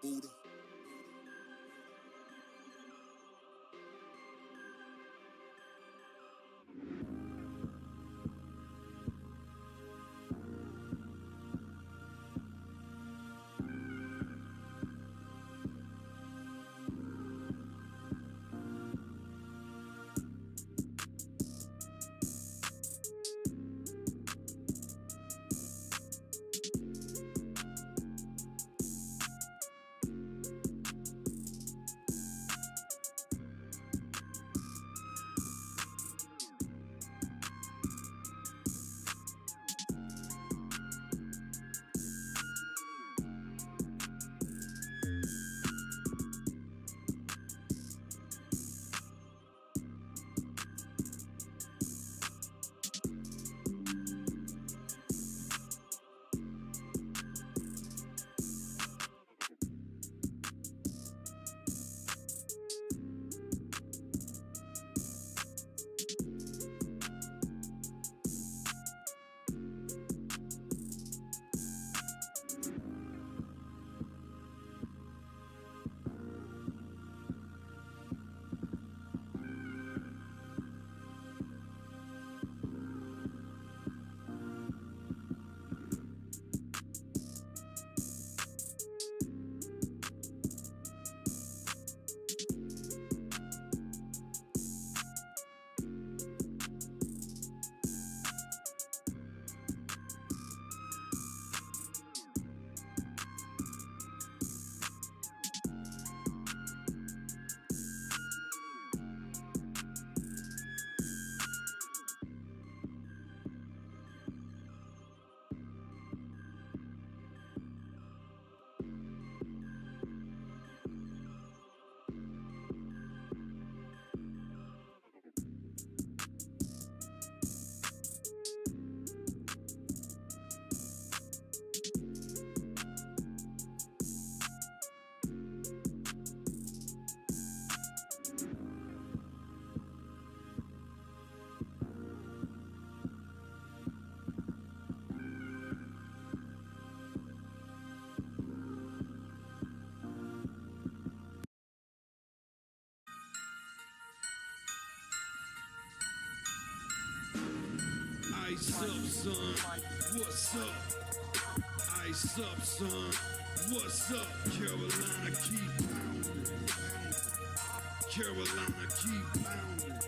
Buddha. Ice up, son. What's up? Ice up, son. What's up? Carolina keep pounding. Carolina keep pounding.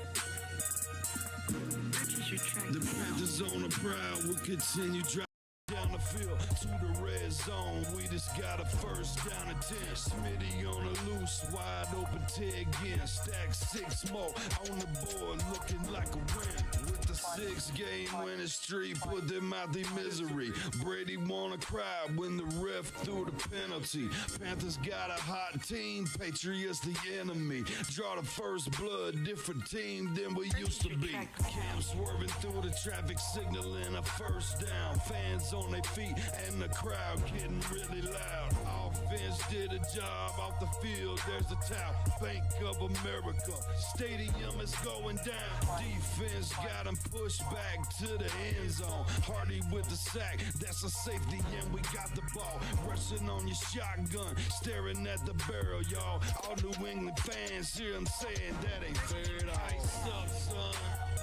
The Panthers on the prowl will continue driving down the field to the red zone. We just got a first down and 10. Smitty on the loose, wide open Ted again. Stack 6 more on the board, looking like a win. With the 6-game winning streak, put them out their misery. Brady wanna cry when the ref threw the penalty. Panthers got a hot team, Patriots the enemy. Draw the first blood, different team than we used to be. Cam swerving through the traffic, signaling a first down. Fans on their feet and the crowd getting really loud. Offense did a job off the field, there's a towel. Bank of America, stadium is going down. Defense got him pushed back to the end zone. Hardy with the sack, that's a safety and we got the ball. Rushing on your shotgun, staring at the barrel, y'all. All New England fans hear him saying that ain't fair at all. Ice up, son,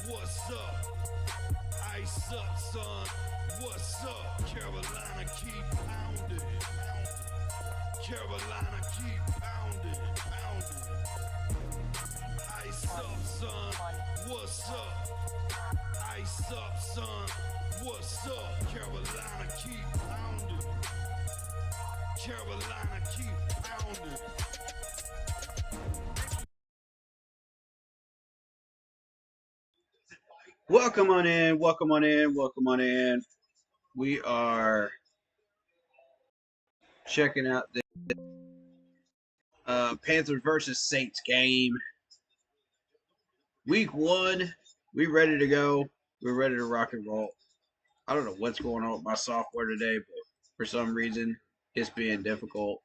what's up? Ice up, son, what's up? Carolina keep pounding. Carolina keep pounding. Ice up, son, what's up? Ice up, son, what's up? Carolina keep pounding. Carolina keep pounding. Welcome on in, welcome on in, welcome on in. We are checking out the Panthers versus Saints game. Week 1, we ready to go. We're ready to rock and roll. I don't know what's going on with my software today, but for some reason, it's being difficult.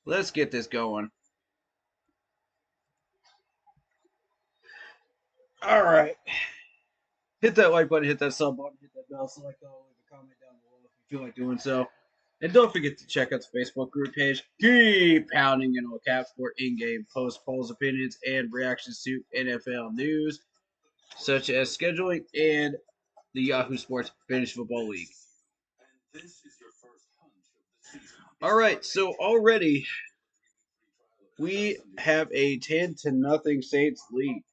Let's get this going. All right. Hit that like button, hit that sub button, hit that bell, select all, leave a comment down below if you feel like doing so. And don't forget to check out the Facebook group page. Keep pounding in all caps for in-game post polls, opinions, and reactions to NFL news, such as scheduling and the Yahoo Sports Fantasy Football League. All right, so already we have a 10-0 Saints lead.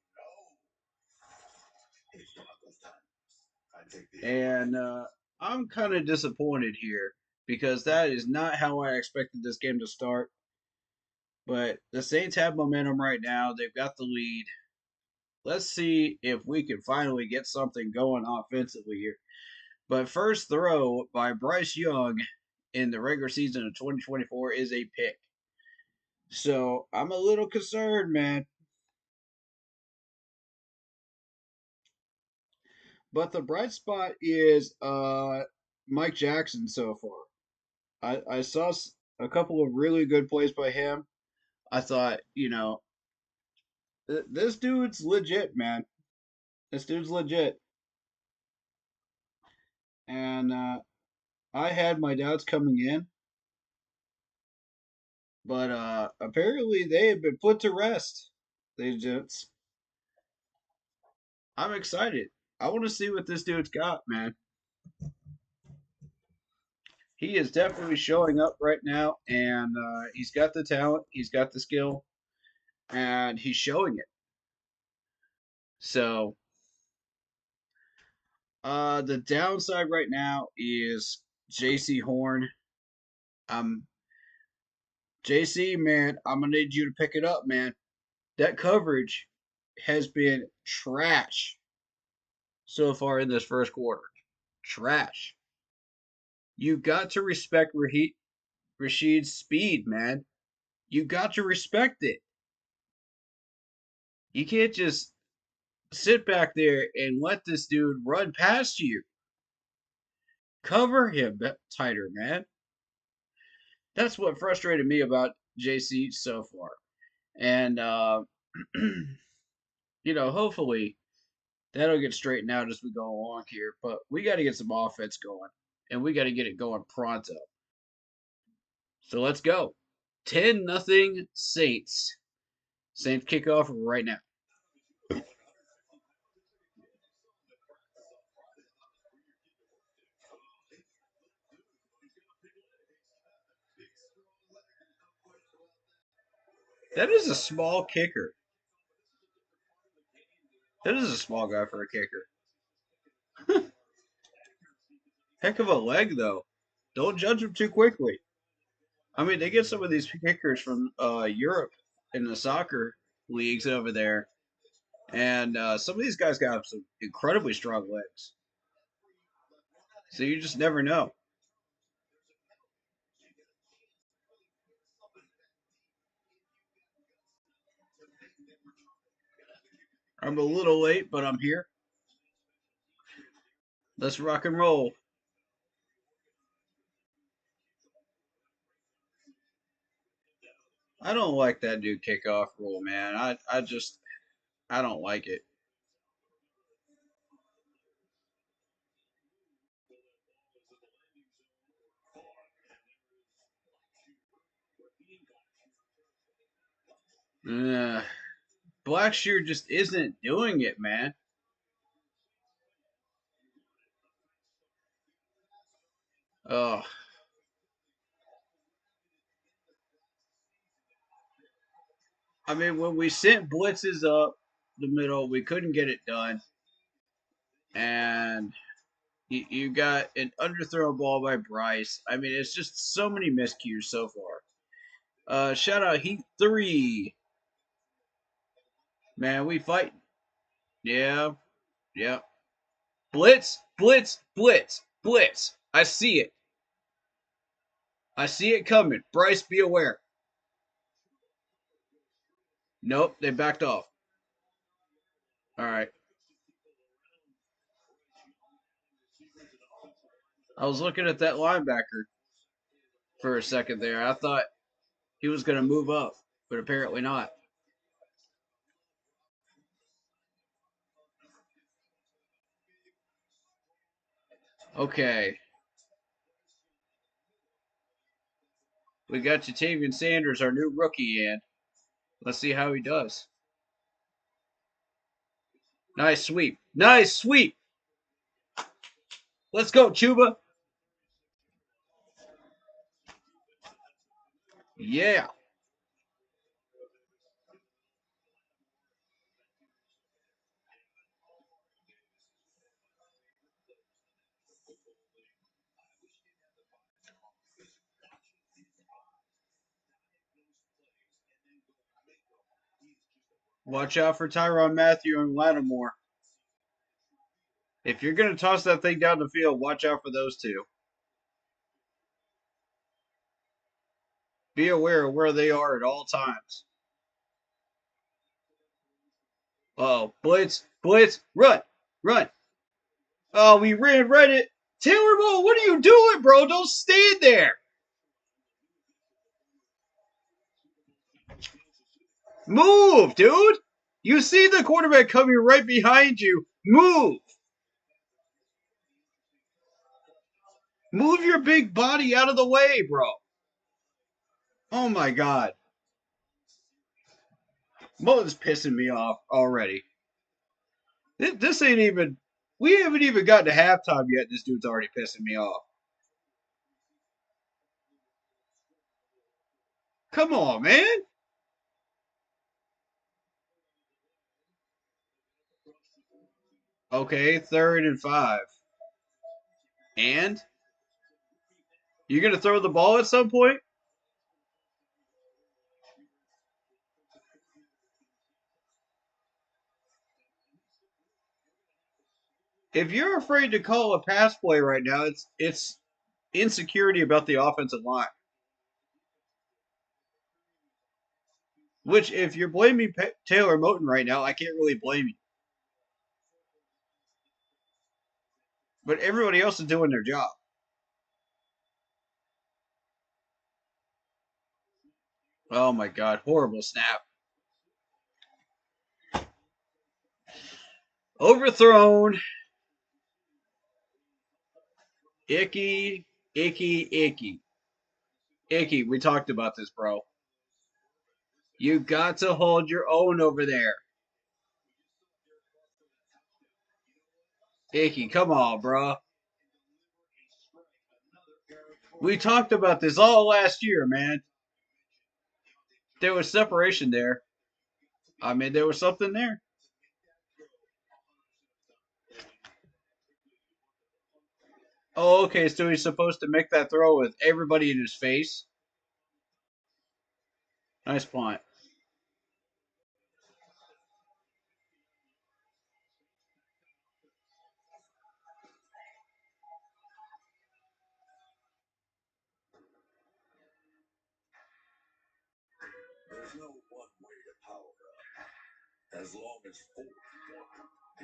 And I'm kind of disappointed here because that is not how I expected this game to start. But the Saints have momentum right now. They've got the lead. Let's see if we can finally get something going offensively here. But first throw by Bryce Young in the regular season of 2024 is a pick. So I'm a little concerned, man. But the bright spot is Mike Jackson so far. I saw a couple of really good plays by him. I thought, this dude's legit, man. This dude's legit. And I had my doubts coming in, but apparently they have been put to rest. They just, I'm excited. I want to see what this dude's got, man. He is definitely showing up right now, and he's got the talent, he's got the skill, and he's showing it. So, the downside right now is J.C. Horn. Um, JC, man, I'm gonna need you to pick it up, man. That coverage has been trash so far in this first quarter. Trash. You got to respect Rashid's speed, man. You got to respect it. You can't just sit back there and let this dude run past you. Cover him tighter, man. That's what frustrated me about JC so far. And, hopefully that'll get straightened out as we go along here. But we got to get some offense going, and we got to get it going pronto. So let's go. 10-0 Saints. Saints kickoff right now. That is a small kicker. That is a small guy for a kicker. Heck of a leg, though. Don't judge him too quickly. I mean, they get some of these kickers from Europe in the soccer leagues over there, and some of these guys got some incredibly strong legs. So you just never know. I'm a little late, but I'm here. Let's rock and roll. I don't like that new kickoff rule, man. I don't like it. Uh, Blackshear just isn't doing it, man. Oh, I mean, when we sent blitzes up the middle, we couldn't get it done, and you got an underthrown ball by Bryce. I mean, it's just so many miscues so far. Shout out Heat 3. Man, we fight. Yeah, yeah. Blitz, blitz, blitz, blitz. I see it. I see it coming. Bryce, be aware. Nope, they backed off. All right. I was looking at that linebacker for a second there. I thought he was going to move up, but apparently not. Okay. We got Jatavian Sanders, our new rookie, in. Let's see how he does. Nice sweep. Nice sweep. Let's go, Chuba. Yeah. Watch out for Tyrann Mathieu and Lattimore. If you're going to toss that thing down the field, watch out for those two. Be aware of where they are at all times. Oh, blitz, blitz, run, run. Oh, we ran right at Taylor Moe. What are you doing, bro? Don't stand there. Move, dude. You see the quarterback coming right behind you. Move. Move your big body out of the way, bro. Oh my God. Moe's pissing me off already. This ain't even. We haven't even gotten to halftime yet. This dude's already pissing me off. Come on, man. Okay, 3rd and 5. And you're gonna throw the ball at some point? If you're afraid to call a pass play right now, it's insecurity about the offensive line. Which, if you're blaming Taylor Moton right now, I can't really blame you. But everybody else is doing their job. Oh my God, horrible snap. Overthrown. Icky, icky, icky. Icky, we talked about this, bro. You got to hold your own over there. Icky, come on, bro. We talked about this all last year, man. There was separation there. I mean, there was something there. Oh, okay, so he's supposed to make that throw with everybody in his face. Nice punt. There's no one way to power up, as long as Ford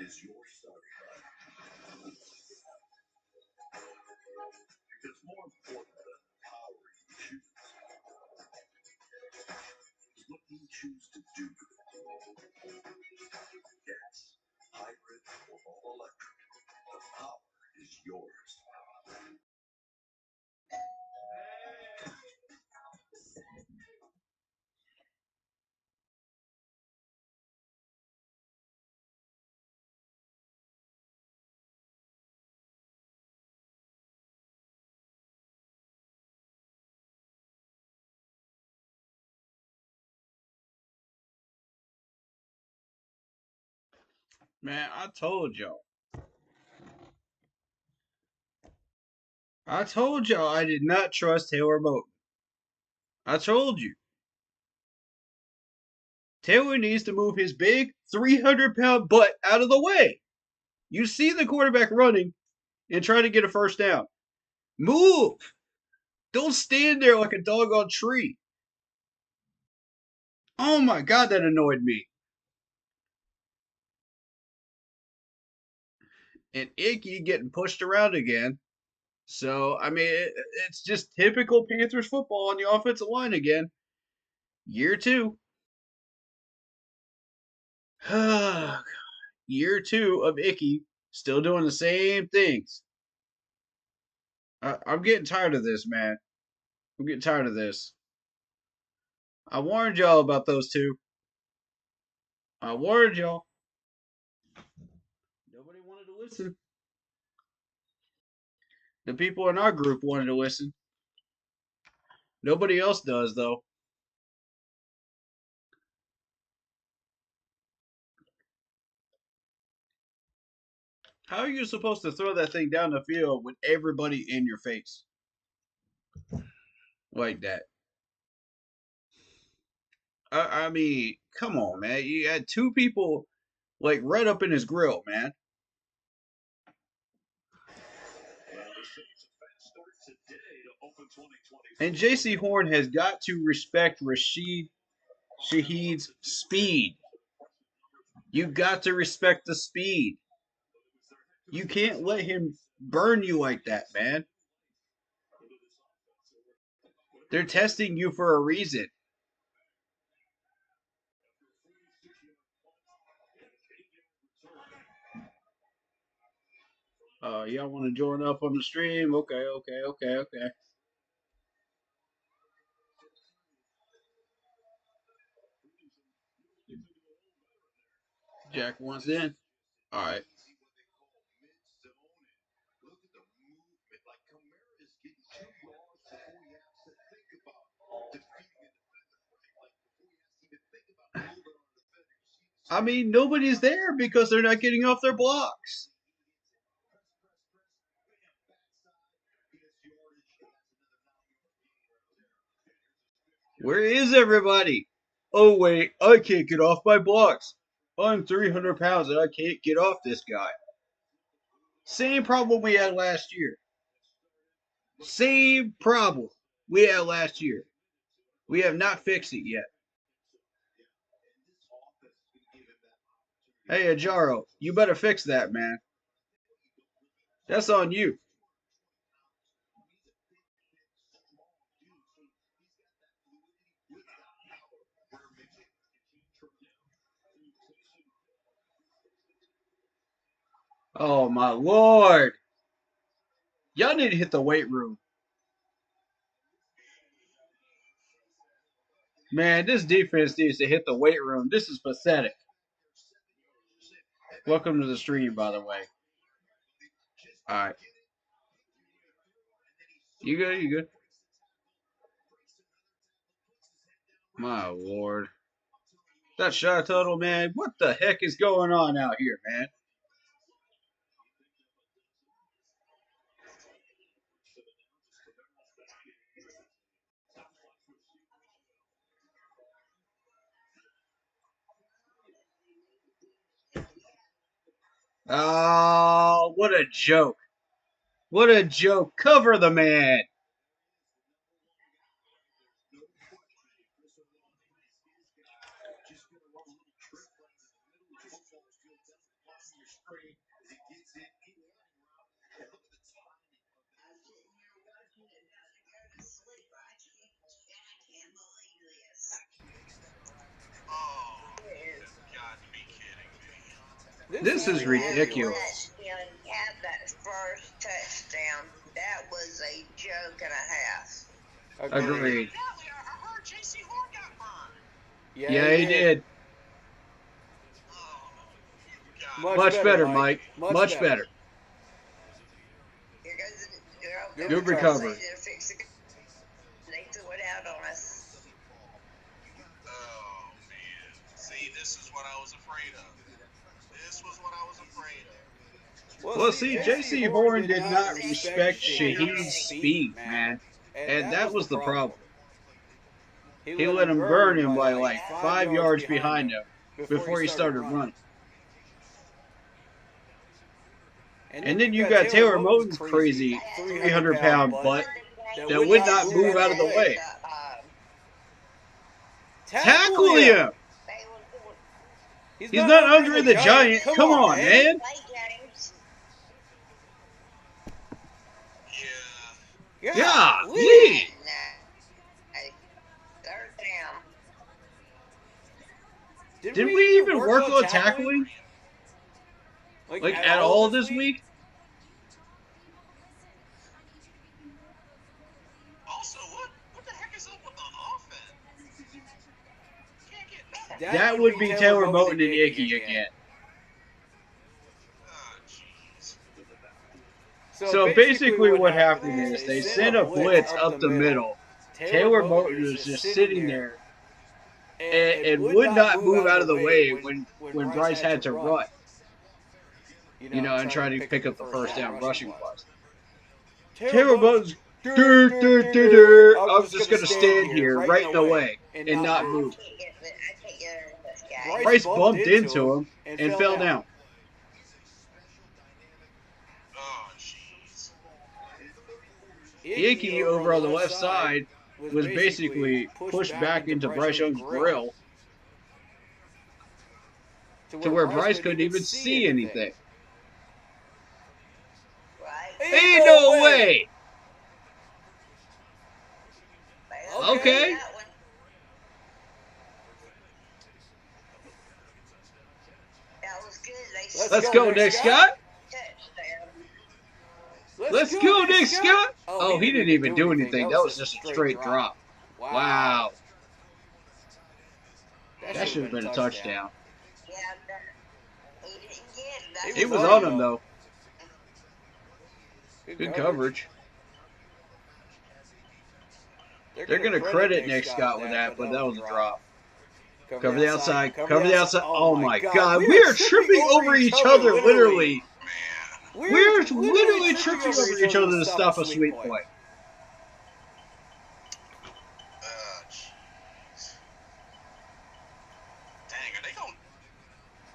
is your starting line. Because more important than the power you choose is what you choose to do with it. Gas, hybrid, or all electric, the power is yours. Man, I told y'all. I told y'all I did not trust Taylor Moton. I told you. Taylor needs to move his big 300-pound butt out of the way. You see the quarterback running and trying to get a first down. Move. Don't stand there like a doggone tree. Oh my God, that annoyed me. And Icky getting pushed around again. So, I mean, it's just typical Panthers football on the offensive line again. Year 2. Year 2 of Icky still doing the same things. I'm getting tired of this, man. I'm getting tired of this. I warned y'all about those two. I warned y'all. Nobody wanted to listen. The people in our group wanted to listen. Nobody else does, though. How are you supposed to throw that thing down the field with everybody in your face? Like that. I mean, come on, man. You had two people, like, right up in his grill, man. And J.C. Horn has got to respect Rashid Shaheed's speed. You got to respect the speed. You can't let him burn you like that, man. They're testing you for a reason. Y'all want to join up on the stream? Okay. Jack wants in. All right. I mean, nobody's there because they're not getting off their blocks. Where is everybody? Oh, wait, I can't get off my blocks. I'm 300 pounds and I can't get off this guy. Same problem we had last year. Same problem we had last year. We have not fixed it yet. Hey, Ajaro, you better fix that, man. That's on you. Oh, my Lord. Y'all need to hit the weight room. Man, this defense needs to hit the weight room. This is pathetic. Welcome to the stream, by the way. All right. You good? My Lord. That shot total, man. What the heck is going on out here, man? Oh, what a joke. What a joke. Cover the man. This is ridiculous. Had that first touchdown. That was a joke and a half. Agreed. I heard J.C. Horn got burned. Yeah, he did. Much better, Mike. Much better. Here goes the Good recovery. They threw it out on us. Oh, man. See, this is what I was afraid of. This was what I was afraid of. Well, see, J.C. Horn did not respect Shaheed's speed, man. And that was the problem. He let him burn him by like 5 yards behind him before he started running. And then you got Taylor Moton's crazy 300-pound butt that would not move out of the way. Tackle him! He's not Andre the Giant. Come on, man. Yeah. Golly. Did we even work on tackling? Like at all this week? Also, That would be Taylor Moton and Icky again. Oh, jeez. So basically what happened is they sent a blitz up the middle. Taylor Moton was just sitting there and would not move out of the way when Bryce had to run. And try to pick up the first down rushing wise. Taylor Moton's, I'm just going to stand here right in the way and not move. I can't get over this guy. Bryce bumped into him and fell down. Oh, jeez. Icky over on the left side was basically pushed back into Bryce Young's grill to where Bryce couldn't even see anything. Right? Ain't no way! Well, Okay. that one. That was good. Let's go, Nick Scott. Touchdown. Let's go, Nick Scott. Oh, he didn't even do anything. That was just a straight drop. Wow. That should have been a touchdown. Yeah, he didn't get it. It was on him, though. Good coverage. They're going to credit Nick Scott with that, but that was a drop. Cover the outside. Cover the outside. Oh, my God. We are tripping over each other, literally. We're literally tripping over each other to stop a sweep play. Jeez. Dang, are they going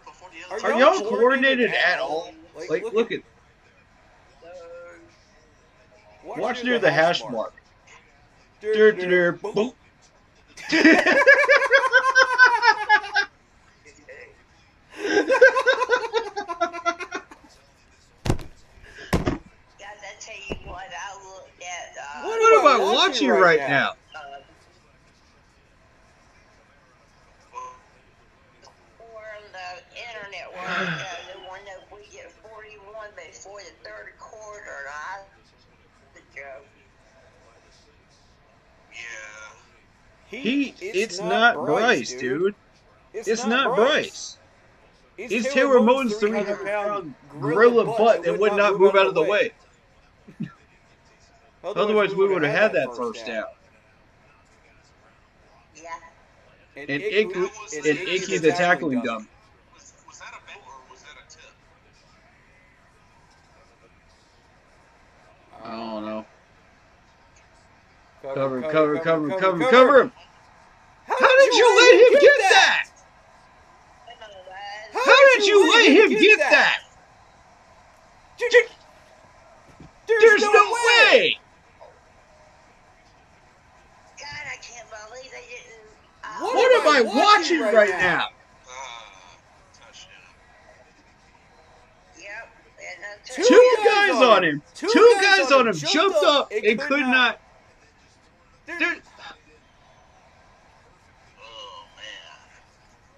before the other Are y'all coordinated at all? Like, look at. Watch near the hash mark. Boom. Guys, I tell you what, I looked at. What am I watching right now? Or the internet one, the one that we get 41 before the third quarter. And I the joke. Yeah. It's not Bryce, dude. It's not Bryce. It's Taylor Moton's 300-pound gorilla butt that would not move out of the way. Otherwise, we would have had that first down. Yeah. And Icky the tackling dummy. Was that a bet or was that a tip? I don't know. Cover him. How did you let him get that? How did you let him get that? There's no way. God, I can't believe they didn't. What am I watching right now? Touchdown. Yep. And Two guys on him. Two guys on him jumped up and could not. Oh, man.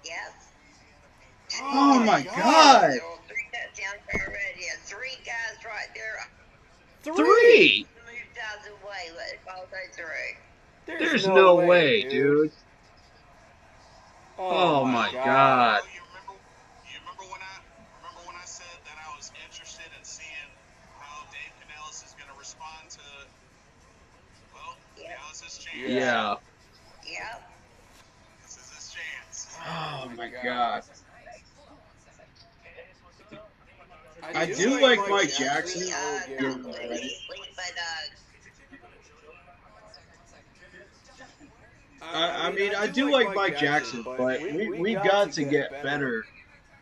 Yep. Oh my God. 3 touchdowns already. Yeah, 3 guys right there. 3. Moved out of the way. Let it call they 3. There's no way, dude. Oh my God. Oh, you remember when I said that I was interested in seeing how Dave Canellis is going to respond to, well, now is his chance. Yeah. Yep. This is his chance. Oh my God. I do like Mike Jackson. I mean, I do like Mike Jackson, but we got to get better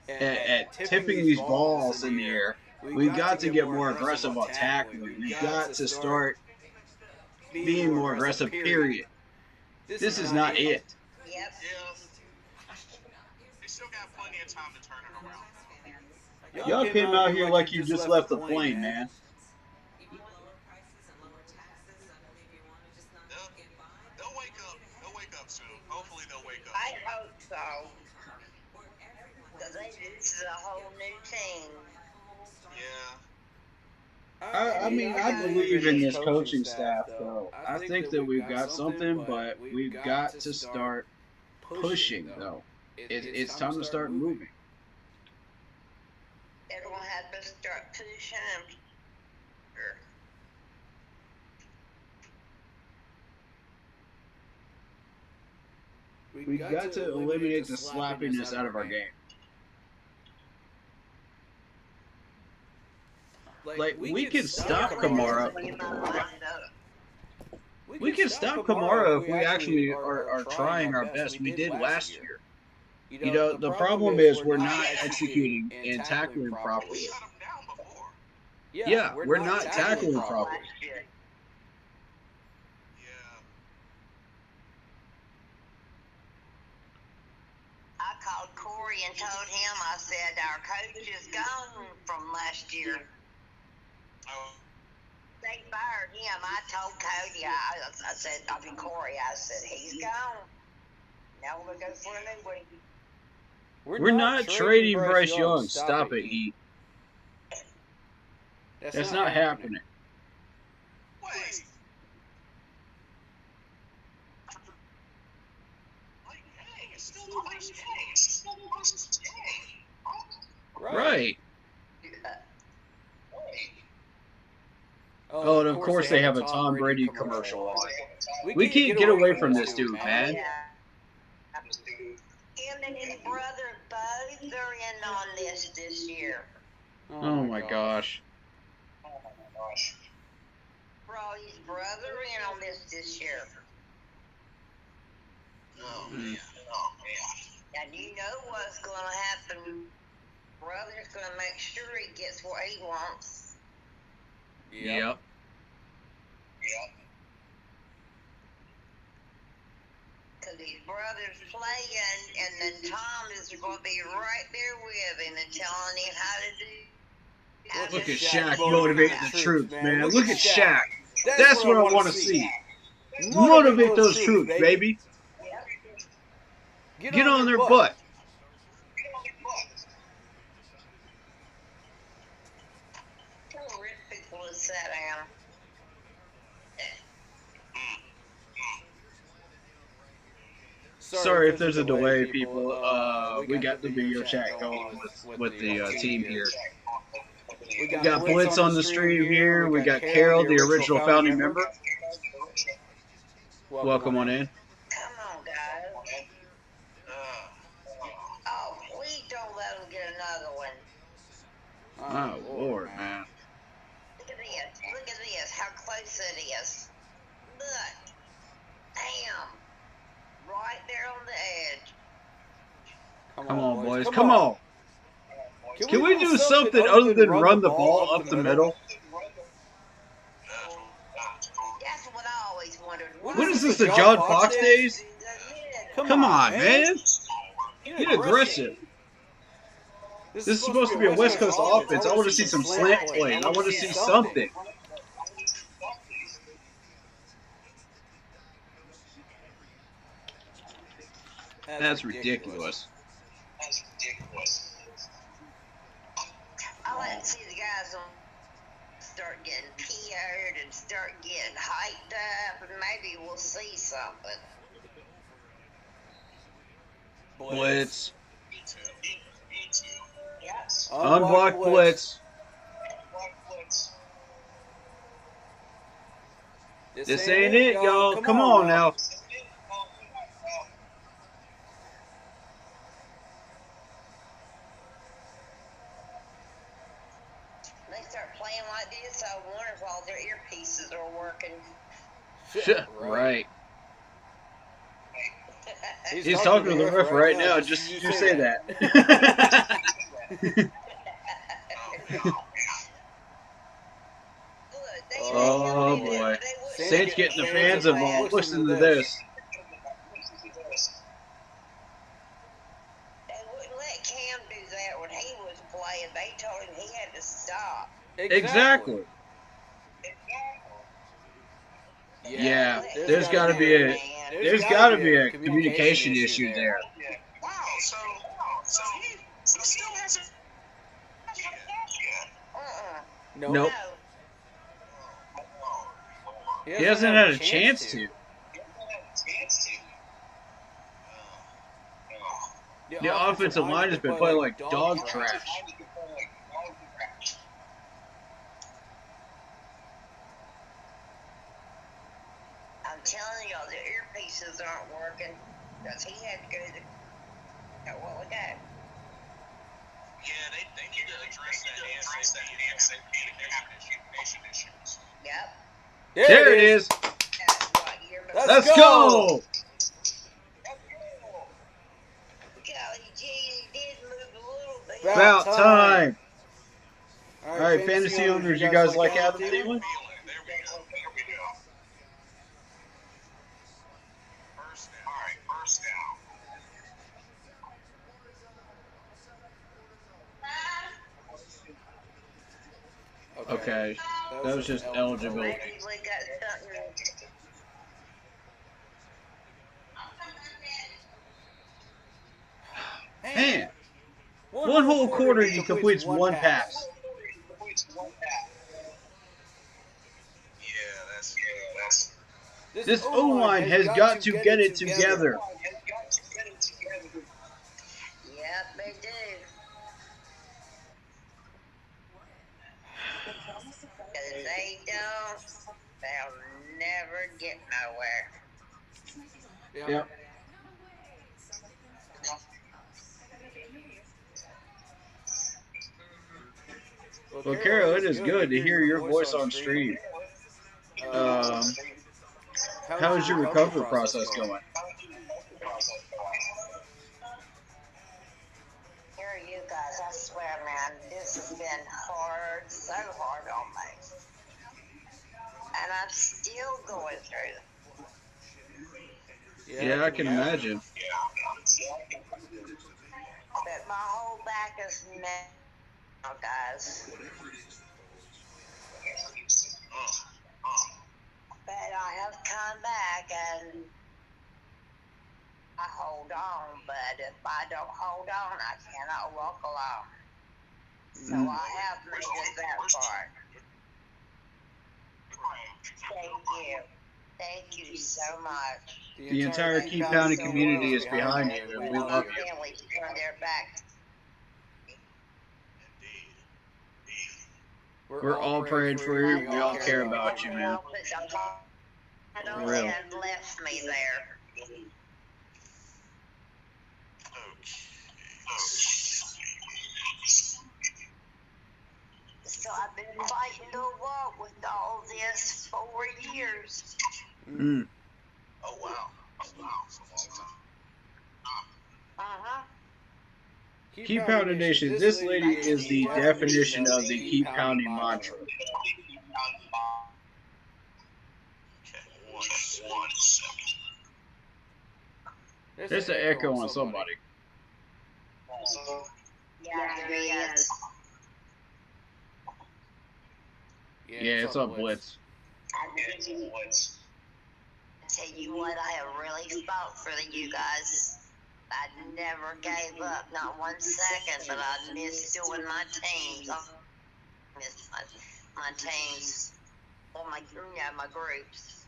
at tipping these balls in the air. We got to get more aggressive on tackling. We got to start being more aggressive, period. This is not it. Yep. Yeah. They still got plenty of time to turn it around. Y'all came out here like you just left the plane, man. They'll wake up. They'll wake up soon. Hopefully they'll wake up. I hope so. Because this is a whole new team. Yeah. I mean, I believe in this coaching staff, though. I think that we've got something, but we've got to start pushing, though. It's time to start moving. Everyone had to start pushing and We've got to eliminate the slappiness out of our game. Like, we can stop Kamara. We can stop Kamara if we actually are trying our best. We did last year. You know, the problem is we're not executing and tackling properly. Shut him down before. Yeah, we're not tackling properly. Yeah. I called Corey and told him, I said, our coach is gone from last year. Oh, They fired him. I told Cody, I said, Corey, I said, he's gone. Now we're going to go for a new one. We're not trading Bryce Young. Stop it, Heat. That's not happening. wait. Like, hey, it's still the first game. It's still the first game. Right. Oh, and of course they have a Tom Brady commercial on. We can't get away from this dude, man. Yeah. Him and his brother both are in on this year. Oh my gosh. His brother in on this year. Oh, man. Oh, man. And you know what's going to happen. Brother's going to make sure he gets what he wants. Yep. Because his brother's playing, and then Tom is going to be right there with him and telling him how to do. Look at Shaq motivating the troops, man. Look at Shaq. That's what I want to see. Motivate those troops, baby. Get on their butt. Tell rich people to sit down. Sorry if there's a delay, people. We got the video chat going with the team here. We got Blitz on the stream here. We got Carol, the original founding member. Welcome on in. Come on, guys. Oh, please don't let them get another one. Oh, Lord, man. Look at this. Look at this. How close it is. Look. Damn. Right there on the edge. Come on, boys. Come on. Can we do something other than run the ball up the middle? That's what I always wondered. What is this, the John Fox days? Come on, man. Get aggressive. This is supposed to be a West Coast offense. I want to see some slant play. I want to see something. That's ridiculous. I like to see the guys start getting PO'd and start getting hyped up, and maybe we'll see something. Blitz. Yes. Unblock blitz. This ain't it, y'all. Come on now. They start playing like this, I wonder if all their earpieces are working. Right. He's talking to the ref right now. Just say that. Oh boy. Saints getting the fans involved. Listen to this. They wouldn't let Cam do that when he was playing. They told him he had to stop. Exactly. Yeah, there's got to be a communication issue there. Wow, so he still hasn't yet. Nope. He hasn't had a chance to. The offensive line has been playing like dog trash. I'm telling y'all, the earpieces aren't working because he had to go to what we got. Yeah, they need to address that ASAP if they're having communication issues. Yep. There it is. Let's go. Golly gee, he did move a little bit. About time. All All right, fantasy owners, you guys like Adam Thielen? There we go. First down. All right, first down. Okay, that was just eligibility. Maybe we got something. Man, one whole quarter he completes one pass. Yeah, that's. This O-line has got to get it together. Yep, they do. Because if they don't, they'll never get nowhere. Yep. Well, Carol, it is good to hear your voice on stream. How is your recovery process going? Here, you guys, I swear, man, this has been hard, so hard on me. And I'm still going through it. Yeah, I can imagine. But my whole back is now, guys. But I have come back and I hold on. But if I don't hold on, I cannot walk alone. So I have made it that far. Thank you. Thank you so much. The entire Keep Pounding community is behind you, and we love you. Families turn their back. We're all praying for you. We all care about you, man. For real. And left me there. So I've been fighting the war with all this for 4 years. Mm. Oh, wow. Uh-huh. Keep Pounding Nation, this lady is the definition of the Keep Pounding mantra. Okay, one second. There's an echo on somebody. Yeah, there he is. Yeah, it's on Blitz. I tell you what, I have really fought for you guys. I never gave up, not 1 second, but I missed doing my teams. I missed my teams, or my groups.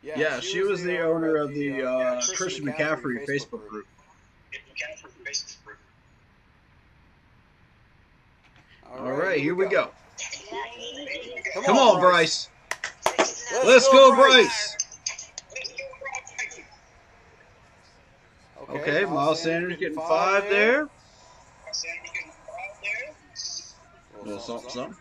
Yeah, she was the owner of the Christian McCaffrey Facebook group. All right, here we go. Come on, Bryce. Let's go, Bryce. Okay, Miles Sanders getting 5 there. A little something, something.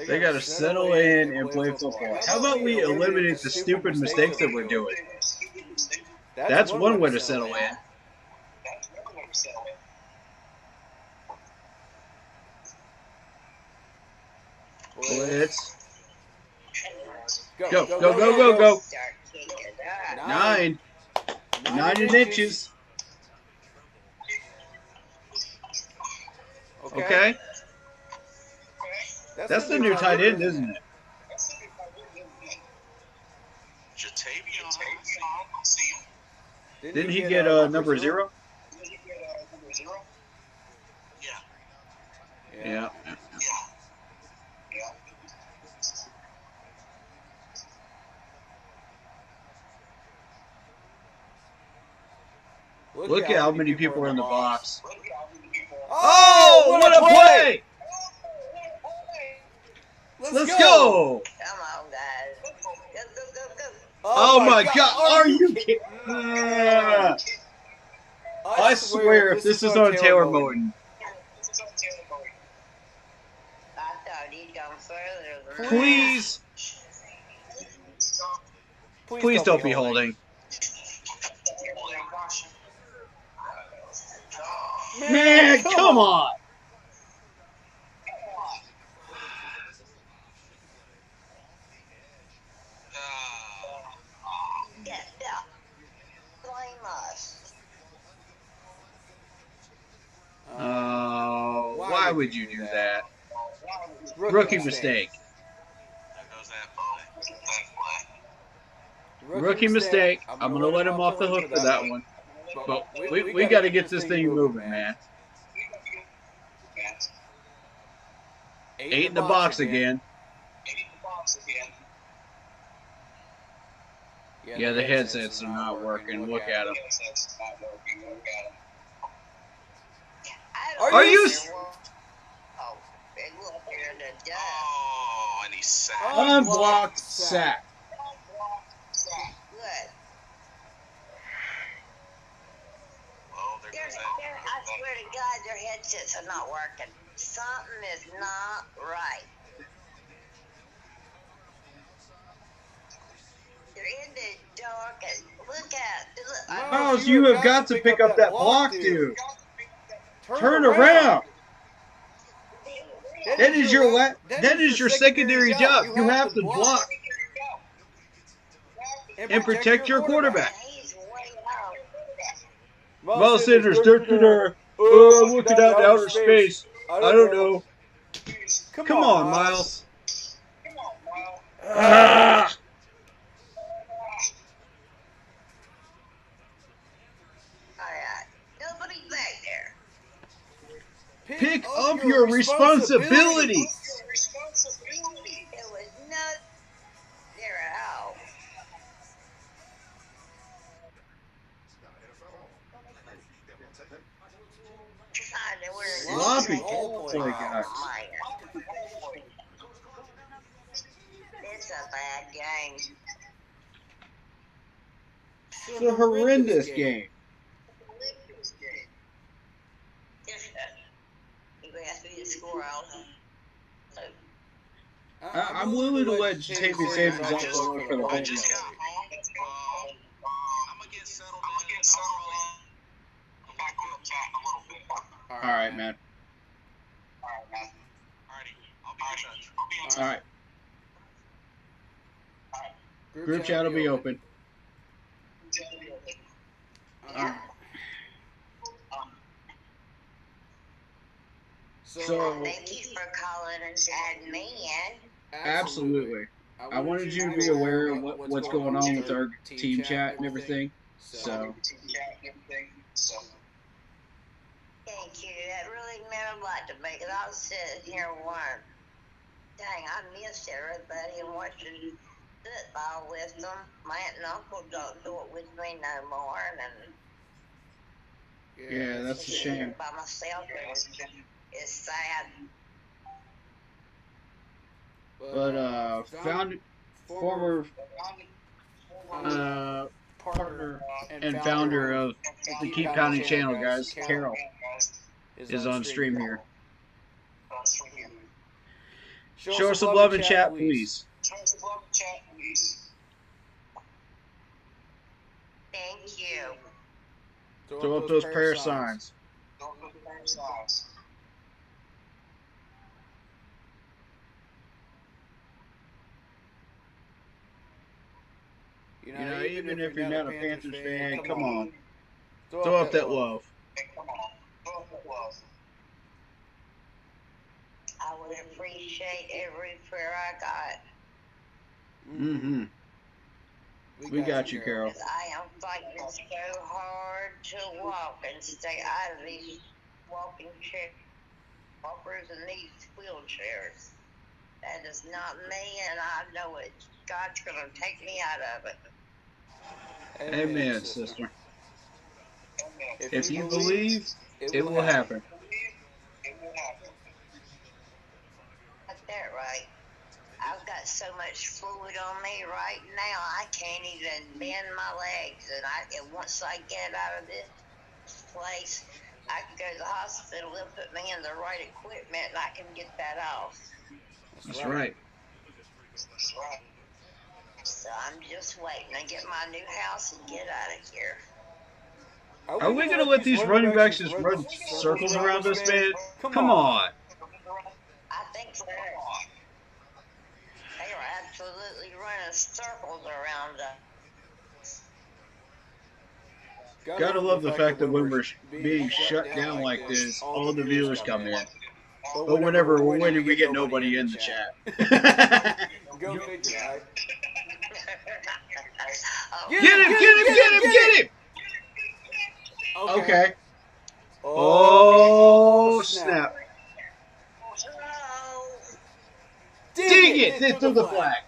They got to settle in and play football. How about we eliminate the stupid mistakes that we're doing? That's one way to settle in. Blitz. Go, go, go, go, go. 9. 9 inches. Okay. That's the new tight end, isn't it? Didn't he get number 0? Yeah. Yeah. Look at how many people are in the box. Oh, what a play! Let's go! Come on, guys. Go. Oh my God! Are you kidding? I swear, if this is on Taylor Moten. I thought he'd gone further than that. Please. Please don't be holding. Man, come on! Yeah. Blame us. Why would you do that? Rookie mistake. There goes that play. Rookie mistake. I'm going to let him off the hook for that one. But we got to get this thing moving, man. 8 in the box again. Yeah, the headsets are not working. Look at them. Are you? Oh, big look here in the dust. Oh, and he's sacked. Unblocked sack. Good. Oh, there goes that. I swear to God, their headsets are not working. Something is not right. They're in the dark and look at. Miles, you have got to pick up that block, dude. Turn around. That is your secondary job. You have to block and protect your quarterback. Miles Sanders, looking out in outer space. I don't know. Come on, Miles. Nobody back there. Pick up your responsibility. It was not there at all. Sloppy. Oh my God. It's a bad game. It's a horrendous game. You asked me to score out. I'm willing to let Jatavius Sanders off the hook for the whole I game. just got home. I'm going to get settled in. I'll back on the chat in a little bit. All right, man. Alrighty. I'll be in touch. All right. Group chat will be open. All right. So, Thank you for calling and adding me in. absolutely. I wanted you to be aware of what's going on with our team chat and everything. So, Thank you. That really meant a lot to me because I was sitting here wondering, dang, I missed everybody and watching football with them. My aunt and uncle don't do it with me no more. And yeah, that's a shame. by myself, it's sad. But former partner and founder of the Keep Pounding channel, guys, Carol, is on stream here. Show us some love in chat, please. Thank you. Throw up those prayer signs. You know, even if you're not a Panthers fan, come on. Throw up that love. I would appreciate every prayer I got. Mm-hmm. We got you, Carol. I am fighting so hard to walk and stay out of these walking chairs, walkers and these wheelchairs. That is not me, and I know it. God's going to take me out of it. Amen, sister. If you believe, it will happen. Got that right. I've got so much fluid on me right now, I can't even bend my legs. And once I get out of this place, I can go to the hospital. They'll put me in the right equipment, and I can get that off. That's right. So I'm just waiting to get my new house and get out of here. Are we going to let these running backs just run circles around us, man? Come on. I think so. They are absolutely running circles around us. Gotta love the fact that when we're being shut down like this, all the viewers come in. But whenever we're winning, we get nobody in the chat. Go figure, right? Get him! Okay. Oh, snap. Dang it! They threw the flag.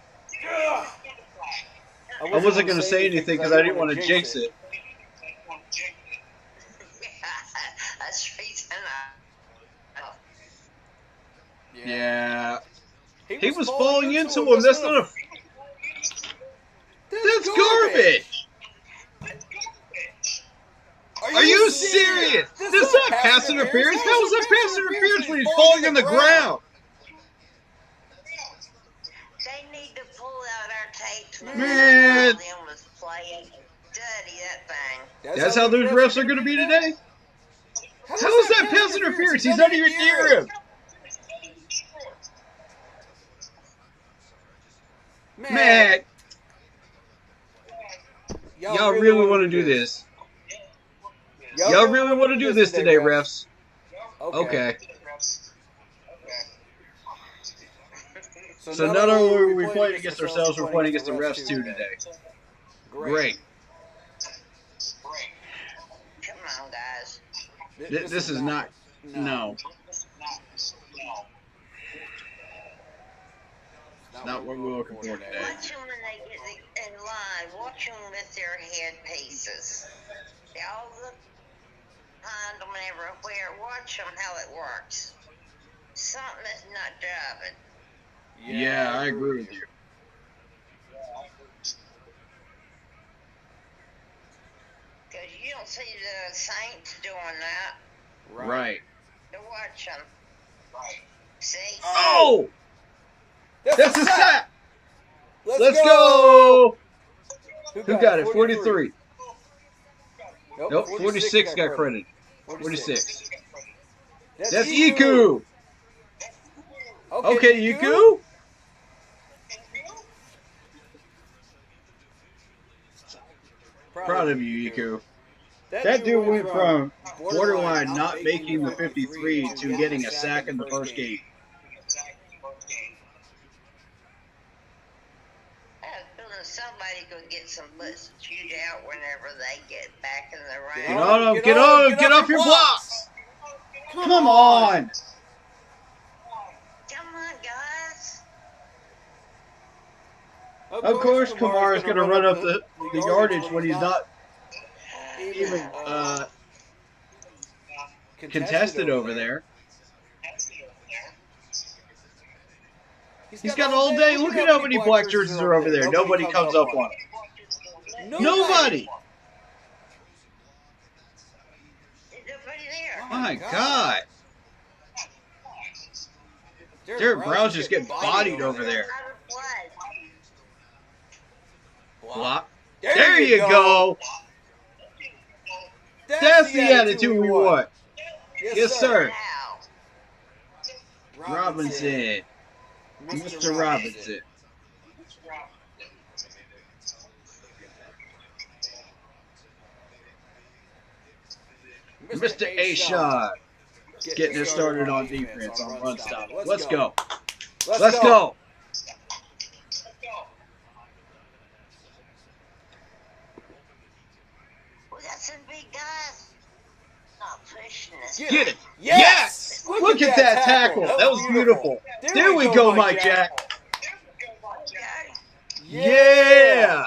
I wasn't going to say anything because I didn't want to jinx it. That's the reason Yeah. He was falling into him. That's not a... That's garbage! Are you serious? This is not pass interference? How is that pass interference when he's falling on the ground? They need to pull out our tapes when Man. William was playing. Study that thing. That's how those refs are going to be today? How is that pass interference? He's not even near him. Man. Y'all really want to do this. Y'all really want to do this today, refs? Okay. So not only are we playing against ourselves, we're playing against the refs too today. Great. Come on, guys. This is not... No. It's not what we're looking for today. Watch them when they get in line. Watch them with their headpieces. They all look behind them and everywhere. Watch them how it works. Something is not driving. Yeah, I agree with you. Because you don't see the Saints doing that. Right. To watch them. See? Oh! That's a sack! Let's go! Who got it? 43. Nope, 46 got credited. 46. That's Iku! Okay, Iku? Proud of you, Iku. That dude went from borderline not making the 53 to getting a sack in the first game. Somebody could get some butts chewed out whenever they get back in the ring. Get off your blocks! Come on! Come on, guys. Of course, Kamara's going to run up the yardage when he's not even contested over there. He's got all day. Look at how many black jerseys are over there. Nobody comes up on him. Nobody! My God. Derek Brown's just getting bodied over there. Block. There you go. That's the attitude we want. Yes, sir. Robinson. Mr. Robinson. Mr. A-Shot. Getting it started on defense, on run stop. Let's go. Let's go. Pushness. Get it. Yes! Look at that tackle. That was beautiful. There we go, Mike Jack. Yeah.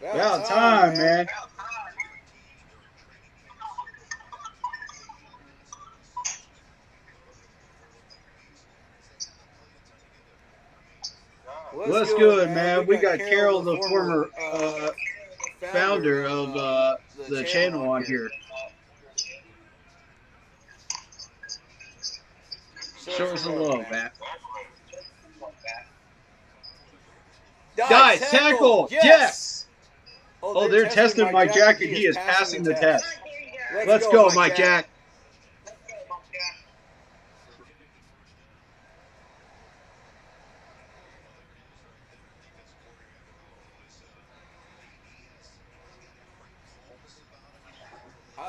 About time, man. What's good, man? We got Carol, the former founder of the channel on here. Show us some love, man. Guys, tackle! Yes! Oh, they're testing Mike Jack, and he is passing the test. Let's go, Mike Jack.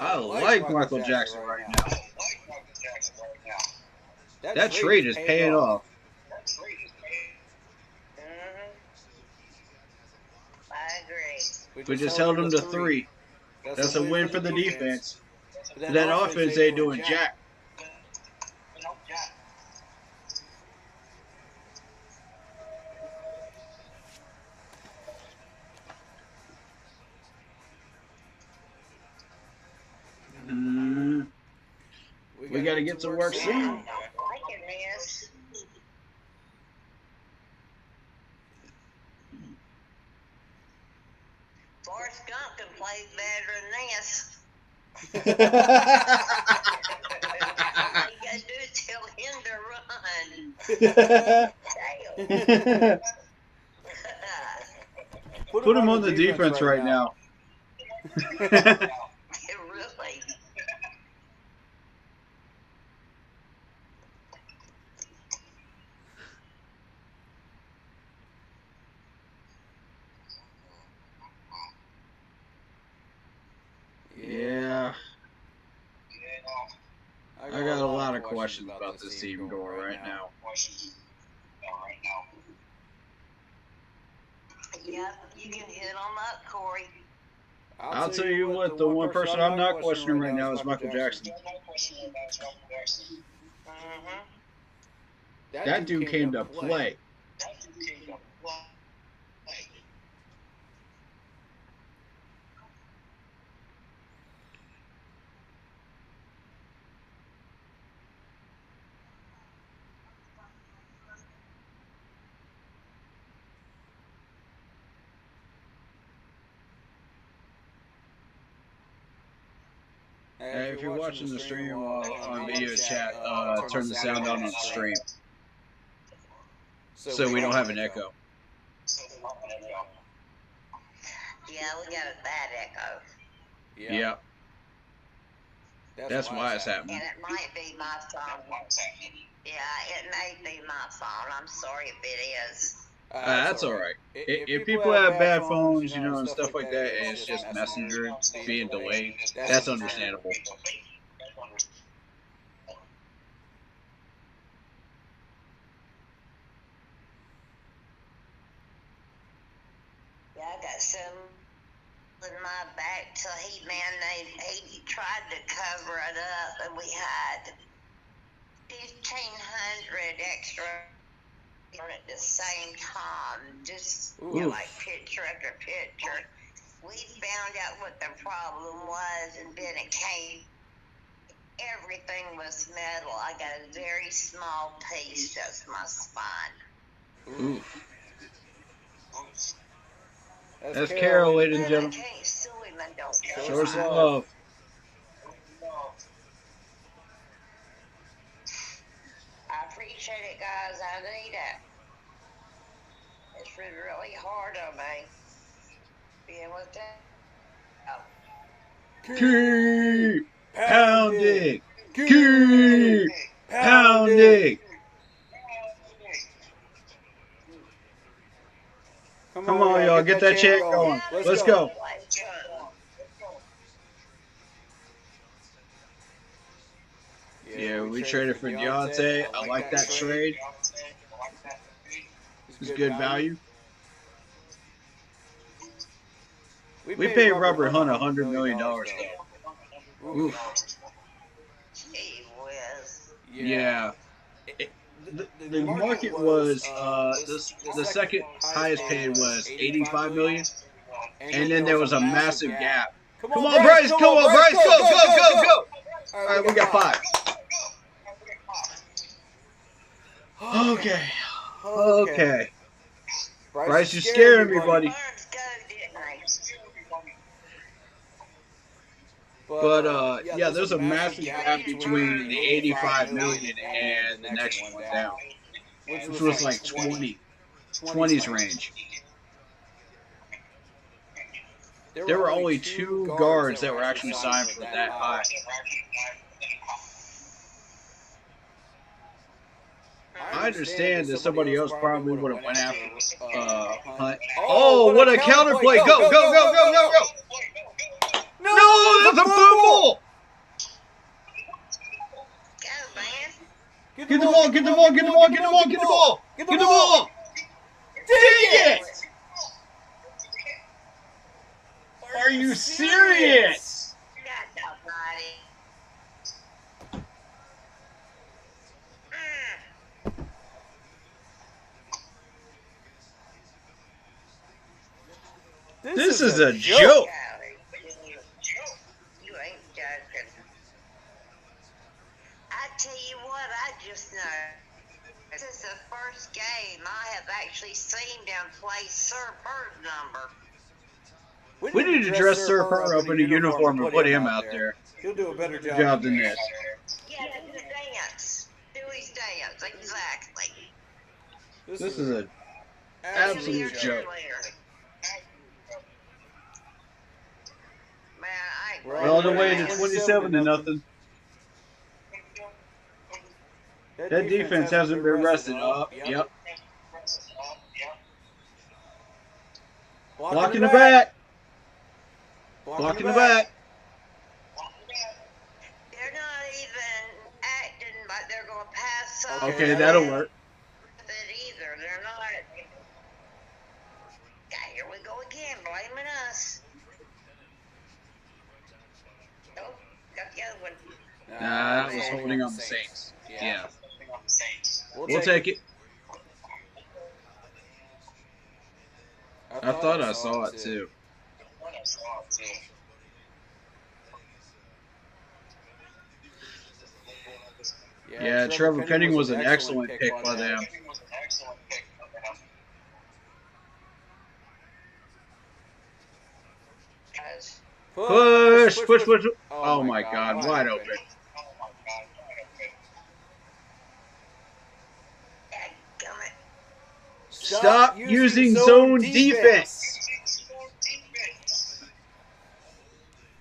I like Michael Jackson right now. That trade is paying off. I agree. We just held them to 3. That's a win for the defense. But that offense ain't doing jack. We got to get to work soon. I'm liking this. Forrest Gump can play better than this. All you gotta do is tell him to run. Put him on the defense right now. Really? Yeah. I got a lot of questions about this team going right now. Yep, you can hit on that, Corey. I'll tell you what, the one person I'm not questioning right now is Michael Jackson. Mm-hmm. That dude came to play. Hey, if you're watching the stream on video chat, turn the sound on the stream so we don't have an echo. Yeah, we got a bad echo. Yeah. That's why it's happening. And it might be my phone. Yeah, it may be my phone. I'm sorry if it is. That's alright. If people have bad phones, you know, and stuff like that, and it's just Messenger being delayed, that's understandable. Yeah, I got some in my back till he tried to cover it up, and we had 1,500 extra at the same time, just you know, like picture after picture. We found out what the problem was, and then it came. Everything was metal. I got a very small piece, just my spine. Ooh. That's Carol, ladies and I gentlemen. can't sue him and don't Show her some love. I appreciate it, guys. I need it. It's been really hard on me being with that. Keep pounding. Keep pounding. Come on, y'all. Get that chant going. Let's go. Yeah, we traded for Deontay. I like that trade. It's good value. We paid Robert Hunt $100 million though. Oof. Gee whiz. Yeah. The market was the second highest paid was 85 million, and then there was a massive gap. Come on, Bryce! Come on, Bryce! Go! All right, we got 5. Okay. Bryce, you're scaring me, buddy. But yeah, there's a massive gap between the 85 million and the next one down, which was like 20's range. There were only 2 guards that were actually signed for that high. I understand that somebody else probably would have went after Hunt. Oh, what a counterplay! Go! No, that's a fumble! Get the ball! Dang it! Are you serious? This is a joke. You ain't joking. I tell you what, I just know. This is the first game I have actually seen them play Sir Purr's number. We need to dress Sir Purr up in a uniform and put him out there. He'll do a better job than this. Yeah, do the dance. Do his dance, exactly. This is an absolute joke. Man, We're on the way to 27-0. That defense hasn't been rested up. Yep. Blocking the back. Blocking the back. They're not even acting like they're going to pass up. Okay, that'll work. Either. They're not. Yeah, here we go again, blaming us. Oh, got the other one. Nah, that was holding on the Saints. Yeah. We'll take it. I thought I saw it too. Yeah, Trevor Penning was an excellent pick by them. Push. Oh my God, wide open. Stop using zone defense.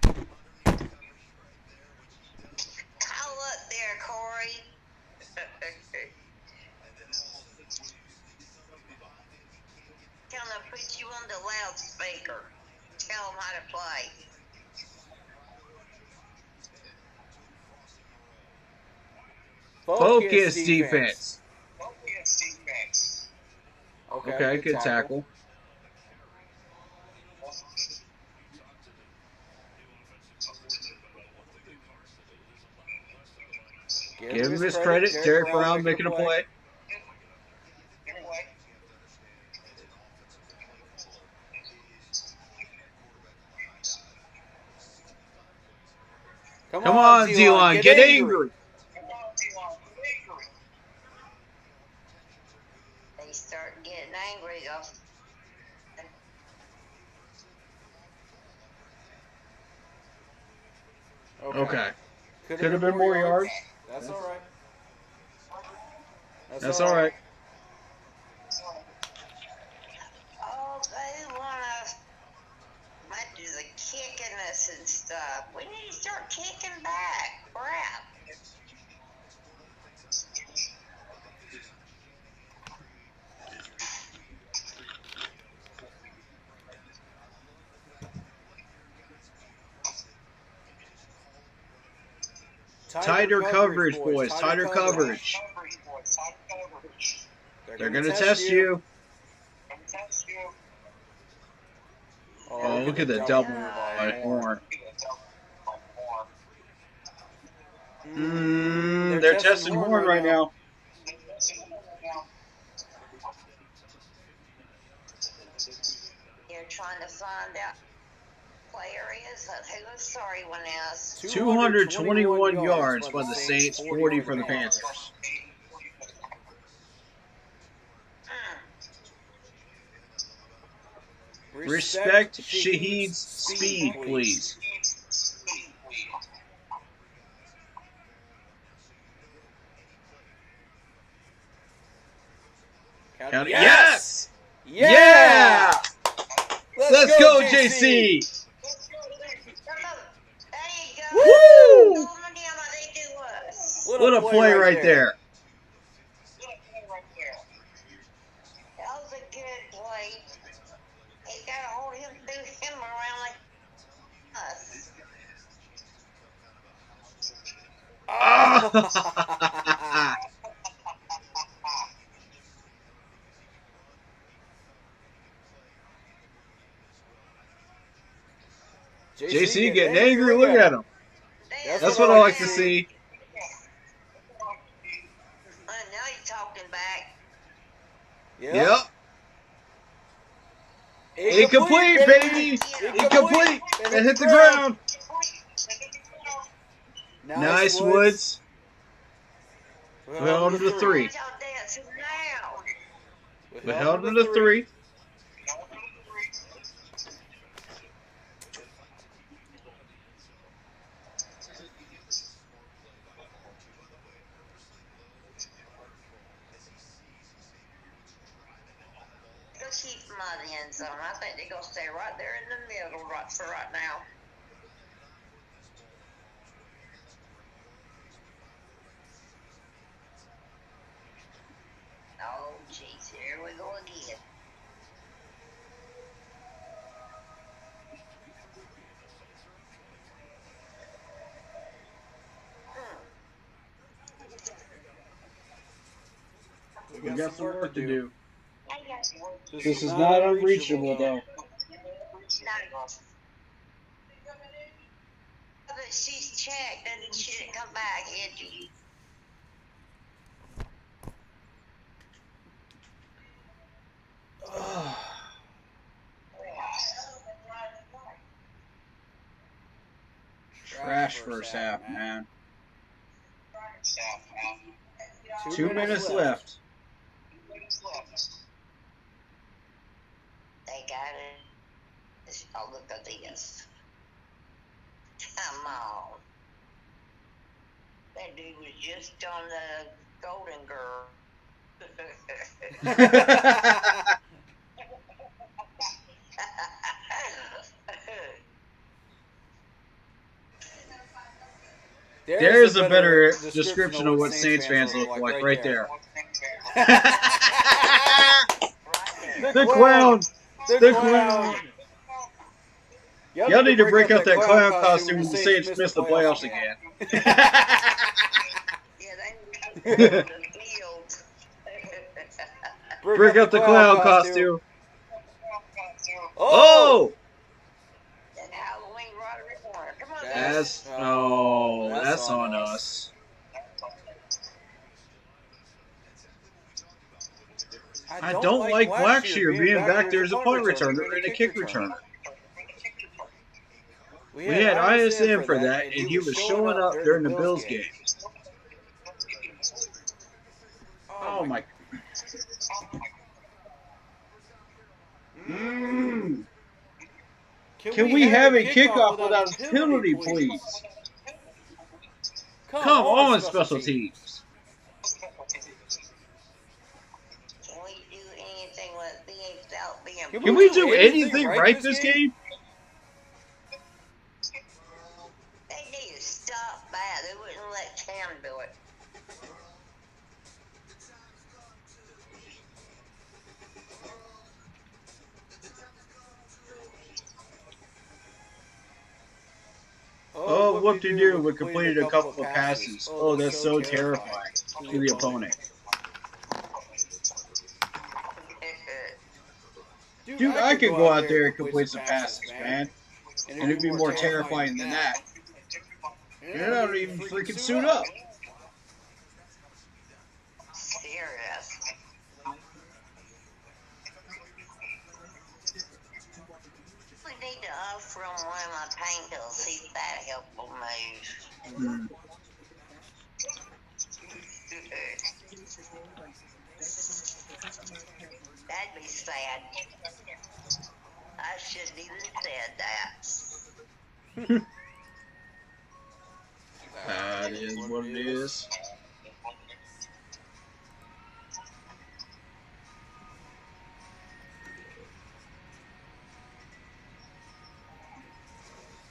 Call up there, Corey. Tell them to put you on the loudspeaker. Tell them how to play. Focus defense. Okay, good tackle. Give him his credit. Derek Brown making a play. Come on, D-line, get angry. They start getting angry. Okay. Could have been more yards. That's all right. That's all right. Oh, they want to do the kicking us and stuff. We need to start kicking back. Crap. Tighter coverage, boys. Tighter coverage. They're going to test you. Oh, look at the double by Horn. They're testing Horn right now. You're trying to find out play areas. Who was sorry one else? 221 yards by the Saints, 40 for the Panthers. Respect Shaheed's speed, please. Count it. Yes! Yeah! Let's go, JC! There you go. Woo! What a play right there. That was a good play. He got to hold him around like us. Oh. JC getting angry. Look at him. That's what I like to see. Now he's talking back. Yep. Incomplete, baby. Incomplete. And hit the ground. Nice, Woods. We held him to 3. We held him to 3. Keep them out of the end zone. I think they're going to stay right there in the middle for right now. Oh, jeez, here we go again. We got some work to do. This is not unreachable, though. But she's checked and she didn't come back, did she? Trash first half, man. 2 minutes left. They got it. Oh, look at this. Come on. That dude was just on the Golden Girl. There's a better description of what Saints fans look like right there. The clown! The clown! Y'all need to break out that clown costume when the Saints miss the playoffs again. Break out the clown costume. Oh! That's on us. I don't like Blackshear being back there as a punt returner and a kick returner. We had ISM for that, and he was showing up during the Bills game. Oh my. Can we have a kickoff without a penalty, please? Come on, special teams. Can we do anything right this game? They need to stop that. They wouldn't let Cam do it. Oh, whoop-de-doo, we completed a couple of passes. Oh, that's so terrifying to the opponent. Dude, I could go out there and complete some passes, man. And it'd be more terrifying than that. And I don't even freaking suit up. Serious. We need to offer him one of my pain pills, see if that helpful move. That'd be sad. I shouldn't even said that. That is what it is.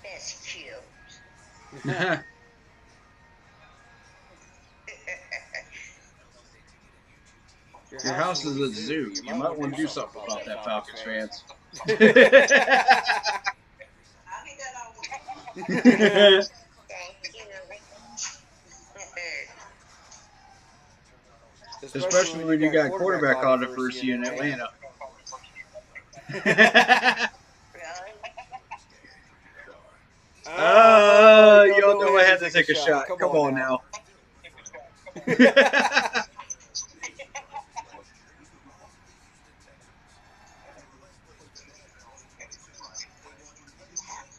That's cute. Your house is a zoo. You might want to do something about that, Falcons fans. Especially when you got quarterback on the first year in Atlanta. Y'all know I had to take a shot. Come on now.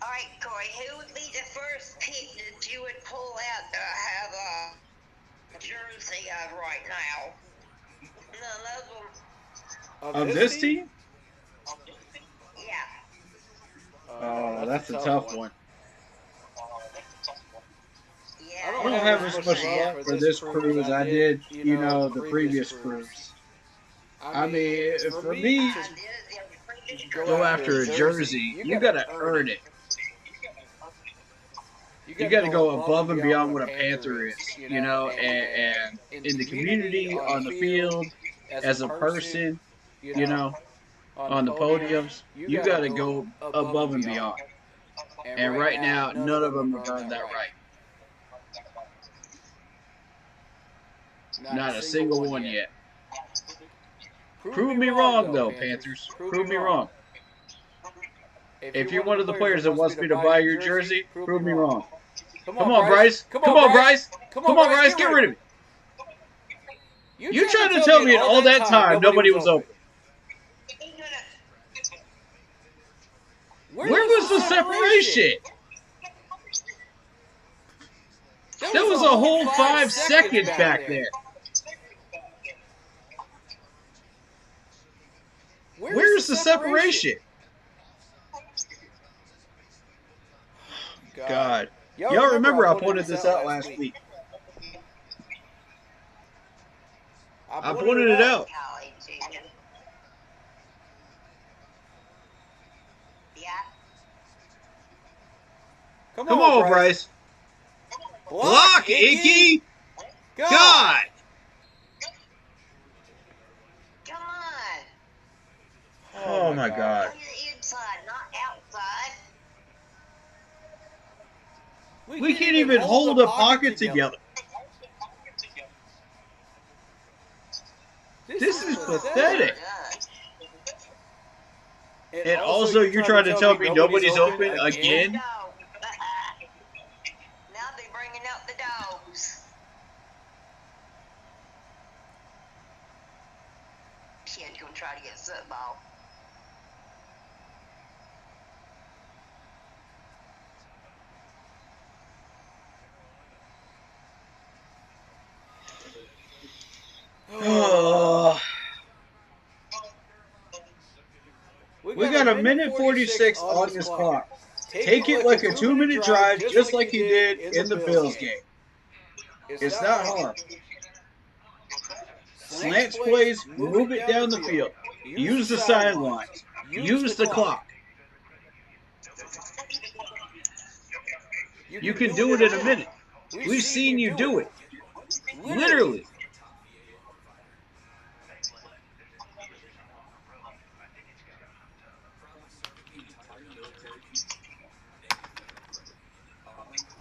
All right, Corey, who would be the first pick that you would pull out to have a jersey of right now? None of them. Of this team? Yeah. Oh, that's a tough one. Yeah. I don't have as much love for this crew as I did, the previous crews. I mean, for me, go after a jersey, you gotta earn it. You gotta go above and beyond what a Panther is, and in the community, on the field, as a person, on the podiums, you gotta go above and beyond. And right now, none of them have done that right. Not a single one yet. Prove me wrong, though, Panthers. Prove me wrong. If you're one of the players that wants me to buy your jersey, prove me wrong. Come on, Bryce. Come on, Bryce. Come on, Bryce. Get rid of me. You tried to tell me in all that time nobody was open. Where was the separation? There was a whole 5 seconds back there. Where's the separation? God. Y'all remember I pointed this out last week. I pointed it out. Come on, Bryce. Block, Icky! God! Come on. Oh, my God. Inside, not outside. We can't even hold a pocket together. This is pathetic. And also, you're trying to tell me nobody's open again? Now they're bringing out the dogs. Kid's gonna try to get football. Oh. We got a minute 46 on this clock. Take it like a 2-minute drive, just like he did in the Bills game. It's not hard. Slants plays, move it down the field. Use the sidelines. Use the clock. You can do it in a minute. We've seen you do it. Literally.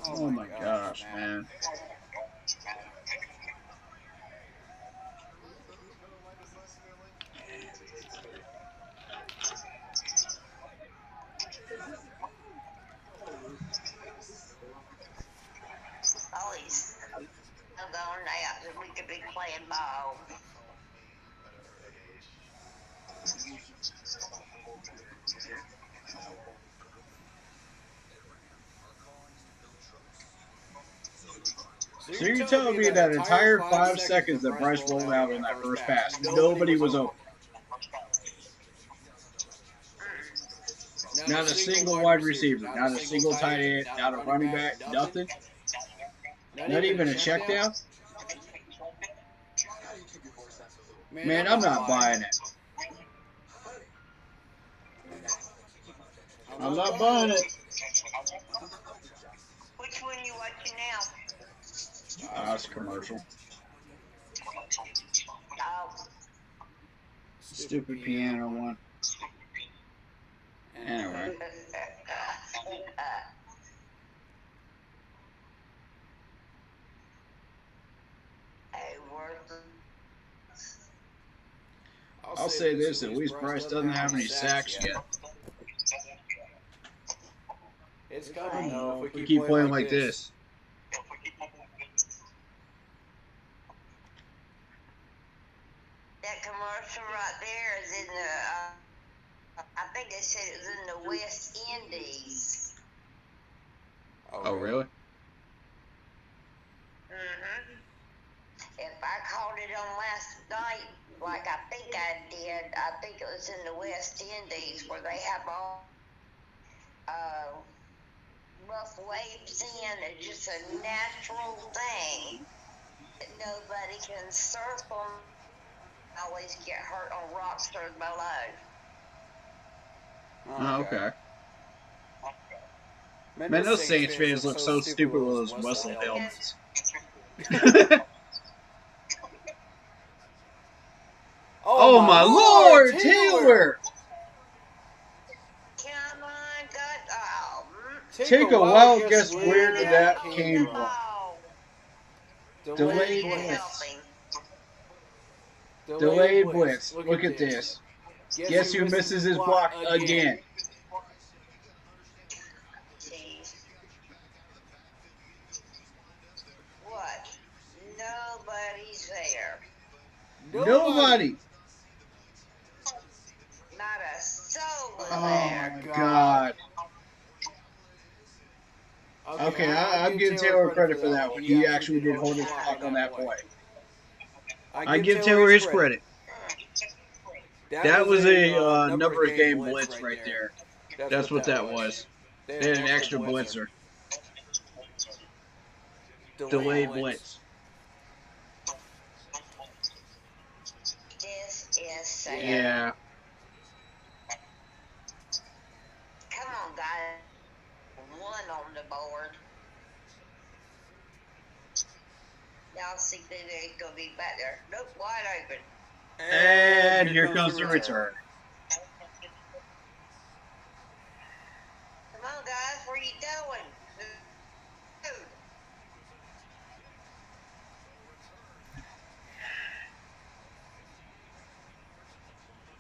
Oh my gosh, man. So you're telling me that entire 5 seconds that Bryce rolled out on that first pass, nobody was open? Not a single wide receiver, not a single tight end, not a running back, nothing? Not even a check down? Man, I'm not buying it. I'm not buying it. Which one you watching now? It's a commercial. Oh, Stupid piano one. Anyway. I'll say this, at least Bryce doesn't have any sacks yet. It's coming though If we keep playing like this. That commercial right there is in the, I think they said it was in the West Indies. Oh, really? Mm-hmm. If I called it on last night, like I think I did, I think it was in the West Indies where they have all rough waves in. It's just a natural thing that nobody can surf on. Always get hurt on rocks or below. Oh, okay. Man, those Saints fans look so stupid with those muscle helmets. Oh my Lord, Taylor! Come on, God. Oh, Take a wild guess where that came from. Delayed blitz. Delayed blitz. Look at this. Guess who misses his block again? Jeez. What? Nobody's there. Nobody. Not a soul Oh there. my God. Okay, I'm giving Taylor credit for that one. He actually did hold his block on that play. I give Taylor his credit. That was a numbers game blitz right there. That's what that was. They had an extra blitzer. Delayed blitz. This is sad. Yeah. Come on, guys. One on the board. Y'all see that it's going to be back there. Nope, wide open. And here comes the return. Come on, guys. Where you going?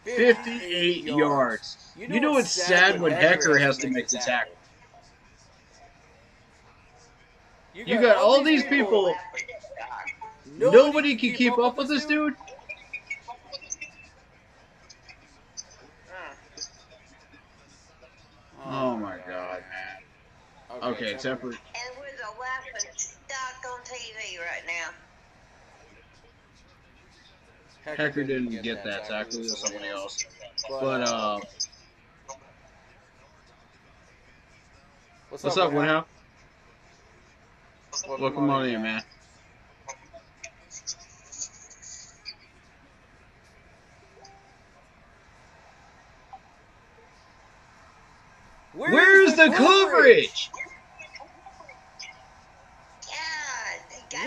Dude. 58 yards. You know it's sad when Hecker has to make the tackle. You got all these people. Nobody can keep up with this dude? Oh my God, man. Okay, temper. And we're the laughing stock on TV right now. Hecker didn't get that tackle. It was somebody else. But, what's up, Woodhouse? Welcome on in, man. Where's the coverage?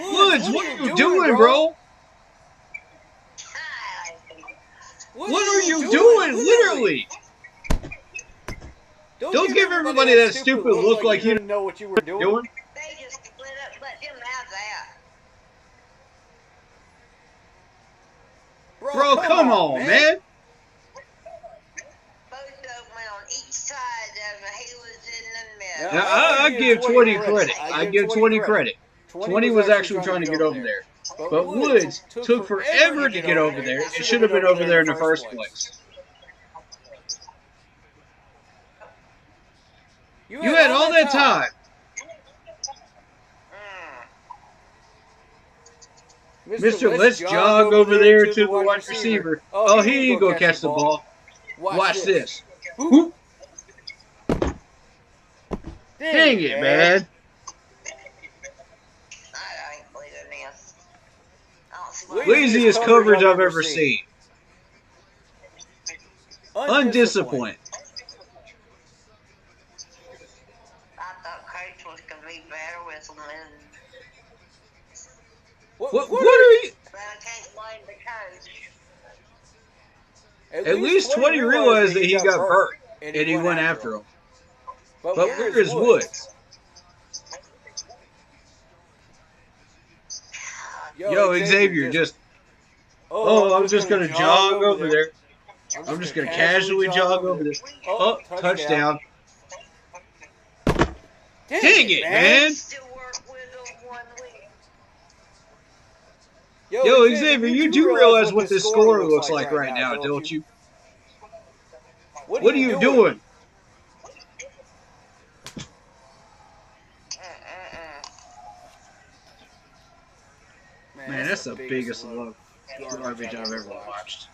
Woods, what are you doing, bro? What are you doing, literally? Don't give everybody that stupid look like you didn't know what you were doing. They just split up, let them have that. Bro, come on, man. Both of them went on each side of him. He was in the middle. Now, I give 20 credit. I give 20 credit. 20 was actually trying to get over there. But Woods took forever to get over there. It should have been over there in the first place. You had all that time. Mister, let's jog over there to the wide receiver. Oh, here you go, catch the ball. Watch this. Whoop. Dang it, man. I ain't believing this. Laziest coverage I've ever seen. Undisciplined. I thought Coach was going to be better with them. What are you? But I can't blame the coach. At least 20 realized that he got hurt, and he went after him. But where is Woods? Yo, Xavier, just... Oh, I'm just going to jog over there. I'm just going to casually jog over there. Oh, touchdown. Dang it, man. Yo, Xavier, you do realize what this score looks like right now, don't you? What are you doing? Man, that's the biggest garbage I've ever watched.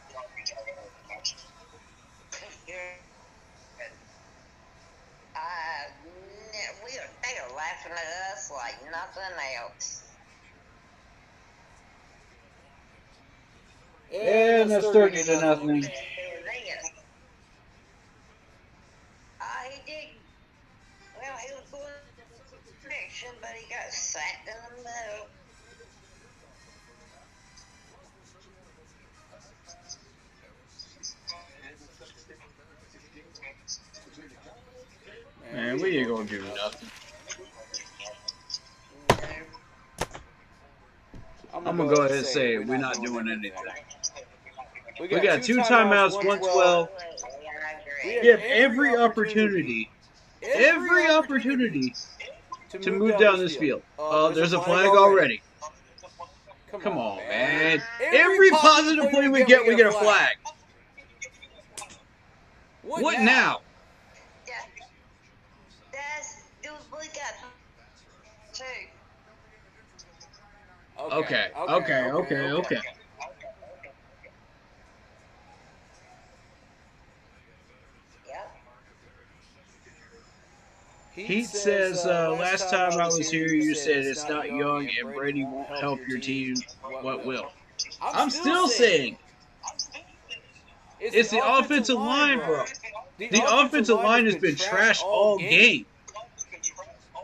They are laughing at us like nothing else. And that's 30-0. He did. Well, he was going direction, but he got sacked in the middle. Man, we ain't gonna do nothing. I'm gonna go ahead and say we're not doing anything. We got 2 timeouts, 112. We have every opportunity to move down this field. Oh, there's a flag already. Come on, man. Every positive play we get a flag. What now? Okay. He says, last time I was here, you said it's not young and Brady won't help your team. What will? I'm still saying it's the offensive line, bro. The offensive line has been trash all game.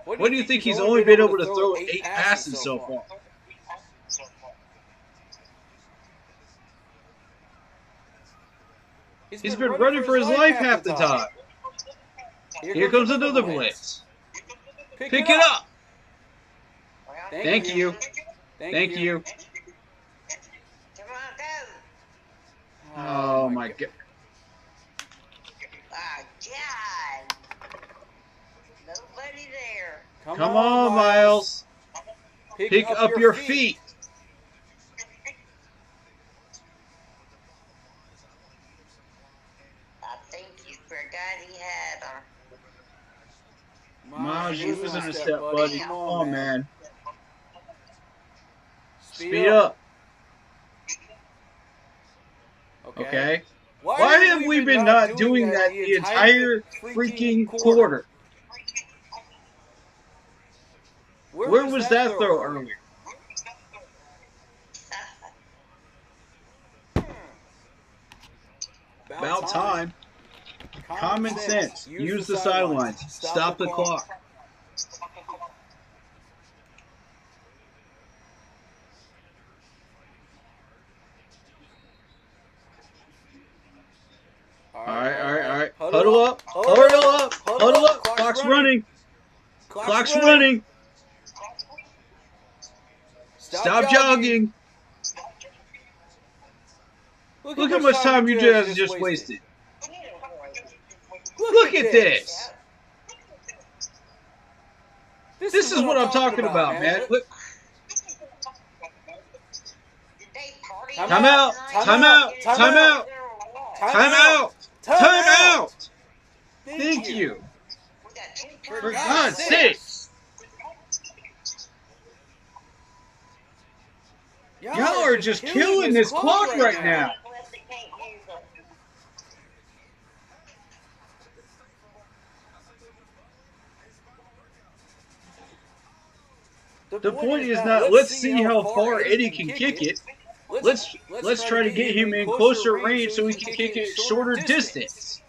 What do you think he's only been able to throw 8 passes so far? He's been running for his life half the time. Here comes another blitz. Pick it up. Thank you. Thank you. Come on, go. Oh, my God. Oh, God. Nobody there. Come on, Miles. Pick up your feet. I think you forgot he had them. Miles, you was in a step, buddy. Come on, man. Speed up. Okay. Why have we been not doing that the entire freaking quarter? Where was that throw earlier? About time. Common sense. Use the sidelines. Stop the clock. All right. Huddle up. Clock's running. Clock's running. Stop jogging. Look how much time you just wasted. Look at this. This is what I'm talking about, man. Look. Time out. Thank you. For God's sake. Y'all are just killing this clock right now. The point is not let's see how far Eddie can kick it. Let's try to get him in closer range so he can kick it shorter distance.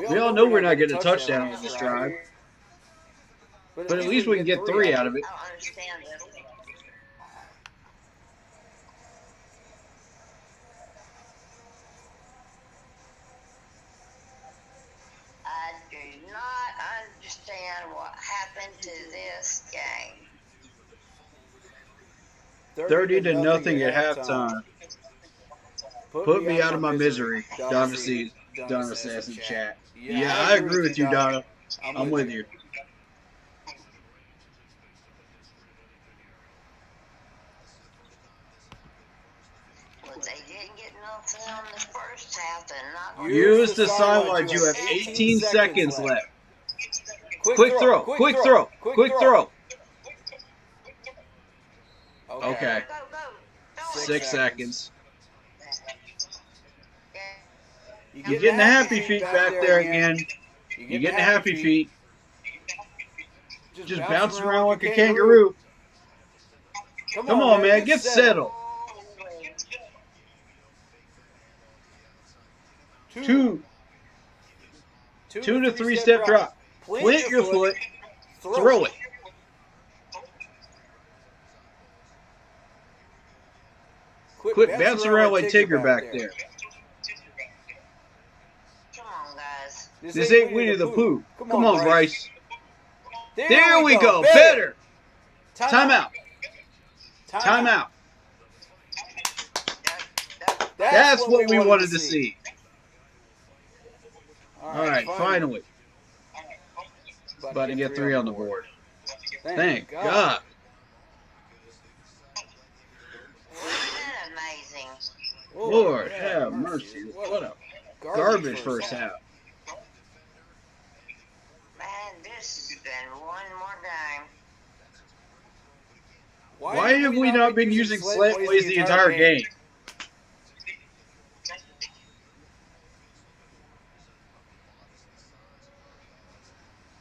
We all know we're not getting a touchdown on this drive, but at least we can get 3 out of it. I don't understand this. I do not understand what happened to this game. 30-0 at halftime. Put me out of my misery. Donna says in chat. Yeah, I agree with you, Donna. I'm with you. Well, they didn't get nothing on the first half. They're not going Use the sidelines. You have 18 seconds left. Quick throw. Quick throw. Quick throw. Okay. Go, go, go. 6 seconds. Yeah. You're getting the happy feet back there again. You're getting the happy feet. Just bouncing around like a kangaroo. Come on, man. Get settled. 2 to 3-step drop. Plant your foot. Throw it. Quit bouncing around like Tigger back there. Come on, guys. This ain't Winnie the Pooh. Come on, Bryce. There we go. Better. Timeout. Timeout. That's what we wanted to see. All right, finally. About to get 3 on the board. Thank God. Isn't that amazing? Lord have mercy. What a garbage first half. Man, this has been one more game. Why have we not been using slant plays the entire game?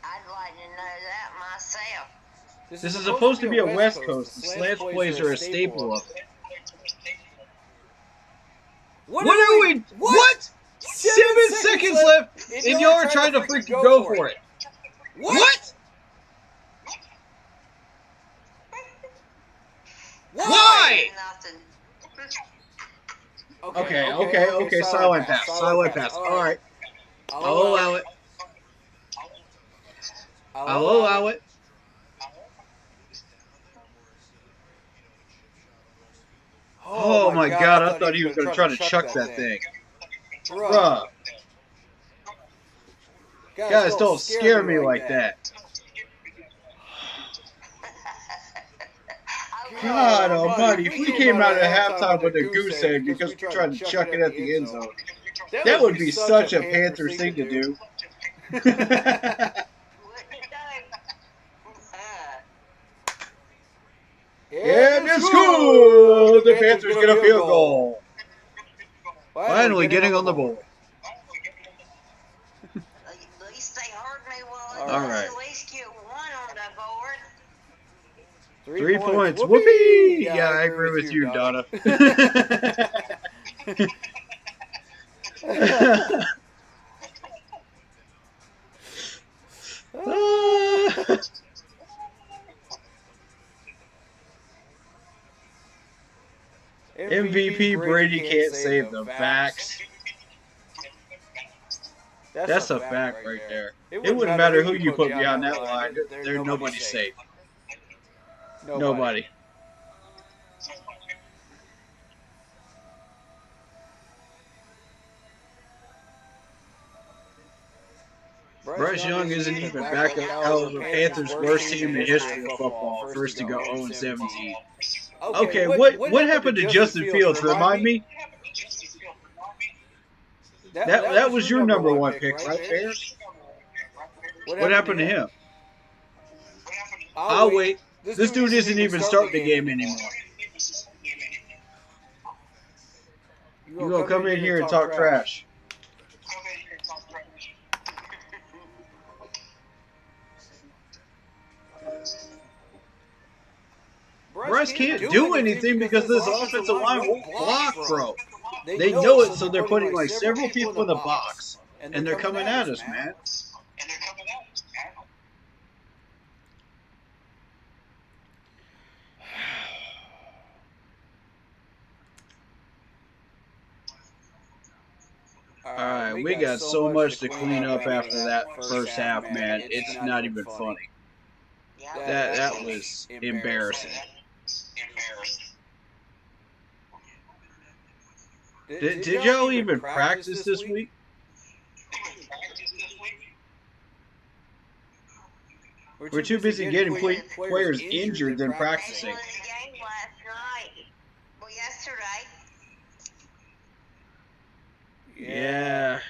I'd like to know that myself. This is supposed to be a West Coast. The slant plays are a staple of it. What are we? What? 7 seconds left, and y'all are trying to freaking go for it. What? Why? Nothing. Okay. Silent pass. Silent pass. All right. I'll allow it. I'll allow it. Oh my God! I thought he was going to try to chuck that thing. Bruh. Guys, don't scare me like that. God almighty, if we came out at halftime with a goose egg because we tried to chuck it at the end zone, that would be such a Panthers thing to do. And it's good! The Panthers get a field goal. Finally getting on the board. At least they heard me well. All right. At least get 1 on the board. 3 points. Whoopee! Yeah, I agree with you, Donna. MVP Brady can't save them. Facts. That's a fact right there. It wouldn't matter who you put behind that line. There's nobody safe. Nobody. Bryce Young isn't even back up out of the Panthers' worst team in the history of football, first to go 0-17. Okay, what happened to Justin Fields? Remind me. That was your number 1 pick, right, Bears? What happened to him? I'll wait. This dude isn't even starting the game anymore. You gonna come in here and talk trash. Bryce can't do anything because this offensive line won't block, bro. They know it, so they're putting like several people in the box, and they're coming at us, man. Alright, we got so much to clean up after that first half, man. It's not even funny. That was embarrassing. Did y'all even practice this week? We're too busy getting players injured than practicing. They won the game last night. Well, yesterday. Yeah.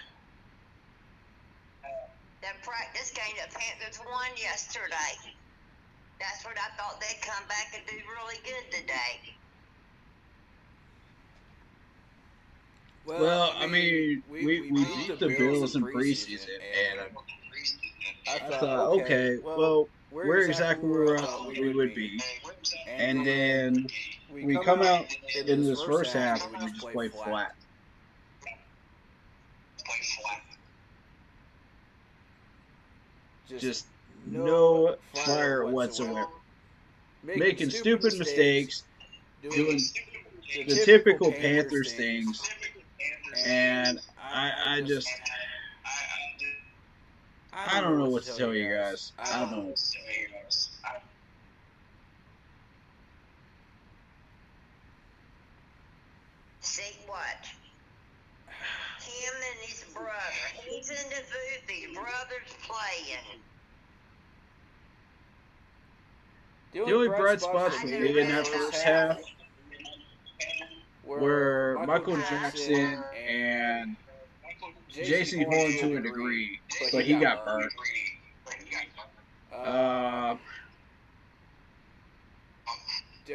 That practice game that Panthers won yesterday. That's what I thought they'd come back and do really good today. Well, I mean, we beat the Bills in preseason, and I thought, okay, well, we're exactly where I thought we would be. And then we come out in this first half and we just play flat. Just no fire whatsoever. Making stupid mistakes, doing the typical Panthers things. And I don't know what to tell you guys. I don't know. See what? Him and his brother. He's in the booth. His brother's playing. The only bright spots for me in that first half were Michael Jackson and J.C. Horn to a degree, but he got burnt.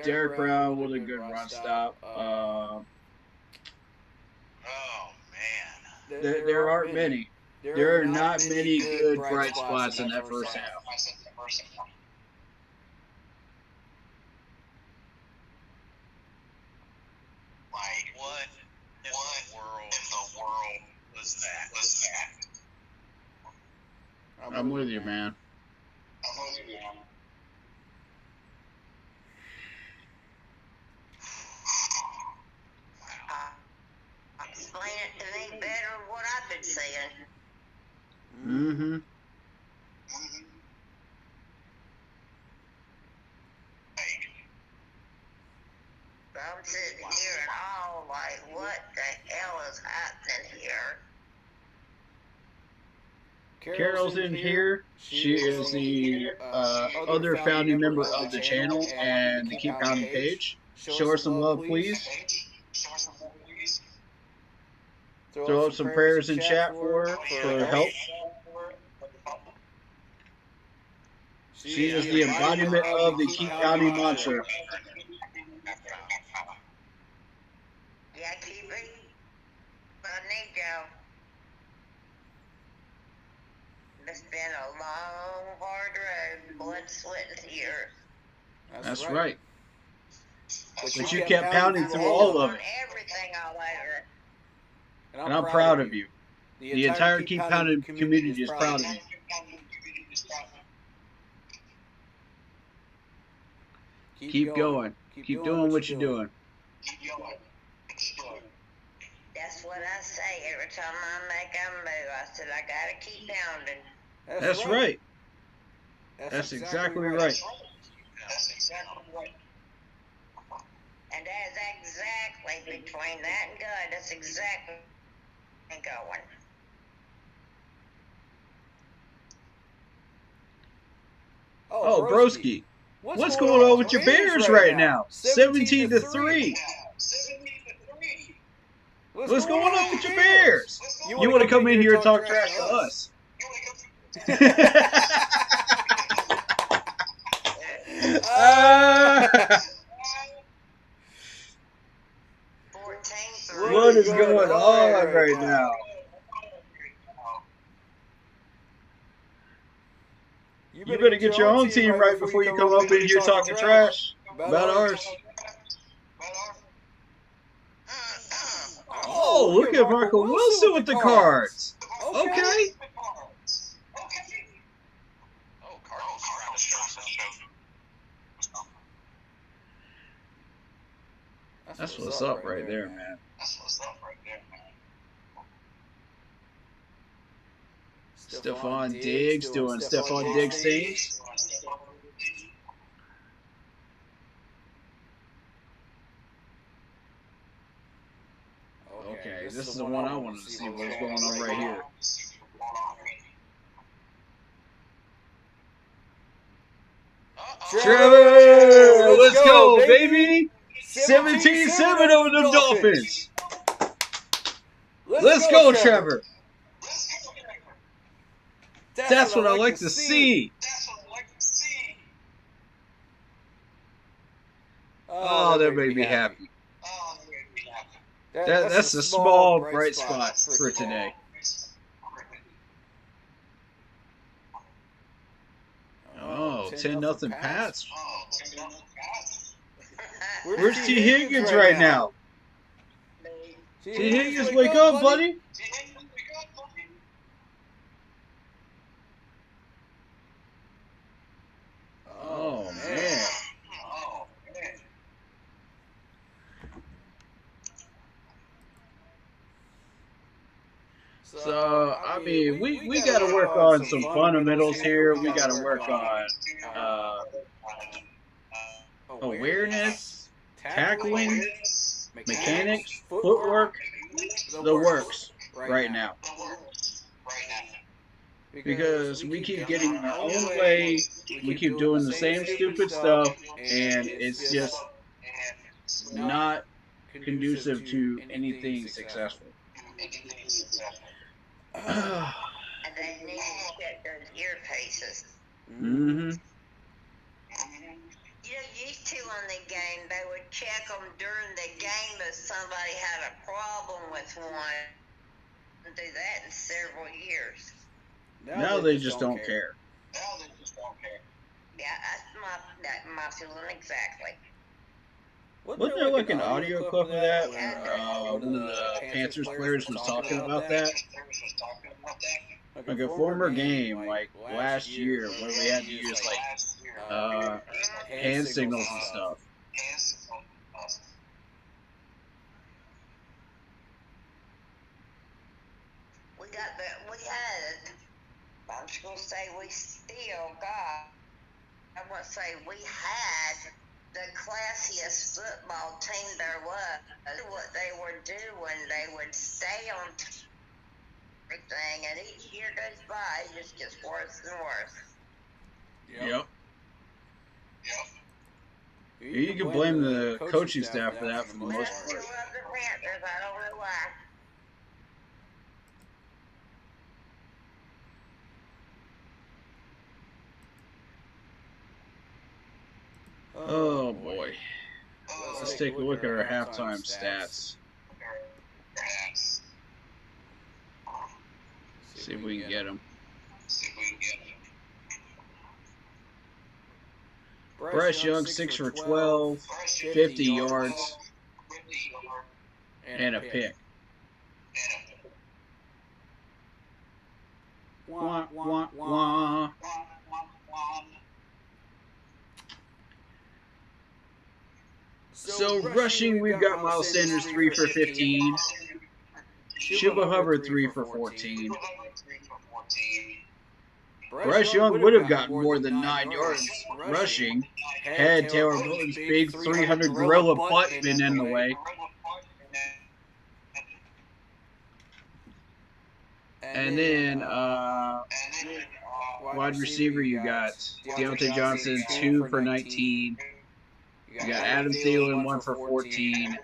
Derek Brown with a good run stop. Oh man, There aren't many. There are not many good bright spots in that first half. Like what in the world was that? I'm with you, man. Explain it to me better what I've been saying. Mm-hmm. I'm sitting here and all like, what the hell is happening here? Carol's in here. She is the other founding member of the channel and the Keep Pounding page. Show her some love, please. Throw up some prayers in chat for her for help. She is the embodiment of the Keep Pounding mantra. Yeah, keep it. But I need you. It's been a long, hard road, blood, sweat, and tears. That's right. But you kept pounding through all of it. Everything all over. And I'm proud of you. The entire Keep Pounding community is proud of you. Keep going. Keep doing what you're doing. That's what I say every time I make a move. I said, I gotta keep pounding. That's right. That's exactly right. And that's exactly between that and God. That's exactly going. Oh, broski. What's going on with your Bears right now? 17-3. What's going on with your Bears? You want to come in here and talk trash to us? 14-3. What is going on right now? You better get your own team right before you come up in here talking trash about ours. Oh, look at Marco Wilson with the cards. Okay. Oh, Cardinals trying to show something. That's what's up right there, man. Stephon Diggs doing Stephon Diggs things. Okay, this is the one I wanted to see what's going on right here. Trevor, let's go, baby! 17-7 over the Dolphins. Let's go, Trevor. That's what I like to see. Oh, that made me happy. That's a small bright spot for today. Oh, 10-0 Pats. Where's T. Higgins right now? T. Higgins, wake up, buddy. Oh, man. So, I mean, we got to work on some fundamentals here. We got to work on awareness, tackling, mechanics, footwork, the works right now. Because we keep getting in our own way, we keep doing the same stupid stuff, and it's just not conducive to anything successful. And they need to check those earpieces. Mm-hmm. You know, used to on the game, they would check them during the game if somebody had a problem with one. And do that in several years. Now they just don't care. Yeah, that's my feeling exactly. Wasn't there like an audio clip of that when one of the Panthers players was talking about that? Like a former game, like last year, when we had to use like hand signals and stuff. I'm just going to say we still got, I'm going to say we had the classiest football team there was. What they would do when they would stay on everything, and each year goes by, it just gets worse and worse. Yep. You can blame the coaching staff for that for the most part. I love the Panthers. I don't know why. Oh boy. Let's take a look at our halftime stats. See if we can get them. Bryce Young, 6 for 12, 50 yards, and a pick. Wah, wah, wah. So rushing, we've got Miles Sanders 3 for 15, Chuba Hubbard 3 for 14. Bryce Young would have gotten more than 9 yards rushing had Taylor Moton's big 300 gorilla butt been in the way. And then wide receiver, you got Deontay Johnson 2 for 19. You got Adam Thielen 1 for 14.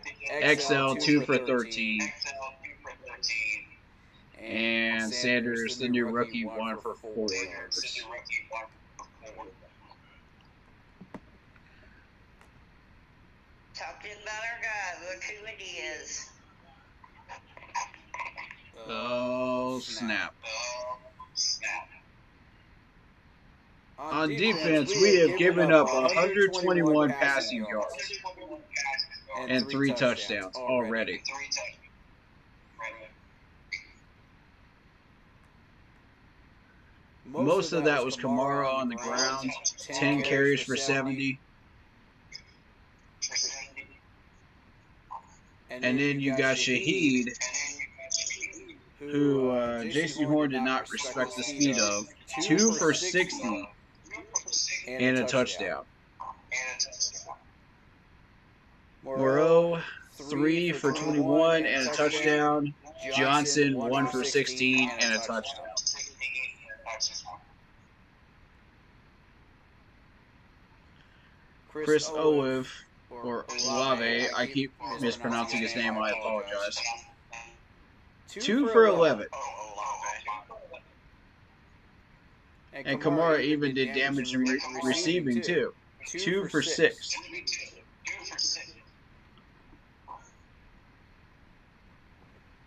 XL 2 for 13. And Sanders, the new rookie, 1 for 4 yards. our guy. Look who it is. Oh, snap. On defense, we have given up 121 passing yards and 3 touchdowns already. Most of that was Kamara on the ground, 10 carries for 70. And then you got Shaheed, who J.C. Horn did not respect the speed of, 2 for 60 and a touchdown. Moreau, 3 for 21 and a touchdown. Johnson, 1 for 16 and a touchdown. Chris Olave, or Olave, I keep mispronouncing his name, I apologize. 2 for 11. And Kamara even did damage in receiving too. 2 for 6.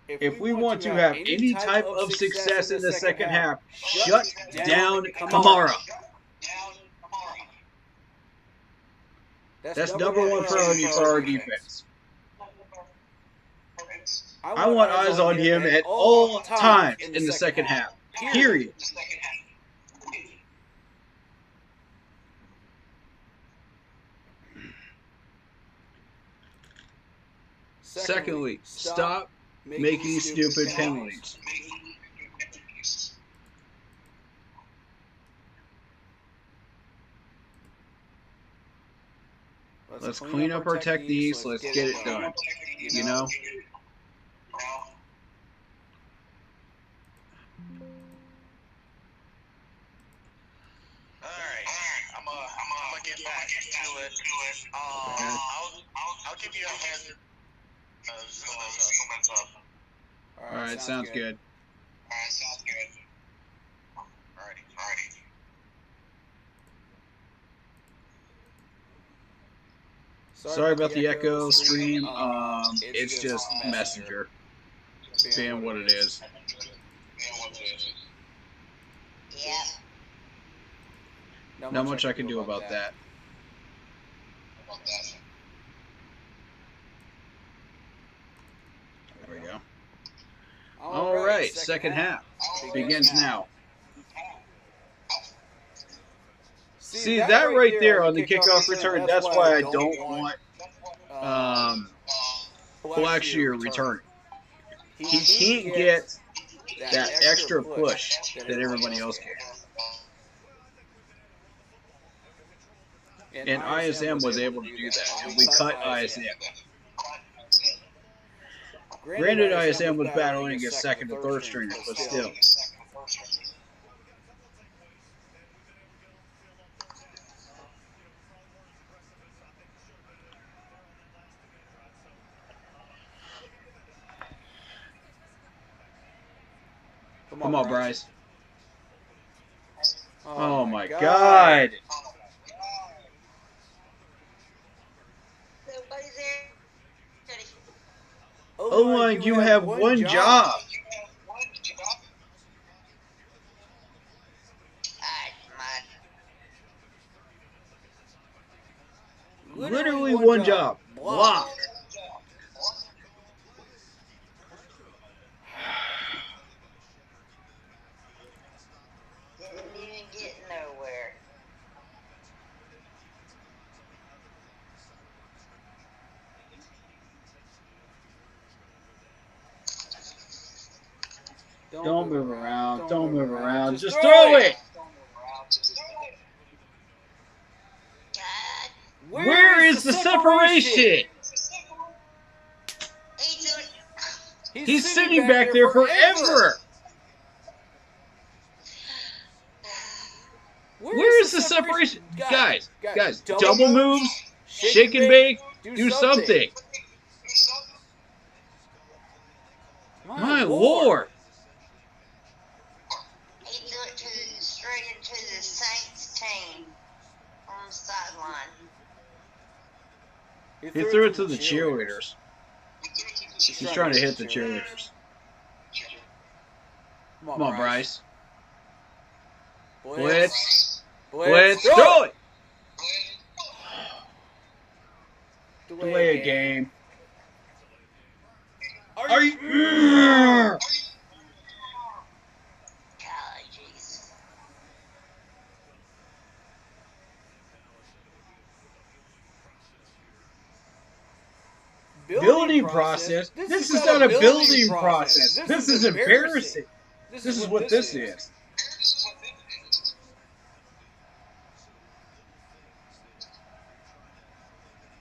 If we want to have any type of success in the second half, shut down Kamara. That's number 1 priority for our defense. I want eyes on him at all times in the second half. Period. Secondly, stop making stupid penalties. Let's clean up our techniques. Let's get it done. You know? I'm gonna get back to it. I'll give you a heads up. Alright, sounds good. Alrighty. Sorry about the echo stream. It's just Messenger being what it is. Yeah. Not much I can do about that. There we go. Alright, second half begins now. See, that right there on the kickoff return, that's why I don't want Blackshear returning. He can't get that extra push that everybody else can. And ISM was able to do that, and we cut ISM. Granted, ISM was battling against second and third stringers, but still. Come on, Bryce. Oh my God. Nobody's there. O-line, you have one job. Literally one job. Block. Didn't even get nowhere. Don't move around. Don't move around. Just throw it. God. Where is the separation? He's sitting back there forever. Where is the separation? Guys, double moves, shake and bake, do something. My Lord. He threw it straight into the Saints team on the sideline. He threw it to the cheerleaders. He's trying to hit the cheerleaders. Come on, Bryce. Blitz. Throw it! Delay a game. Are you? Oh, jeez. Building process? This is not a building process. This is embarrassing. This is what this is.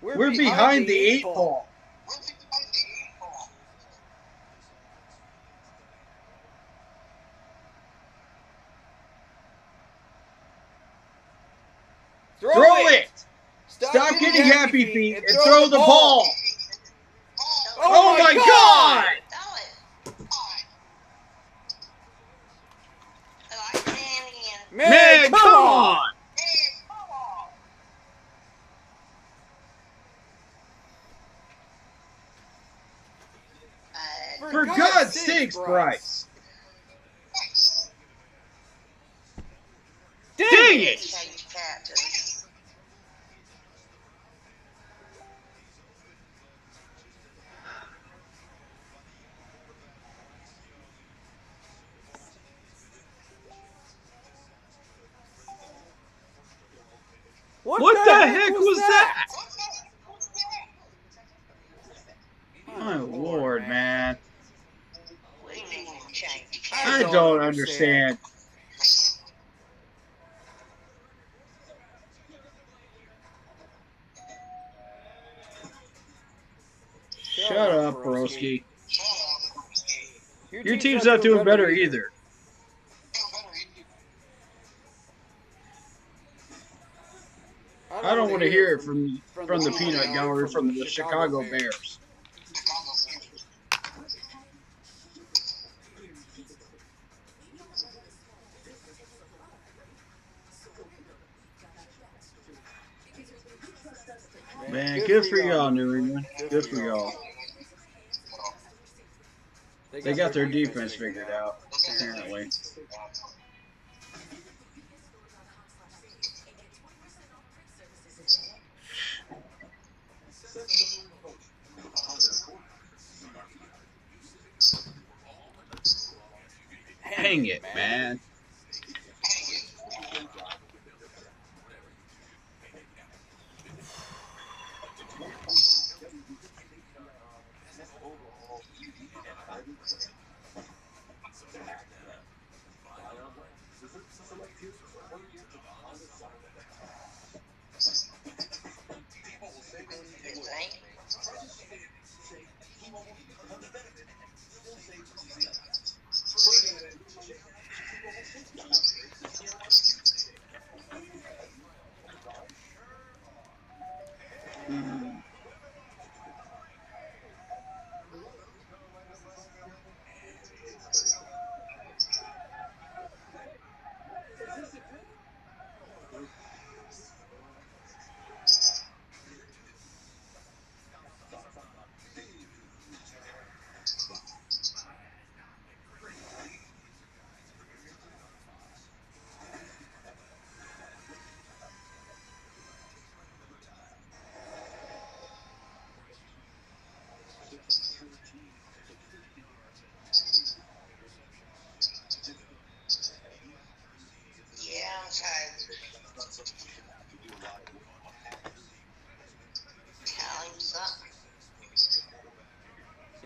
We're behind the 8 ball. Throw it! Stop getting happy feet and throw the ball! Oh my God! Man, come on! For God's sakes, Bryce! Dang it! What the heck was that? My Lord, man. I don't understand. Shut up, Broski. Your team's not doing better either. I don't want to hear it from the peanut gallery from the Chicago Bears. Man, good for y'all, New England. Good for y'all. They got their defense figured out, apparently. Hang it, man.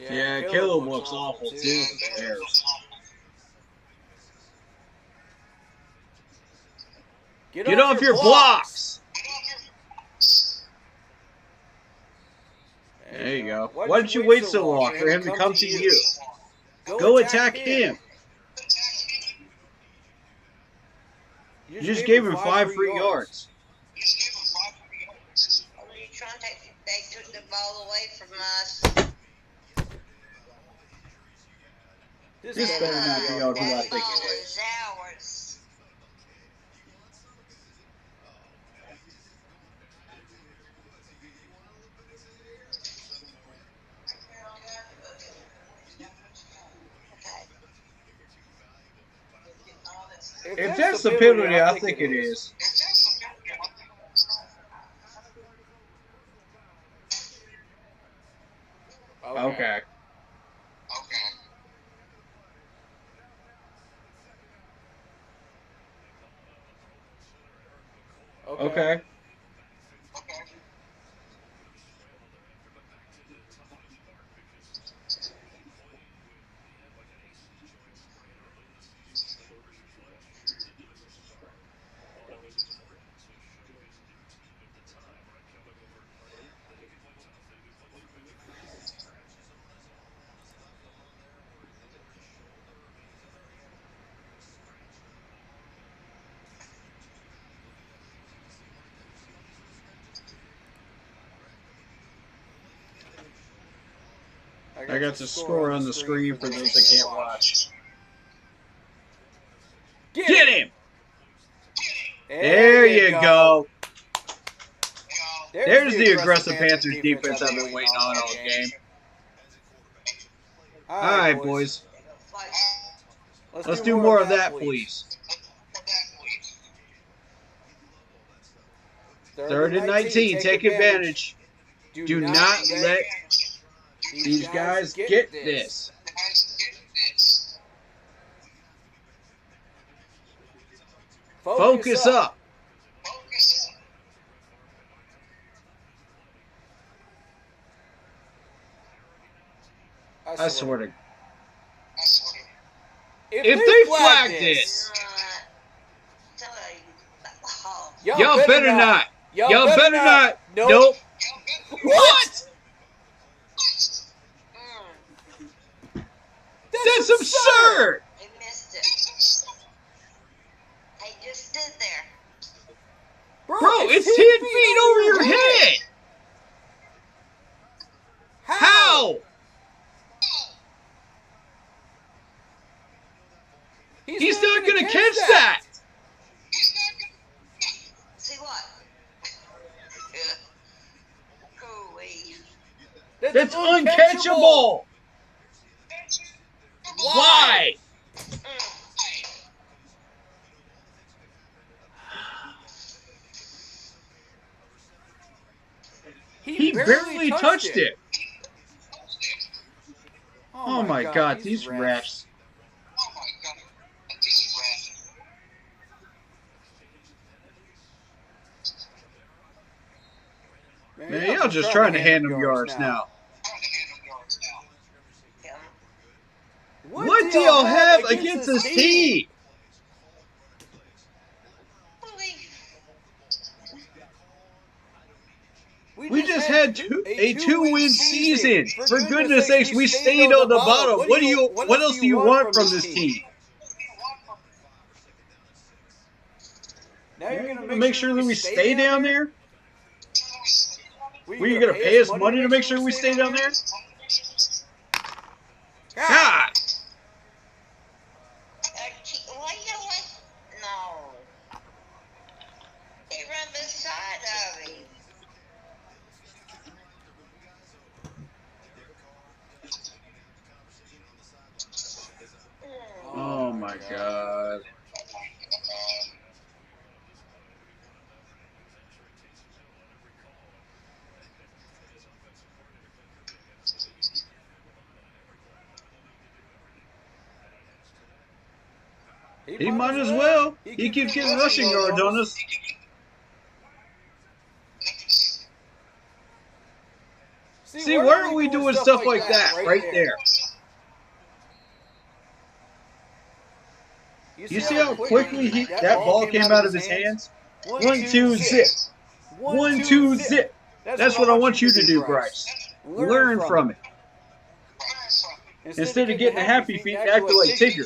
Yeah, Caleb looks awful too. Bears. Get off your blocks! There you go. Why did you wait so long for him to come to you? Go attack him. You just gave him 5 free yards. They took the ball away from us. This better not be out who I think it is. Ours. If that's the penalty, I think it is. Okay. Okay. I got the score on the screen for those that can't watch. Get him! There you go. There's the aggressive Panthers defense I've been waiting on all game. All right, boys. Let's do more of that, please. 3rd and 19. Take advantage. Do not let these guys get this. Focus up. I swear to God. If they flag this, y'all better not. Y'all better not. Nope. What? That's absurd. He missed it. He just stood there. Bro, it's 10 feet over your head. How? He's not going to catch that. See what? That's uncatchable. Why? He barely touched it. Oh my God, these refs. Man, y'all just trying to hand them yards now. What do y'all have against this team? We just had a 2-win season. For goodness sakes, we stayed on the bottom. What else do you want from this team? Now you're gonna make sure that we stay down there? Were you gonna pay us money to make sure we stay down there? God! No. He ran beside of him. Oh my God. He might as well. He keeps getting rushing yards on us. See, why are we doing stuff like that right there? You see how quickly that ball came out of his hands? 1, 2, zip. 1, 2, zip. That's what I want you to do, Bryce. Learn from it. Instead of getting a happy feet and acting like Tigger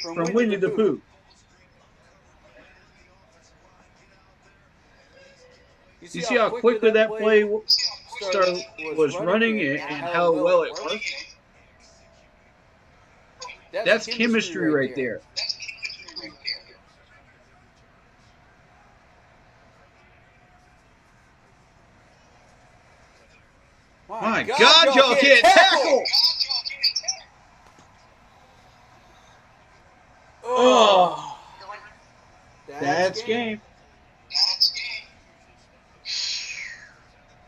from Winnie the Pooh. You see how quickly that play was running and how well it worked? That's chemistry right there. My God, y'all can't tackle! Oh. it's game.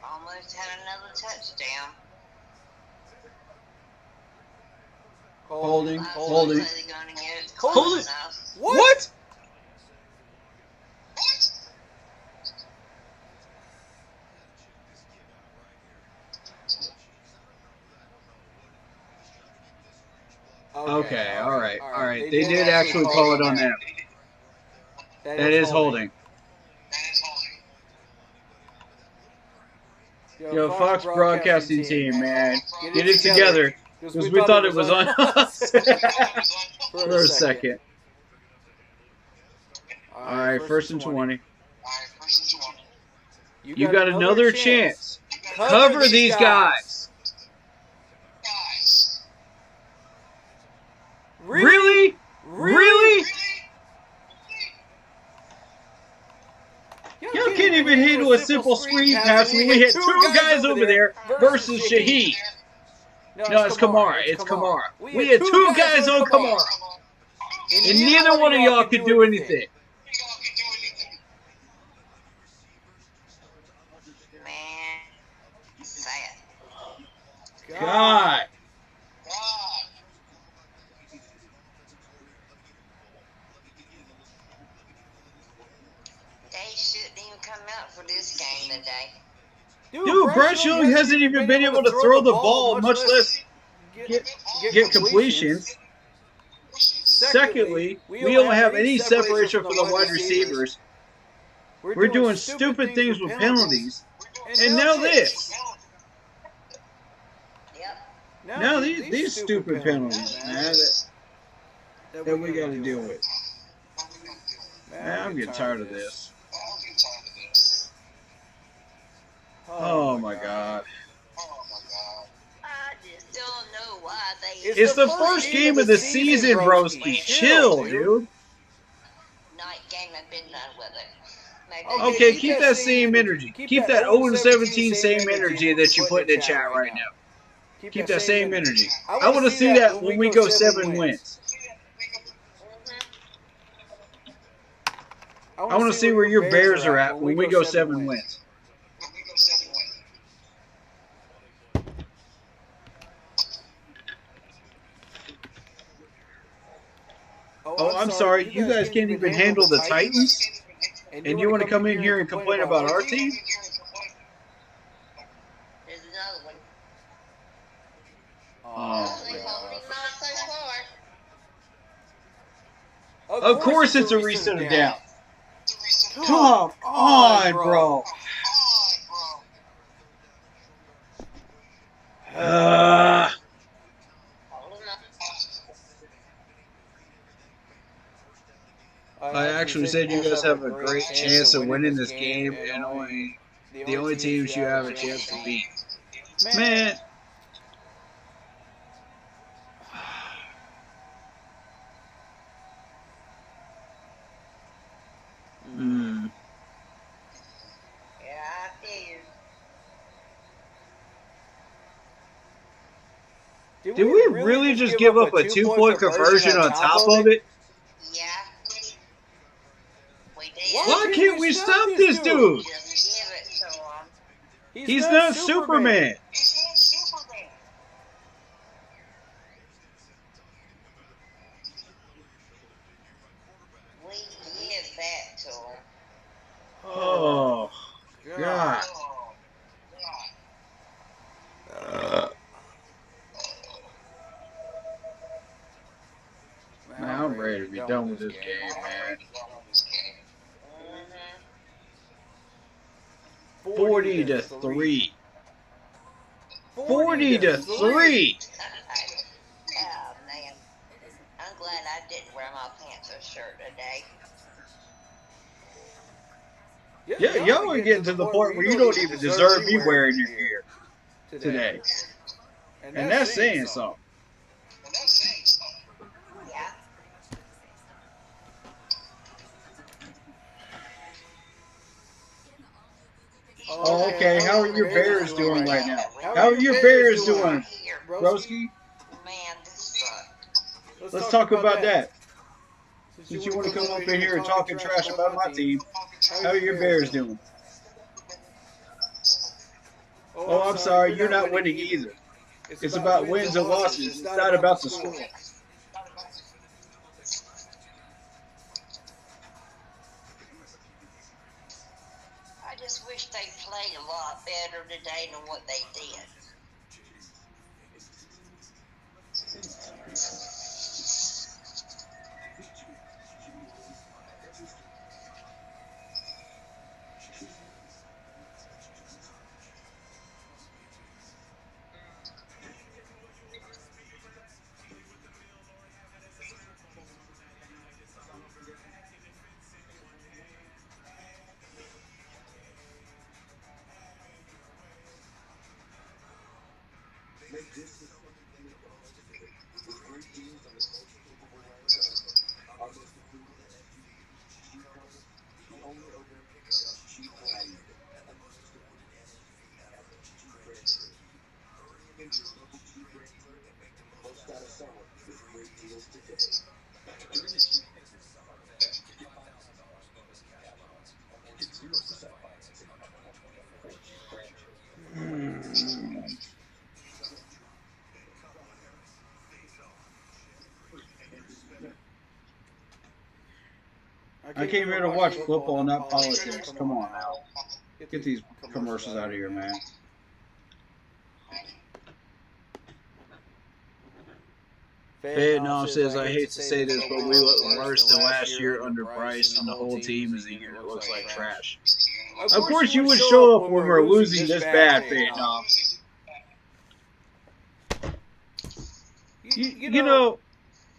Almost had another touchdown. Holding. Hold it. Hold it. What? What? Okay, all right. They did actually call it on them. That is holding. Yo, Fox Broadcasting team, man. Get it together. Because we thought it was on us for a second. All right, first and 20. You got another chance. Cover these guys. Really? Really? Y'all can't even handle a simple screen pass when we hit two guys over there versus Shaheed. No, it's Kamara. It's Kamara. We had two guys on Kamara. And neither one of y'all could do anything. Man, say it. God. They shouldn't even come out for this game today. Dude, Bryce Young hasn't even been able to throw the ball, much less get completions. Secondly, we don't have any separation from the wide receivers. We're doing stupid things with penalties. And now this. Yep. Now these stupid penalties, man, that we got to deal with. Man, I'm getting tired of this. Oh my God. I just don't know why they... It's the first game of the season, broski. Chill, dude. Night game, I've been done with it. Okay, keep that same energy. Keep that 0-17 same energy that you put in the chat right now. Keep that same energy. I want to see that when we go 7 wins. I want to see where your Bears are at when we go 7 wins. Oh, I'm sorry. You guys can't even handle the Titans? And you want to come in here and complain about our team? There's another one. Oh, Only holding on so far. of course it's a reset of down. Come on, bro. I actually said you guys have a great chance of winning this game, and the only teams you have a chance to beat. Man. Yeah, I figured. Did we really just give up a 2-point conversion on top of it? Yeah. We did. Why can't we stop this dude? Just give it to him. He's not Superman. We give that to him. Oh, God. Man, I'm ready to be done with this game, man. 40-3. 40-3. Oh, man. I'm glad I didn't wear my Panthers shirt today. Yeah, y'all are getting to the point where you don't even deserve me wearing your gear today. And that's saying something. Yeah. Oh, okay. How are your Bears doing right now? How are your Bears doing, broski? Man, this sucks. Let's talk about that. Since you want to come up in here and talking trash about my team, how are your Bears doing? Oh, I'm sorry, you're not winning either. It's about wins and losses. It's not about the score. I just wish they played a lot better today than what they did. I came here to watch football, not politics. Come on now. Get these commercials out of here, man. Vietnam says, I hate to say this, but we look worse than last year under Bryce, and the whole team as a unit looks like trash. Of course you would show up when we're losing this bad, Vietnam. You know,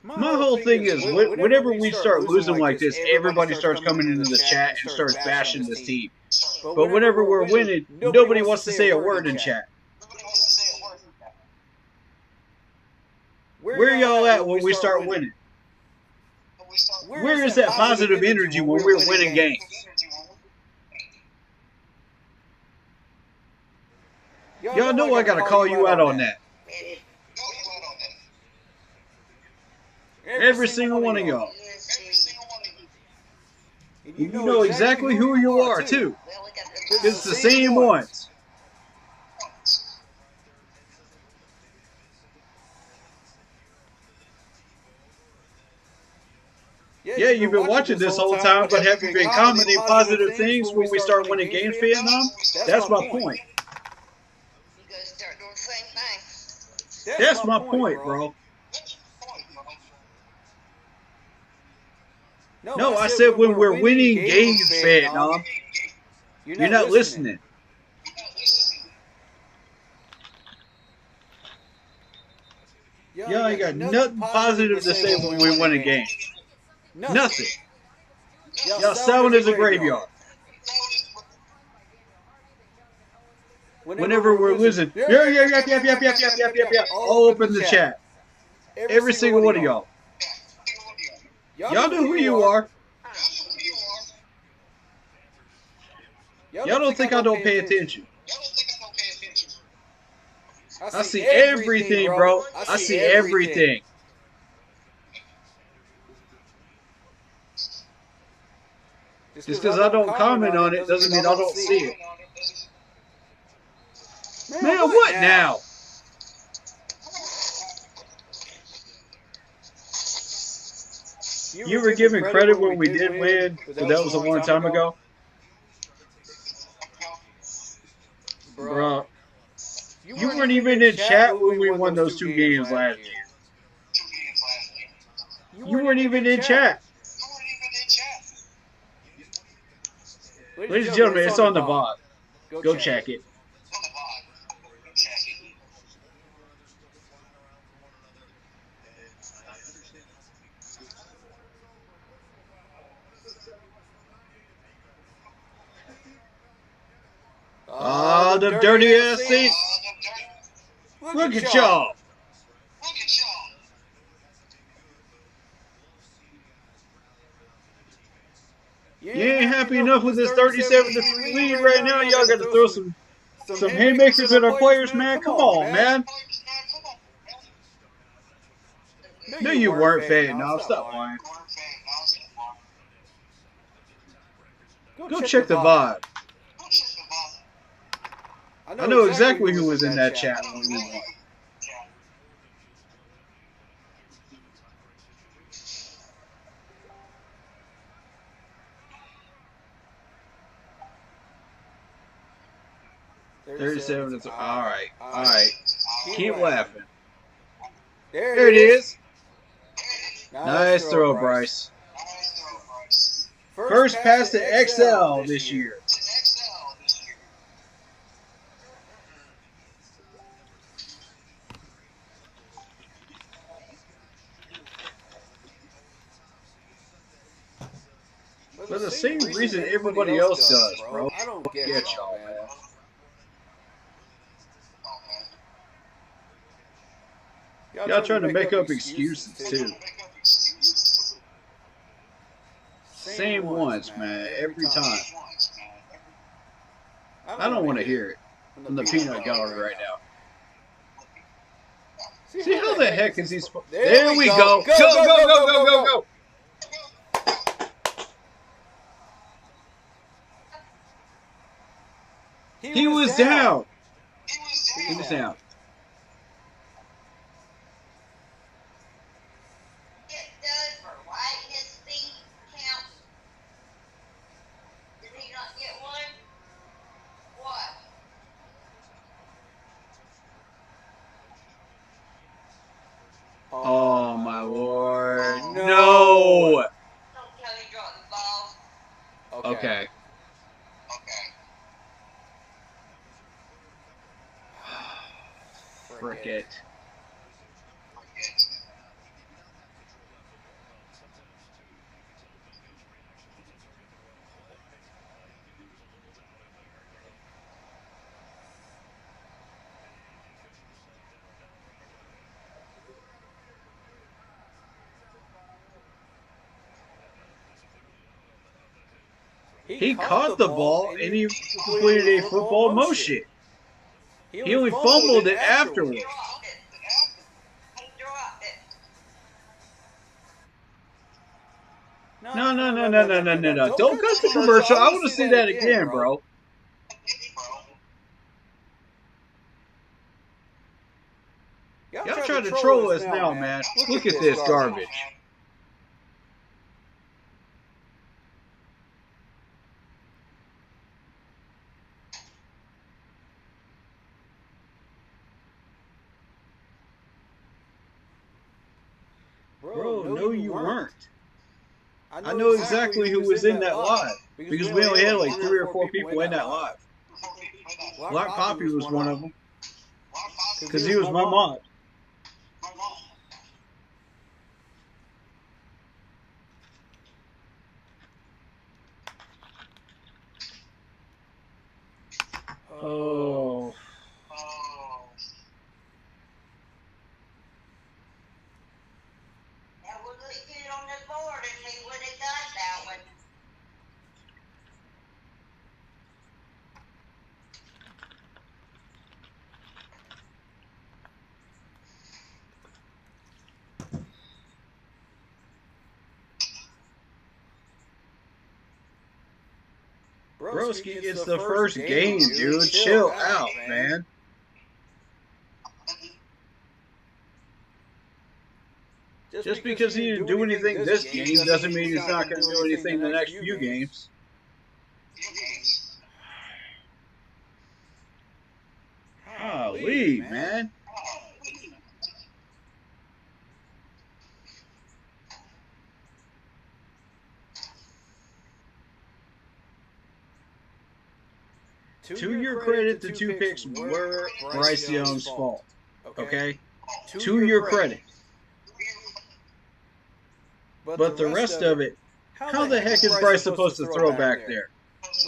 my whole thing is, whenever we start losing like this, everybody starts coming into the chat and starts bashing this team. But whenever we're winning, nobody wants to say a word in chat. Where y'all at when we start winning? Where is that positive energy when we're winning games? Y'all know I gotta call you out on that. Every single one of y'all. You know exactly who you are, too. It's the same ones. Yeah, you've been watching this whole time, but have you been commenting positive things when we start winning games, Vietnam? That's my point. You guys start doing the same thing. That's my point, bro. No, I said when we're winning games, Vietnam. You're not listening. Y'all ain't got nothing positive to say when we win a game. Nothing. Y'all sound as a graveyard. Whenever we're losing, yep. All up in the chat. Every single one of y'all. Y'all know who you are. Y'all don't think I don't pay attention. I see everything, bro. I see everything. Just because I don't comment on it doesn't mean I don't see it. Man, what now? You were giving credit when we did win, but that was a long time ago. Bro, you weren't even in chat when we won those 2 games last year. You weren't even in chat. Ladies and gentlemen, it's on the VOD. Go check it. Oh, the dirty ass seat. Look at y'all. You ain't happy enough with this 37-3 lead right now. Y'all got to throw some haymakers at our players, man. Come on, man. No, you weren't, Vietnam. Stop lying. Go check the vibe. I know exactly who was in that chat when we won. $37. All right. Keep laughing. There it is. Nice throw, Bryce. First pass to XL this year. For the same reason everybody else does, bro. I don't get y'all, man. Y'all trying to make up excuses, too. Same ones, man. Every time. I don't want to hear it from the peanut gallery right now. See how the heck is he supposed... There we go. Go. He was down. He was down. It does for right his feet count. Did he not get one? What? Oh my lord. No. Don't tell me dropped the ball. Okay. Frick it. He caught the ball and he completed a football motion. He only fumbled it afterwards. He dropped it. No. Don't cut the commercial. I want to see that again, bro. Y'all trying to troll us now, man. Look at this garbage. Bro, no, you weren't. I know exactly who was in that live because we only had like 3 or 4 people in that live. Black Poppy was one of them because he was my mod. Oh. And we'll get it on the board and he would have got that one. Broski, it's the first game, dude. Chill out, man. Just because he didn't do anything this game doesn't mean he's not going to do anything the next few games. Golly, man. To your credit, the 2 picks were Bryce Young's fault. Okay? To your credit. But the rest of it, how the heck is Bryce supposed to throw back there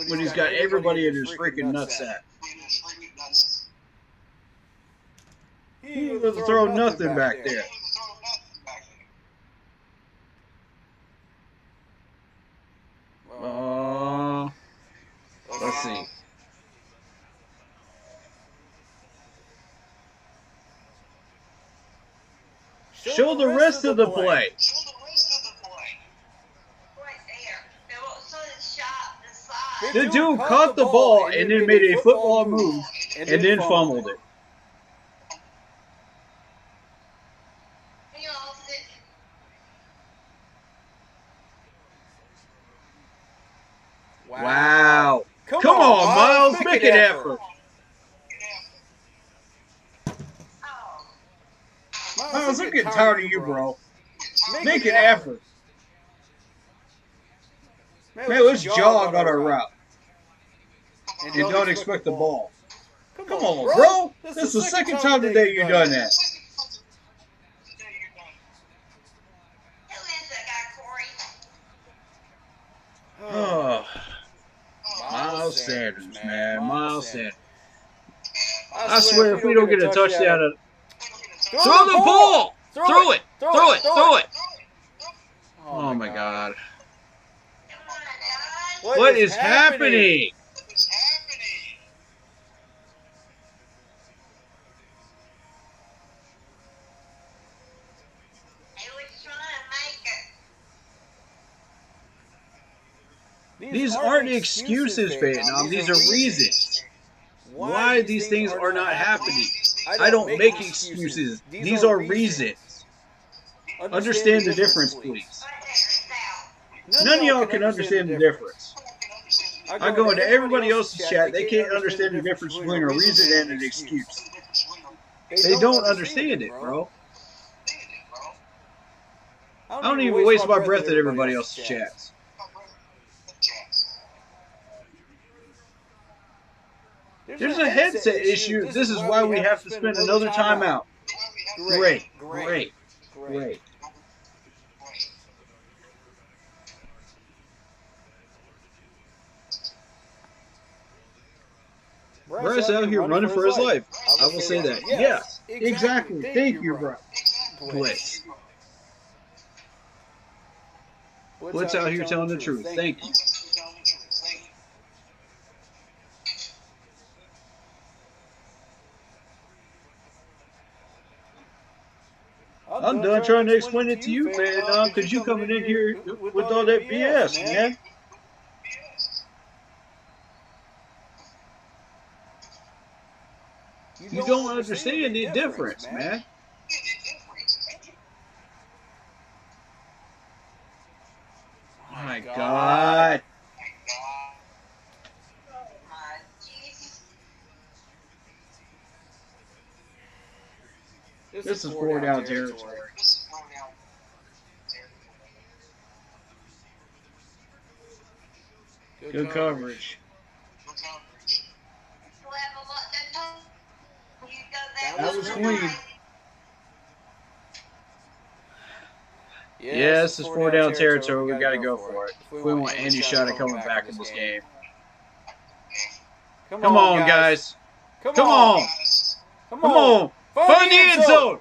when he's got everybody in his freaking nutsack? He ain't able to throw nothing back there. Let's see. Show the rest of the play. Right there. It looks so sharp the side. The dude caught the ball and then made a football move and then fumbled it. Wow. Come on, Miles. Make an effort. Miles, I'm getting tired of you, bro. Make an effort. Man, let's jog on our route. And don't expect the ball. Come on, bro. This is the second time today you've done that. Oh, Miles Sanders, man. Miles Sanders. I swear, if we don't get a touchdown, throw the ball! Throw it! Throw it! Throw it! Oh my God. What is happening? These aren't excuses, Vietnam. These are reasons why these things are not happening. I don't make excuses. These are reasons. Understand the difference, please. None of y'all can understand the difference. I go into everybody else's chat. They can't understand the difference between a reason and an excuse. They don't understand it, bro. I don't even waste my breath at everybody else's chats. There's a headset issue. This is why we have to spend another timeout. Great. Bryce out here running for his life. I will say that. Yes, exactly. Thank you, Bryce. Blitz. Blitz out here telling the truth. Thank you. I'm done trying to explain it to you, man, because you coming in here with all that BS, man. You don't understand the difference, man. Oh my God. This is 4 down territory. Good coverage. That was clean. Yeah, this is 4 down territory. We got to go for it. If we want any shot at coming back in this game. Come on, guys. Come on. Come on. Find the end zone.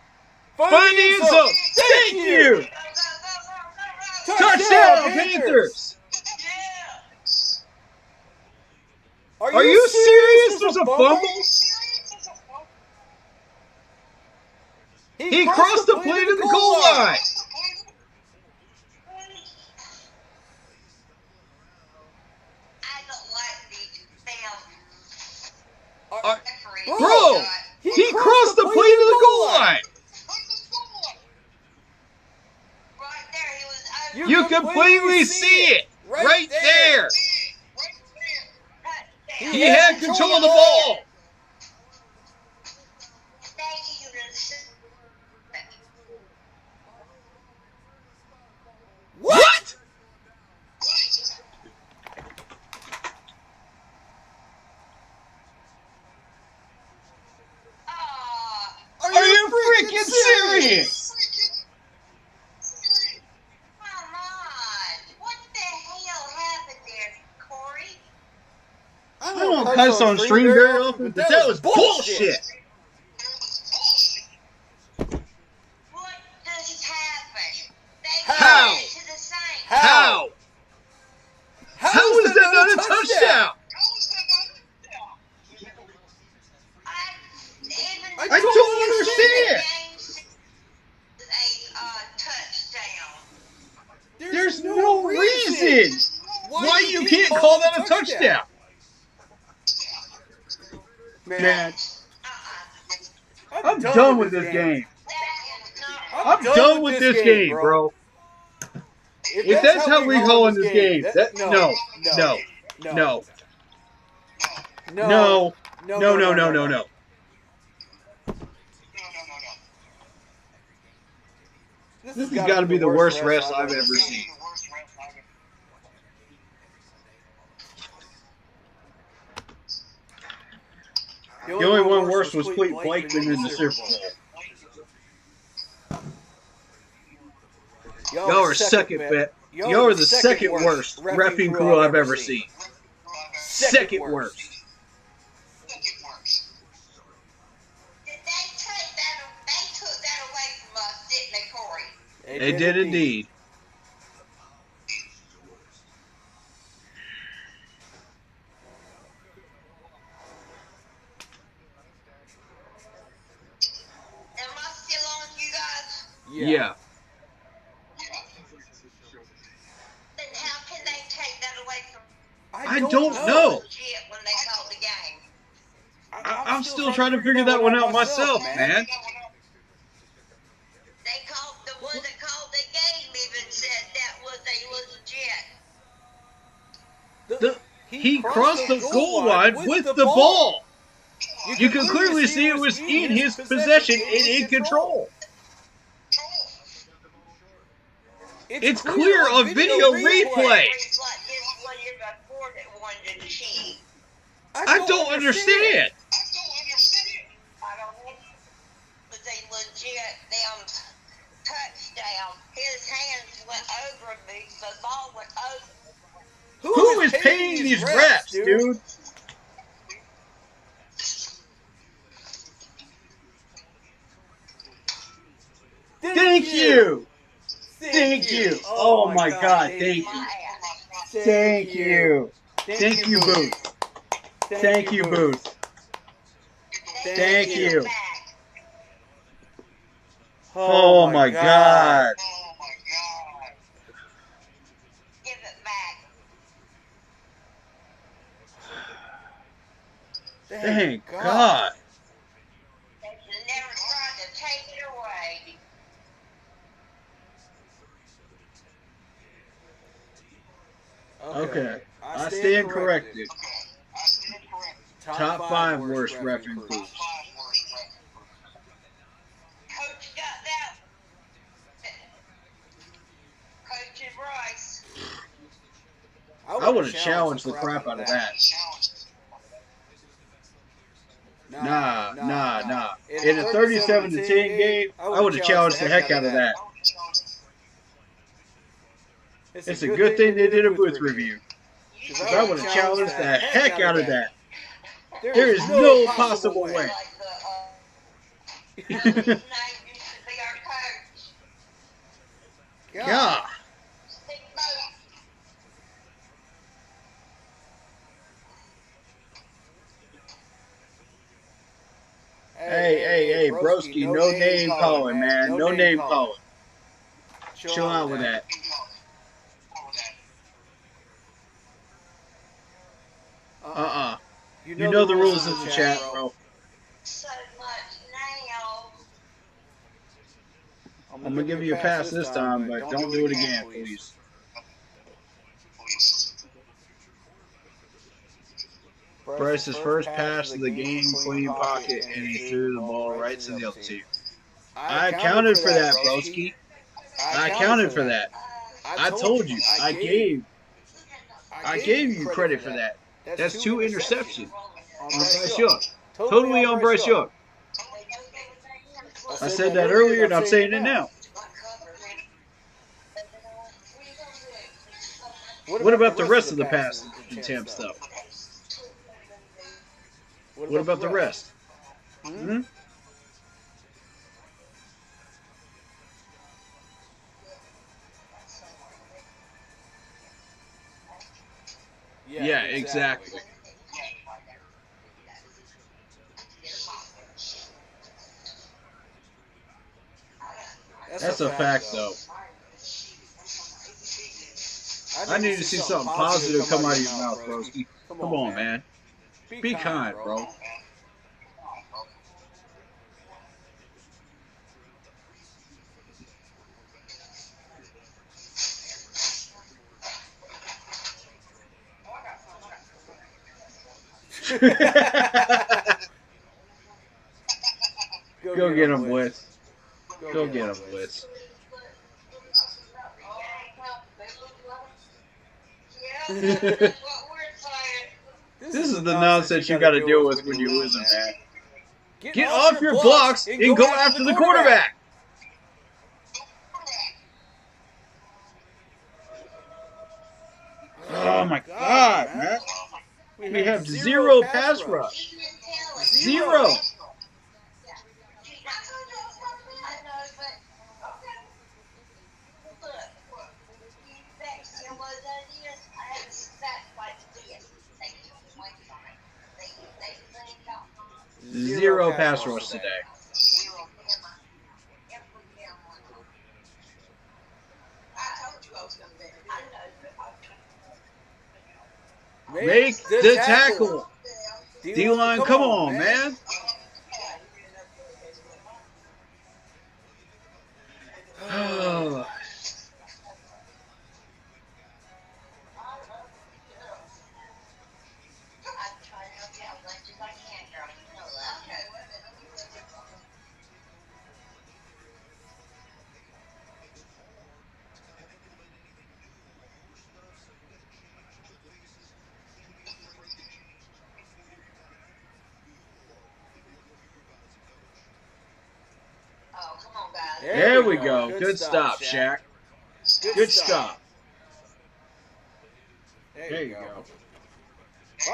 Find the end zone. Thank you. Touchdown, Panthers. Are you serious? There's a fumble? He crossed the plane to the goal line. Bro, he crossed the plane to the goal line. You completely see it right there. He had control of the ball. What? Are you freaking serious? Come on. What the hell happened there, Corey? I don't cuss on stream very often, but that was bullshit. What just happened? How? How? How is that not a touchdown? I don't understand. There's no reason why you can't call that a touchdown. Man, I'm done with this game. I'm done with this game, bro. If that's how we call in this game, no. This has got to be the worst refs I've ever seen. The only one worse was Clete Blakeman in the Super Bowl. Y'all are second best. Y'all are the second worst reffing crew I've ever seen. Second worst. Did they took that away from us, didn't they, Corey? They did indeed. Am I still on, you guys? Yeah. Then how can they take that away from I don't know. legit when they call the game? I'm still trying to figure that one out myself, man. They called the one that called the game even said that was legit. He crossed the goal line with the ball. You can clearly see it was in his possession and in control. It's clear on video replay. I don't understand. I don't know. But they legit damn touchdown. His hands went over me. The ball went over. Who is paying these refs, dude? Thank you. Thank you. Oh my God, thank you. Thank you. Thank you, Booth. Thank you, Booth. Thank you. Oh my God. Give it back. Thank God. They never tried to take it away. Okay, I stand corrected. Top 5 worst reffing crews. Coach got that. Coach and Bryce. I would have challenged the crap out of that. Nah. In a 37-10 game, I would have challenged the heck out of that. It's a good thing they did a booth review, because I would have challenged the heck out of that. There is no possible way. His name used to be our coach. God. Steve Bowden. Hey, broski, no name calling, man. No name calling. Chill out with that. You know the rules of the chat, bro. So much now. I'm going to give you a pass this time, but don't do it again, please. Bryce's first pass of the game, clean pocket, and he threw the ball right to the other team. I accounted for that, broski. I accounted for that. I told you. I gave you credit for that. That's 2 interceptions on Bryce Young. Totally on Bryce Young. I said that earlier, and I'm saying it now. What about the rest of the pass attempt stuff? What about the rest? Hmm? Yeah, exactly. That's a fact, though. I need to see something positive come out of your mouth, broski. Come on, man. Be kind, bro. Go get him, Blitz. Go get him, Blitz. This is the nonsense you got to deal with when you're losing, man. Get off your blocks and go after the quarterback. Oh my God, man. We have zero pass rush. Zero. Zero pass rush today. Make the tackle. D-line, come on, man. There we go. Good stop, Shaq. Good stop. There you go.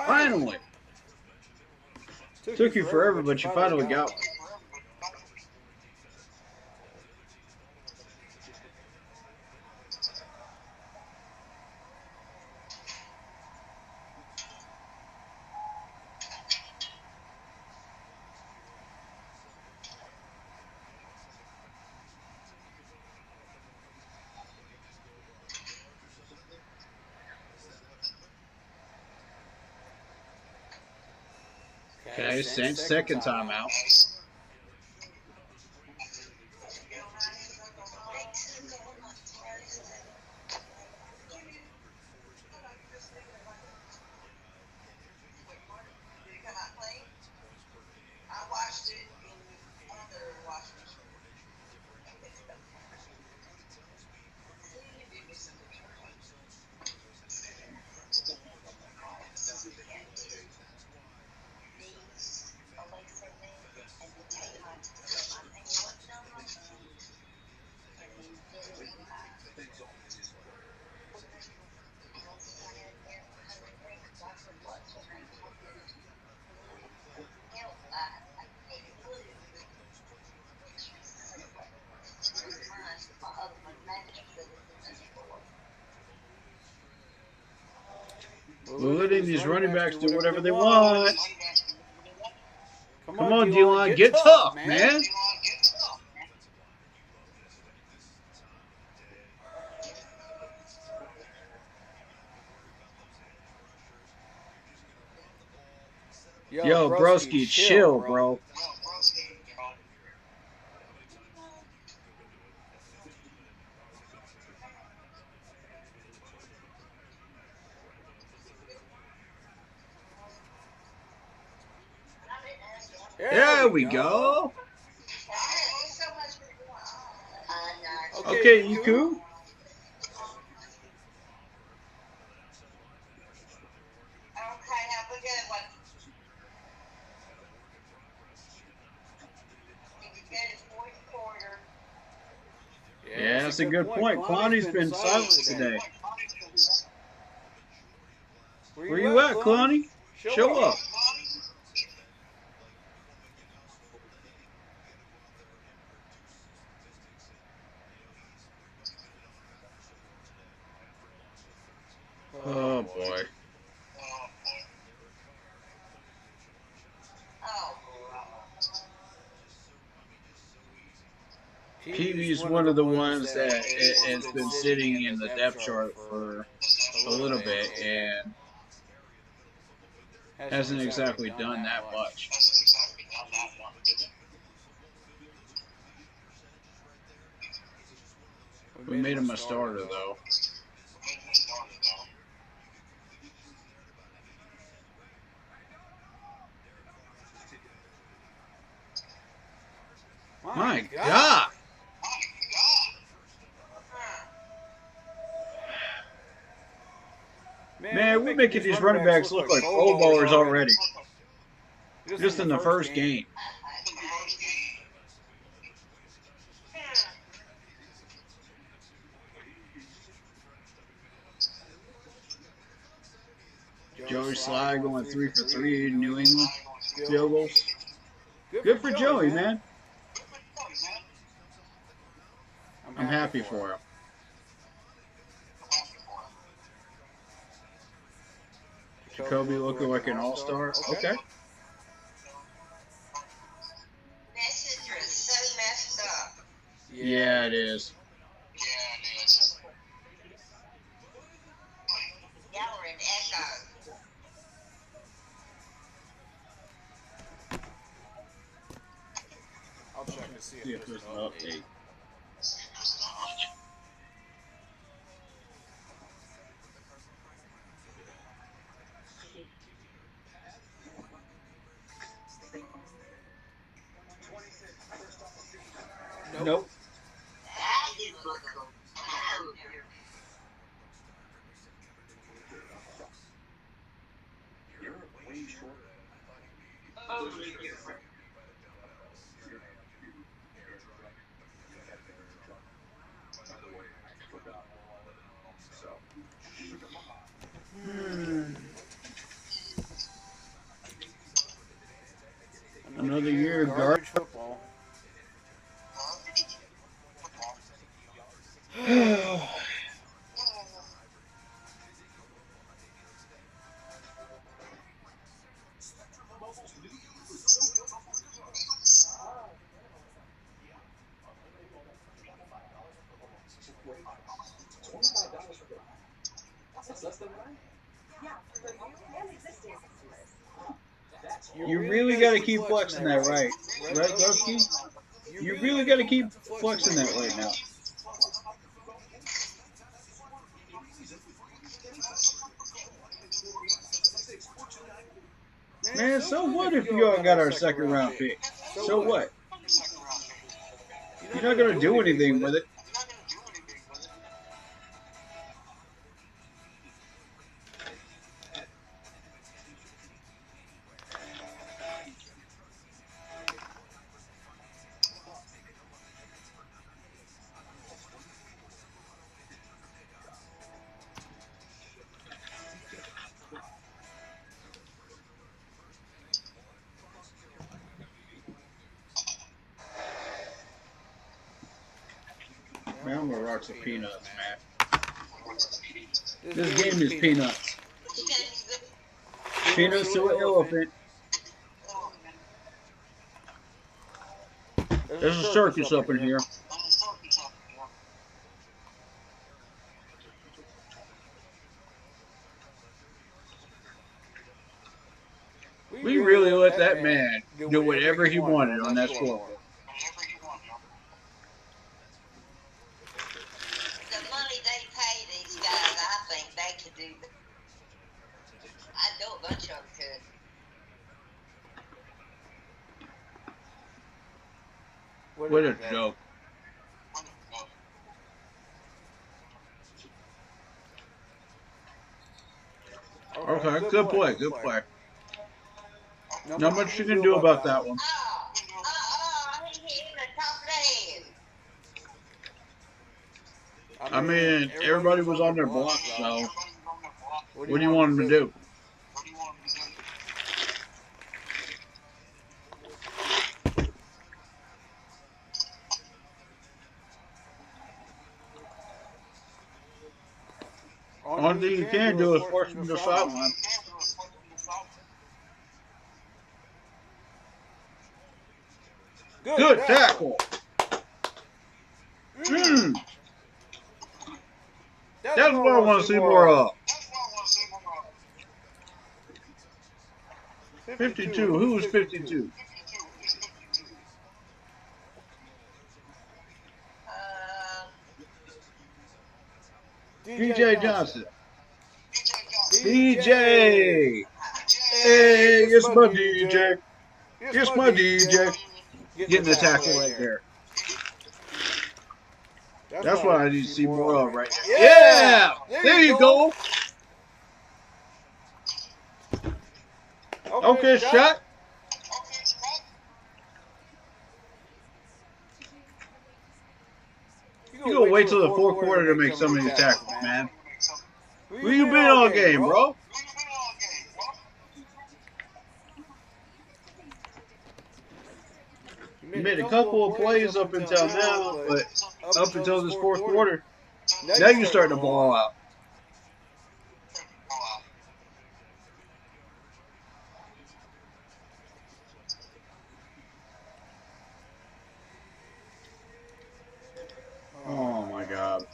Finally. Took you forever, but you finally got one. Okay, second time out. We're letting these running backs do whatever they want. Come on, D-line, get tough, man. Yo, broski, chill, bro. There we go. Okay, you cool? Yeah, that's a good point. Clowney's been silent today. Where you at, Clowney? Show up. Oh, boy. Peavy's one of the ones that has been sitting in the depth chart for a little bit and hasn't exactly done that much. We made him a starter, though. My God! Man, we're making these running backs look like Pro Bowlers already. Just in the first game. Joey Sly going 3 for 3 in New England field goals. Good for Joey, man. I'm happy for him. Jacoby looking like an all-star. Okay. Messenger is so messed up. Yeah, it is. Y'all are in echo. I'll check to see See if if there's there's an an update. update. Nope. That is what the Another year of Garbage football. You really got to keep flexing that right Dusty? You really got to keep flexing that right now. Man, so what if you all got our second round pick? So what? You're not going to do anything with it. Man, I'm gonna rock some peanuts, man. This game is peanuts. Peanuts to an elephant. There's a circus up in here. We really let that man do whatever he wanted on that scoreboard. The money they pay these guys, I think they could do. I know a bunch of them could. What a joke. Okay, good play, good play. Not much you can do about that one. He hit him in the top of the head. I mean, everybody was on their block, so what do you want them to do? Only thing you can do is force them to the sideline. Good tackle. That's what I want to see more of. 52. Who was 52? DJ Johnson. DJ. Hey, it's my DJ. It's my DJ. Getting the tackle right there. That's what I need to see more of right now. Yeah! There you go. Okay, shot. You gonna wait till the fourth quarter to make some of these tackles, man. Where you been all game, bro? You made a couple of plays up until now, but up until this fourth quarter, now you're starting to ball out. Oh my God.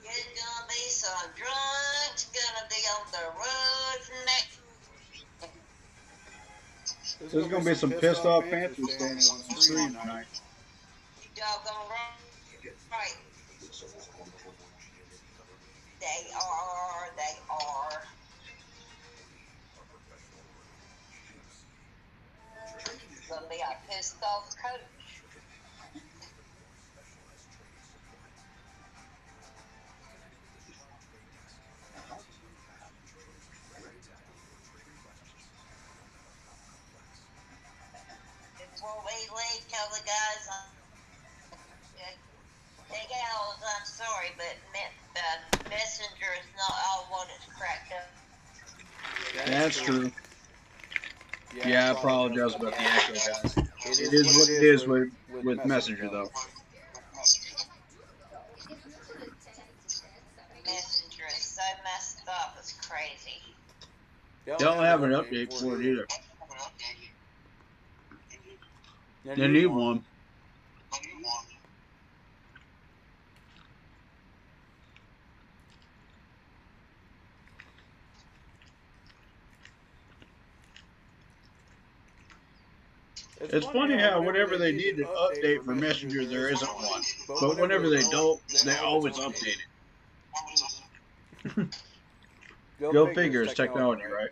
It's gonna be some drunks, gonna be on the road next. There's gonna be some pissed off Panthers standing on the street tonight. You doggone right. They are. It's gonna be a pissed off coach. Before we leave, tell the guys Big Al's, I'm sorry, but Messenger is not all what it's cracked up. That's true. Yeah, I apologize about the echo, guys. It is what it is with Messenger, though. Messenger is so messed up, it's crazy. Don't have an update for it either. They need one. It's funny how whenever they need an update for Messenger, there isn't one. But whenever they don't, they always update it. Go figure, it's technology, right?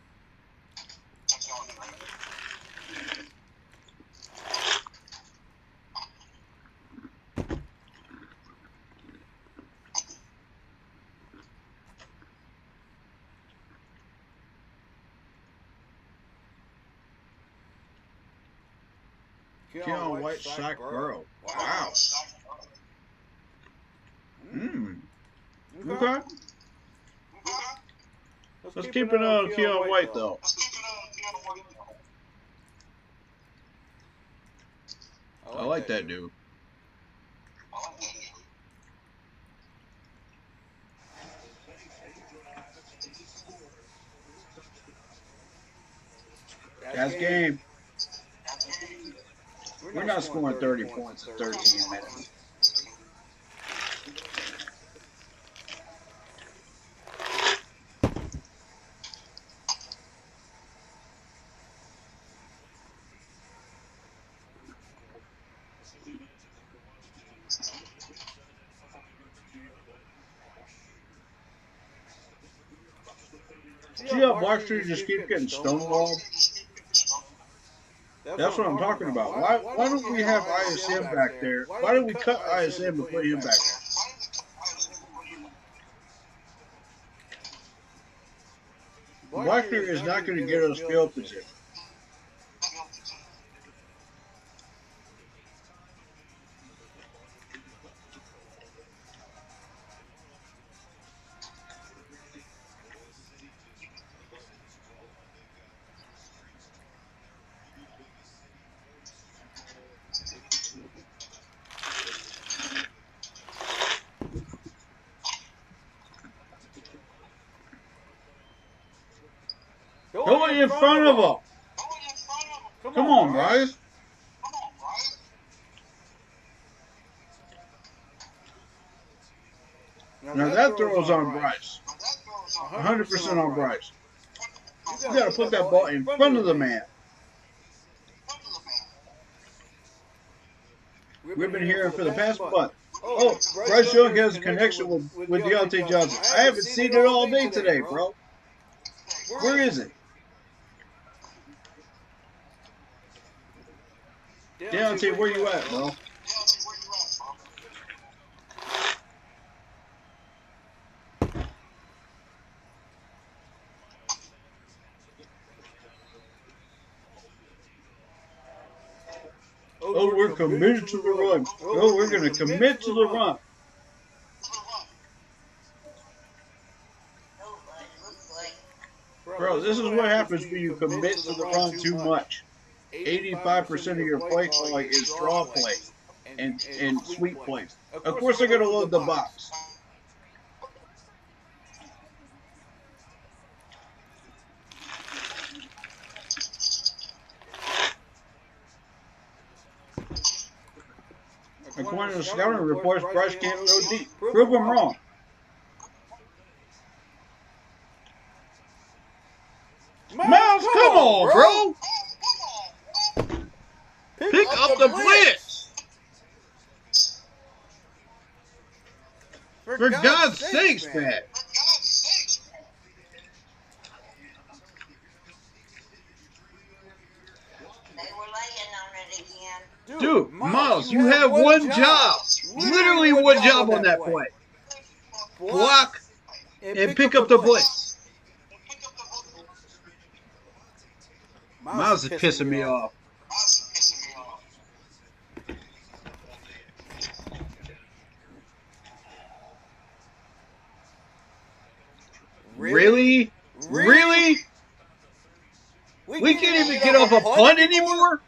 Keon White sack Burrow. Wow. Okay. Let's keep it on Keon White, though. I like that dude. That's game. We're not scoring 30 points in 13 minutes. See how Blackstreet just keep getting stonewalled? That's what I'm talking about. Why don't we have ISM back there? Why don't we cut ISM and put him back there? Blackstreet is not going to get us field position. it in front of him. Come on, Bryce. Now that throw is on Bryce. 100% on Bryce. You got to put that ball in front of the man. We've been hearing for the past month. Oh, Bryce Young has a connection with Deontay Johnson. I haven't seen it all day today, bro. Where is it? Deontay, where you at, bro? Oh, we're committed to the run. Oh, we're going to commit to the run. Bro, this is what happens when you commit to the run too much. 85% of your play calling is draw plays and sweep plays. Of course, they're going to load the box. According to the scouting reports, Bryce can't go deep. Prove them wrong. Miles, come on, bro. Pick up the blitz. For God's sakes, man. Dude, Miles, you have one job. Literally one job on that play. Block and pick up the blitz. Miles is pissing me off. Really? Really? We can't even get off a punt anymore?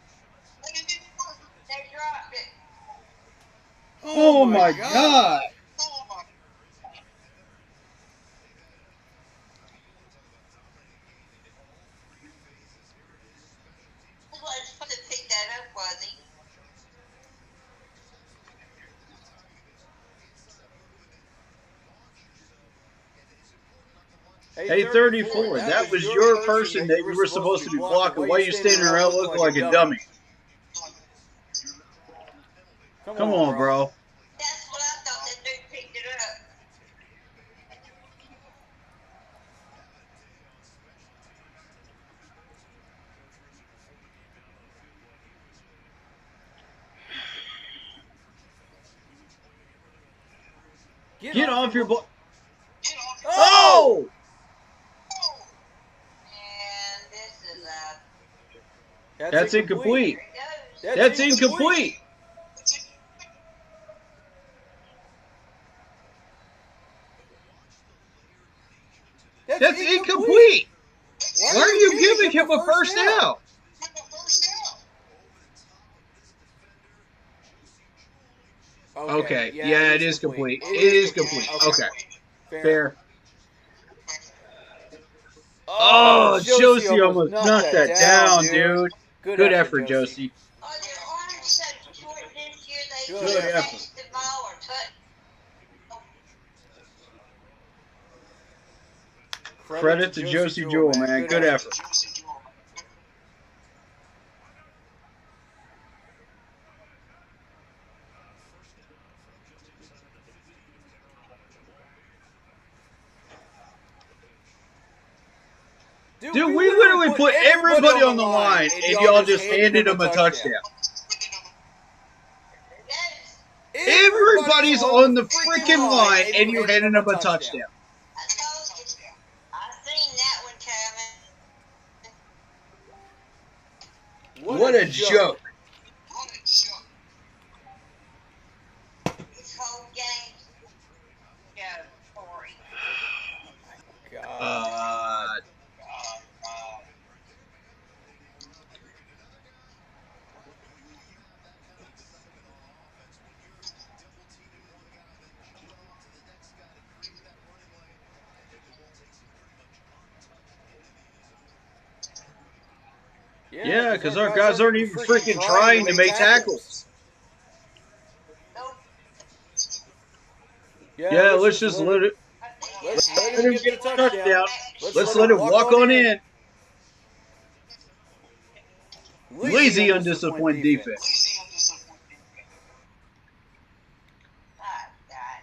Oh my God. Hey, 34, that was your person that you were supposed to be blocking. Why are you standing around looking like a dummy? Come on, bro. That's what I thought. That dude picked it up. Get off your ball. Oh! And this is That's incomplete. That's incomplete. That's incomplete. Why are you giving him a first down? Okay, yeah, it is complete. It is complete. Okay, fair. Oh, Josie almost knocked that down, dude. Good effort, Josie. Oh, their arms so short this year they Good can't effort. catch the ball or touch. Credit to Josie Jewell, man. Good effort. Dude, we literally put everybody on the line, and y'all just handed them a touchdown. Everybody's on the freaking line, and you handed them a touchdown. I told you. I seen that one coming. What a joke. This whole game. Yeah, Corey. God. Yeah, because our guys aren't even freaking trying to make tackles. Nope. Yeah, let's just let it. Let's let Let him him get the get the touchdown. Let's let him walk on in. Lazy, undisciplined defense. Ah, God.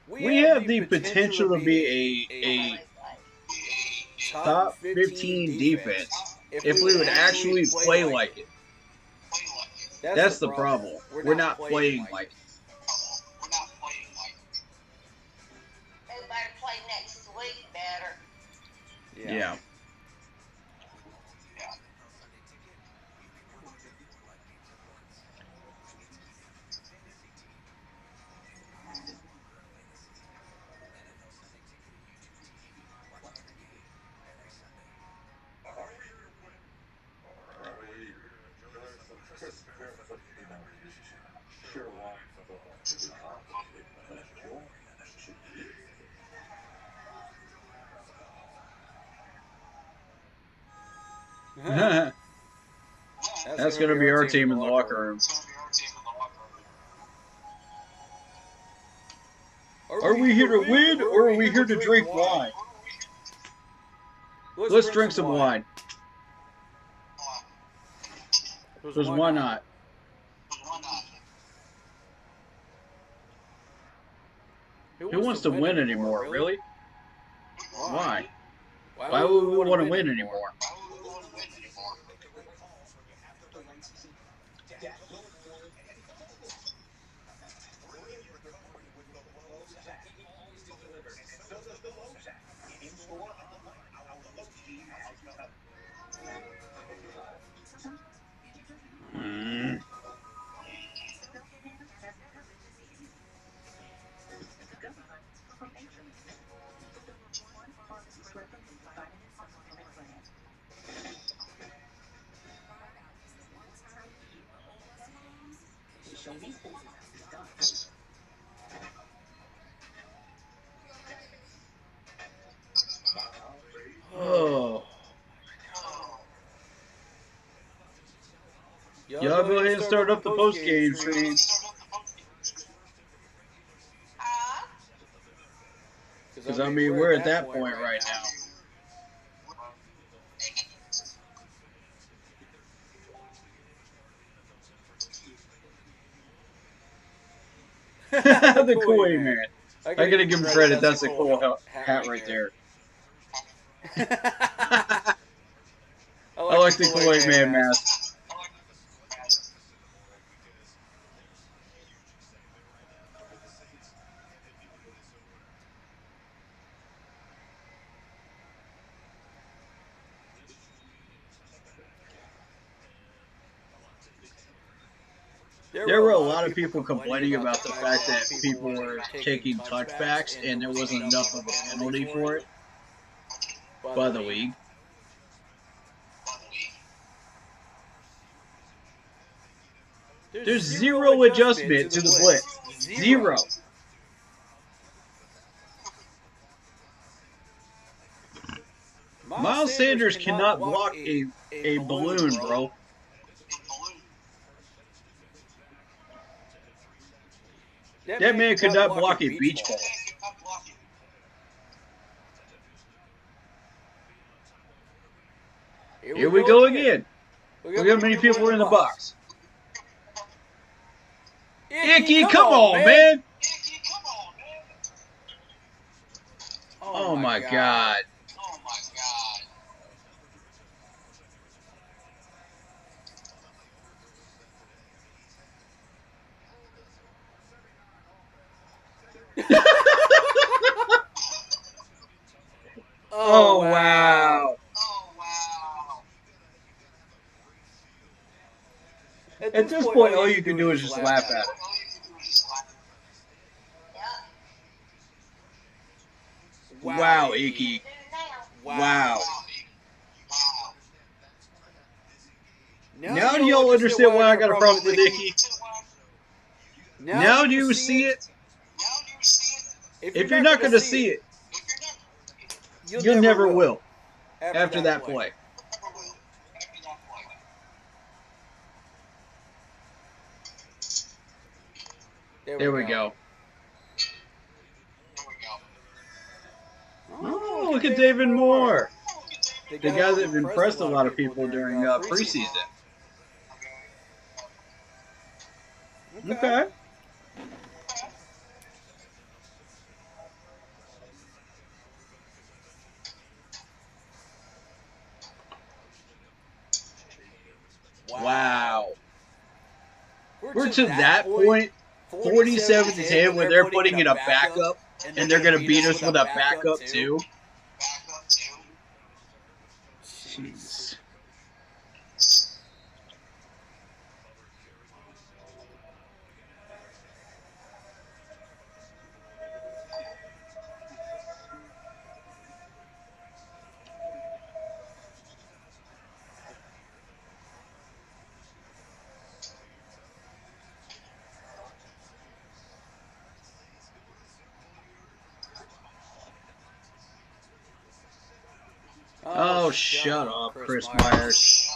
We have the potential to be a top 15 defense if we would actually play like it. That's the problem. We're not playing like it. They better play next week better. Yeah. That's going to be our team in the locker room. Are we here to win or are we here to drink wine? Let's drink some wine. Because why not? Who wants to win anymore, really? Why? Why would we want to win anymore? Oh. Y'all go ahead and start up the post-game stream. Because, I mean, we're at that point right now. The Kool-Aid man. I gotta give him credit. That's a cool hat right there. I like the Kool-Aid man mask. There were a lot of people complaining about the fact that people were taking touchbacks and there wasn't enough of a penalty for it by the league. There's zero adjustment to the blitz. Zero. Miles Sanders cannot block a balloon, bro. That man could not block a beach ball. Here we go again. Look how many people are in the box. Icky, come on, man. Oh, my God. Oh, wow. At this point, all you can do is just laugh at it. Wow, Icky. Wow. Now do y'all understand why I got a problem with Icky? Now do you see it? If you're not going to see it, you never will after that play. There we go. Oh, look at David Moore. The guy that impressed a lot of people during preseason. Okay. Wow. We're to that point, 47-10, where they're putting in a backup, and they're going to beat us with a backup too. Jeez. Oh, shut up, Chris Myers.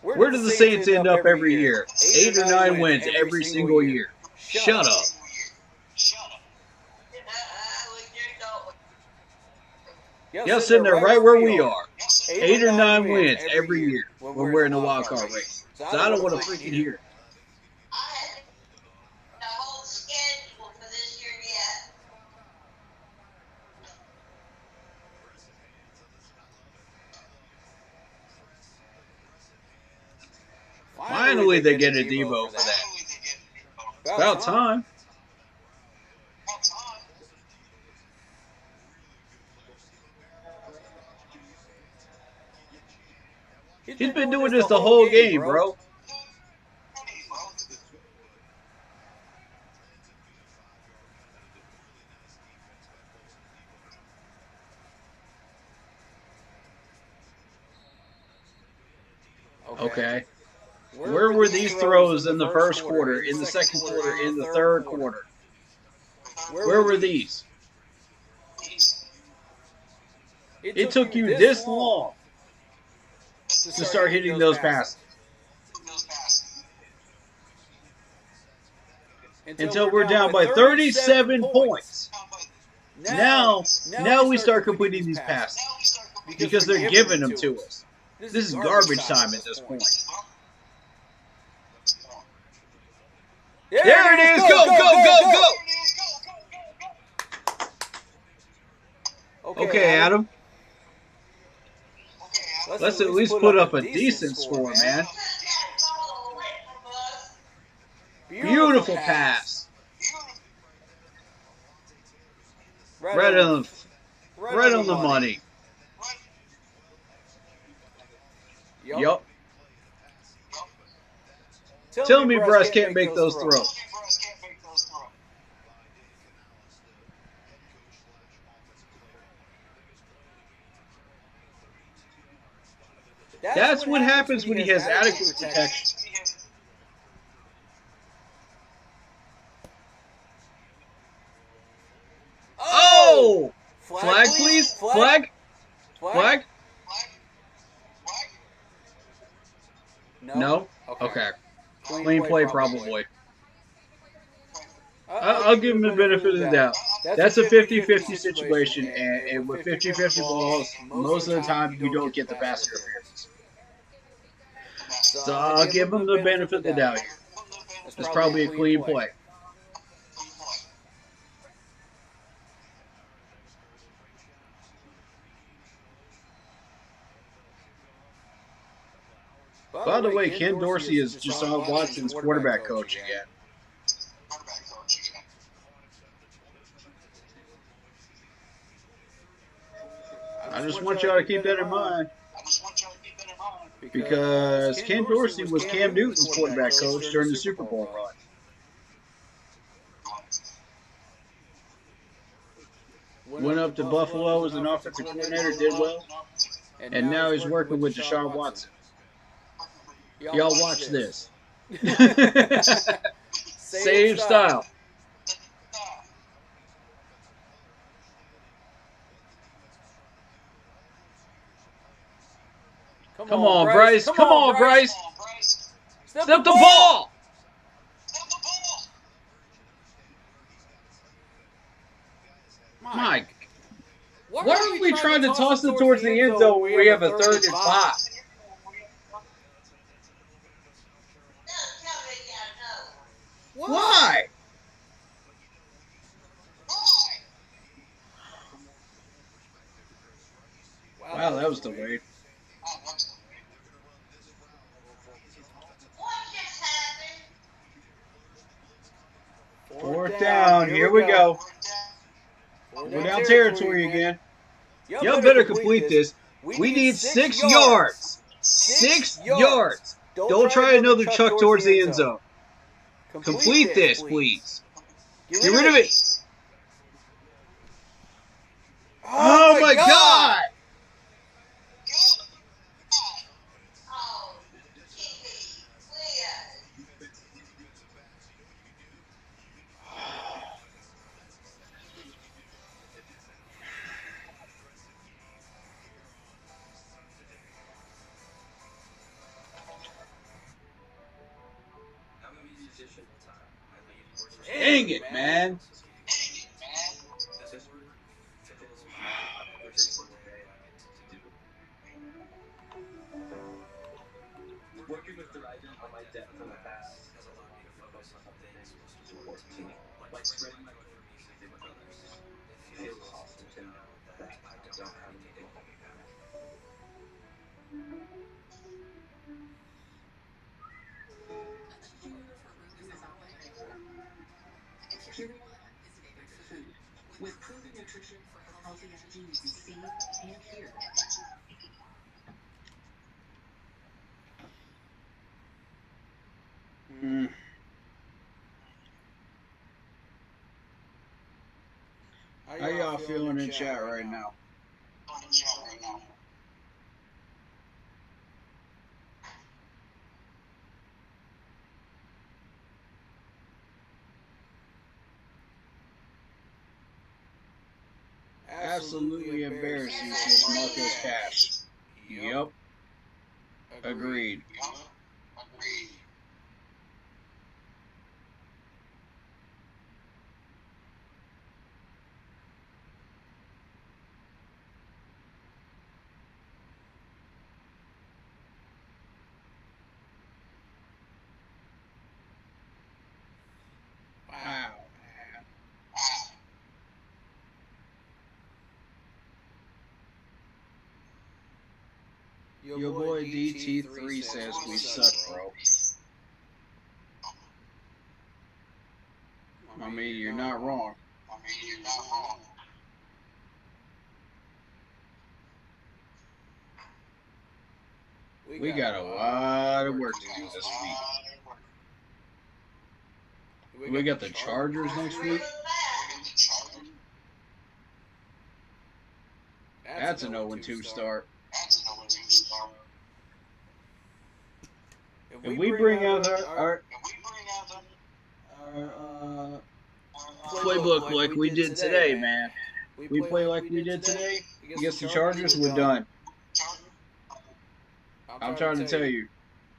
Where do the Saints end up every year? 8 or 9 wins every single year. Shut up. Y'all sitting there right where we are. 8 or 9 wins every year when we're in the wild card race. So I don't want to freaking hear it. The whole schedule for this year yet. Finally, they get a Debo for that. It's about time. He's been doing this the whole game, bro. Okay. Where were these throws in the first quarter, in the second quarter, in the third quarter? Where were these? It took you this long to start hitting those passes. Until we're down by 37 points. Now we start completing these passes because they're giving them to us. This is garbage time at this point. There it is! Go, go, go, go! Okay, Adam. Let's at least put up a decent score, man. Beautiful pass. Right on the money. Yup. Tell me Bruce can't make those throws. That's what happens when he has adequate protection. Oh! Flag, please? Flag? Flag? No? Okay. Clean play, probably. I'll give him the benefit of the doubt. That's a 50-50 situation, and with 50-50 balls, most of the time you don't get the pass interference. So I'll give him the benefit of the doubt here. It's probably a clean play. By the way, Ken Dorsey is Deshaun Watson's quarterback coach again. I just want y'all to keep that in mind. Because Ken Dorsey was Cam Newton's quarterback coach during the Super Bowl run. Went up to Buffalo as an offensive coordinator, did well. And now he's working with Deshaun Watson. Y'all watch this. Same style. Come on, Bryce. Come on, Bryce. Step the ball. My, why are we trying to toss it towards the end zone when we have a 3rd and 5? Why? Wow, that was delayed. Fourth down. Here we go. We're down territory again. Y'all better complete this. We need 6 yards. 6 yards. Don't try another chuck towards the end zone. Complete this, please. Get rid of it. Oh my God! Dang it, man. Working with Verizon on my debt for the past has allowed me to focus on things most important to me, like spreading my music with others. It feels awesome to know that I don't have anything holding me back. Pure One is favorite food, with proven nutrition for healthy energy you can see and hear. How y'all feeling in chat right now? Absolutely embarrassing, says Marcos Cash. Yep. Agreed. Wow. Your boy DT3 says we suck, bro. I mean, you're not wrong. We got a lot of work to do this week. We got the Chargers next week. That's an 0-2 start. If we bring out our playbook like we did today, man. We play like we did today against the Chargers, we're done. I'm trying to tell you,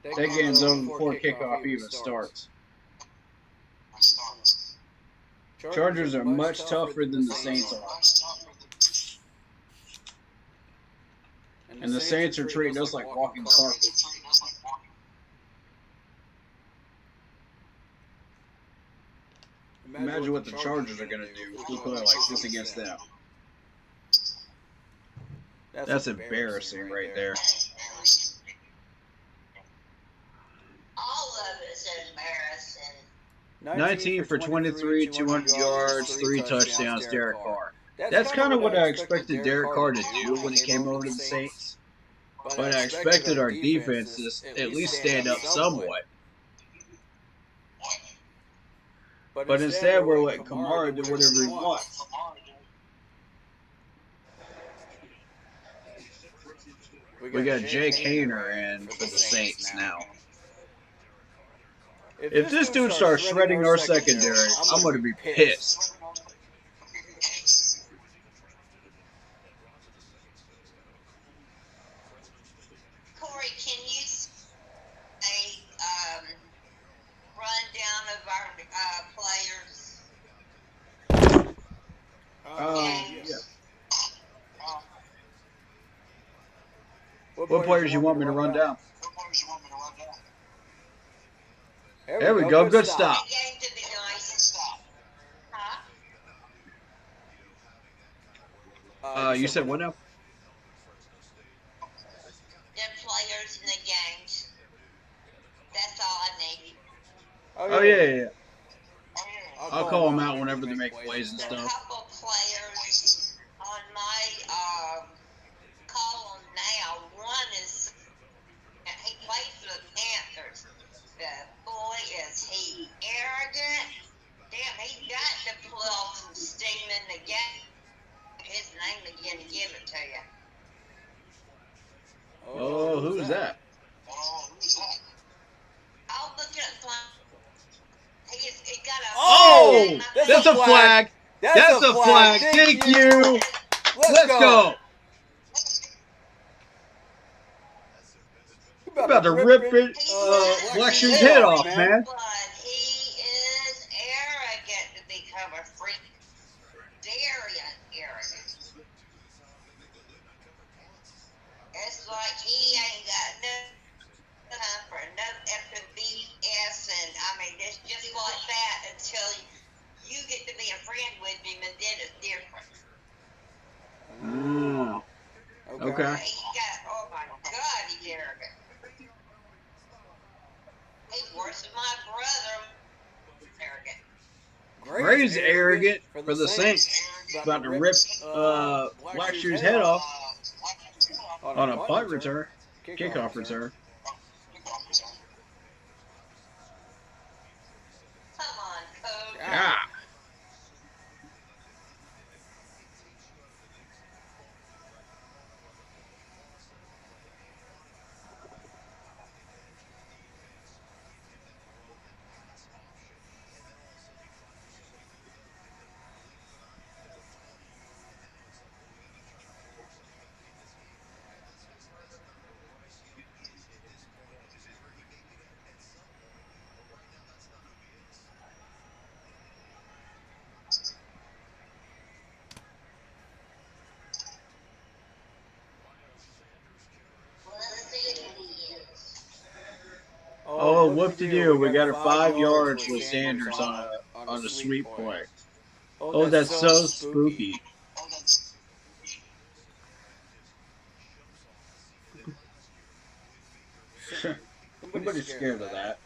that game's over before kickoff even starts. Chargers are much tougher than the Saints are. And the Saints are treating us like walking carpets. Imagine what the Chargers are going to do if we play like this against them. That's embarrassing right there. All of it's embarrassing. 19 for 23, 200 yards, 3 touchdowns, Derek Carr. That's kind of what I expected Derek Carr to do when he came over to the Saints. But I expected our defense to at least stand up somewhat. But instead, we're letting Kamara do whatever he wants. We got Jake Hayner in for the Saints now. If this dude starts shredding our secondary, I'm going to be pissed. Corey, can you say rundown of our players? Yeah. What players you want me to run down? There we go. Good stop. The game to be nice. Huh? You said what now? The players in the games. That's all I need. Oh, yeah. I'll call them out whenever they make plays and A stuff. couple players on my column now. One is he plays for the Panthers. But boy, is he arrogant. Damn, he got to pull off some steam in the game. His name again to give it to you. Oh, who's that? I'll look at he got a That's a flag. That's a flag. Thank you. Let's go. You're about to rip it, Black Shoe's head off, man. But he is arrogant to become a freak. Very arrogant. It's like he ain't got no time for no effing BS, and I mean, it's just like that until you get to be a friend with him, and then it's different. Okay. He got, oh my God, he's arrogant. He's worse than my brother. Arrogant. Gray's arrogant for the Saints. About to rip Black Shoe's head off on a punt return, kickoff return. Come on, coach. Yeah. Oh, whoop-de-doo. We got her 5 yards with Sanders on a sweep play. Oh, that's so spooky. Nobody's scared of that.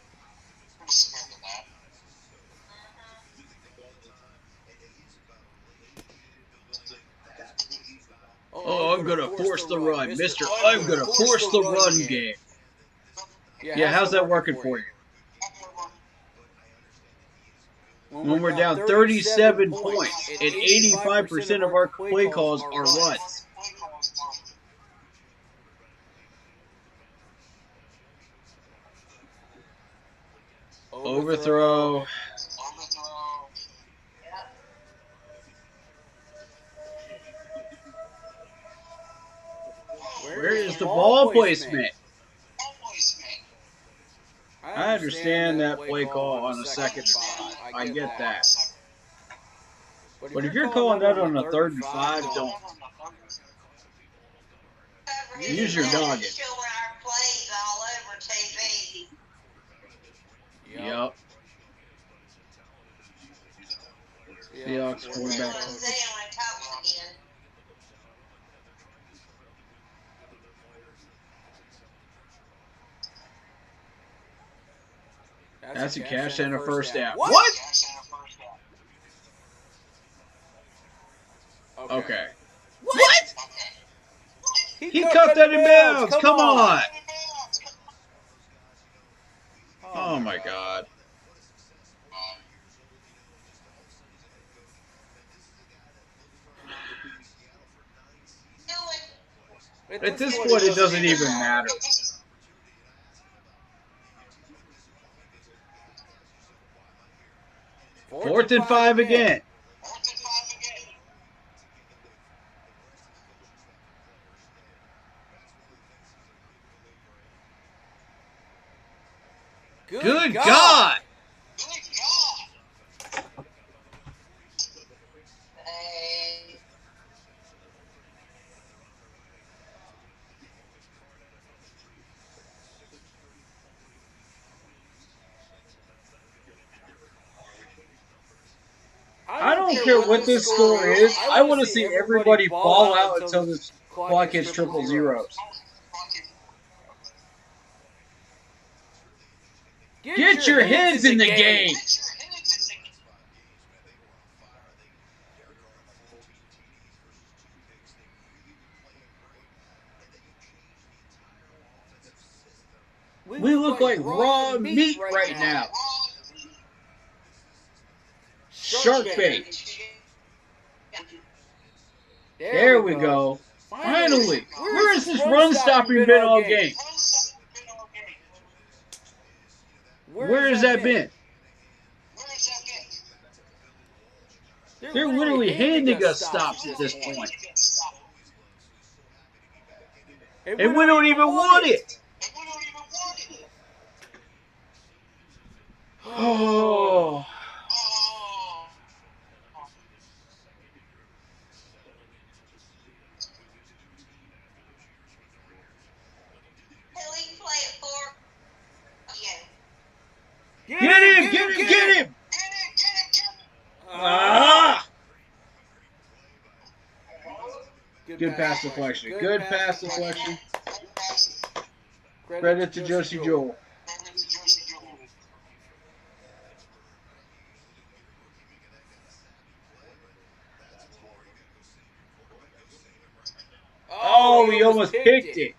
Oh, I'm going to force the run. Mister, I'm going to force the run game. Yeah, how's that working for you? When we're down 37 points and 85% of our play calls are runs. Overthrow. Where is the ball placement? I understand that play call on the second and 5. I get that. But if you're calling that on a 3rd and 5, don't. Use your noggin. Showing our plays all over TV. Yep. Seahawks quarterback. That's what I'm saying when it talks again. That's a catch and a first down. What? Okay. What? He cut that in bounds. Come on. Oh my God. At this point, it doesn't even matter. 4th and 5 again. Good God! I don't care what this score is. I want to see everybody ball out until this clock hits triple zeros. Get your heads in the game. We look like raw meat right now. Shark bait. There we go. Finally. Where has this run stopping been all game? Where has that been? They're literally handing us stops at this point. And we don't even want it. Oh. Get him! Ah! Good pass deflection. Good pass deflection. Credit to Josie Joel. Oh, he almost picked it.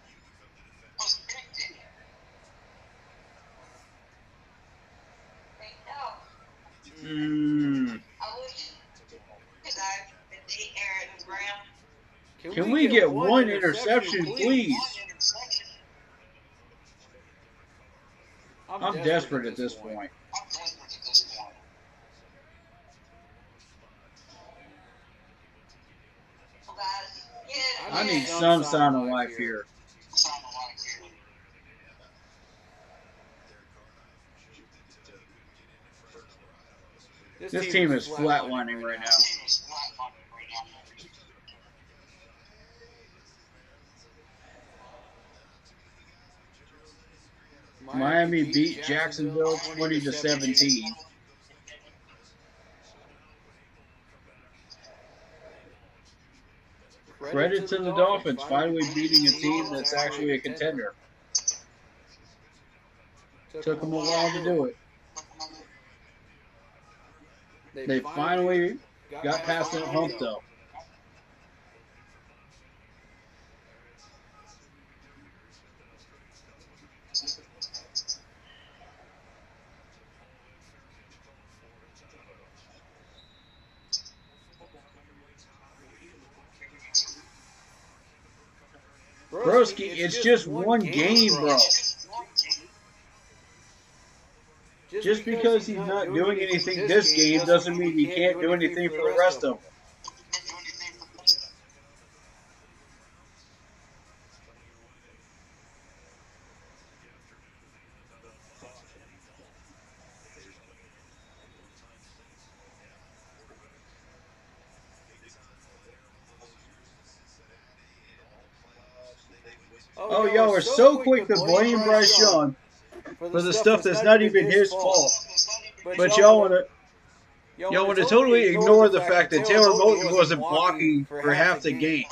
Can we get one interception, please? I'm desperate at this point. I need some sign of life here. This team is flatlining right now. Miami beat Jacksonville 20-17. Credit to the Dolphins finally beating a team that's actually a contender. Took them a while to do it. They finally got past that hump, though. Broski, it's just one game, bro. Just because he's not doing anything this game doesn't mean he can't do anything for the rest of them. Oh, y'all are so quick to blame Bryce Young for the stuff that's not even his fault. But y'all want to totally ignore the fact that Taylor Moton wasn't blocking for half the game.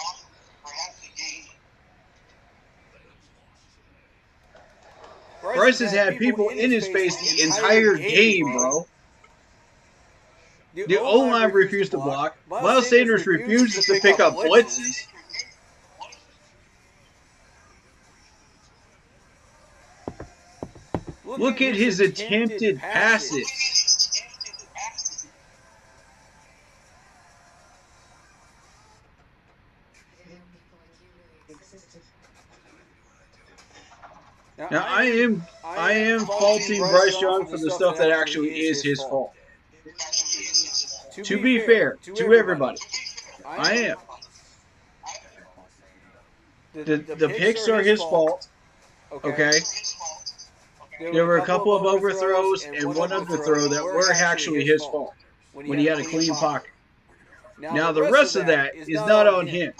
Bryce has had people in his face the entire game, bro. The O-line refused to block. Miles Sanders refuses to pick up blitzes. Look at his attempted passes. Now I am faulting Bryce Young for the stuff that actually is his fault. To be fair to everybody, I am. The picks are his fault. Okay. There were a couple of overthrows and one underthrow that were actually his fault when he had a clean pocket. Now the rest of that is not on him.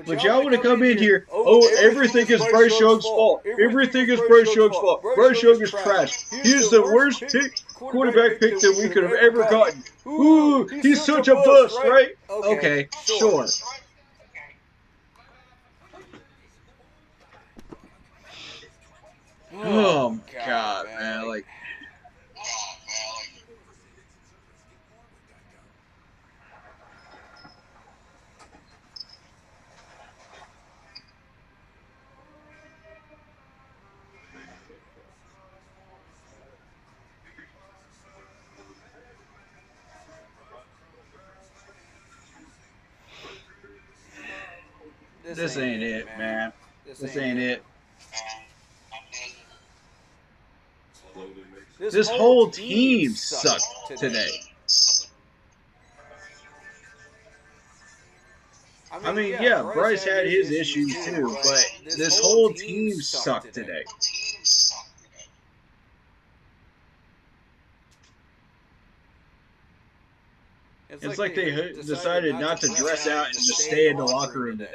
But y'all want to come in here, oh, everything is Bryce Young's fault. Everything is Bryce Young's fault. Bryce Young is trash. He's the worst quarterback pick that we could have ever gotten. Ooh, he's such a bust, right? Okay, sure. Oh, God, man. Like, this ain't it, man. This ain't it. This whole team sucked today. I mean, yeah, Bryce had his issues too, but this whole team sucked today. It's like they decided not to dress out and just stay in the locker room today.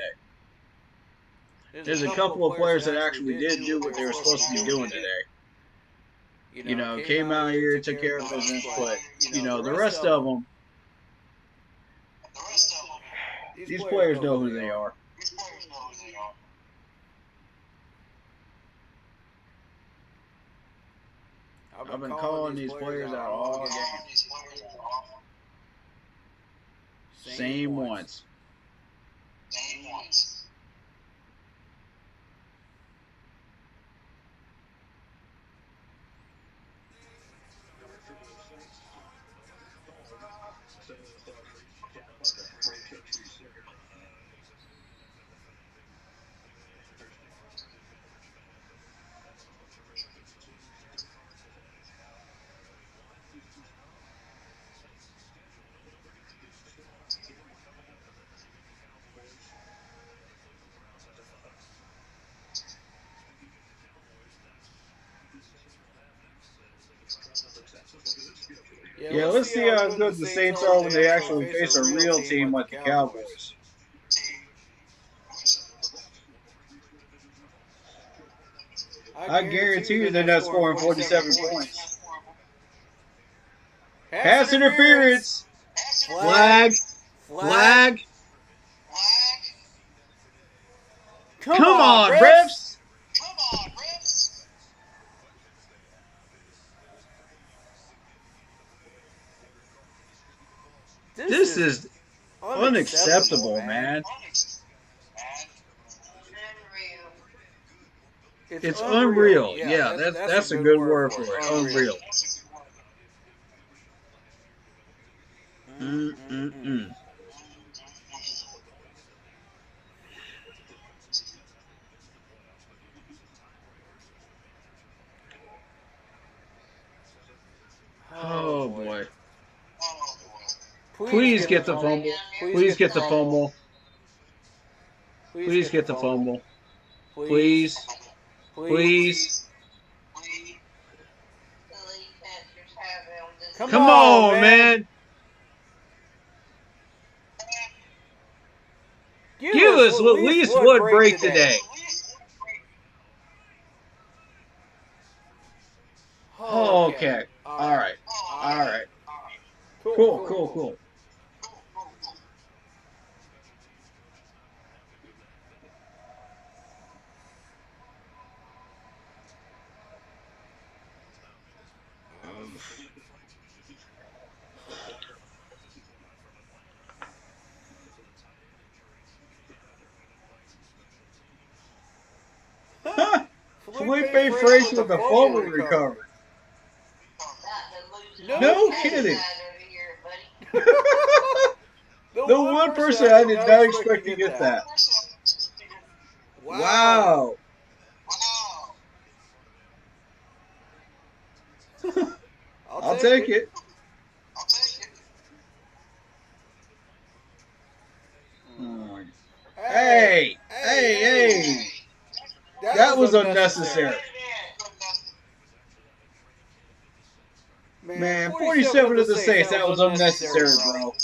There's a couple of players that actually did do what they were supposed to be doing today. You know, came out here, took care of business, but, you know, the rest of them, these players know who they are. I've been calling these players out all game. Same ones. Yeah, let's see how good the Saints are when they actually face a real team like the Cowboys. I guarantee you they're not scoring 47 points. Pass interference. Flag. Flag. Come on, refs. This is unacceptable, man. It's unreal. Yeah, that's a good word for it. Unreal. Oh, boy. Please get the fumble. Please get the fumble. Please get the fumble. Please. Please. Come on, man. Give us at least one break today. Okay. All right. All right. Cool. Felipe Franks with the fumble recovery. No kidding. The one person I did not expect to get that. Wow. I'll take it. Hey, hey. That was unnecessary. Man, 47 of the Saints, that was unnecessary, bro.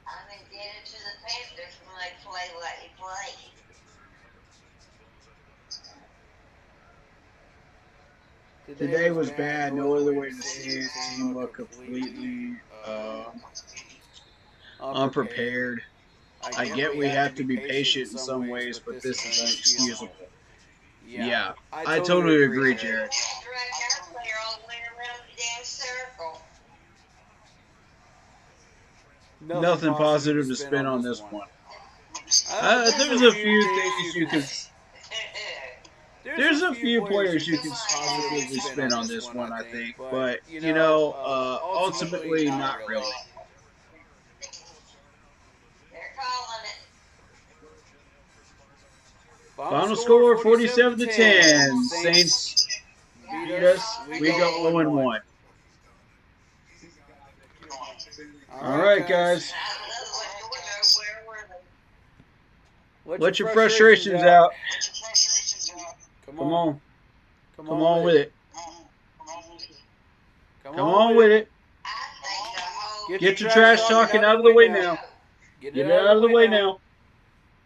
I think get it to the Panthers when they play like they play. Today was bad. No other way to say it. Team looked completely unprepared. I get we have to be patient in some ways, but this is inexcusable. Yeah, I totally agree, Jared. Nothing positive to spin on this one. There's a few things you could. There's a few players you can positively spin on this one, I think, but ultimately not really. They're calling it. Final score 47-10. Saints beat us. We go 0-1. All right, guys. Let your frustrations out. Come on. Come on with it. Come on with it. Get your trash talking out of the way now. Get it out of the way now.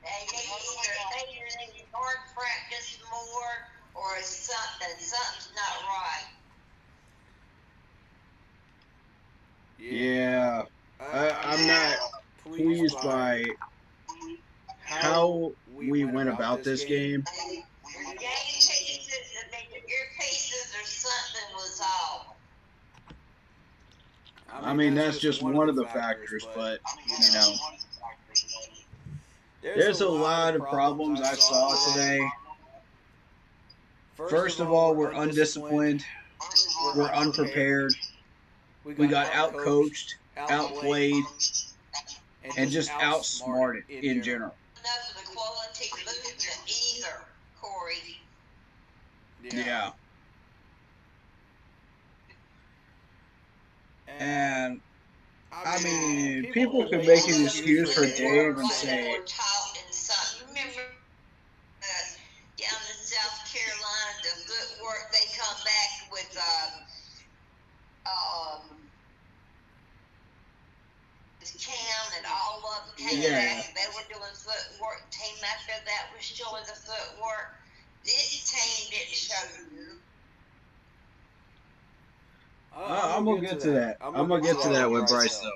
They either need hard practice more or something's not right. Yeah. I'm not pleased by how we went about this game. Earpieces or something was off. I mean, that's just one of the factors, but, there's a lot of problems I saw today. First of all, we're undisciplined. We're unprepared. We got outcoached, outplayed, and just outsmarted in general. Enough of the quality movement either, Corey. Yeah. And, I mean, people can make an excuse for Dave and say, Remember down in South Carolina, the footwork, they come back with, Cam and all of them came back. They were doing footwork. Team after that was showing the footwork. This team didn't show. I'm going to get to that. I'm going to get to that with Bryce, though.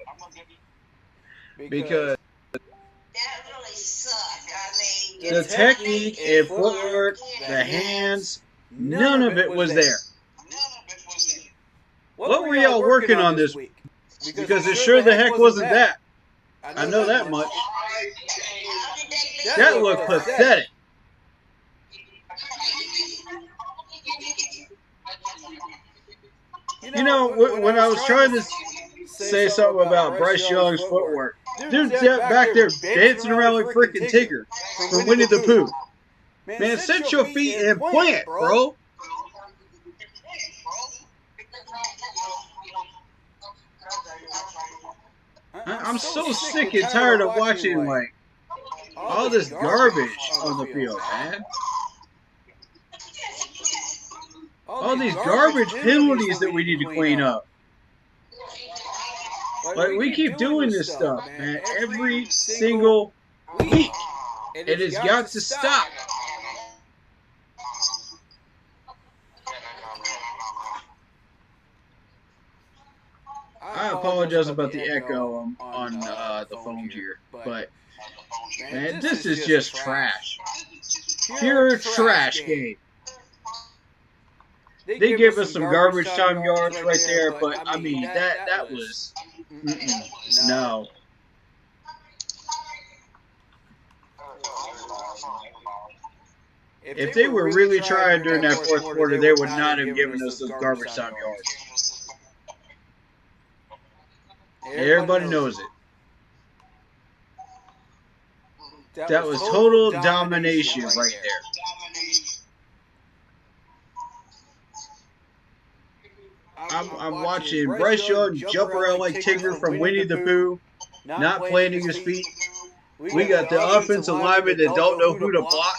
Because that really sucked. I mean, the technique and footwork, the hands, none of it was there. What were y'all working on this week? Because it sure the heck wasn't that. I know that much. That looked pathetic. When I was trying to say something about Bryce Young's footwork, dude's back there dancing around like freaking Tigger from Winnie the Pooh. Man, set your feet and plant, bro. I'm so sick and tired of watching, like, all this garbage on the field, man. All these garbage penalties that we need to clean up. Like, we keep doing this stuff, man, every single week. It has got to stop. I apologize about the echo on the phone here, but, man, this is just trash. Pure trash game. They give us some garbage time yards right there, but, I mean, that was... no. If they were really trying during that fourth quarter, they would not have given us those garbage time yards. Everybody knows it. That was total domination right there. I'm watching Bryce Young jump around like Tigger from Winnie the Pooh, not planting his feet. We got the offensive linemen that don't know who to block.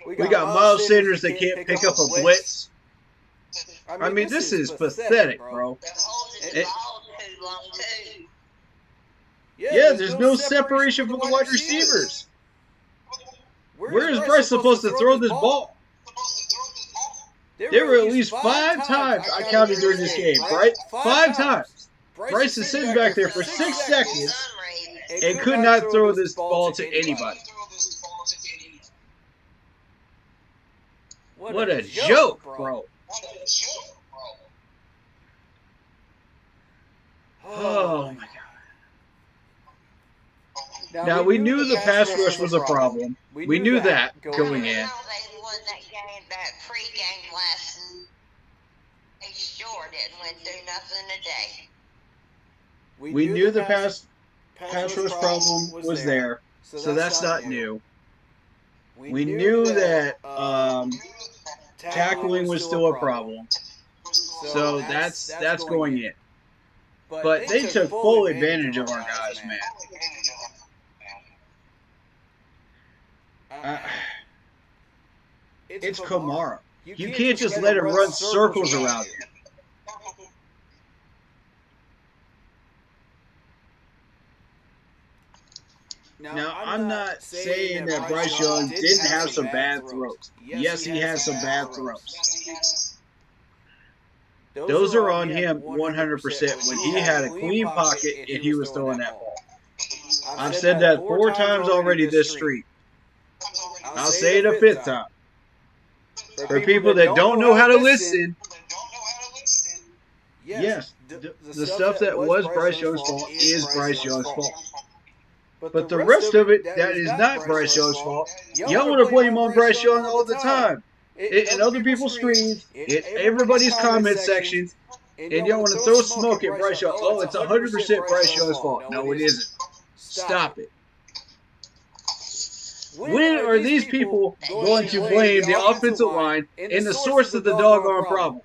We got Miles Sanders that can't pick up a blitz. I mean, this is pathetic, bro. Yeah, there's no separation from the wide receivers. Where is Bryce supposed to throw this ball? There were at least 5 times I counted during this game, right? 5 times. Bryce is sitting back there for 6 seconds and could not throw this ball to anybody. What a joke, bro. Oh, my God. Now, we knew the pass rush was a problem. We knew that going in. They won that game, that pregame lesson. They sure didn't win through nothing today. We knew the pass rush problem was there, so that's not new. We knew that tackling was still a problem, so that's going in. But they took full advantage of our guys, man. It's Kamara. You can't just let him run circles around you. Now, I'm not saying that Bryce Young didn't have some bad throws. Yes, he has some bad throws. Those are on him 100% when he had a clean pocket and he was throwing that ball. I've said that 4 times already this streak. I'll say it a 5th time. For people that don't know how to listen, yes, the stuff that was Bryce Young's fault is Bryce Young's fault. But the rest of it, that is not Bryce Young's fault. Y'all want to blame on Bryce Young all the time. In other people's streams, in everybody's comment sections, and y'all want to throw smoke at Bryce Young. Oh, it's 100% Bryce Young's fault. No, it isn't. Stop it. When are these people going to blame the offensive line and the source of the doggone problem?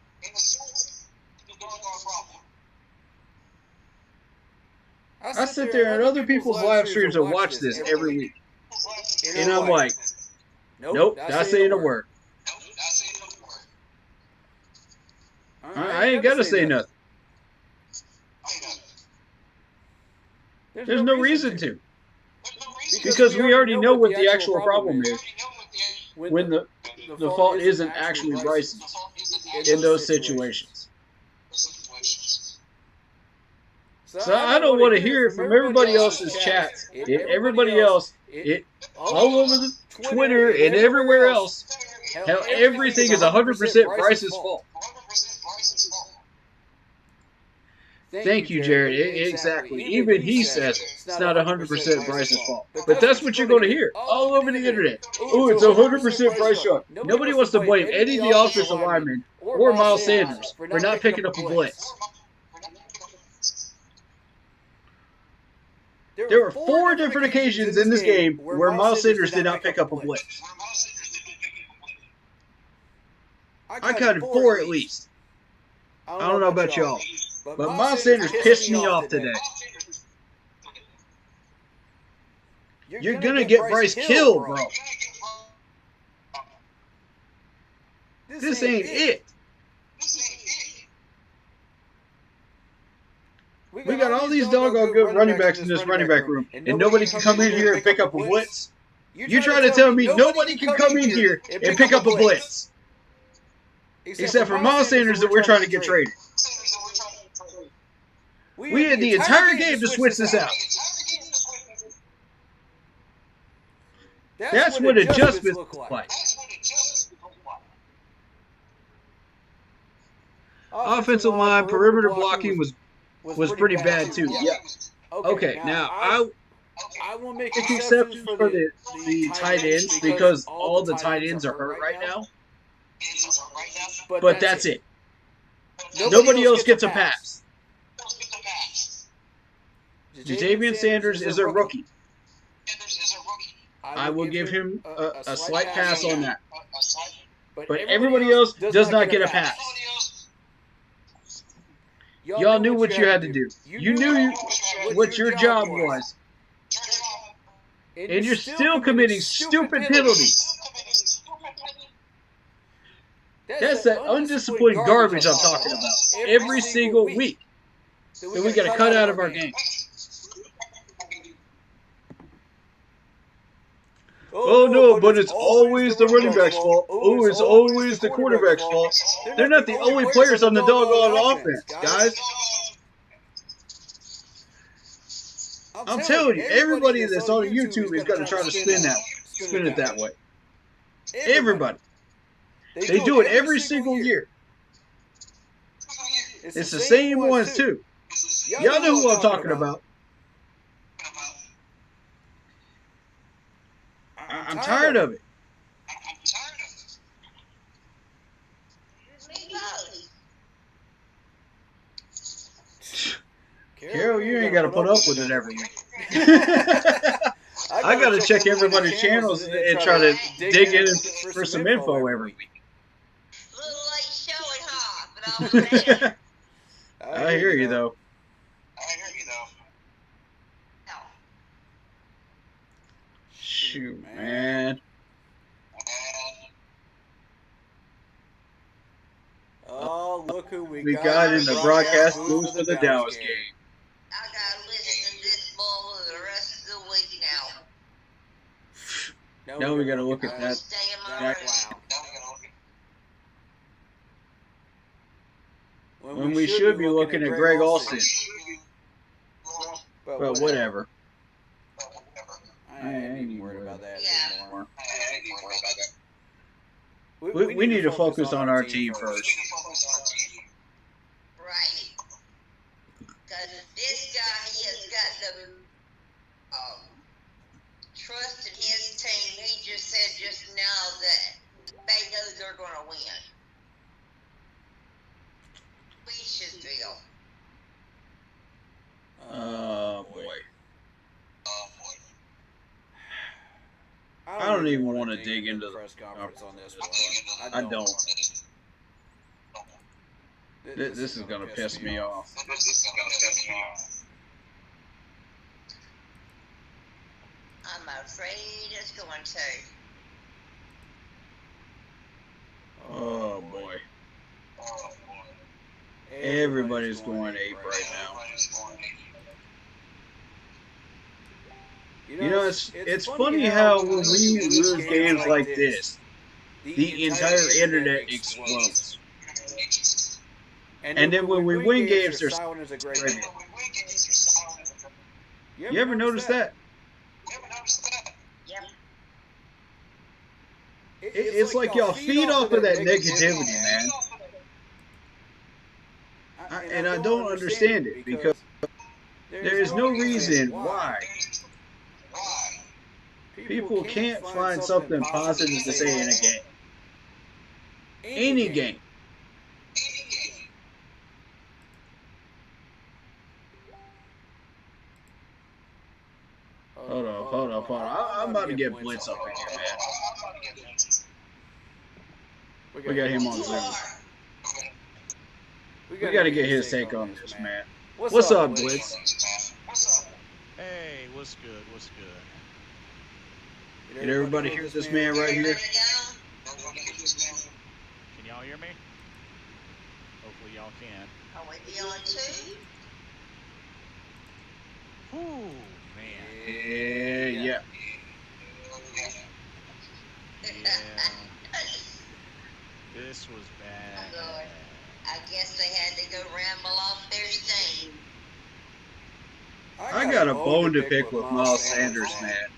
I sit there in other people's live streams and watch this every week. And I'm like, nope, not saying a word. I ain't got to say nothing. There's no reason to. Because we already know what the actual problem is when the fault isn't actually Bryce's in those situations. So I don't want to hear it from everybody else's chats and everybody else all over the Twitter and everywhere else how everything is 100% Bryce's fault. Thank you, Jared. Exactly. Even he says it's not 100% Bryce's fault. But that's what you're going to hear all over the internet. Oh, it's 100% Bryce Young. Nobody wants to blame any of the offensive linemen or Miles Sanders for not picking up a blitz. There were 4 different occasions in this game where Miles Sanders did not pick up a blitz. I counted 4 at least. I don't know about y'all. But Miles Sanders pissed me off today. You're going to get Bryce killed, bro. This ain't it. We got all these doggone good running backs in this running back room, and nobody can come in here and pick up a blitz? You try to tell me nobody can come in here and pick up a blitz? Except for Miles Sanders that we're trying to get traded. We had the entire game to switch this out. That's what adjustments look like. Offensive line, perimeter blocking was pretty bad too. Yeah. Okay, now I will make exceptions for the tight ends because all the tight ends are hurt right now. But that's it. Nobody else gets a pass. Ja'Tavion Sanders is a rookie. I will give him a slight pass on that. But everybody else does not get a pass. Y'all knew what you had to do. You knew what your job was. And you're still committing stupid penalties. That's that undisciplined garbage I'm talking about. Every single week that we got to cut out of our game. Oh no, but it's always the running back's fault. Oh, it's always the quarterback's fault. They're not the only players on the doggone offense, guys. I'm telling you, everybody that's on YouTube is going to try to spin it that way. Everybody. They do it every single year. It's the same ones too. Y'all know who I'm talking about. I'm tired of it. Carol, you ain't got to put up with it every week. I got to check everybody's channels and try to dig in for some info every week. A little late showing, huh? But I hear you, though. Shoot, man. Oh, look who we got in the broadcast booth for the Dallas game. I gotta listen to this ball for the rest of the week now. Now we gotta look at that. Stay in my room. When we should be looking at Greg Olsen. But whatever. I ain't even worried about that anymore. We need to focus on our team first. Right. Because this guy, he has got the trust in his team. He just said just now that they know they're going to win. We should feel. Oh, boy. I don't even want to dig into the press conference on this one. I don't. This is going to piss me off. I'm afraid it's going to. Oh, boy. Everybody's going ape right now. You know, it's funny how when we lose games like this, the entire internet explodes. And then when we win games, they're silent as a grave. You ever notice that? Yep. It's like y'all feed off of that negativity, man. And I don't understand it because there is no reason why people can't find something positive to say in a game. Any game. Hold on. I'm about to get Blitz up in here, man. We got him on Zoom. We got to get his take on this, man. What's up, Blitz? Hey, what's good? Did everybody hear this man right here? Can y'all hear me? Hopefully y'all can. Are we beyond two? Ooh, man. Yeah. Yeah. This was bad. Lord. I guess they had to go ramble off their steam. I got a bone to pick with Miles Sanders, man.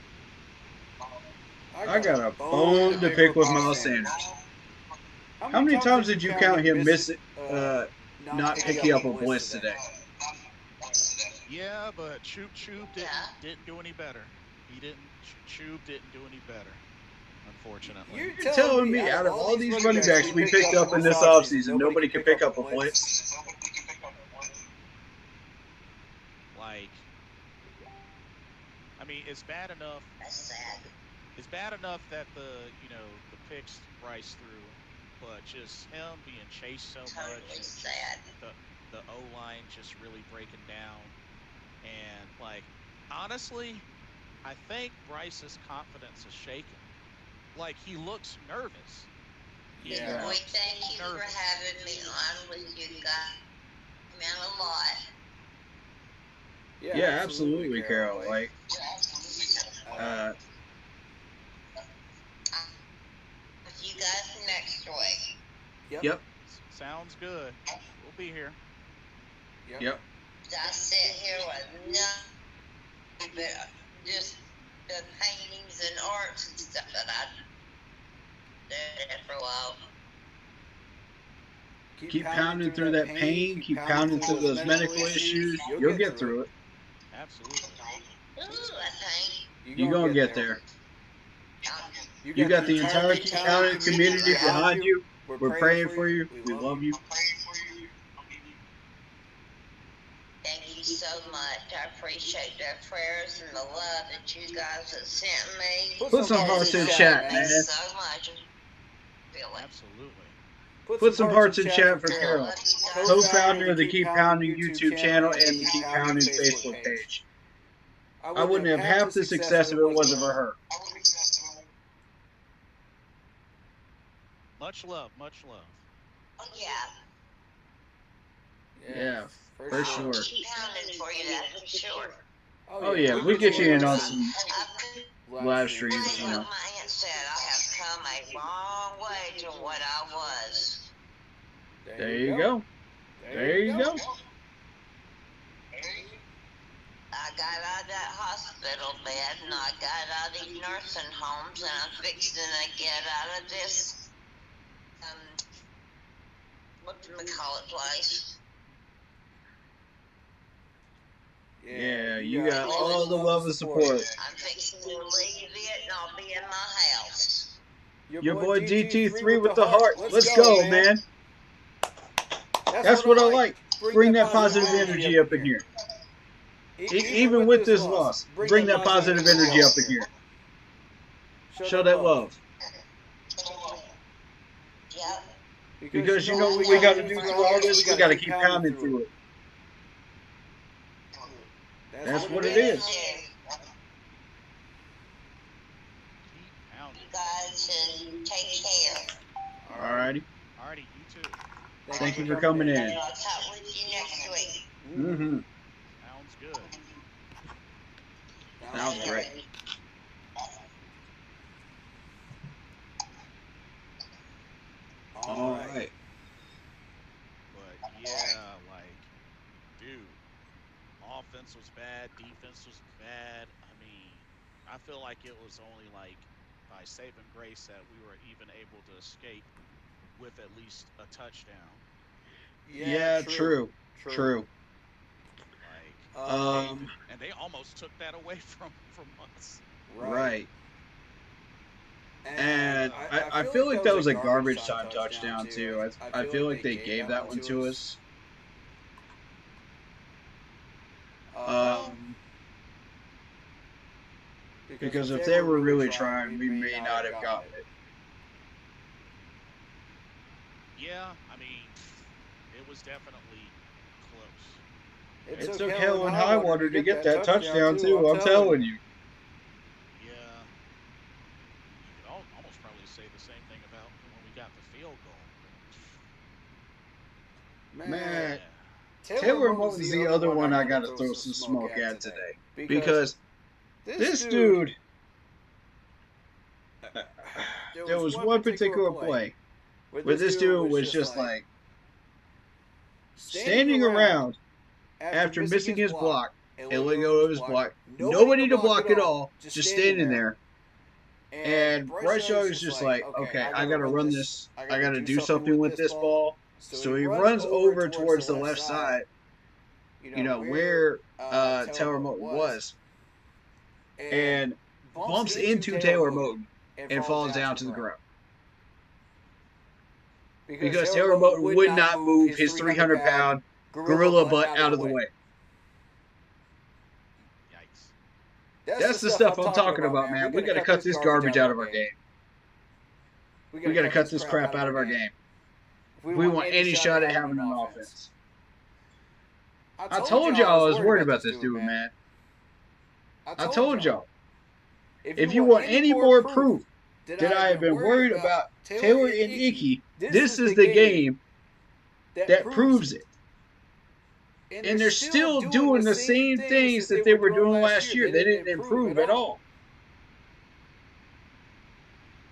I got a bone to pick with Miles Sanders. How many times did you count him missing, not picking up a blitz today? Yeah, but Choop didn't do any better. Choop didn't do any better, unfortunately. You're telling me out of all these running backs we picked up in this offseason, nobody can pick up a blitz? Like, I mean, it's bad enough. That's sad. it's bad enough that the picks Bryce threw, but just him being chased so Totally much and just sad. the O line just really breaking down. And like honestly, I think Bryce's confidence is shaken. Like he looks nervous. He Yeah. We looks thank you for nervous. having me on with you guys. Meant a lot. Yeah, absolutely, Carol. Like, With you guys next week. yep. Sounds good. We'll be here. Yep. I sit here with nothing but just the paintings and arts and stuff that I did for a while. Keep pounding through that pain. Keep pounding through those medical issues. You'll get through it. Absolutely. Ooh, I think. You're going to get there. You got the entire Keep Pounding community behind you. We're praying for you. We love you. Thank you so much. I appreciate the prayers and the love that you guys have sent me. Put some hearts in chat, man. So much. Really. Absolutely. Put some hearts in chat for Carol, co-founder of the Keep Pounding YouTube channel and the Keep Pounding Facebook page. I wouldn't have half the success if it wasn't for her. Much love. Much love. Oh, yeah. Yeah, for sure. Keep pounding for you, that's for sure. Oh yeah, we get you in on some live streams, you know. Like my aunt said, I have come a long way to what I was. There you go. There you go. I got out of that hospital bed and I got out of these nursing homes and I'm fixing to get out of this, whatchamacallit place. Yeah, you got all the love and support. I'm fixing to leave it and I'll be in my house. Your boy GT3 with the heart. Let's go, man. That's what I like. Bring that positive energy up in here. Even with this loss, bring that positive energy up in here. Show that love. Yep. Because you know what we got to do through all this? We got to keep pounding through it. That's what it is. You guys take care. Alrighty. Alrighty, you too. Thank you for coming in. And I'll talk with you next week. Mm-hmm. Sounds good. Sounds great. All right. But yeah, like, dude, offense was bad, defense was bad. I mean, I feel like it was only like by saving grace that we were even able to escape with at least a touchdown. Yeah, true. Like, and they almost took that away from us. Right. And I feel like that was a garbage time touchdown too. I feel like they gave that one to us. Because if they were really trying, we may not have gotten it. Yeah, I mean, it was definitely close. It took hell and high water to get that touchdown too, I'm telling you. Yeah. You could almost probably say the same thing about when we got the field goal. Man, Taylor Moton's the other one I got to throw some smoke at today. Because this dude, there was one particular play where this dude was just like standing around after missing his block and letting go of his block. Nobody to block at all, just standing there. And Bryce Young is just like, okay, I got to run this. I got to do something with this ball. So he runs over towards the left side, you know, where Taylor Moton was, and bumps into Taylor Moton and falls down to the ground. Because Taylor Moton would not move his 300-pound gorilla butt out of the way. Yikes. That's the stuff I'm talking about, man. We got to cut this garbage out of our game. We got to cut this crap out of our game. If we want any shot at having an offense. I told y'all I was worried about this dude, man. I told y'all. If you want any more proof that I have been worried about Taylor and Icky, this is the game that proves it. And they're still doing the same things that they were doing last year. They didn't improve at all.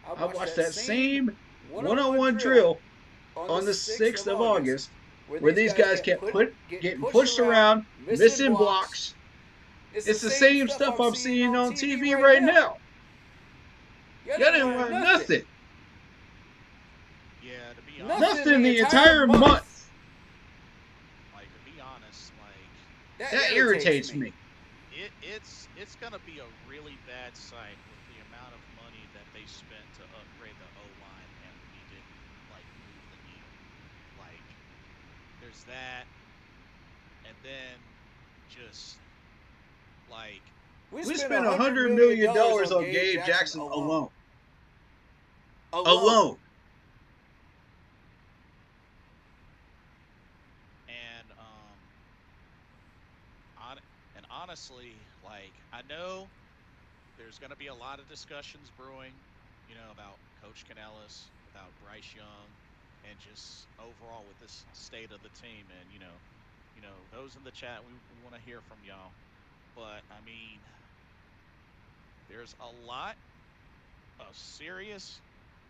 I watched that same one-on-one drill on the 6th of August where these guys kept getting pushed around, missing blocks. It's the same stuff I'm seeing on TV right now. Y'all didn't run nothing. Yeah, to be honest. Nothing the entire month. Like, to be honest, like, that irritates me. It's gonna be a really bad sight with the amount of money that they spent to upgrade the O-line, and we didn't like move the needle. Like, there's that, and then just like we spent $100 million on Gabe Jackson alone. Alone. And honestly, like, I know there's going to be a lot of discussions brewing, you know, about Coach Canellis, about Bryce Young, and just overall with this state of the team. And you know, those in the chat, we want to hear from y'all. But I mean, there's a lot of serious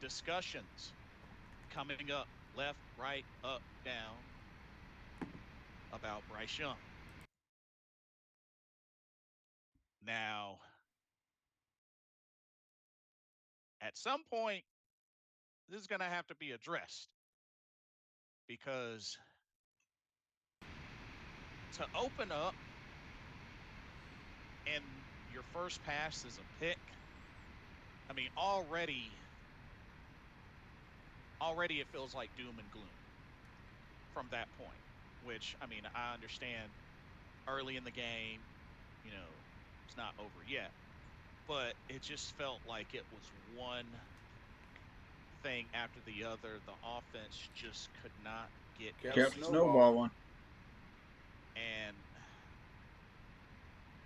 discussions coming up, left, right, up, down, about Bryce Young. Now, at some point, this is going to have to be addressed, because to open up and your first pass is a pick, I mean, already it feels like doom and gloom from that point, which, I mean, I understand early in the game, you know, it's not over yet, but it just felt like it was one thing after the other. The offense just could not get Kept snowballing. And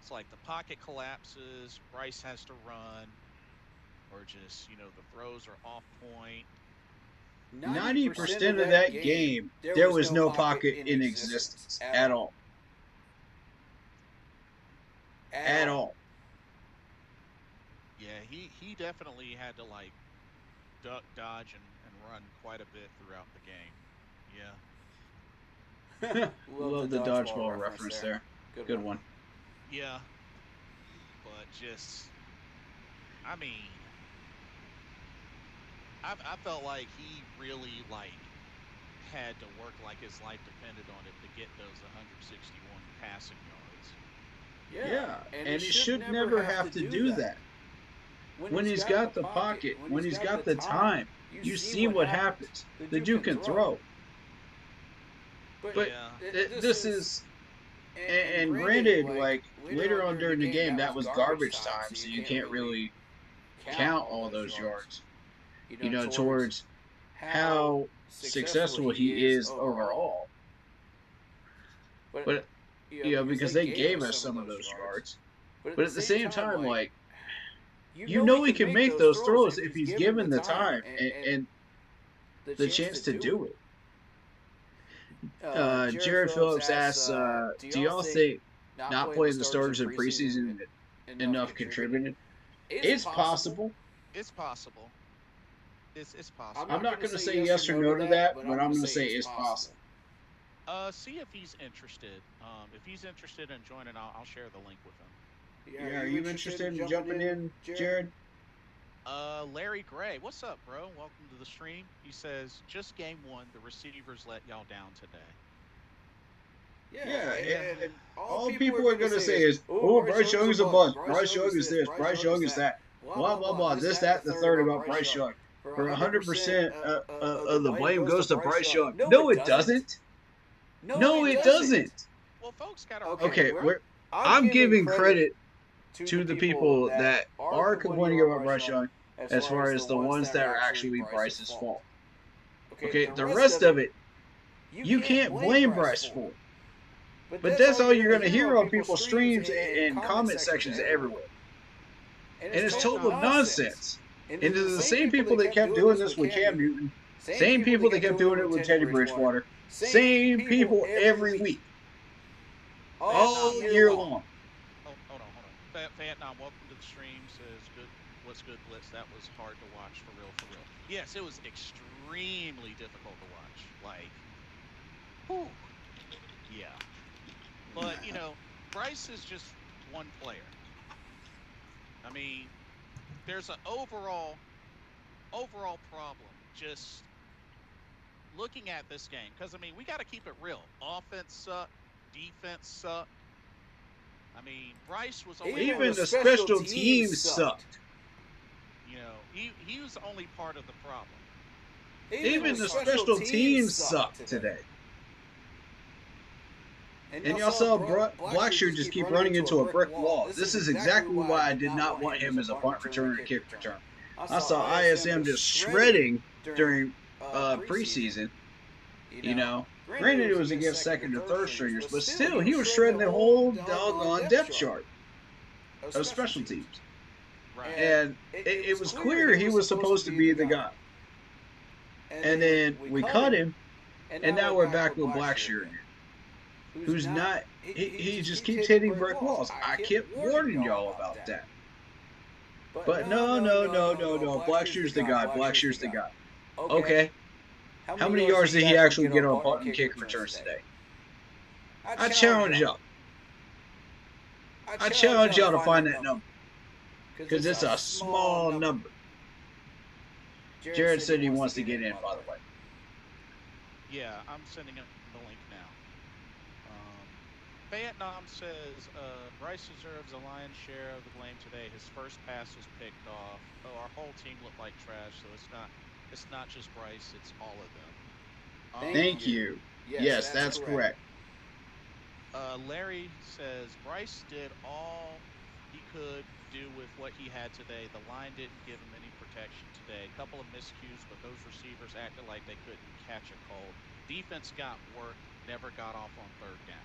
it's like the pocket collapses, Bryce has to run, or just, you know, the throws are off point. 90% of that game, there was no pocket in existence at all. At all. Yeah, he definitely had to, like, duck, dodge, and run quite a bit throughout the game. Yeah. Love the dodgeball reference there. Good one. Yeah. But just, I mean, I felt like he really, like, had to work like his life depended on it to get those 161 passing yards. Yeah, and he should never have to do that. When he's got the pocket, when he's got the time, you see what happens. The dude can throw. But this is, and granted, like, later on during the game, that was garbage time, so you can't really count all those yards, you know, towards how successful he is overall. But, you know, because they gave us some of those yards. But at the same time, like, you know he can make those throws if he's given the time and the chance to do it. Jared Phillips asks, do y'all think not playing the starters in preseason enough contributed? It's possible. It's possible. It's possible. I'm not going to say yes or no to that, but I'm going to say it's possible. See if he's interested. If he's interested in joining, I'll share the link with him. Yeah, are you interested in jumping in, Jared? Larry Gray, what's up, bro? Welcome to the stream. He says, just game one, the receivers let y'all down today. Yeah, and all people are going to say is, oh, Bryce Young is a bust. Bryce Young is this. Bryce Young is that. Blah, blah, blah. This, that, and the third about Bryce Young. For 100% of the blame goes to Bryce Young. No, it doesn't. No, it doesn't. Well, folks got to Okay, I'm giving credit to the people that are complaining about Bryce Young as far as the ones that are actually Bryce's fault. Okay, the rest of it, you can't blame Bryce for. But that's all you're going to hear on people's streams and comment sections everywhere. And it's total nonsense. And it's the same people that kept doing this with Cam Newton, same people that kept doing it with Teddy Bridgewater, same people every week, all year long. Hold on. Vietnam, welcome to the stream. Says good. What's good, Blitz? That was hard to watch for real. Yes, it was extremely difficult to watch. Like, whew. Yeah. But Bryce is just one player. I mean, there's an overall problem just looking at this game, because I mean, we got to keep it real. Offense sucked, defense sucked. I mean, Bryce was only even the special teams sucked. He was only part of the problem. Even the special teams sucked today. And y'all saw Blackshear just keep running into a brick wall. This is exactly why I did not want him as a punt returner and kick return. I saw ISM just shredding during preseason. Granted it was against second or third stringers, but still he was shredding the whole doggone depth chart of special teams. Right. And it was clear he was supposed to be the guy. And then we cut him, and now we're back with Blackshear again. Who's not, he just keeps hitting brick walls. I kept warning y'all about that. But no. Blackshear's the guy. Blackshear's the guy. Okay. How many yards did he actually get on punt and kick returns today? I challenge y'all. I challenge y'all to find that number. Because it's a small number. Jared said he wants to get in, by the way. Yeah, I'm sending him the link now. Vietnam says, Bryce deserves a lion's share of the blame today. His first pass was picked off. Oh, our whole team looked like trash, so it's not just Bryce, it's all of them. Thank you. Yes, that's correct. Larry says, Bryce did all he could do with what he had today. The line didn't give him any protection today. A couple of miscues, but those receivers acted like they couldn't catch a cold. Defense got work, never got off on third down.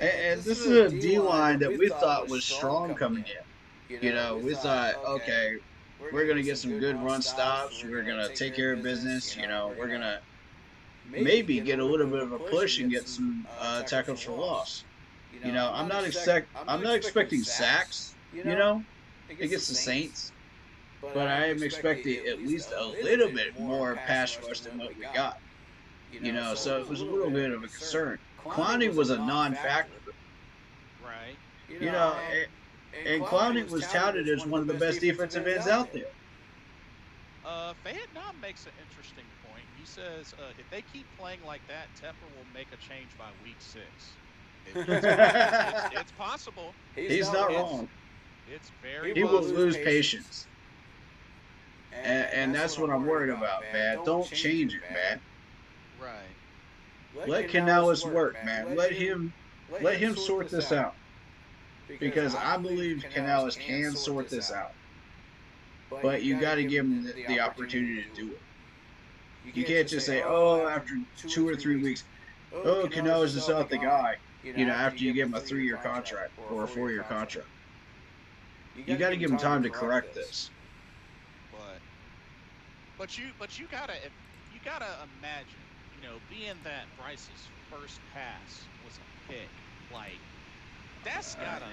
And this is a D-line that we thought was strong coming in. We thought, okay, we're going to get some good run stops. We're going to take care of business. We're going to maybe get a little bit of a push and get some tackles for loss. I'm not expecting sacks, against the Saints. But I am expecting at least a little bit more pass rush than what we got. So it was a little bit of a concern. Clowney was a non-factor. Right. And Clowney was touted as one of the best defensive ends out there. Vietnam makes an interesting point. He says, if they keep playing like that, Tepper will make a change by week 6. It's possible. He's not wrong. It's very He will lose patience. And that's what I'm worried about, man. Don't change it, man. Right. Let Canales work, man. Let him sort this out. Because I believe Canales can sort this out. But you got to give him the opportunity to do it. You can't just say, oh, after 2 or 3 weeks, oh, Canales is not the guy. After you give him a 3-year contract or a 4-year contract. You got to give him time to correct this. But you gotta imagine, being that Bryce's first pass was a pick, like that's gotta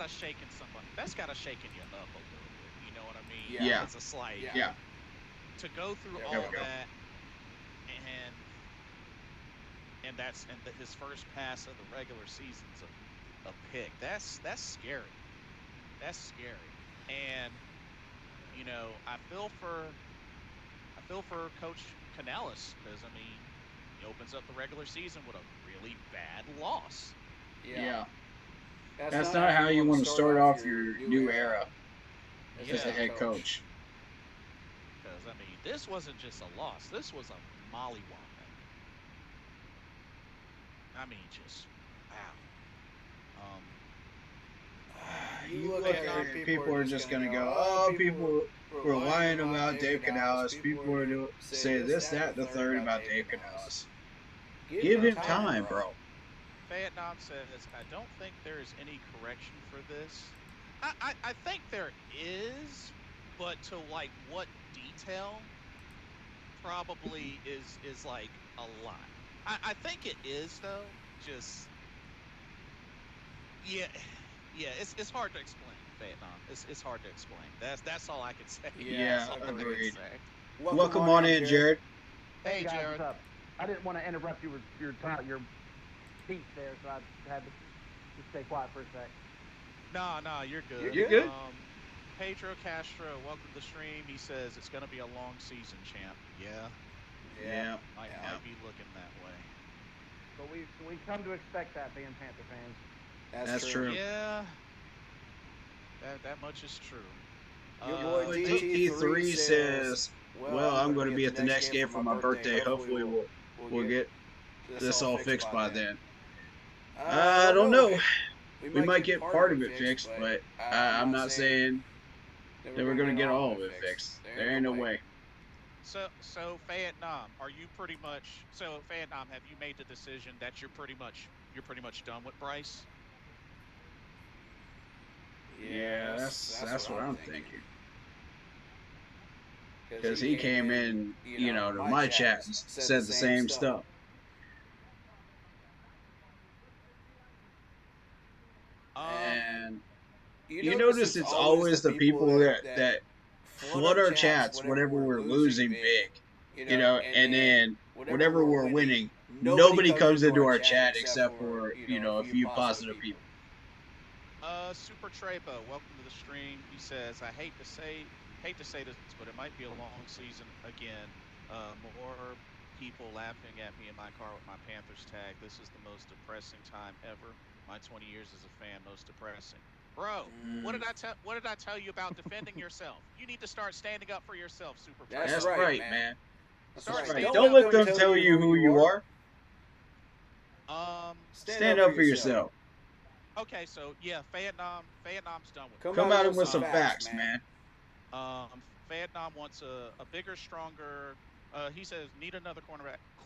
shaken somebody. That's gotta shaken you up a little bit. You know what I mean? Yeah. It's a slight. Yeah. To go through all that, and his first pass of the regular season's a pick. That's scary. That's scary. And I feel for Coach Canales because he opens up the regular season with a really bad loss. Yeah. That's not how you want to start off your new era as a head coach. Because this wasn't just a loss. This was a mollywop. Just wow. You look at at it, people are just gonna go, oh, people were lying about Dave Canales. People are say this, that, and the third about Dave Canales. Give him time, bro. Vietnam says, I don't think there is any correction for this. I think there is, but to like what detail probably is like a lot. I think it is though. Just yeah, it's hard to explain. Vietnam. It's hard to explain. That's all I can say. Yeah, That's all I can agreed. say. Welcome on in, Jared. Hey, guys, Jared. what's up? I didn't want to interrupt your speech there, so I had to just stay quiet for a sec. No, you're good. You're good. Pedro Castro, welcome to the stream. He says it's going to be a long season, champ. Yeah. Might be looking that way. But we come to expect that, being Panther fans. That's true. Yeah. That much is true. Your boy DT3 says, well, I'm going to be at the next game for my birthday. Hopefully we'll get this all fixed by then. I don't know. We might get part of it fixed, but I'm not saying that we're going to get all of it fixed. There ain't no way. So Vietnam, are you pretty much? So Vietnam, have you made the decision that you're pretty much done with Bryce? Yeah, that's what I'm thinking. Because he came in, to my chat and said the same stuff. And you notice it's always the people that flood our chats whenever we're losing big, and then whenever we're winning, nobody comes into our chat except for, a few positive people. Super Trebo, welcome to the stream. He says, I hate to say this, but it might be a long season again. More people laughing at me in my car with my Panthers tag. This is the most depressing time ever. My 20 years as a fan, most depressing. Bro, what did I tell you about defending yourself? You need to start standing up for yourself, Super Trebo. That's right, man. That's right. Don't let them tell you who you are. Stand up for yourself. Okay, so yeah, Vietnam's done with it. Come at him with some facts, man. Vietnam wants a bigger, stronger. He says need another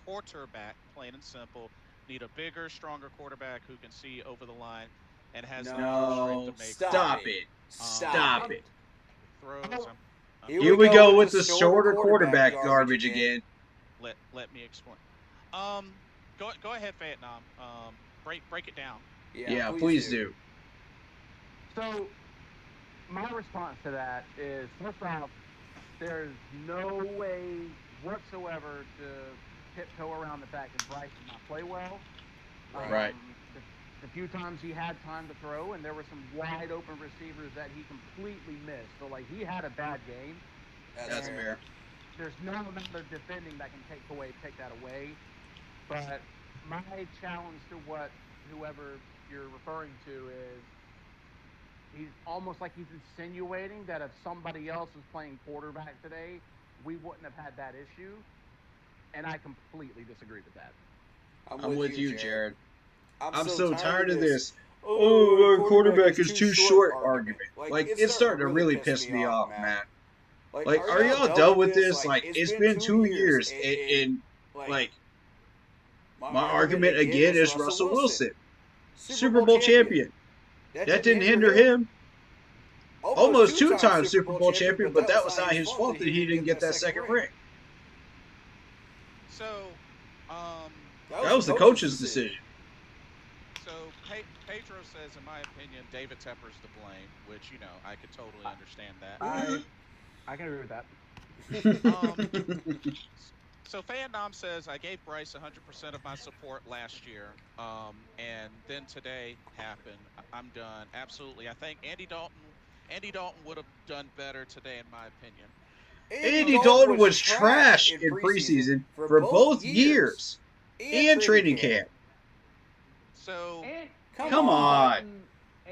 quarterback, plain and simple. Need a bigger, stronger quarterback who can see over the line and has no. Stop it. Stop it. Throws. Here we go with the shorter quarterback garbage again. Let me explain. Go ahead, Vietnam. Break it down. Yeah, please do. So, my response to that is, first off, there's no way whatsoever to tiptoe around the fact that Bryce did not play well. Right. The few times he had time to throw, and there were some wide open receivers that he completely missed. So, he had a bad game. That's fair. There's no amount of defending that can take that away. But my challenge to whoever you're referring to is, he's almost like he's insinuating that if somebody else was playing quarterback today, we wouldn't have had that issue. And I completely disagree with that. I'm with you, Jared. I'm so tired of this. Oh, our quarterback is too short argument. It's starting to really piss me off, man. Are y'all done with this? It's been 2 years, and my argument again is Russell Wilson, Super Bowl champion. That didn't hinder him. Almost 2 times Super Bowl champion, but that was not his fault that he didn't get that second ring. So, that was the coach's decision. So, Pedro says, in my opinion, David Tepper's to blame, which, I could totally understand that. I can agree with that. So Vietnam says, I gave Bryce 100% of my support last year, and then today happened. I'm done. Absolutely. I think Andy Dalton would have done better today, in my opinion. Andy Dalton was trash in preseason for both years and training camp. So, come on.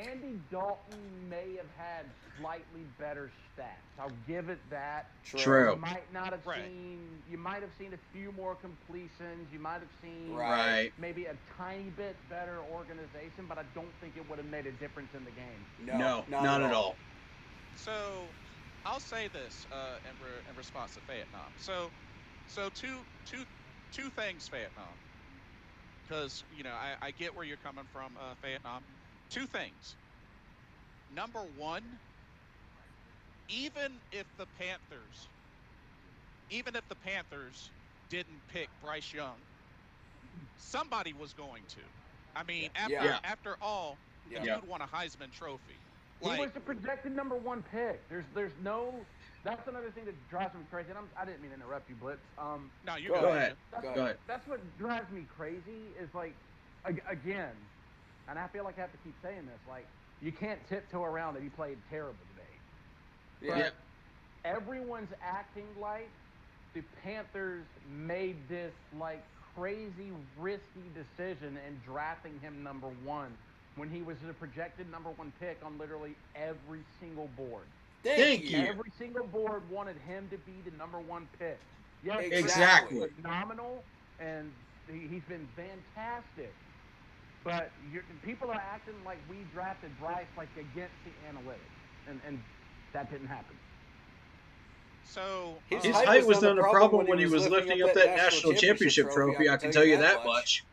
Andy Dalton may have had slightly better stats. I'll give it that. True. You might not have Right. seen. You might have seen a few more completions. You might have seen Right. maybe a tiny bit better organization, but I don't think it would have made a difference in the game. No, not at all. So, I'll say this in response to Vietnam. So two things, Vietnam. Because I get where you're coming from, Vietnam. Two things. Number one, even if the Panthers didn't pick Bryce Young, somebody was going to. I mean, after all, the dude won a Heisman Trophy. He was the projected number 1 pick. There's no. That's another thing that drives me crazy. And I didn't mean to interrupt you, Blitz. No, you go ahead. Go ahead. That's what drives me crazy. Is like, again, and I feel like I have to keep saying this. Like, you can't tiptoe around that he played terrible today. Yeah. But everyone's acting like the Panthers made this like crazy risky decision in drafting him number 1 when he was the projected number 1 pick on literally every single board. Thank you. Every single board wanted him to be the number 1 pick. Yes, exactly. He's phenomenal, and he's been fantastic. But people are acting like we drafted Bryce like against the analytics, and that didn't happen. So his height was not a problem when he was lifting up that national championship trophy. I can tell you that much.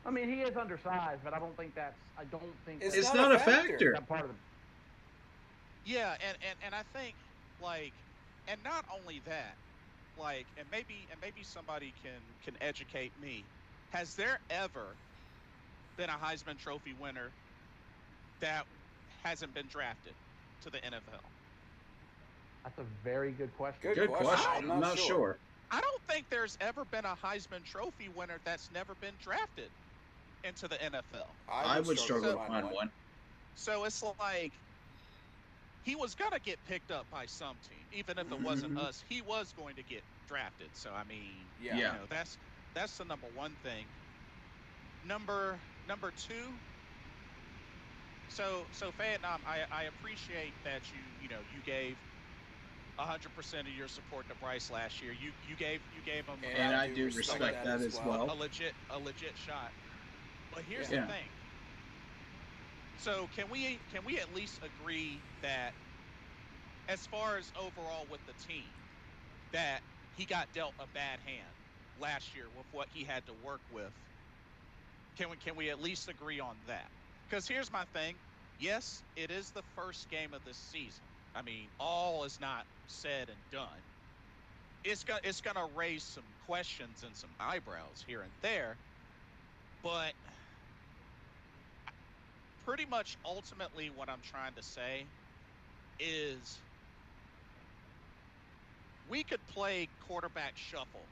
I mean, he is undersized, but I don't think it's not a factor. That part of the. Yeah, and I think, like, and not only that, like, and maybe somebody can educate me. Has there ever been a Heisman Trophy winner that hasn't been drafted to the NFL? That's a very good question. Good question. I'm not sure. I don't think there's ever been a Heisman Trophy winner that's never been drafted into the NFL. I would struggle to find one. So it's like, he was going to get picked up by some team. Even if it wasn't us, he was going to get drafted. So, I mean, that's the number 1 thing. Number 2, so Vietnam, I appreciate that you gave 100% of your support to Bryce last year. You gave him, and I do respect that as well. A legit shot. But here's the thing. So can we at least agree that, as far as overall with the team, that he got dealt a bad hand last year with what he had to work with? Can we at least agree on that? Because here's my thing. Yes, it is the first game of this season. I mean, all is not said and done. It's gonna raise some questions and some eyebrows here and there, but pretty much ultimately what I'm trying to say is we could play quarterback shuffle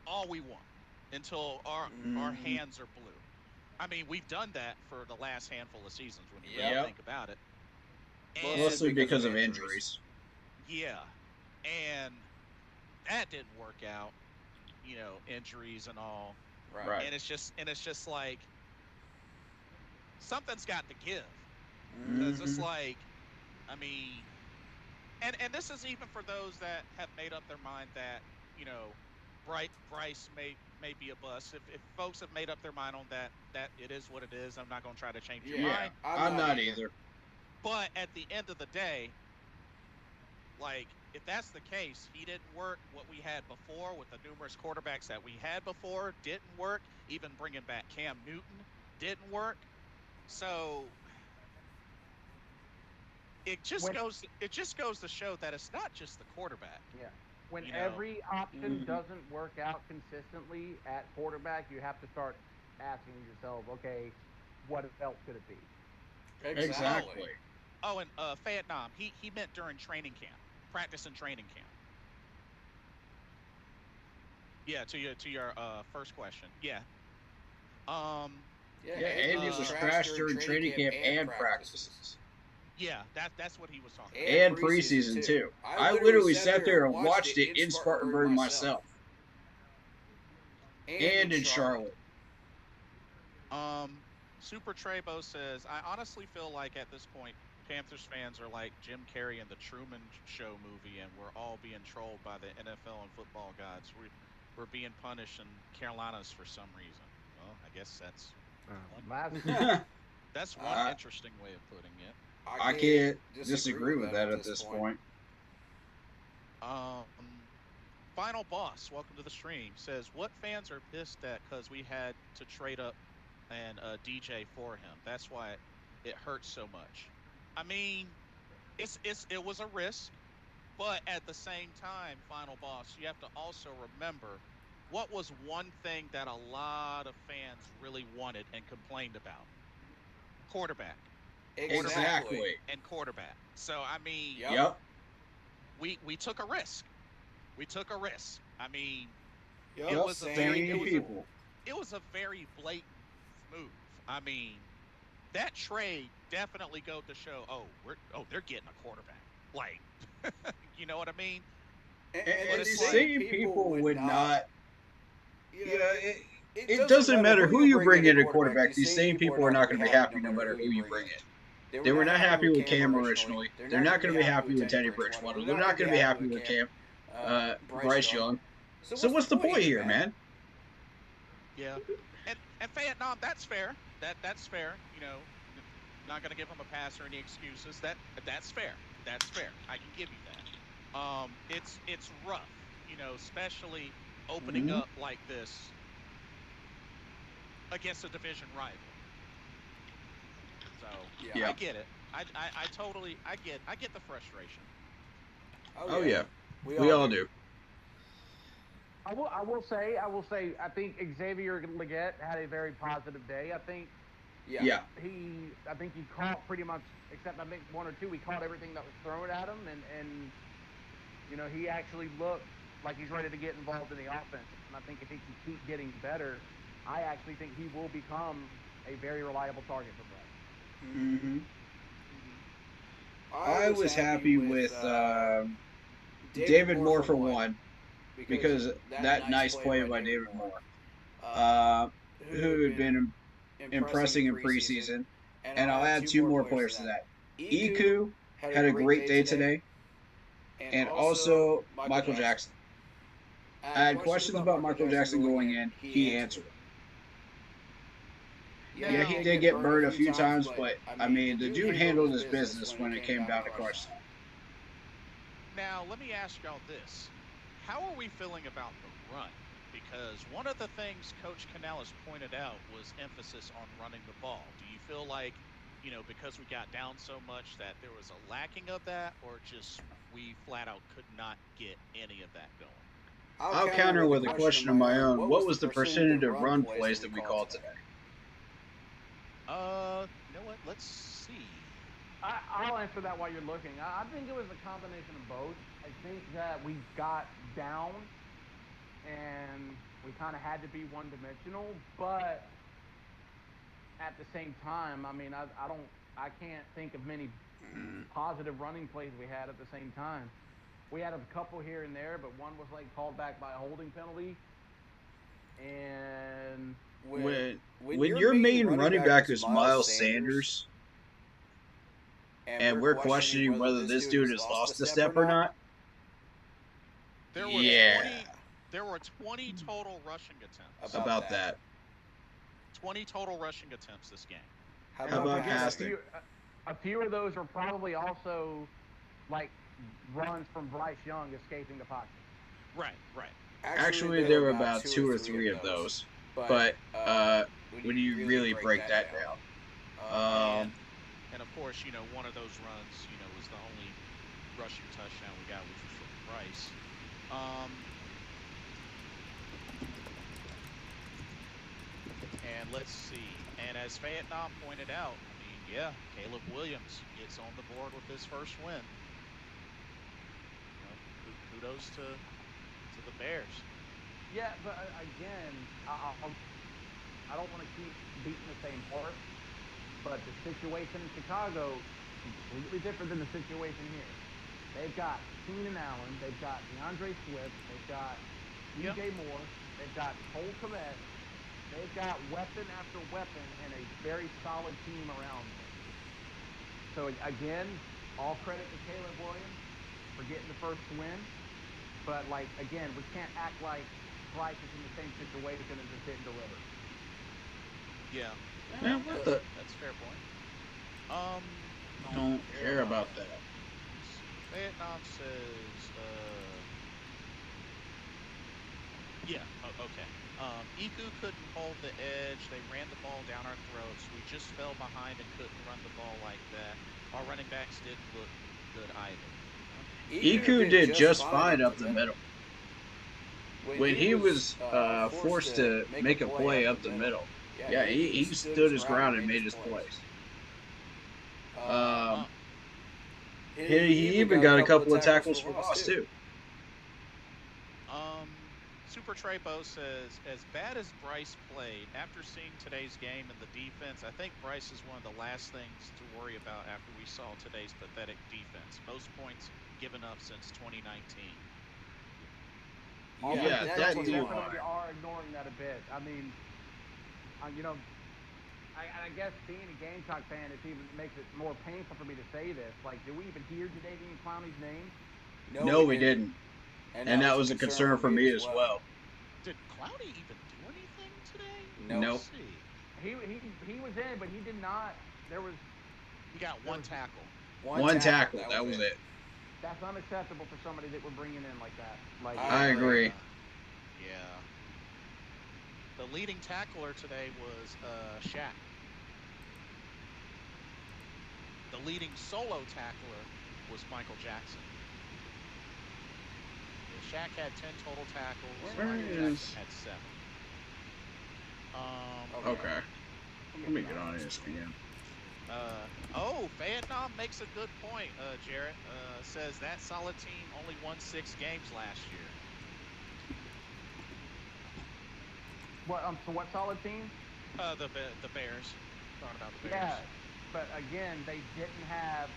all we want until our hands are blue. I mean, we've done that for the last handful of seasons when you really think about it. And mostly because of injuries. Yeah, and that didn't work out. Injuries and all. Right. And it's just like, something's got to give. Because it's like, I mean, and this is even for those that have made up their mind that, Bryce may be a bust. If folks have made up their mind on that it is what it is, I'm not going to try to change your mind. I'm not either. But at the end of the day, like, if that's the case, he didn't work. What we had before with the numerous quarterbacks that we had before didn't work. Even bringing back Cam Newton didn't work. So it just goes to show that it's not just the quarterback. Yeah. When every option doesn't work out consistently at quarterback, you have to start asking yourself, okay, what else could it be? Exactly. Oh, and Vietnam, he meant during training camp, practice and training camp. Yeah, to your first question. Yeah. Andy was crashed during training camp and practices. Yeah, that's what he was talking about. And preseason too. I literally sat there and watched it in Spartanburg myself. And in Charlotte. Super Trebo says, I honestly feel like at this point, Panthers fans are like Jim Carrey in the Truman Show movie, and we're all being trolled by the NFL and football gods. We're being punished in Carolinas for some reason. Well, I guess that's one I, interesting way of putting it. I can't disagree with that at this point. Um, Final Boss, welcome to the stream, says, what fans are pissed at because we had to trade up and DJ for him? That's why it hurts so much. I mean, it was a risk, but at the same time, Final Boss, you have to also remember what was one thing that a lot of fans really wanted and complained about: quarterback. Exactly. And quarterback. So I mean, Yep. We took a risk. We took a risk. I mean, Yep. it was a very blatant move. I mean, that trade definitely go to show, they're getting a quarterback. Like, you know what I mean? And these same people would not. It doesn't matter who you bring in a quarterback. These same people are not going to be happy no matter who you bring in. They were not happy with Cam originally. They're not going to be happy with Teddy Bridgewater. They're not going to be happy with Bryce Young. So what's the point here, man? Yeah, and Vietnam, that's fair. That's fair. You know, not going to give him a pass or any excuses. That's fair. That's fair. I can give you that. It's rough, you know, especially opening up like this against a division rival. So yeah. I get it. I totally get the frustration. Oh yeah, we all do. I will say, I think Xavier Legette had a very positive day. I think he caught pretty much, except I think one or two, he caught everything that was thrown at him, and you know, he actually looked like he's ready to get involved in the offense. And I think if he can keep getting better, I actually think he will become a very reliable target for Brett. Mm-hmm. I was happy with David Moore for one, because that nice play by David Moore, who had been impressing in preseason. And I'll add two more players to that. Iku had a great day today, and also Michael Jackson. I had questions about Michael Jackson going in. He answered them. Yeah, he did get burned a few times, but I mean, the dude handled his business when it came down to crunch time. Now, let me ask y'all this. How are we feeling about the run? Because one of the things Coach Canales pointed out was emphasis on running the ball. Do you feel like, you know, because we got down so much that there was a lacking of that, or just we flat out could not get any of that going? I'll counter with a question of my own. What was the percentage of run plays that we called today? You know what? Let's see. I'll answer that while you're looking. I think it was a combination of both. I think that we got down and we kind of had to be one-dimensional, but at the same time, I mean, I can't think of many positive running plays we had at the same time. We had a couple here and there, but one was like called back by a holding penalty. And when your main running back is Miles Sanders, and we're questioning whether this dude has lost a step or not. There were 20 total rushing attempts. About that. 20 total rushing attempts this game. How about passing? A few of those were probably also like runs from Bryce Young escaping the pocket. Right. Actually, there were about two or three of those. But when you really break that down. And of course, you know, one of those runs, you know, was the only rushing touchdown we got, which was from Bryce. And let's see. And as Vietnam pointed out, I mean, yeah, Caleb Williams gets on the board with his first win. You know, kudos to the Bears. Yeah, but again, I don't want to keep beating the same horse, but the situation in Chicago is completely different than the situation here. They've got Keenan Allen, they've got DeAndre Swift, they've got DJ Moore, they've got Cole Kmet, they've got weapon after weapon and a very solid team around them. So again, all credit to Caleb Williams for getting the first win. But like again, we can't act like Bryce is in the same situation and just didn't deliver. Yeah. Man, what the? That's a fair point. Don't care about that. Vietnam says, yeah, okay. Iku couldn't hold the edge. They ran the ball down our throats. We just fell behind and couldn't run the ball like that. Our running backs didn't look good either. Iku did just fine up the middle. When he was forced to make a play up the middle, yeah, he stood his ground and made his plays. He even got a couple of tackles for loss too. Super Trepo says, as bad as Bryce played, after seeing today's game and the defense, I think Bryce is one of the last things to worry about after we saw today's pathetic defense. Most points given up since 2019. Yeah, that we definitely are ignoring that a bit. I mean, you know, I guess being a Gamecock fan, it even makes it more painful for me to say this. Like, did we even hear Jadeveon Clowney's name? No, we didn't. And that was a concern for me as well. Did Clowney even do anything today? Nope. He was in, but he did not. He got one tackle. One tackle. That was it. That's unacceptable for somebody that we're bringing in like that. Like, I agree. Yeah. The leading tackler today was Shaq. The leading solo tackler was Michael Jackson. Shaq had 10 total tackles. Michael Jackson had 7. Okay. Let me get on ESPN. Vietnam makes a good point, Jarrett. Says that solid team only won 6 games last year. So what solid team? The Bears. Talking about the Bears. Yeah, but again, they didn't have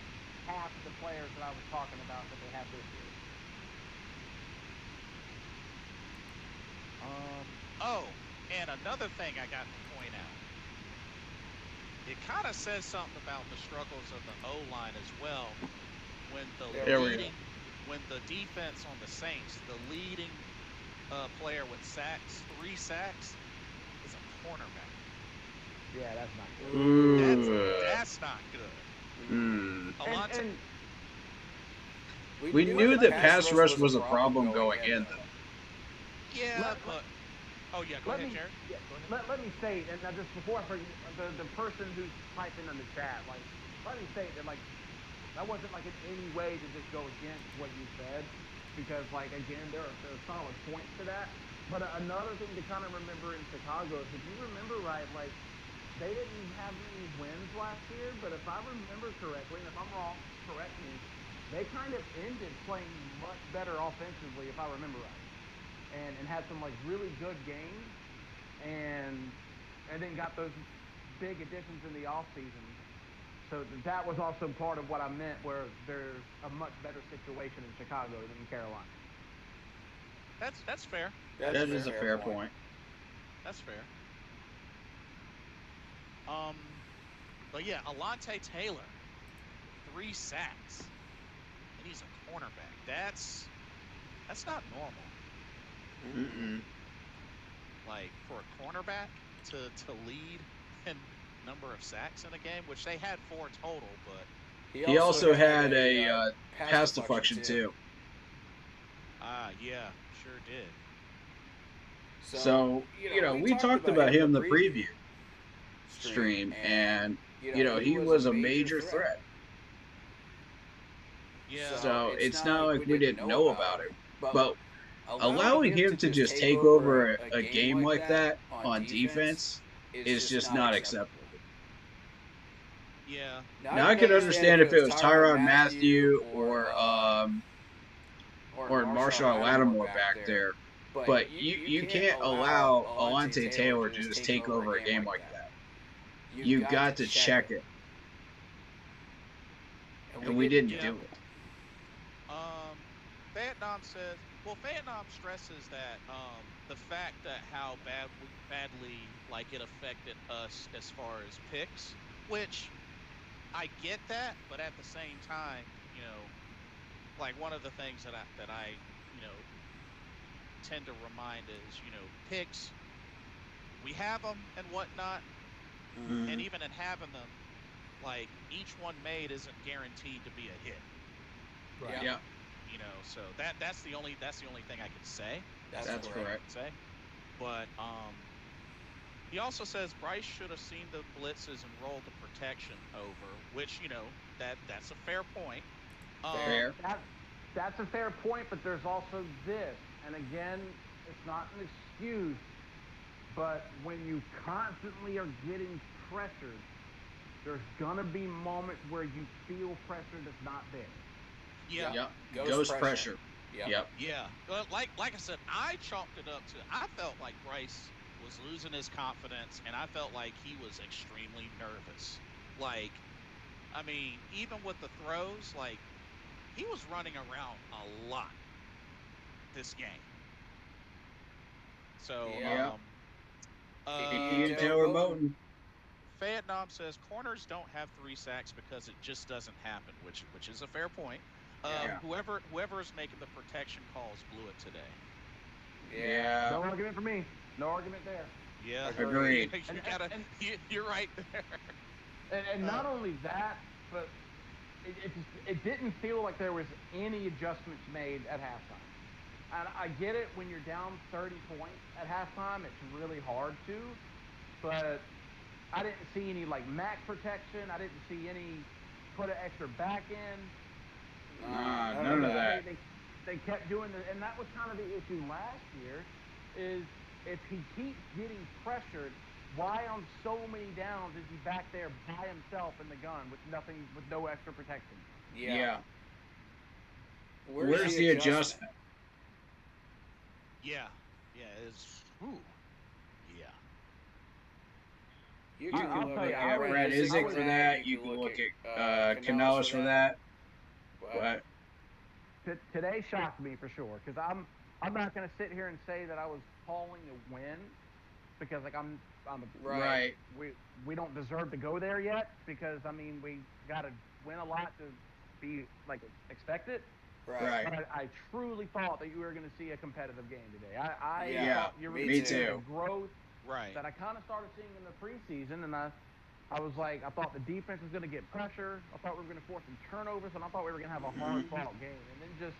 half the players that I was talking about that they have this year. And another thing I got to point out. It kind of says something about the struggles of the O-line as well. When the defense on the Saints, the leading player with 3 sacks, is a cornerback. Yeah, that's not good. That's not good. We knew that pass rush was a problem going in, though. Yeah, but... Oh, yeah, go ahead, Jared. Yeah, let me say, and now just before I forget, the person who's typing in the chat, like, let me say that, like, that wasn't, like, in any way to just go against what you said, because, like, again, there are solid points to that. But another thing to kind of remember in Chicago is, if you remember right, like, they didn't have many wins last year, but if I remember correctly, and if I'm wrong, correct me, they kind of ended playing much better offensively, if I remember right. And had some like really good games, and then got those big additions in the offseason. So that was also part of what I meant, where there's a much better situation in Chicago than in Carolina. That's fair. That is a fair point. That's fair. But yeah, Alontae Taylor, 3 sacks, and he's a cornerback. That's not normal. Mm-mm. Like, for a cornerback to lead in number of sacks in a game, which they had 4 total, but he also had a pass deflection too. Yeah, sure did. So we talked about him in the preview stream, and he was a major threat. Yeah. So it's not like we didn't know about him, but allowing him to just take over a game like that on defense is just not acceptable. Yeah. Now I could understand if it was Tyrann Mathieu or Marshawn Lattimore back there, but you can't allow Alontae Taylor to just take over a game like that. You've got to check it, and we didn't do it. Vietnam says Well, Vietnam stresses that the fact that how badly like it affected us as far as picks, which I get that, but at the same time, like one of the things that I tend to remind is picks, we have them and whatnot, and even in having them, like each one made isn't guaranteed to be a hit. Right. Yeah, So that's the only thing I can say. that's correct. Say, but he also says Bryce should have seen the blitzes and rolled the protection over, which that's a fair point. Fair. That's a fair point, but there's also this, and again, it's not an excuse, but when you constantly are getting pressured, there's gonna be moments where you feel pressure that's not there. Yeah. Yep. Ghost pressure. Yep. Yeah. But like I said, I chalked it up to I felt like Bryce was losing his confidence, and I felt like he was extremely nervous. Like, I mean, even with the throws, like he was running around a lot this game. So, Yeah. You You tell her Moten. Vietnam says corners don't have 3 sacks because it just doesn't happen, which is a fair point. Yeah. Whoever is making the protection calls blew it today. Yeah. No argument for me. No argument there. Yeah, Agreed. You're right there. And not only that, but it didn't feel like there was any adjustments made at halftime. And I get it, when you're down 30 points at halftime, it's really hard to. But I didn't see any like MAC protection. I didn't see any put an extra back in. None of that. They kept doing it, and that was kind of the issue last year. Is if he keeps getting pressured, why on so many downs is he back there by himself in the gun with no extra protection? Yeah. Where's the adjustment? Yeah. It's yeah. You I'll can look tell you, at Brad Isaac for that. You can look at Canales for that. What? Today shocked me for sure, because I'm not going to sit here and say that I was calling a win, because like I'm Right. we don't deserve to go there yet, because I mean we got to win a lot to be like expected. Right. But I truly thought that you were going to see a competitive game today. I Yeah, thought you were me going to see too. a growth Right. that I kind of started seeing in the preseason, and I was like, I thought the defense was going to get pressure. I thought we were going to force some turnovers, and I thought we were going to have a hard-fought game. And then just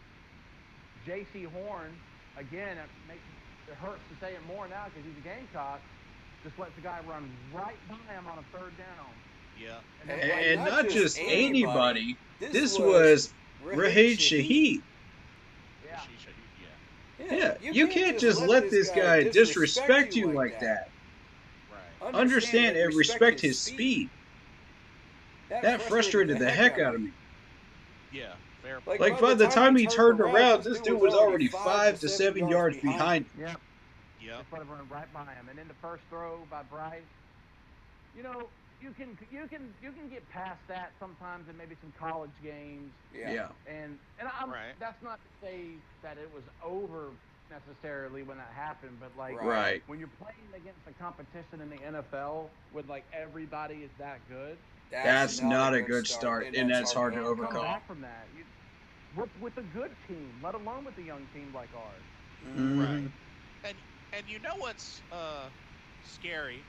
J.C. Horn, again, it hurts to say it more now because he's a Gamecock, just lets the guy run right by him on a third down. Yeah. And not just anybody. This was Raheed Shaheed. Yeah. Yeah. You can't just let this guy disrespect you like that. Right. Understand and respect his speed. That frustrated the heck out of me. Yeah. Fair. Like by the time he turned around, this dude was already 5 to 7 yards behind him. Yep. Yep. Just let him run right by him. And then the first throw by Bryce, you can get past that sometimes in maybe some college games. Yeah. And Right. that's not to say that it was over necessarily when that happened, but like Right. when you're playing against a competition in the NFL with like everybody is that good, That's not a good start, and that's hard to come overcome. back from that. With a good team, let alone with a young team like ours. Mhm. And you know what's scary,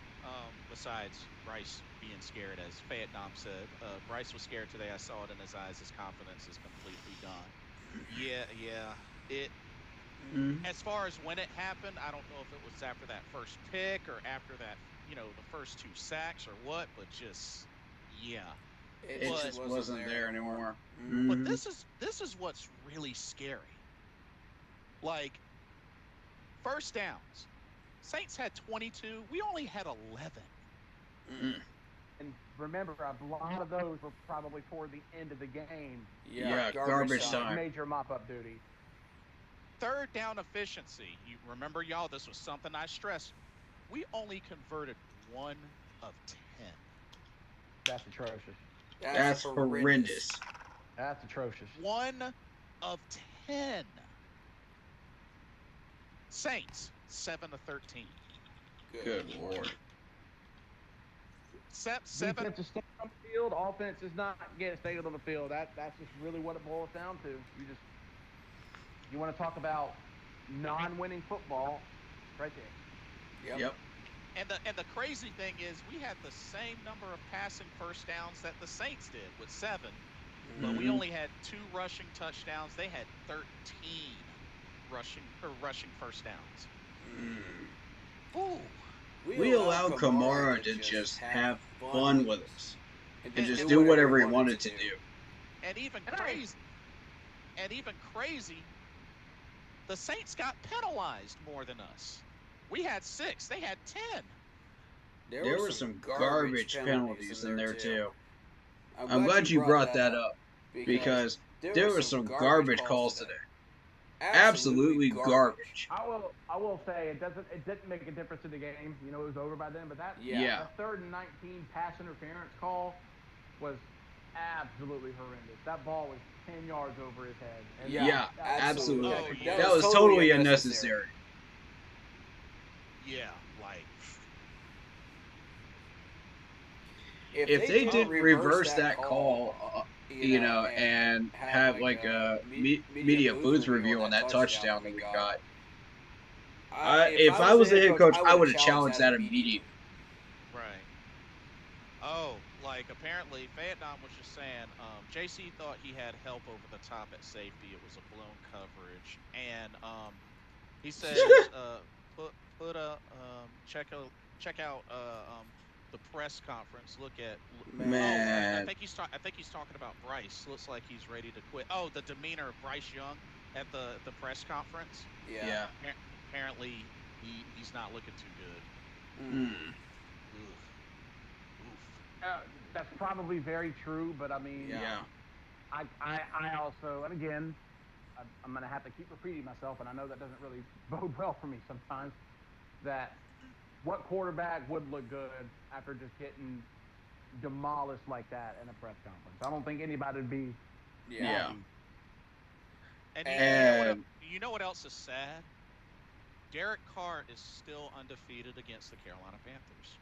besides Bryce being scared, as Vietnam said. Bryce was scared today. I saw it in his eyes. His confidence is completely gone. Yeah. As far as when it happened, I don't know if it was after that first pick or after that, the first 2 sacks or what, but just, yeah. It just wasn't there anymore. But Mhm. this is what's really scary. Like, first downs. Saints had 22. We only had 11. And remember, a lot of those were probably toward the end of the game. Yeah, garbage time. Major mop-up duty. Third down efficiency. You remember, y'all, this was something I stressed. We only converted 1 of 10. That's atrocious. That's horrendous. That's atrocious. 1 of 10. Saints 7-13. Good Lord. Seven. Defense is staying on the field. Offense is not getting stayed on the field. That's just really what it boils down to. You want to talk about non-winning football, right there. Yep. And the crazy thing is, we had the same number of passing first downs that the Saints did with 7, but we only had 2 rushing touchdowns. They had 13 rushing first downs. Ooh. We allowed Kamara to just have fun with us and just do whatever he wanted to do. And even crazy, the Saints got penalized more than us. We had 6. They had 10. There were some garbage penalties in there too. I'm glad you brought that up because there were some garbage calls today. Absolutely garbage. I will say it didn't make a difference in the game. You know, it was over by then. But that 3rd and 19 pass interference call was absolutely horrendous. That ball was 10 yards over his head. And Absolutely. Oh, yeah. That was totally unnecessary. Yeah, like if they did reverse that call, you know, and have like a media booth review on that touchdown that we got, if I was the head coach, I would have challenged that immediately. right. Oh, like apparently Vietnam was just saying, JC thought he had help over the top at safety. It was a blown coverage, and he says check out the press conference. Look at Man. I think he's talking about Bryce. Looks like he's ready to quit. Oh, the demeanor of Bryce Young at the press conference. Yeah. Apparently he's not looking too good. Mm. Oof. That's probably very true, but I mean, Yeah. I also, and again, I'm going to have to keep repeating myself, and I know that doesn't really bode well for me sometimes, that what quarterback would look good after just getting demolished like that in a press conference? I don't think anybody would be happy. And you know what else is sad? Derek Carr is still undefeated against the Carolina Panthers.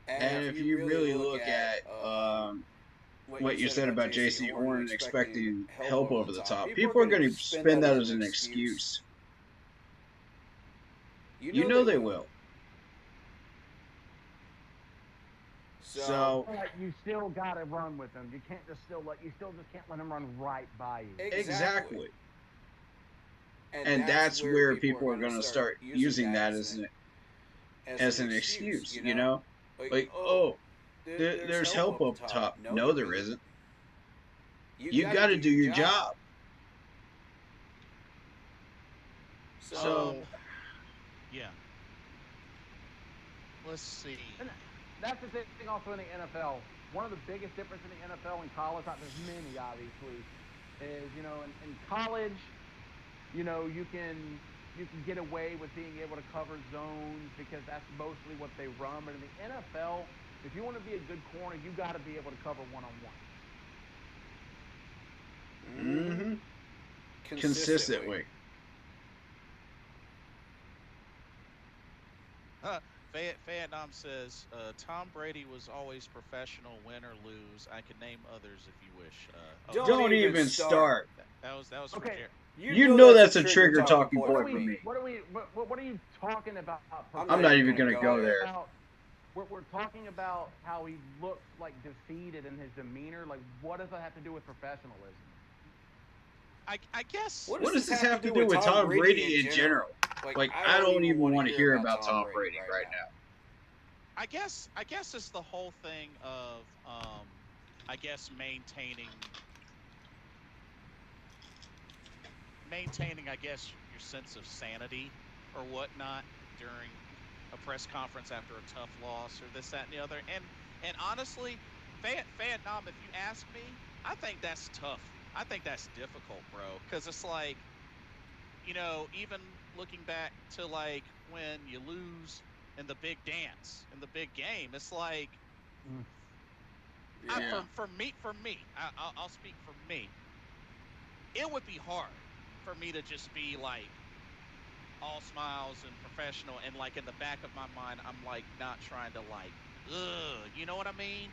And if you really look at what you said about J.C. Horn expecting help over the top, people are going to spin that as an excuse. You know they will. So you still got to run with them. You can't just can't let them run right by you. Exactly. And that's where people are going to start using that as an excuse, you know? Like, oh, there's help up top. No, there isn't. You got to do your job. So, yeah. Let's see. And that's the thing also in the NFL. One of the biggest differences in the NFL and college, not there's many obviously, is, you know, in college, you know, you can get away with being able to cover zones because that's mostly what they run. But in the NFL, if you want to be a good corner, you got to be able to cover one-on-one. Mm-hmm. Consistently. Vietnam says, Tom Brady was always professional, win or lose. I can name others if you wish. Don't even start. That was Okay. for Jared. You know that's a trigger talking point for me. What are you talking about? I'm not even going to go there. We're talking about how he looks like defeated in his demeanor. Like, what does that have to do with professionalism? I guess. What does this have to do with Tom Brady in general? Like, I don't even want to hear about Tom Brady right now. I guess it's the whole thing of I guess maintaining I guess your sense of sanity or whatnot during a press conference after a tough loss or this, that, and the other. And honestly, Vietnam, if you ask me, I think that's tough. I think that's difficult, bro, because it's like, you know, even looking back to like when you lose in the big dance, in the big game, it's like, for me, I'll speak for me. It would be hard for me to just be like all smiles and professional, and like in the back of my mind, I'm like not trying to like, ugh, you know what I mean?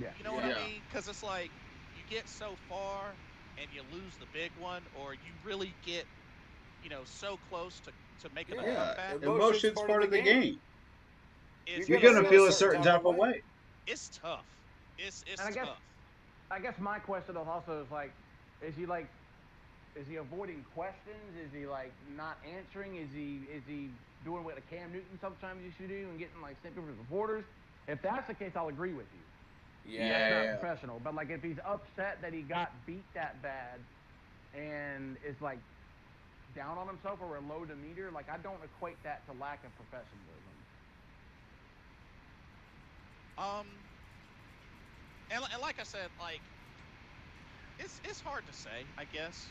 Yeah. You know what I Yeah. mean? Because it's like you get so far and you lose the big one, or you really get, so close to making a Yeah. comeback. Emotion's part of the game. It's You're gonna gonna feel a certain type of way. It's tough. It's And tough. I guess my question also is like, is he avoiding questions? Is he like not answering? Is he doing what a Cam Newton sometimes used to do and getting like sent over to reporters? If that's the case, I'll agree with you. Yeah. That's not professional. But like if he's upset that he got beat that bad and is like down on himself or a low demeanor, like I don't equate that to lack of professionalism. And like I said, like it's hard to say, I guess.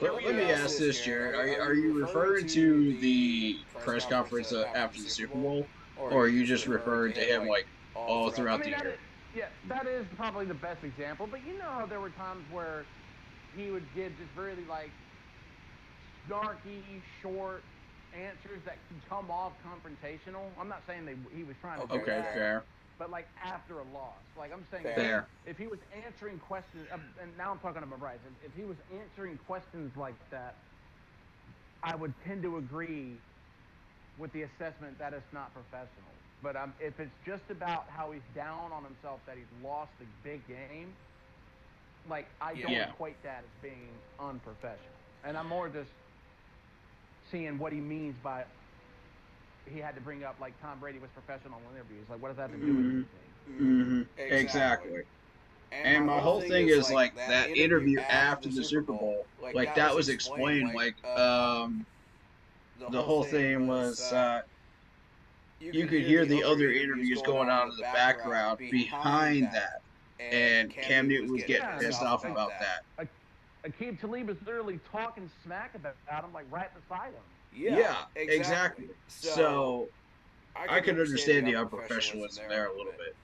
Let me ask this, Jared. Are you referring to the press conference after the Super Bowl, or are you just referring to him like all throughout the year? That is probably the best example. But you know how there were times where he would give just really like snarky, short answers that could come off confrontational. I'm not saying he was trying to do Okay, that, fair. but like after a loss. Like I'm saying, Fair. if he was answering questions, and now I'm talking about Bryce, if he was answering questions like that, I would tend to agree with the assessment that it's not professional. But if it's just about how he's down on himself that he's lost the big game, like I don't equate that as being unprofessional. And I'm more just seeing what he means by he had to bring up like Tom Brady was professional in interviews. Like what does that have to do with anything? Exactly. And my whole thing is like that interview after the Super Bowl, like that was explained. Like the whole thing was you could hear the other interviews going on in the background behind that, and Cam Newton was getting pissed off about that. Aqib Talib is literally talking smack about him, like right beside him. Yeah, exactly. So I can understand the unprofessionalism there a little bit.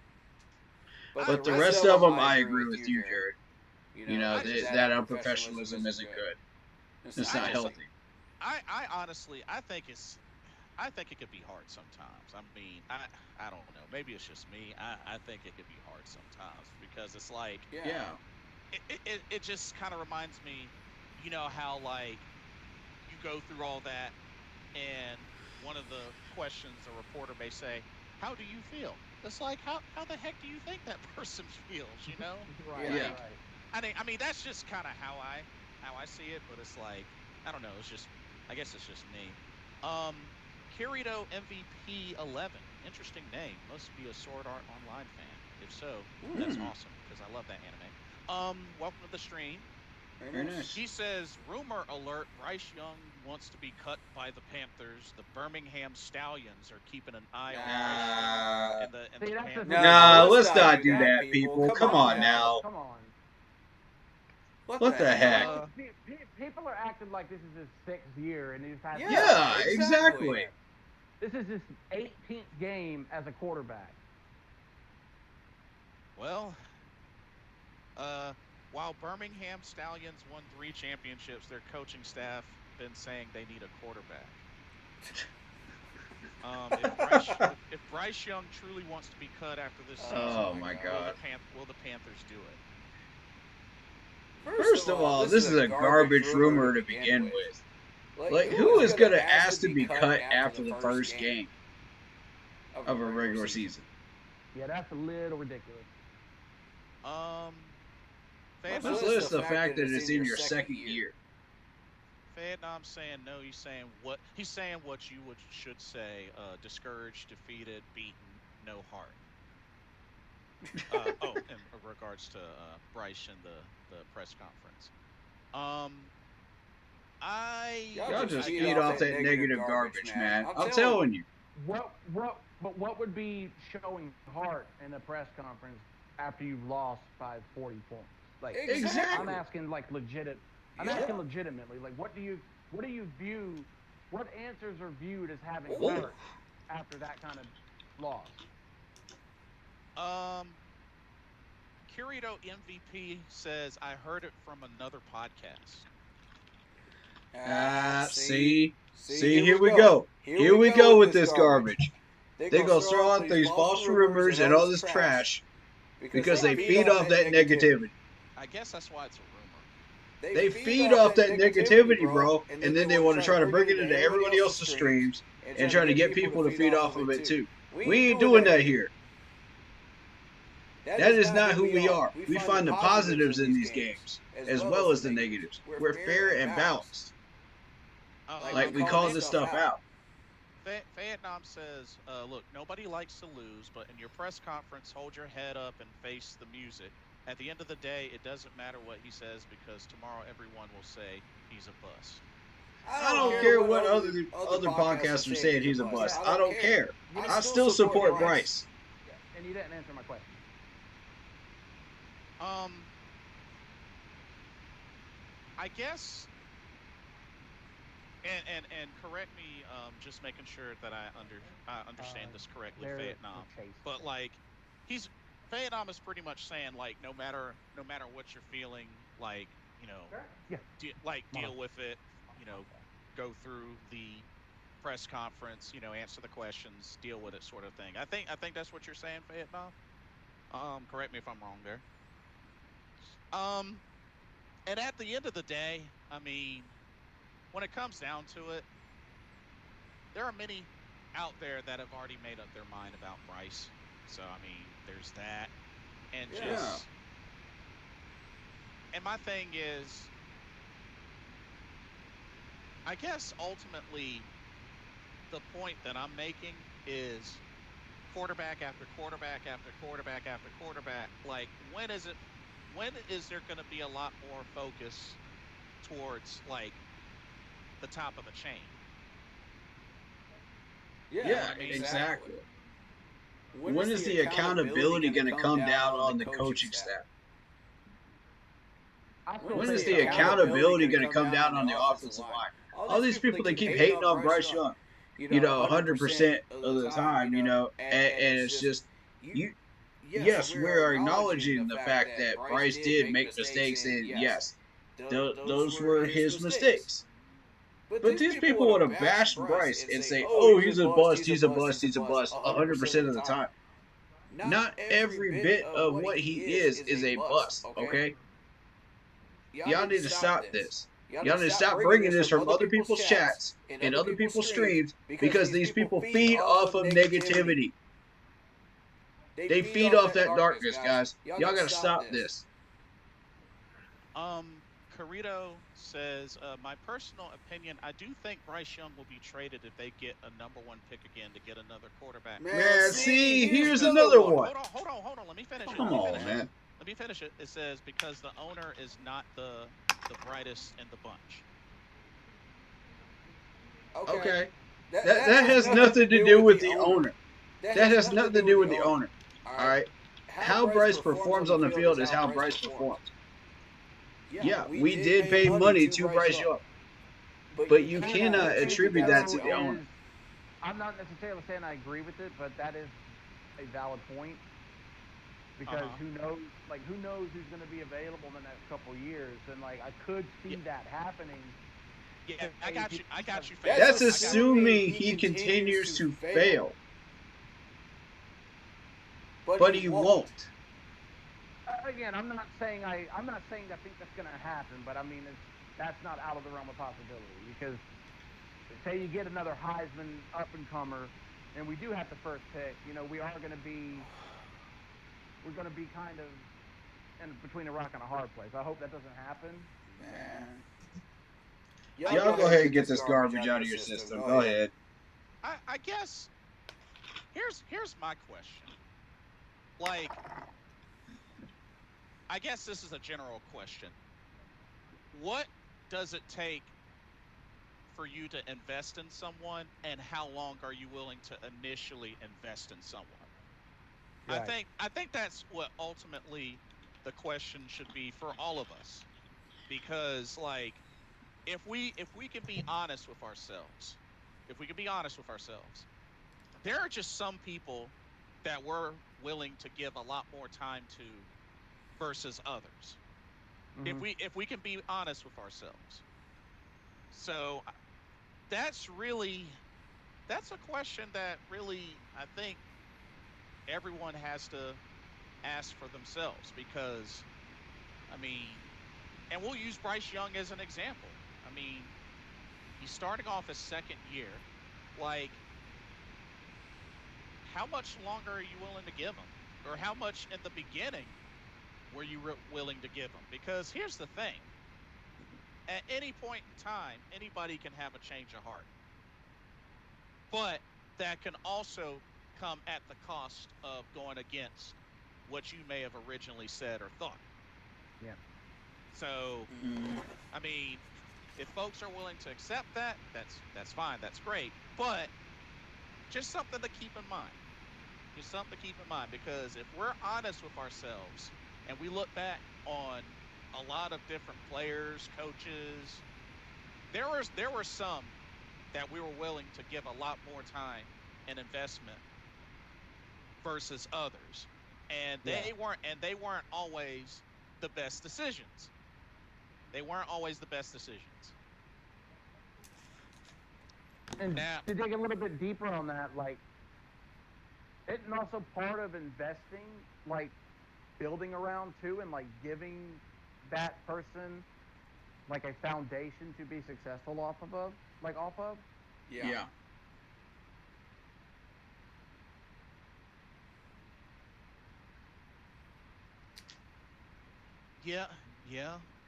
But the rest of them, I agree with you, Jared. You know, that unprofessionalism isn't good. It's not healthy. I honestly, I think it could be hard sometimes. I mean, I don't know. Maybe it's just me. I think it could be hard sometimes because it's like, it just kind of reminds me, you know, how like you go through all that and one of the questions a reporter may say, how do you feel? It's like, how the heck do you think that person feels, you know? Right. I mean, that's just kind of how I see it, but it's like, I don't know, I guess it's just me. Kirito MVP 11, interesting name. Must be a Sword Art Online fan. If so, that's awesome because I love that anime. Welcome to the stream. Very nice. He says, rumor alert, Bryce Young wants to be cut by the Panthers. The Birmingham Stallions are keeping an eye on Bryce Young. And the Panthers. No, let's not do that, people. Come on now. Come on. What the heck? People are acting like this is his 6th year, and he's had. Yeah, exactly. This is his 18th game as a quarterback. Well, while Birmingham Stallions won 3 championships, their coaching staff been saying they need a quarterback. If Bryce Young truly wants to be cut after this season, oh my God, will the Panthers do it? First of all, this is a garbage rumor to begin with. Like, who is going to ask to be cut after the first game of a regular season? Yeah, that's a little ridiculous. Let's list the fact that it's in your second year. Vietnam's saying no. He's saying what you should say: discouraged, defeated, beaten, no heart. In regards to Bryce and the press conference. Y'all just feed off that negative garbage, man. I'm telling you. What would be showing heart in a press conference after you've lost by 40 points? Like, exactly. I'm asking like asking legitimately, like what answers are viewed as having heart after that kind of loss? Kirito MVP says, I heard it from another podcast. See? See, here we go. Here we go with this garbage. They're going to throw out these false rumors and all this trash because they feed off that negativity. I guess that's why it's a rumor. They feed off that negativity, bro, and then they want to try to bring it into everybody else's streams and try to get people to feed off of it too. We ain't doing that here. That is not who we are. We find the positives in these games as well as the negatives. We're fair and balanced. Like we call this stuff out. Vietnam says, look, nobody likes to lose, but in your press conference, hold your head up and face the music. At the end of the day, it doesn't matter what he says because tomorrow everyone will say he's a bust. I don't care what other podcasts are saying he's a bust. I don't care. I still support Bryce. And you didn't answer my question. I guess, and correct me, just making sure that I understand this correctly, Vietnam. But like, Vietnam is pretty much saying like, no matter what you're feeling, like, you know, deal with it, you know, go through the press conference, you know, answer the questions, deal with it, sort of thing. I think that's what you're saying, Vietnam. Correct me if I'm wrong there. And at the end of the day, I mean, when it comes down to it, there are many out there that have already made up their mind about Bryce. So, I mean, there's that. And just... And my thing is, I guess ultimately the point that I'm making is quarterback after quarterback after quarterback after quarterback. Like, when is there going to be a lot more focus towards, like, the top of the chain? Yeah, I mean, exactly. When is the accountability going to come down on the coaching staff? When is the accountability going to come down on the offensive line? All these people that keep hating on Bryce Young, you know, 100% of the time, you know, and it's just, yes, we're acknowledging the fact that Bryce did make mistakes, and yes, those were his mistakes. But these people want to bash Bryce and say, oh, he's a bust, he's a bust, he's a bust 100% of the time. Not every bit of what he is a bust, okay? Y'all need to stop this. Y'all need to stop bringing this from other people's chats and other people's streams because these people feed off of negativity. They feed off that darkness, guys. Y'all gotta stop this. Carrito says, my personal opinion, I do think Bryce Young will be traded if they get a #1 pick again to get another quarterback. Man, see, here's another one. Hold on. Let me finish it. Come on, man. Let me finish it. It says, because the owner is not the brightest in the bunch. Okay. That has nothing to do with the owner. That has nothing to do with the owner. All right. How Bryce performs on the field is how Bryce performs. Yeah, we did pay money to Bryce Young, but you cannot attribute that to the owner. I'm not necessarily saying I agree with it, but that is a valid point. Because who knows who's going to be available in the next couple of years, and like I could see that happening. Yeah, I got you. That's assuming he continues to fail, but he won't. Again, I'm not saying I think that's going to happen, but I mean that's not out of the realm of possibility. Because say you get another Heisman up and comer, and we do have the first pick, you know, we're going to be kind of in between a rock and a hard place. I hope that doesn't happen. Y'all go ahead and get this garbage out of your system. Go ahead. I guess here's my question. Like, I guess this is a general question. What does it take for you to invest in someone, and how long are you willing to initially invest in someone? Right. I think that's what ultimately the question should be for all of us, because like if we can be honest with ourselves, there are just some people that we're willing to give a lot more time to versus others. Mm-hmm. If we can be honest with ourselves. So that's a question that really I think everyone has to ask for themselves because, I mean, and we'll use Bryce Young as an example. I mean, he's starting off his second year. Like, how much longer are you willing to give him? Or how much in the beginning were you willing to give him? Because here's the thing. At any point in time, anybody can have a change of heart. But that can also come at the cost of going against what you may have originally said or thought. Yeah. So, I mean, if folks are willing to accept that, that's fine, that's great. But just something to keep in mind. Just something to keep in mind, because if we're honest with ourselves and we look back on a lot of different players, coaches, there were some that we were willing to give a lot more time and investment versus others, and they weren't always the best decisions. They weren't always the best decisions. And Now, to dig a little bit deeper on that, like, isn't also part of investing, like, building around too, and like giving that person like a foundation to be successful off of? Yeah. Yeah.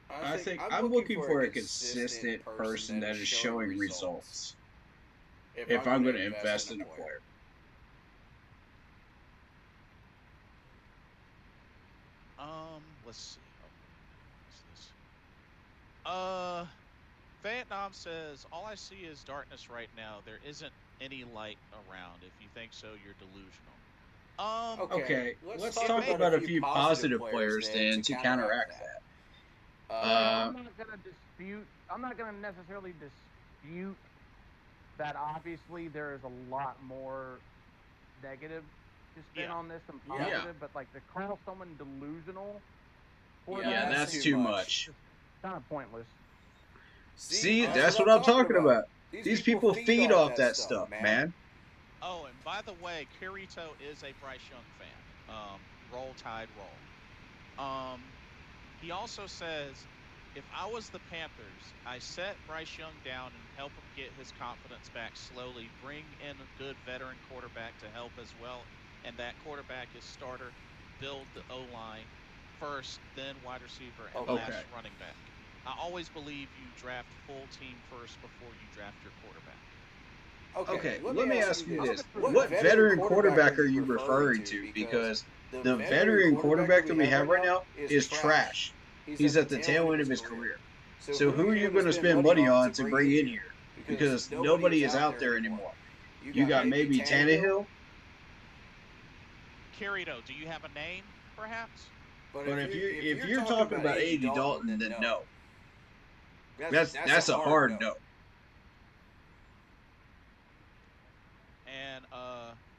I think I'm looking for a consistent person that is showing results. If I'm going to invest in a player. Let's see. Vietnam says, all I see is darkness right now. There isn't any light around. If you think so, you're delusional. Okay, let's talk about a few positive players then to counteract that. I'm not gonna necessarily dispute that. Obviously, there is a lot more negative to spin on this than positive, but like to call someone delusional, that's too much. It's kind of pointless. See, that's what I'm talking about. These people feed off that stuff, man. Oh, and by the way, Kirito is a Bryce Young fan. Roll Tide roll. He also says, if I was the Panthers, I set Bryce Young down and help him get his confidence back slowly, bring in a good veteran quarterback to help as well, and that quarterback is starter, build the O-line first, then wide receiver, and last running back. I always believe you draft full team first before you draft your quarterback. Okay, let me ask you this. What veteran quarterback are you referring to? Because the veteran quarterback that we have right now is trash. He's at the tail end of his career. So who are you going to spend money on to bring in here? Because nobody is out there anymore. You got maybe Tannehill? Kirito, do you have a name, perhaps? But if you're talking about Andy Dalton, then no. That's a hard no.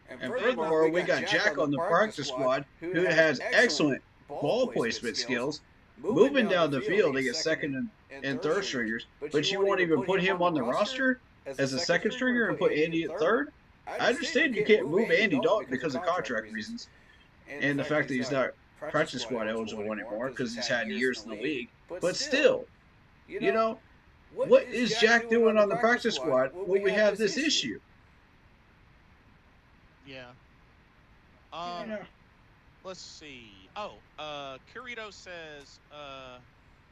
And furthermore, we got Jack on the practice squad who has excellent ball placement skills, moving down the field to get second and third stringers, but you won't even put him on the roster as a second stringer and put Andy at third? I understand you can't move Andy Dalton because of contract reasons and the fact that he's not practice squad eligible anymore because he's had years in the league, but still, you know, what is Jack doing on the practice squad when we have this issue? Yeah. Let's see. Kirito says,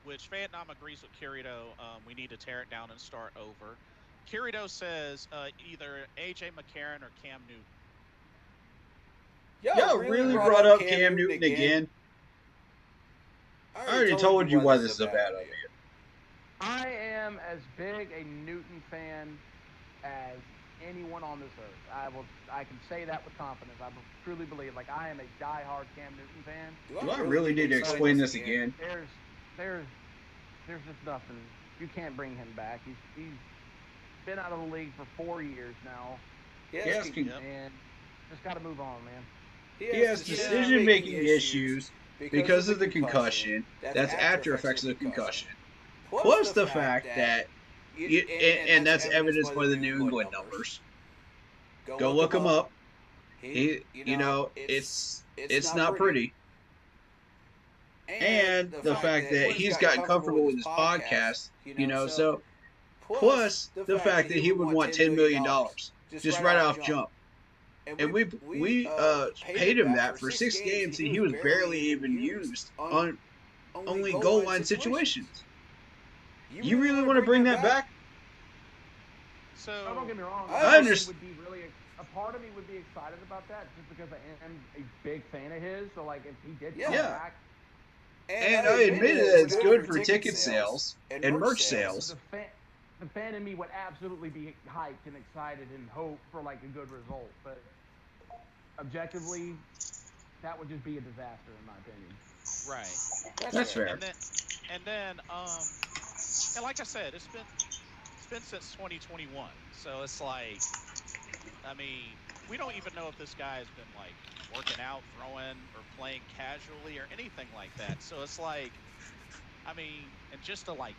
which Vietnam agrees with Kirito, we need to tear it down and start over. Kirito says either A.J. McCarron or Cam Newton. Y'all really brought up Cam Newton again? I already told you why this is a bad idea. I am as big a Newton fan as anyone on this earth. I can say that with confidence. I truly believe, like, I am a die-hard Cam Newton fan. Do I really need to explain this again? There's just nothing. You can't bring him back. He's been out of the league for 4 years now. And just got to move on, man. He has decision-making issues because of the concussion. That's after effects of the concussion. Plus the fact that And that's evidenced by the New England numbers. Go look him up. It's not pretty. And the fact that he's gotten comfortable with his podcast, so plus the fact that he would want $10 million just right off jump. And we paid him that for 6 games, and he was barely even used on only goal line situations. You really want to bring that back? So don't get me wrong. I understand. A part of me would be excited about that just because I am a big fan of his. So like if he did come back, and I admit that it's good for ticket sales and merch sales. The fan in me would absolutely be hyped and excited and hope for like a good result, but objectively, that would just be a disaster in my opinion. Right. That's fair. And then, and like I said, it's been since 2021, so it's like, I mean, we don't even know if this guy has been like working out, throwing, or playing casually or anything like that. So it's like, I mean, and just to like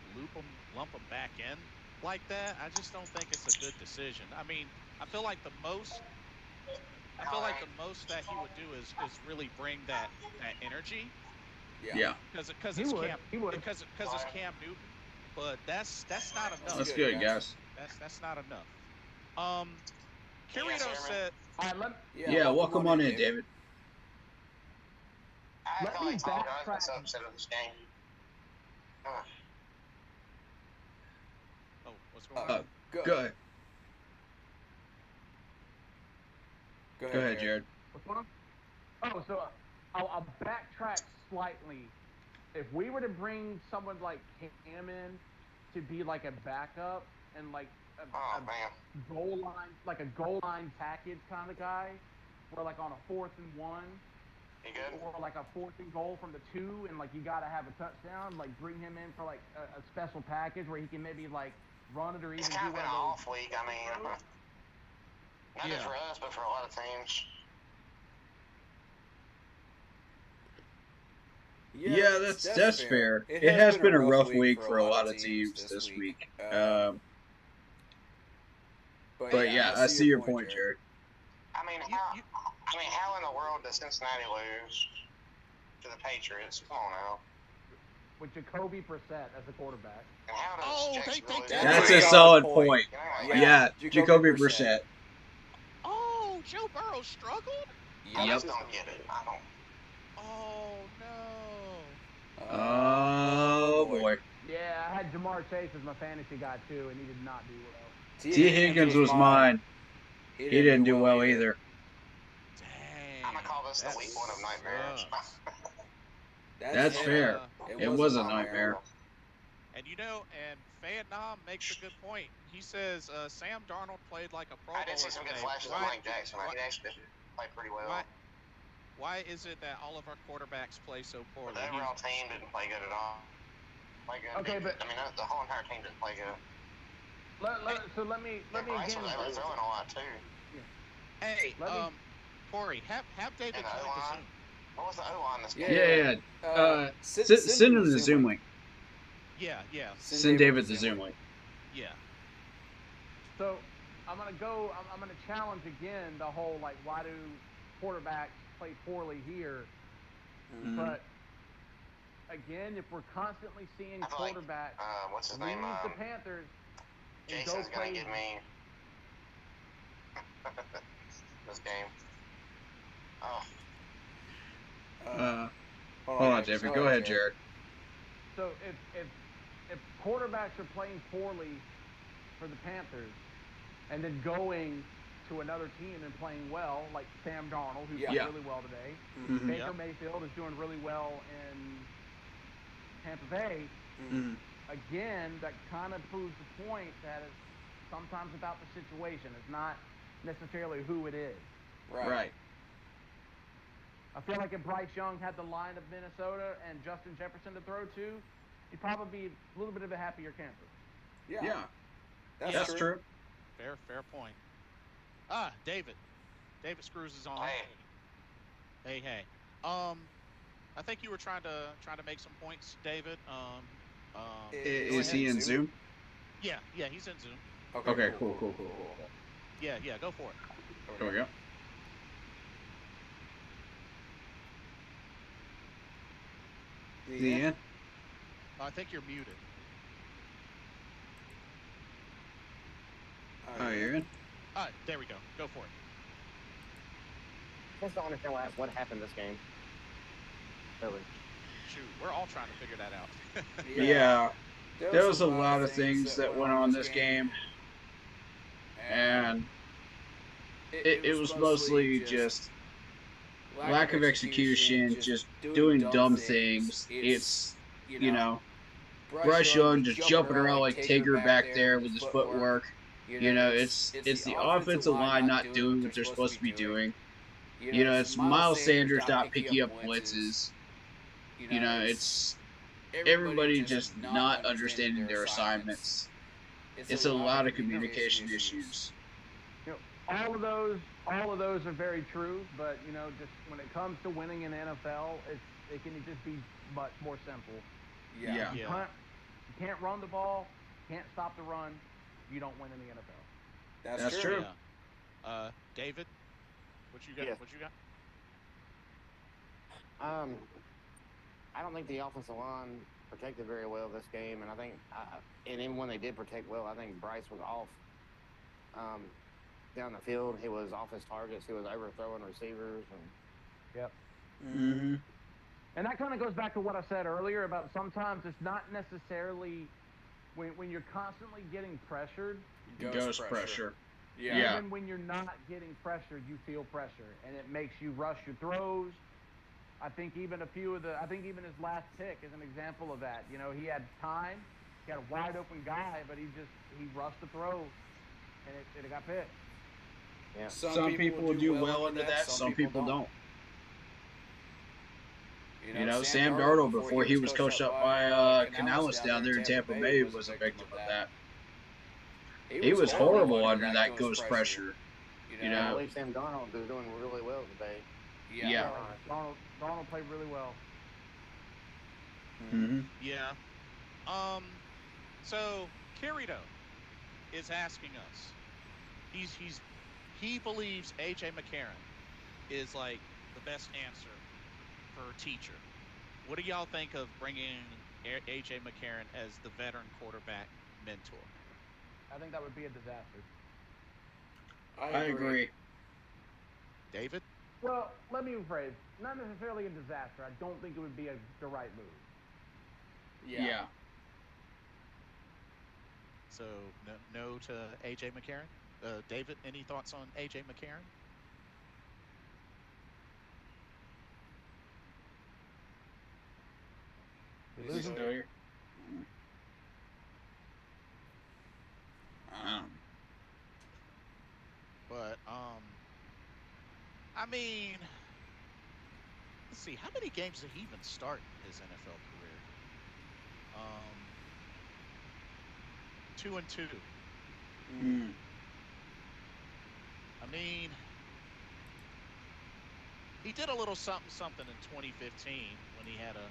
lump him back in like that, I just don't think it's a good decision. I mean, I feel like the most that he would do is really bring that energy. Yeah. Because it's Cam Newton, but that's not enough. That's good, guys. That's not enough. Kirito said. Yeah, welcome on in, David. I Let feel me like Tom backtrack. Jones was upset with this game. Oh, what's going on? Go ahead. Go ahead, Jared. What's going on? Oh, so I'll backtrack slightly. If we were to bring someone like Cam in to be like a backup and like a goal line package kind of guy, where like on a 4th and 1, or like a 4th and goal from the 2, and like you gotta have a touchdown, like bring him in for like a special package where he can maybe like run it or even It's kind do of been one an of off week. I mean, not just for us, but for a lot of teams. Yeah, that's fair. It has been a rough week for a lot of teams this week. But yeah, I see your point, Jared. I mean, how in the world does Cincinnati lose to the Patriots? Come on now. with Jacoby Brissett as the quarterback. And how does That's a solid point. Yeah, Jacoby Brissett. Oh, Joe Burrow struggled? I just don't get it. I don't. Oh, no. Oh, boy. Yeah, I had Jamar Chase as my fantasy guy, too, and he did not do well. T. Higgins was mine. He didn't do well either. Dang. I'm going to call this the week 1 of nightmares. That's fair. It was a nightmare. And and Vietnam makes a good point. He says Sam Darnold played like a Pro Bowler. I did see some good flashes of Mike Jackson. He actually played pretty well. Why is it that all of our quarterbacks play so poorly? The overall team didn't play good at all. Okay, but I mean, the whole entire team didn't play good. Let me Bryce again. was able to throw in a lot too. Hey, Corey, have David And the join the O-line. Zoom. What was the O-line this game? Yeah. Send him the Zoom link. Yeah. Send David the Zoom link. Yeah. So I'm gonna challenge again the whole like why do quarterbacks play poorly here? Mm-hmm. But again, if we're constantly seeing quarterbacks what's his leave name? the Panthers and Jason's go gonna play. give me this game. Hold on, Jeffrey. Go ahead, Jared. So if quarterbacks are playing poorly for the Panthers and then going to another team and playing well, like Sam Darnold, who's doing really well today, Mm-hmm. Baker Mayfield is doing really well in Tampa Bay. Mm-hmm. Again, that kind of proves the point that it's sometimes about the situation. It's not necessarily who it is. Right. I feel like if Bryce Young had the line of Minnesota and Justin Jefferson to throw to, he'd probably be a little bit of a happier camper. Yeah. That's true. Fair point. David Screws is on. Hey. I think you were trying to make some points, David. Is he in Zoom? Yeah, he's in Zoom. Okay, cool. Yeah, go for it. There we go. The end. I think you're muted. Oh, you're in? All right, there we go. Go for it. I just don't understand what happened this game. Really. Shoot, we're all trying to figure that out. Yeah. There was a lot of things that went on this game. And it was mostly just lack of execution, just doing dumb things. It's, you know, Bryce Young just jumping around like Taker back there with his footwork. You know, it's the offensive line not doing what they're supposed to be doing. You know, it's Miles Sanders not picking up blitzes. You know, it's everybody just not understanding their assignments. It's a lot of communication issues. You know, all of those are very true, but you know, just when it comes to winning in the NFL, it can just be much more simple. Yeah. You can't run the ball, can't stop the run, you don't win in the NFL. That's true. Yeah. David, what you got? Yes. What you got? I don't think the offensive line protected very well this game, and I think, and even when they did protect well, I think Bryce was off down the field. He was off his targets. He was overthrowing receivers. Yep. Mm-hmm. And that kind of goes back to what I said earlier about sometimes it's not necessarily when you're constantly getting pressured. Ghost pressure. Yeah. Even when you're not getting pressured, you feel pressure, and it makes you rush your throws. I think even even his last pick is an example of that. You know, he had time, he had a wide open guy, but he rushed the throw, and it got picked. Yeah. Some people do well into that. Some people don't. You know, Sam Darnold, before he was coached up by Canales down there in Tampa Bay, was a victim of that. He was horrible under that ghost pressure. You I know. believe Sam Darnold is doing really well today. Yeah. Donald played really well. Mm-hmm. Yeah. So Kirito is asking us. He believes AJ McCarron is like the best answer for a teacher. What do y'all think of bringing AJ McCarron as the veteran quarterback mentor? I think that would be a disaster. I agree. David? Well, let me rephrase. Not necessarily a disaster. I don't think it would be the right move. Yeah. So no to AJ McCarron. David, any thoughts on AJ McCarron? But I mean, let's see, how many games did he even start in his NFL career? 2-2. Mm. I mean, he did a little something in 2015 when he had a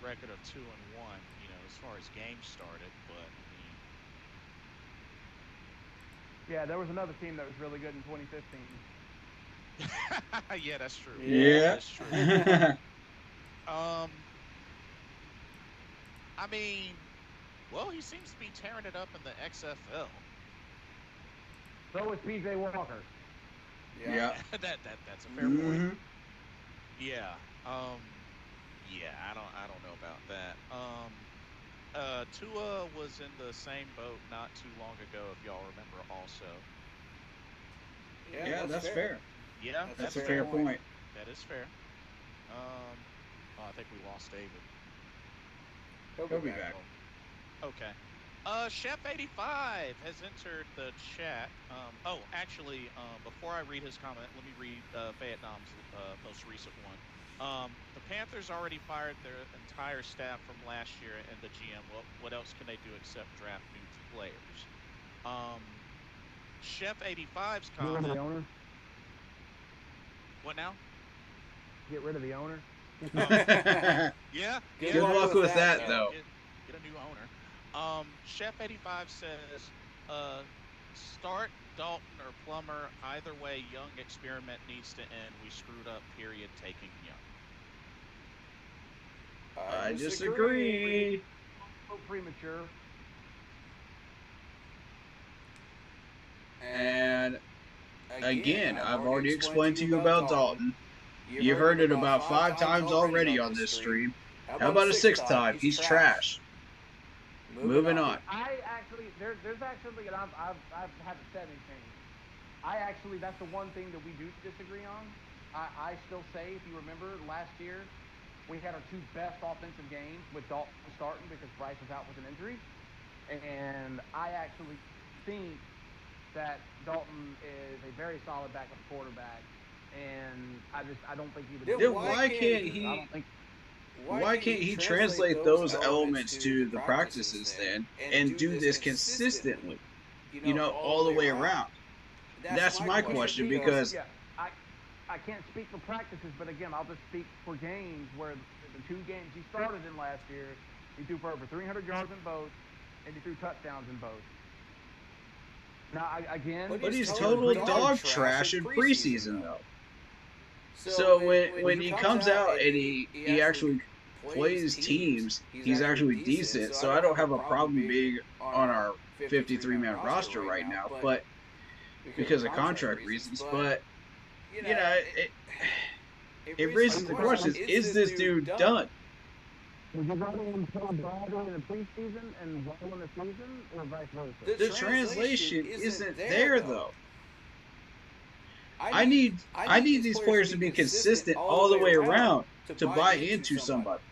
record of 2-1. You know, as far as games started, but Yeah, there was another team that was really good in 2015. yeah, that's true. Yeah. That's true. I mean, well, he seems to be tearing it up in the XFL. So is PJ Walker. Yeah. That's a fair point. Yeah. Yeah, I don't know about that. Tua was in the same boat not too long ago, if y'all remember also. Yeah, that's fair. Yeah, That's a fair point. That is fair. I think we lost David. He'll be back. Okay. Chef 85 has entered the chat. Actually, before I read his comment, let me read Vietnam's most recent one. The Panthers already fired their entire staff from last year and the GM. What else can they do except draft new players? Chef 85's Get rid of comment. the owner. What now? Get rid of the owner. Yeah. Good luck with that, though. Get a new owner. Chef 85 says, start Dalton or Plummer. Either way, Young experiment needs to end. We screwed up, period, taking Young. I disagree. So premature. And Again, I've already explained to you about Dalton. You've heard it about 5 times already on this stream. How about a 6th time? He's trash. Moving on. I actually, there's actually, and I haven't said anything. That's the one thing that we do disagree on. I still say, if you remember, last year, we had our 2 best offensive games with Dalton starting because Bryce was out with an injury. And I actually think that Dalton is a very solid backup quarterback. And I don't think he would. Then why can't he translate those elements to the practices then and do this consistently? All the way around. That's my question, because I can't speak for practices, but again, I'll just speak for games where the 2 games he started in last year, he threw for over 300 yards in both, and he threw touchdowns in both. Now, but he's total dog trash in preseason, though. So when he comes out and he actually plays teams, he's actually decent. So I don't have a problem being on our 53-man roster right now, but because of contract reasons. But it raises the question: is this dude done? Would you rather him play bad in the preseason and well in the season, or vice versa? The translation isn't there, though. I need these players to be consistent all the way around to buy into somebody.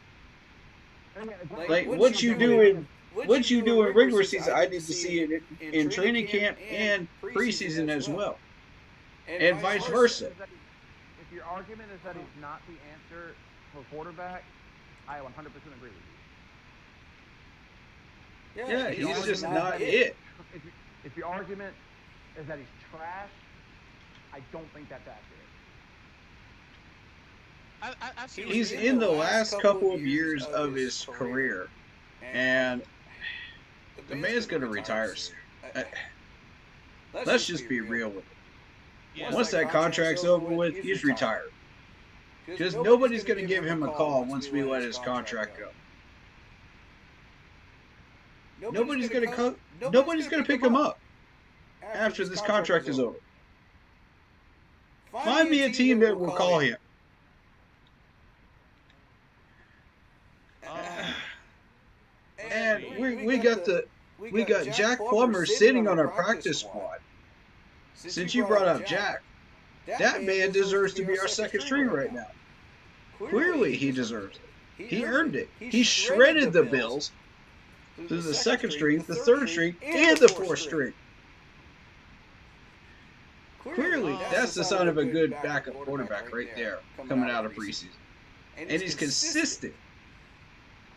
Like what you do in regular season, I need to see it in training camp and preseason as well, and vice versa. If your argument is that he's not the answer for quarterback, I 100% agree with you. Yeah, he's just not it. If your argument is that he's trash, I don't think that's accurate. He's in the last couple of years of his career, and the man's going to retire soon. Let's just be real with it. Once that contract's over with, he's retired. Because nobody's going to give him a call once we let his contract go. Nobody's going to pick him up after this contract is over. Find me a team that will call him. And we got Jack Plummer sitting on our practice squad. Since you brought up Jack, that man deserves to be our second string right now. Clearly, he deserves it. He earned it. He shredded the Bills through the second string, the third string, and the fourth string. Clearly, that's the sign of a good backup quarterback right there, coming out of preseason. And he's consistent.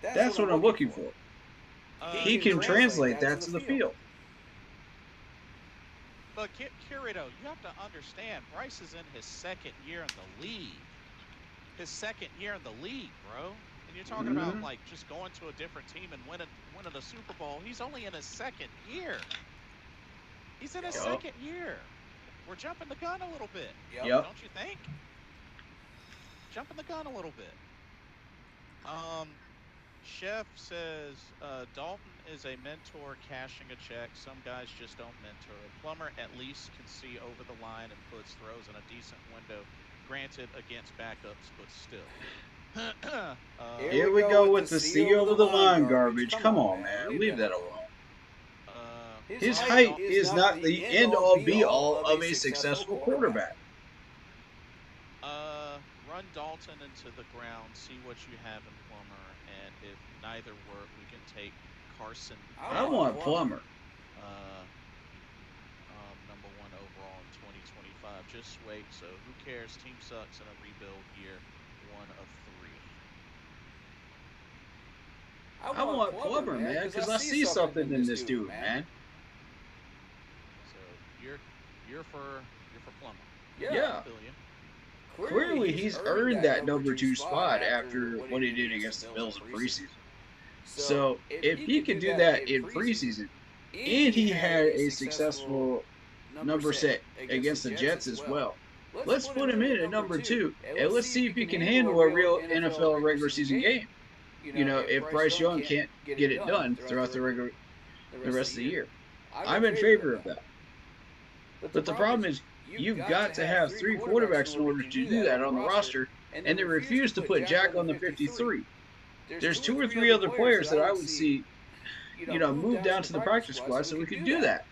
That's what I'm looking for. He can translate that to the field. But Curito, you have to understand, Bryce is in his second year in the league. His second year in the league, bro. And you're talking about like just going to a different team and winning a Super Bowl. He's only in his second year. He's in his second year. We're jumping the gun a little bit. Don't you think? Jumping the gun a little bit. Chef says Dalton is a mentor cashing a check. Some guys just don't mentor. Plummer at least can see over the line and puts throws in a decent window. Granted, against backups, but still. Here we go with the see over the line garbage. Come on, man. Leave that alone. His height is not the end-all, be-all of a successful quarterback. Run Dalton into the ground, see what you have in Plummer, and if neither work, we can take Carson. I want Plummer. Number 1 overall in 2025. Just wait. So who cares? Team sucks in a rebuild year. 1 of 3. I want Plummer, man, because I see something in this dude, man. So you're for Plummer. Yeah. Clearly, he's earned that number 2 spot after what he did against the Bills in preseason. So if he could do that in preseason, and he had a successful number set against the Jets as well, let's put him in at number 2, and let's see if he can handle a real NFL regular season game. If Bryce Young can't get it done throughout the rest of the year, I'm in favor of that. But the problem is, you've got to have 3 quarterbacks in order to do that on the roster, and they refuse to put Jack on the 53. There's 2 or 3 other players that I would see, move down to the practice squad so we could do that.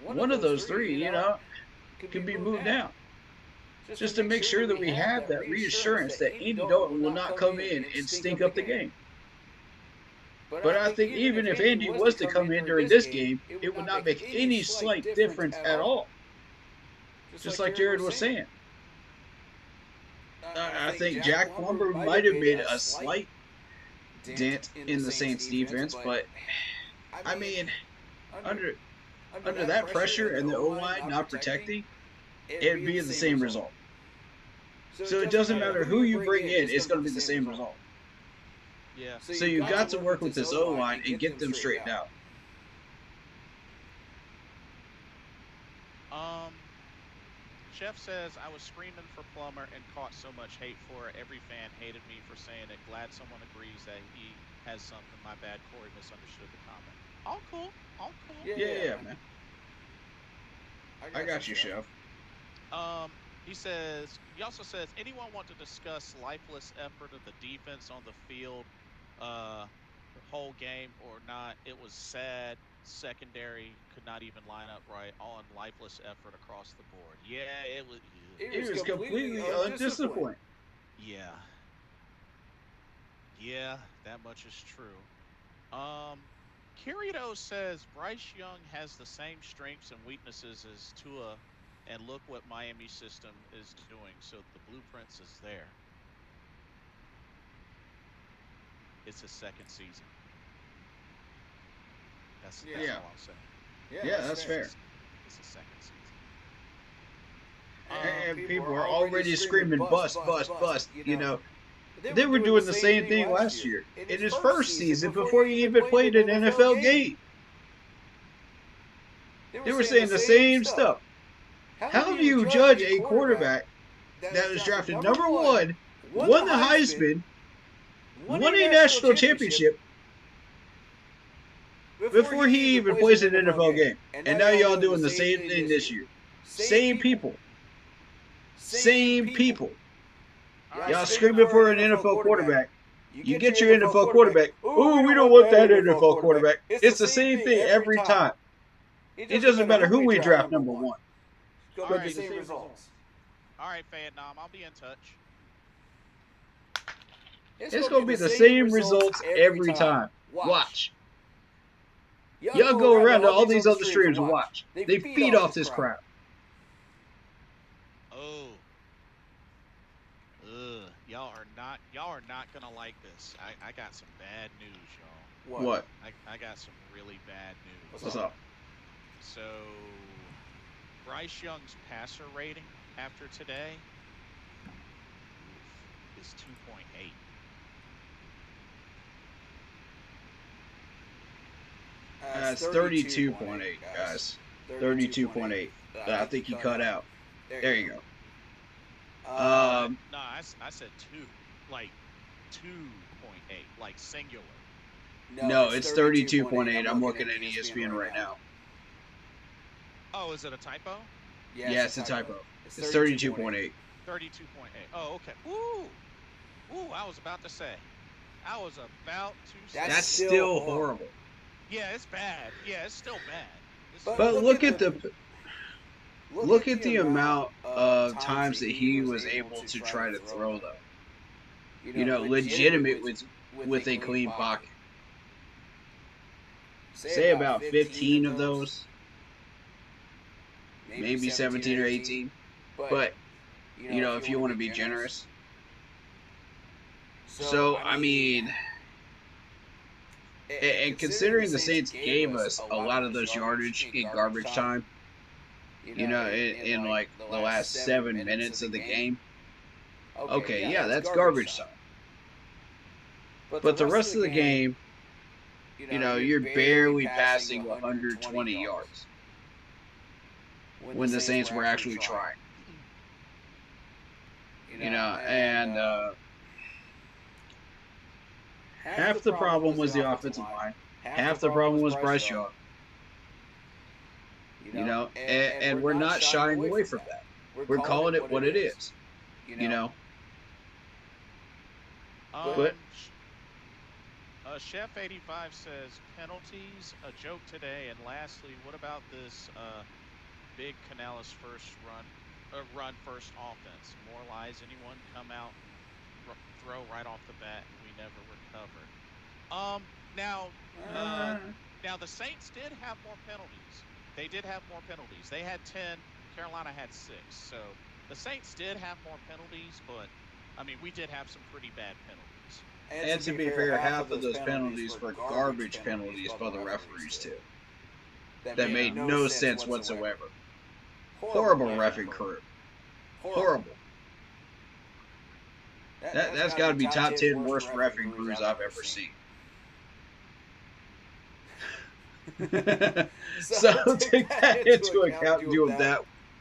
One of those 3, could be moved down. Just to make sure that we have that reassurance that Andy Dalton will not come in and stink up the game. But I think even if Andy was to come in during this game, it would not make any slight difference at all. Just like Jared was saying. I think Jack Plummer might have made a slight dent in the Saints defense, but I mean, under that pressure and the O-line not protecting, it'd be the same result. So it doesn't matter who you bring in, it's going to be the same result. Yeah. So you've got to work with this O-line and get them straightened out. Chef says, I was screaming for Plummer and caught so much hate for it. Every fan hated me for saying it. Glad someone agrees that he has something. My bad, Corey misunderstood the comment. All cool. All cool. Yeah, man. I got you, Chef. He also says, anyone want to discuss lifeless effort of the defense on the field the whole game or not? It was sad. Secondary could not even line up right on lifeless effort across the board. Yeah, it was completely undisciplined. Yeah. Yeah, that much is true. Kirito says Bryce Young has the same strengths and weaknesses as Tua, and look what Miami system is doing. So the blueprints is there. It's his second season. That's all I'm saying. Yeah, that's fair. It's his second season. And people are already screaming, bust, bust, bust. They were doing the same thing last year. In his first season, before he even played an NFL game. They were saying the same stuff. How do you judge a quarterback that was drafted number 1, won the Heisman, won a national championship, before he even plays an NFL game? And now y'all doing the same thing this year. Same people. Same people. Y'all screaming for an NFL quarterback. You get your NFL quarterback. Ooh, we don't want that NFL quarterback. It's the same thing every time. It doesn't matter who we draft number 1. All right, the same results. All right, Vietnam, I'll be in touch. It's going to be the same results every time. Watch. Y'all go around to all these other streams and watch. They feed off this crowd. Oh. Y'all are not gonna like this. I got some bad news, y'all. What? I got some really bad news. What's up? So, Bryce Young's passer rating after today is 2.8. It's 32.8, guys. 32.8. I think he cut out. There you go. No, I said 2. Like 2.8. Like singular. No, it's 32.8. I'm looking at ESPN right now. Oh, is it a typo? Yeah, it's a typo. It's 32.8. 32.8. Oh, okay. Ooh, I was about to say. That's still horrible. Yeah, it's bad. Yeah, it's still bad. But look at the amount of times that he was able to try to throw, though. Legitimate with a clean pocket. Say about 15 of those. Maybe 17 or 18. But, if you want to be generous. So, I mean, and considering the Saints gave us a lot of those yardage in garbage time, in like the last 7 minutes of the game. Okay, yeah, that's garbage time. But the rest of the game, you're barely passing 120 yards when the Saints were actually trying. And half the problem was the offensive line. Half the problem was Bryce Young. And we're not shying away from that. We're calling it what it is. But Chef 85 says penalties, a joke today, and lastly, what about this big Canales run first offense? More lies, anyone come out, throw right off the bat, and we never recovered. Now the Saints did have more penalties. They did have more penalties. They had 10. Carolina had 6. So the Saints did have more penalties, but I mean, we did have some pretty bad penalties. And to be fair, half of those penalties were garbage penalties by the referees too. That made no sense whatsoever. Horrible reffing crew. Horrible. That's got to be top 10 worst reffing crews I've ever seen. So take that into account and deal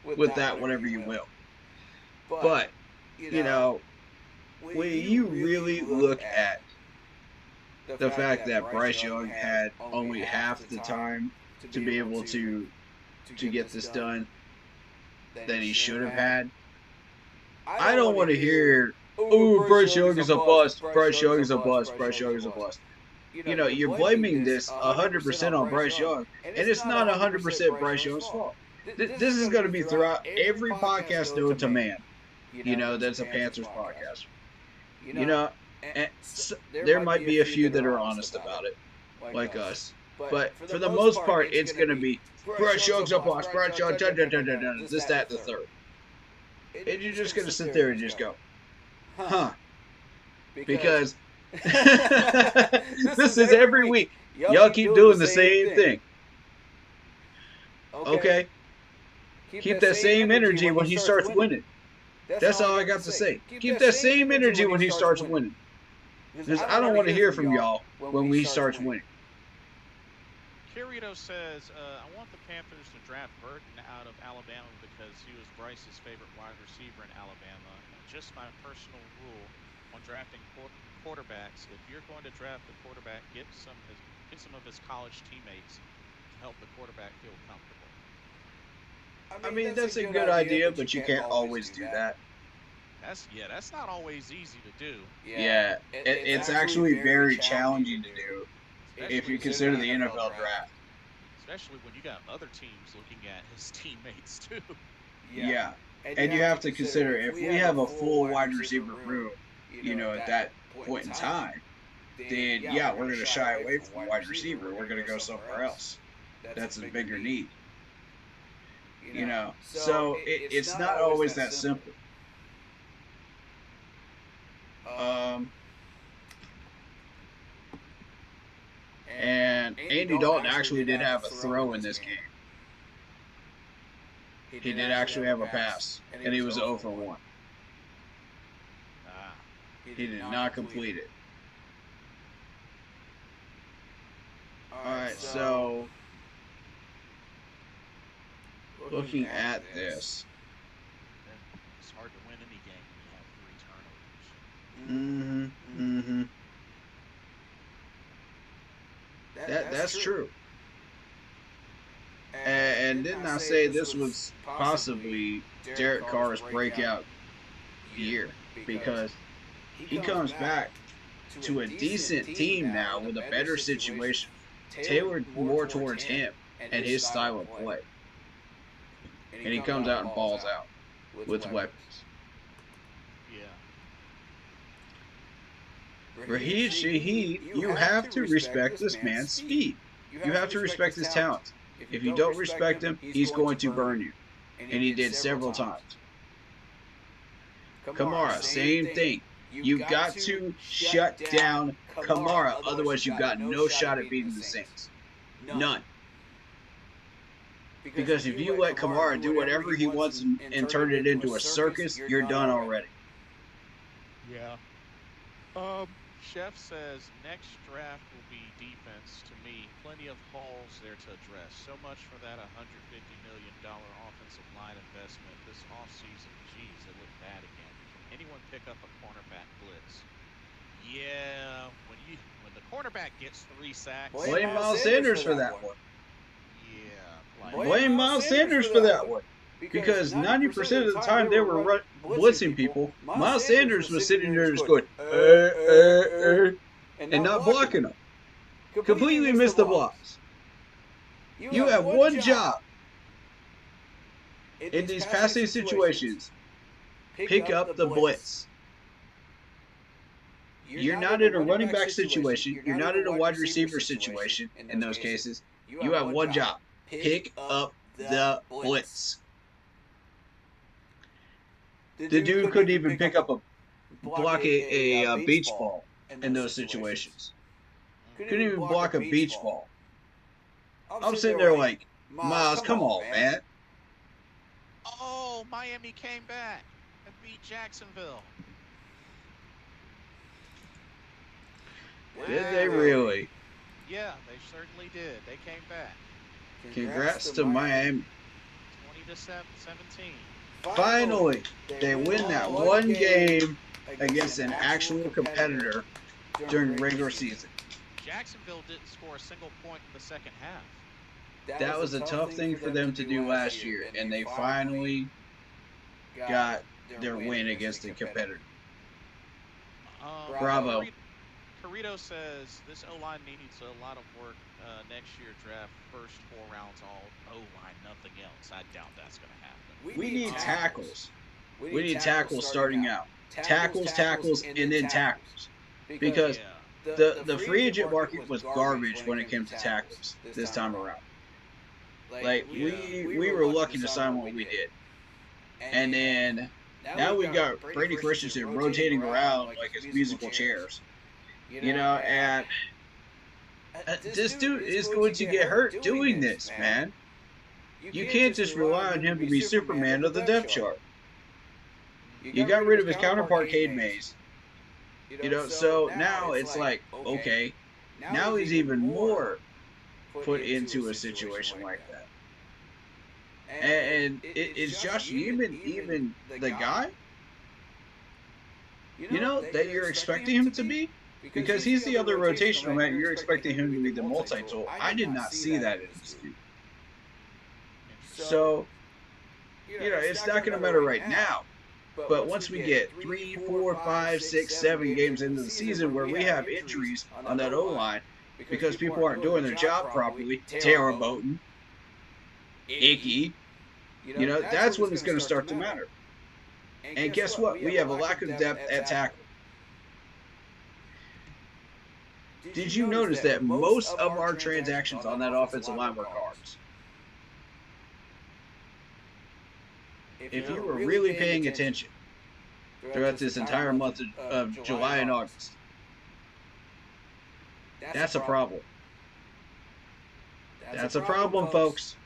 with that whatever you will. But, when you really look at the fact that Bryce Young had only half the time to be able to get this done that he should have had, I don't want to hear, "Oh, Bryce Young is a bust. Bryce Young is a bust. Bryce Young is a bust." You're blaming this 100% on Bryce Young, and it's not 100% Bryce Young's fault. This is going to be throughout every podcast known to man. That's a Panthers podcast. And there might be a few that are honest about it, like us. But for the most part, it's going to be Bryce Young's a bust. Bryce Young, this, that, the third. And you're just going to sit there and just go, huh? Because this is every week. Y'all keep doing the same thing. Okay. Keep that same energy when he starts winning. That's all I got to say. Keep that same energy when he starts winning. Because I don't want to hear from y'all when he starts winning. Kirito says, I want the Panthers to draft Burton out of Alabama because he was Bryce's favorite wide receiver in Alabama. Just my personal rule on drafting quarterbacks, if you're going to draft a quarterback, get some of his college teammates to help the quarterback feel comfortable. I mean, that's a good idea, but you can't always do that. That's not always easy to do. Yeah, it's actually very challenging to do if you consider the NFL draft. Especially when you got other teams looking at his teammates too. Yeah, and you have to consider if we have a full wide receiver room, at that point in time, then yeah, we're going to shy away from wide receiver. We're going to go somewhere else. That's a bigger need. So it's not always that simple. And Andy Dalton actually did have a throw in this game. He did actually have a pass, and he was 0 for 1. He did not complete it. Alright, so looking at this. It's hard to win any game when you have 3 turnovers. That's true. And didn't I say this was possibly Derek Carr's breakout year? Because he comes back to a decent team now with a better situation, tailored more towards him and his style of play. And he comes out and balls out with weapons. Raheed Shaheed, you have to respect this man's speed. You have to respect his talent. If you don't respect him, he's going to burn you. And he did several times. Kamara, same thing. You've got to shut down Kamara, otherwise you've got no shot at beating the Saints. None. Because if you let Kamara do whatever he wants and turn it into a circus, you're done already. Yeah. Chef says next draft will be defense. To me, plenty of holes there to address. So much for that $150 million offensive line investment this offseason. Geez, it looked bad again. Can anyone pick up a cornerback blitz? Yeah, when the cornerback gets 3 sacks. Blame Miles Sanders for that one. Yeah, Blame Miles Sanders for that one. Because 90% of the time they were blitzing people, Miles Sanders was sitting there just going, and not blocking them. Completely missed the blocks. You have one job in these passing situations. Pick up the blitz. You're not in a running back situation. You're not in a wide receiver situation in those cases. You have one job. Pick up the blitz. The dude couldn't even pick up block a beach ball in those situations. Couldn't even block a beach ball. I'm sitting there like, Miles, come on, man. Oh, Miami came back and beat Jacksonville. Did they really? Yeah, they certainly did. They came back. Congrats to Miami. 20-17. Finally, they win that one game against an actual competitor during regular season. Jacksonville didn't score a single point in the second half. That was a tough thing for them to do last year, and they finally got their win against a competitor. Bravo. Carrito says this O-line needs a lot of work next year draft. First 4 rounds, all O-line, nothing else. I doubt that's going to happen. We need tackles. We need tackles starting out. Tackles, and then tackles. Because the free agent market was garbage when it came to tackles this time around. Like, we were lucky to sign what we did. And then, now we got Brady Christensen rotating around like his musical chairs. You know, and this dude is going to get hurt doing this, man. You can't just rely on him to be Superman of the depth chart. You got rid of his counterpart, Cade Mays. You know, so now it's like, okay, now he's even more put into a situation like that. And is Josh Neiman even the guy, you know, that you're expecting him to be? Because he's the other rotational man. You're expecting him to be the multi-tool. I did not see that in this dude. So, you know, it's not going to matter right now. But once we get 3, 4, 5, 6, 7 games into the season where we have injuries on that O-line because people aren't doing their job properly, Taylor Bowden, Icky, you know, that's when it's going to start to matter. And guess what? We have a lack of depth at tackle. Did you notice that most of our transactions on that offensive line were guards? If you were really paying attention throughout this entire month of July and August, that's a problem. That's a problem, folks.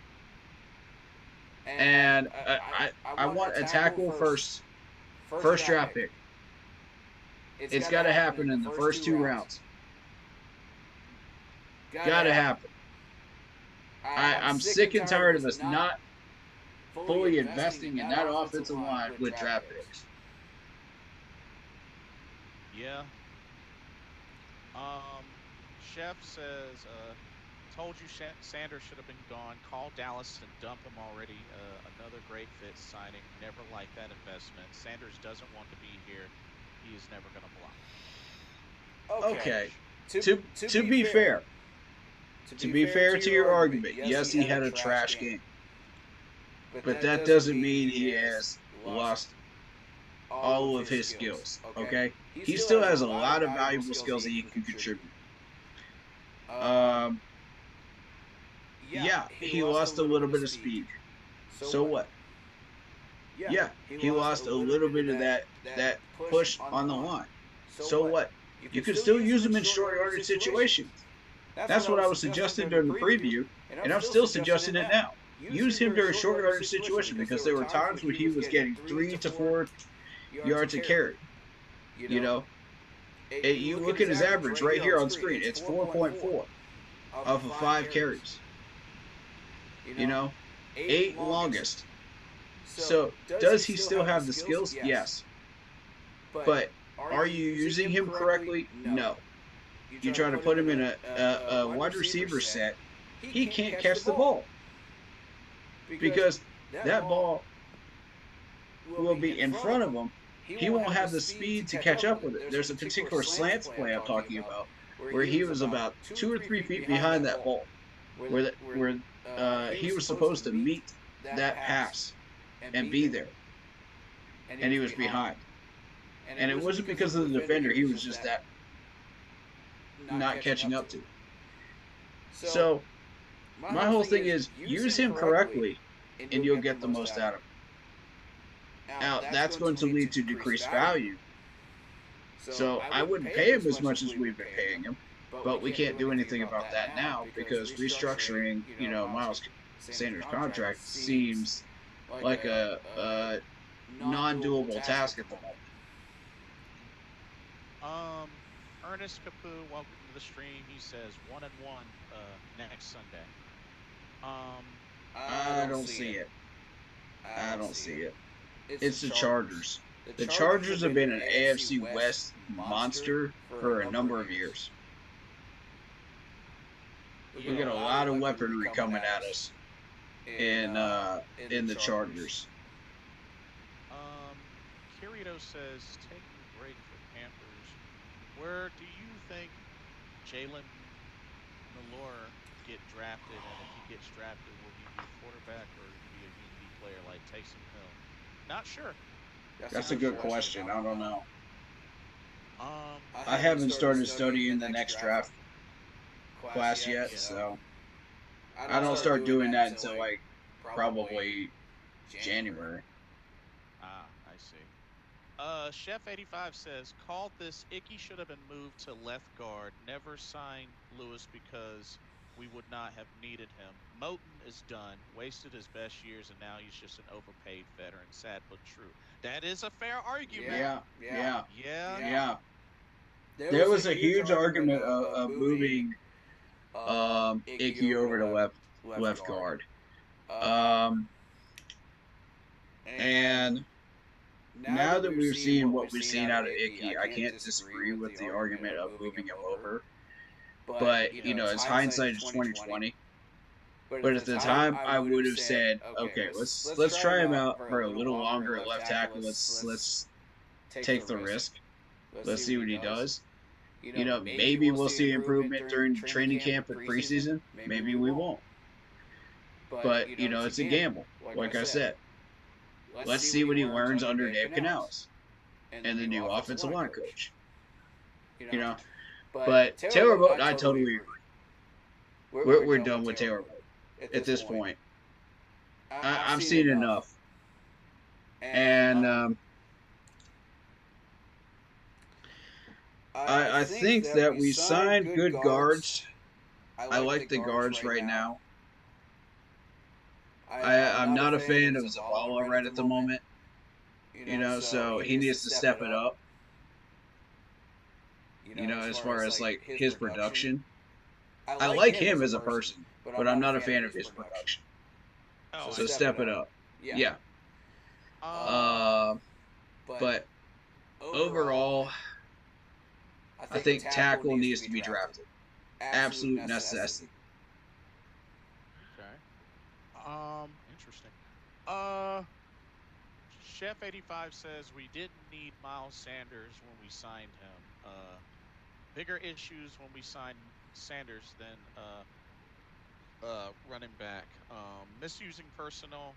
And I want a tackle first draft pick. It's got to happen in the first 2 rounds. Got to happen. I'm sick and tired of us not fully investing in that offensive line with draft picks. Yeah. Chef says, told you Sanders should have been gone. Call Dallas and dump him already. Another great fit signing. Never liked that investment. Sanders doesn't want to be here. He is never going to block. Okay. To be fair. To be fair to your argument, yes, he had a trash game. But that doesn't mean he has lost all of his skills, okay? He still has a lot of valuable skills that he can contribute. Yeah, he lost a little bit of speed. So what? Yeah, he lost a little bit of that push on the line. So what? You can still use him in short yardage situations. That's what I was suggesting during the preview, and I'm still suggesting it now. Use him during a short yardage situation because there were times when he was getting 3 to 4 yards a carry. You know, You look at his average right here on screen. It's 4.4 off of 5 carries. You know, 8 longest. So, does he still have the skills? Yes. But are you using him correctly? No. You try to put him in a wide receiver set, he can't catch the ball. Because that ball will be in front of him. He won't have the speed to catch up with it. There's a particular slants play I'm talking about where he was about 2 or 3 feet behind that ball, where he was supposed to meet that pass and be there, and he was behind. And it wasn't because of the defender. He was just that not catching up to. So my whole thing is use him correctly, and you'll get the most out of him. Now, that's going to lead to decreased value. So I wouldn't pay him as much as we've been paying him, but we can't do anything about that now because restructuring, Miles Sanders' contract seems like a non-doable task at the moment. Ernest Capu, welcome to the stream. He says 1-1 next Sunday. I don't see it. I don't see it. It's the Chargers. The Chargers have been an AFC West monster for a number of years. We got a lot of weaponry coming at us in the Chargers. Kirito says, taking a break for Panthers. Where do you think Jalen Milor get drafted? And if he gets drafted, will he be a quarterback or will he be a UD player like Taysom Hill? Not sure. That's a good question. I don't know. I haven't started studying the next draft class yet, so I don't start doing that until like probably January. I see. Chef 85 says, called this. Icky should have been moved to left guard. Never signed Lewis because we would not have needed him. Moton is done. Wasted his best years, and now he's just an overpaid veteran. Sad but true. That is a fair argument. Yeah. There was a huge argument of moving Icky over to left guard. And now that we've seen what we've seen out of Icky, I can't disagree with the argument of moving him over. But it's hindsight is 2020. But at the time, I would have said, okay, let's try him out for a little longer at left tackle. Let's take the risk. Let's see what he does. Maybe we'll see improvement during training camp and preseason. Maybe we won't. But it's a gamble. Like I said, let's see what he learns under Dave Canales and the new offensive line coach. But Taylor Moton, I totally agree. We're done with Taylor Moton at this point. I'm seeing enough. And I think that we signed good guards. I like the guards right now. I'm not a fan of Zavala right at the moment. So he needs to step it up. As far as like his production. I like him as a person, but I'm not a fan of his production. So step it up. Yeah. But overall, I think tackle needs to be drafted. Absolute necessity. Okay. Interesting. Chef 85 says we didn't need Miles Sanders when we signed him. Bigger issues when we signed Sanders than running back. Misusing personnel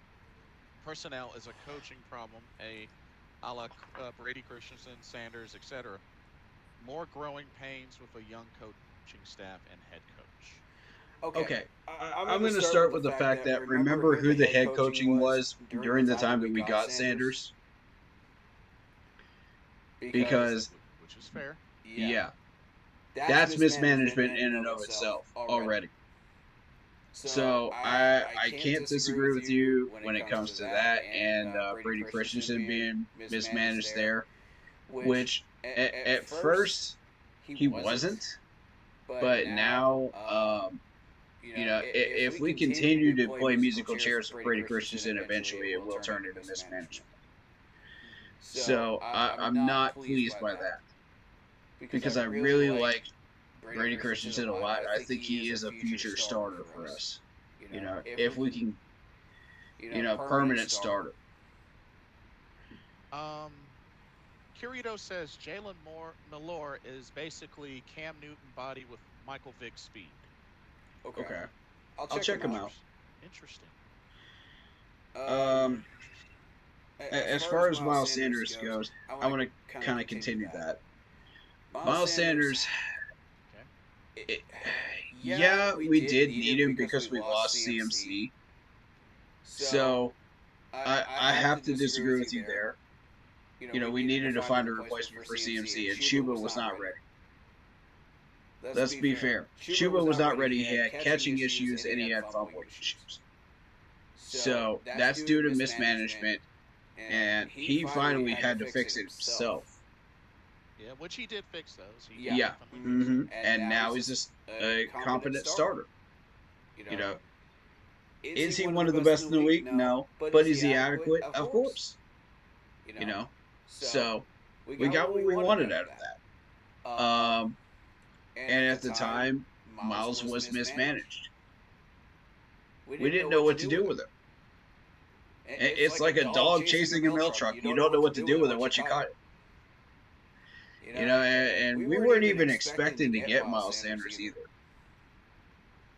is a coaching problem. A la Brady Christensen, Sanders, etc. More growing pains with a young coaching staff and head coach. Okay. I'm going to start with the fact that remember who the head coaching was during the time that we got Sanders? Because, which is fair. Yeah. That's mismanagement in and of itself already. So I can't disagree with you when it comes to that and Brady Christensen being mismanaged there. which at first he wasn't, but now, if we continue to play musical chairs with Brady Christensen, eventually it will turn into mismanagement. So I'm not pleased by that because I really like Brady Christensen a lot. I think he is a future starter for us. If we can, permanent starter. Kirito says Jalen Milor is basically Cam Newton body with Michael Vick speed. Okay. I'll check him out. Interesting. As far as Miles Sanders goes, I want to kind of continue that. Miles Sanders, we did need him because we lost CMC. So I have to disagree with you there. We needed to find a replacement for CMC, and Chuba was not ready. Let's be fair. Chuba was not ready. He had catching issues, and he had fumbling issues. So that's due to mismanagement, and he finally had to fix it himself. Yeah, which he did fix those. And now he's just a competent starter. Is he one of the best in the league? No. But is he adequate? Of course. So we got what we wanted out of that. And at the time, Miles was mismanaged. We didn't know what to do with him. It's like a dog chasing a milk truck. You don't know what to do with it once you caught it. And we weren't even expecting to get Miles Sanders either.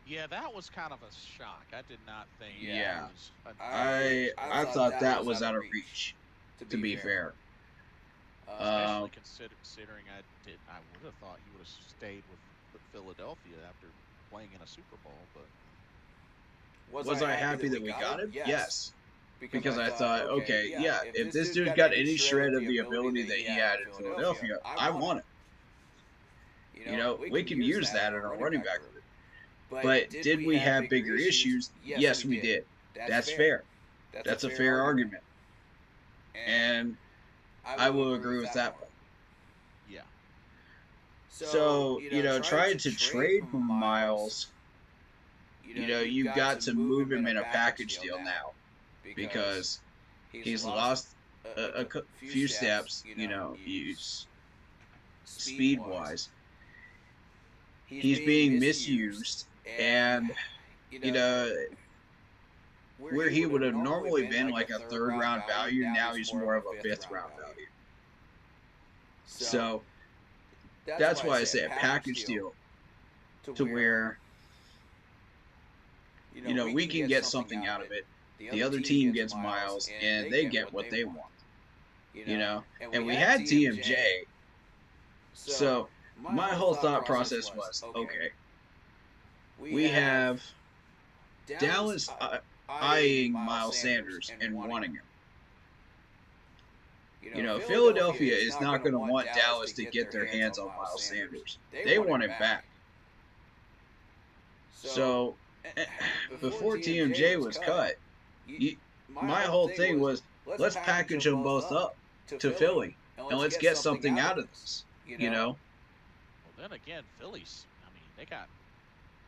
Yeah, that was kind of a shock. I did not think. Yeah, I thought that was out of reach. To be fair, especially considering I would have thought he would have stayed with Philadelphia after playing in a Super Bowl. But was I happy that we got him? Yes. Because I thought, okay, if this dude's got any shred of the ability that he had in Philadelphia, I want it. We can use that in our running back group. But did we have bigger issues? Yes, we did. That's fair. That's a fair argument. And I will agree with that one. Yeah. So, trying to trade for Miles, you've got to move him in a package deal now. Because he's lost a few steps, speed-wise. He's being misused, and, where he would have normally been like a third-round value, now he's more of a fifth-round value. So, that's why I say a package deal to where, we can get something out of it. The other team gets Miles, and they get what they want. And we had TMJ. So my whole thought process was, okay, we have Dallas eyeing Miles Sanders and wanting him. Philadelphia is not going to want Dallas to get their hands on Miles Sanders. They want him back. So before TMJ was cut, my whole thing was, let's package them both up to Philly, and let's get something out of this, Well, then again, Phillies, they got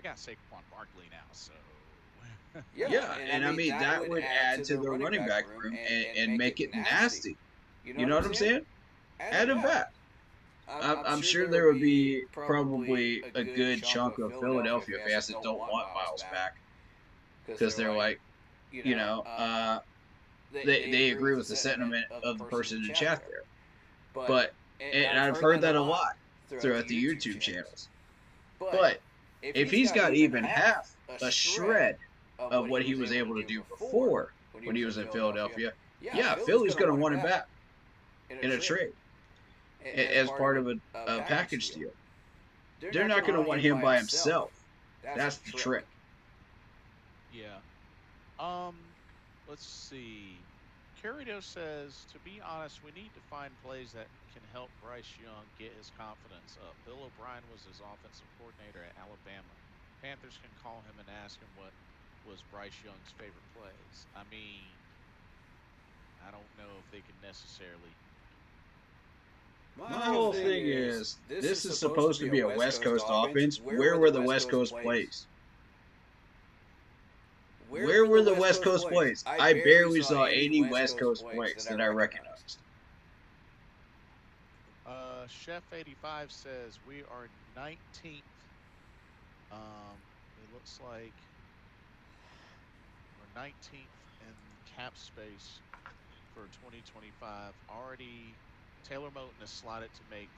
Saquon Barkley now, so. And that would add to their running back room and make it nasty. You know what I'm saying? Add him back. I'm sure there would be probably a good chunk of Philadelphia fans that don't want Miles back because they're like, they agree with the sentiment of the person in the chat there. But, and I've heard that a lot throughout the YouTube channels. But if he's got even half a shred of what he was able to do before when he was in Philadelphia, Philly's going to want him back in a trade as part of a package deal. They're not going to want him by himself. That's the trick. Yeah. Let's see. Carrido says, to be honest, we need to find plays that can help Bryce Young get his confidence up. Bill O'Brien was his offensive coordinator at Alabama. Panthers can call him and ask him what was Bryce Young's favorite plays. I don't know if they can necessarily My whole thing is, this is supposed to be a West Coast offense. Where were the West Coast plays? Where were the West Coast plays? I barely saw any West Coast plays that I recognized. Chef 85 says we are 19th. It looks like we're 19th in cap space for 2025. Already, Taylor Moton is slotted to make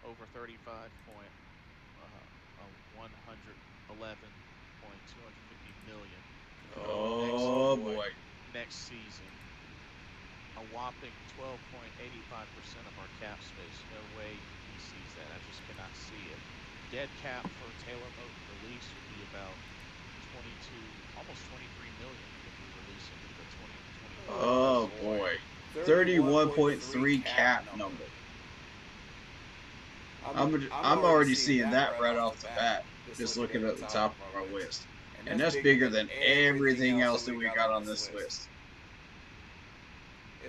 over 35 point, 111.250 million. Oh boy! Next season, a whopping 12.85% of our cap space. No way he sees that. I just cannot see it. Dead cap for Taylor Moton release would be about 22, almost 23 million if we release him for the 2020. Oh boy, 31.3 cap number. I'm already seeing that right off the bat. Just looking at the top of our list, and that's bigger than everything else that we got on this list.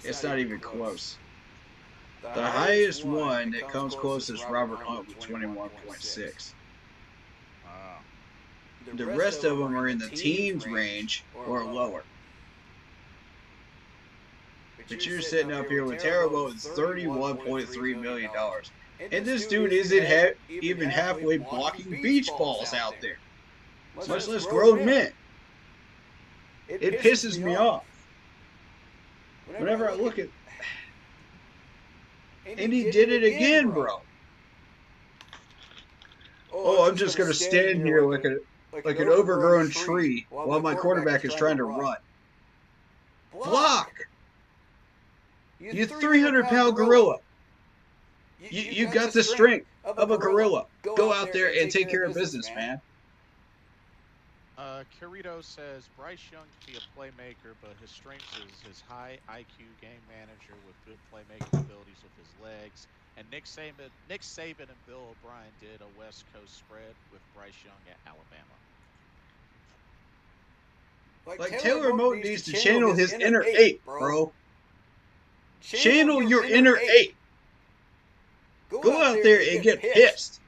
It's not even close. The highest one that comes close is Robert Hunt with 21.6. The rest of them are in the teens range or lower. But you're sitting up here with Terrible with $31.3 million. And this dude isn't even halfway blocking beach balls out there, much less grown men. It pisses me off. Whenever I look at... And he did it again, bro. Oh, I'm just going to stand here like an overgrown tree while my quarterback is trying to run. Block! You 300-pound gorilla. You got the strength of a gorilla. Go out there and take care of business, man. Carito says Bryce Young can be a playmaker, but his strength is his high IQ game manager with good playmaking abilities with his legs. And Nick Saban and Bill O'Brien did a West Coast spread with Bryce Young at Alabama. Like Taylor Moton needs to channel his inner 8, bro. Channel your inner 8. Go out there and get pissed.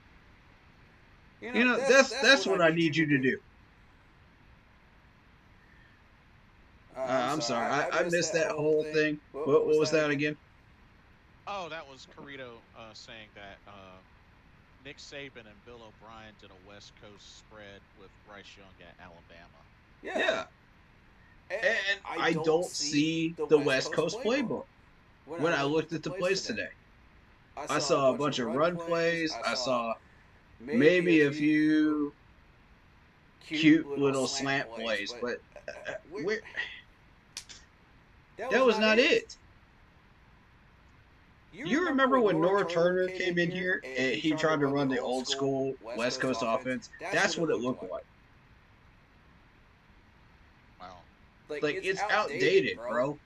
You know, that's what I need you to do. I'm sorry, I missed that whole thing. What was that again? Oh, that was Carito saying that Nick Saban and Bill O'Brien did a West Coast spread with Bryce Young at Alabama. Yeah. And I don't see the West Coast playbook when I looked at the plays today. I saw a bunch of run plays. I saw maybe a few cute little slant plays, but that was not it. You remember when Nora Turner came in here and he tried to run the old school West Coast offense? That's what it looked like. Wow. Like, it's outdated, bro.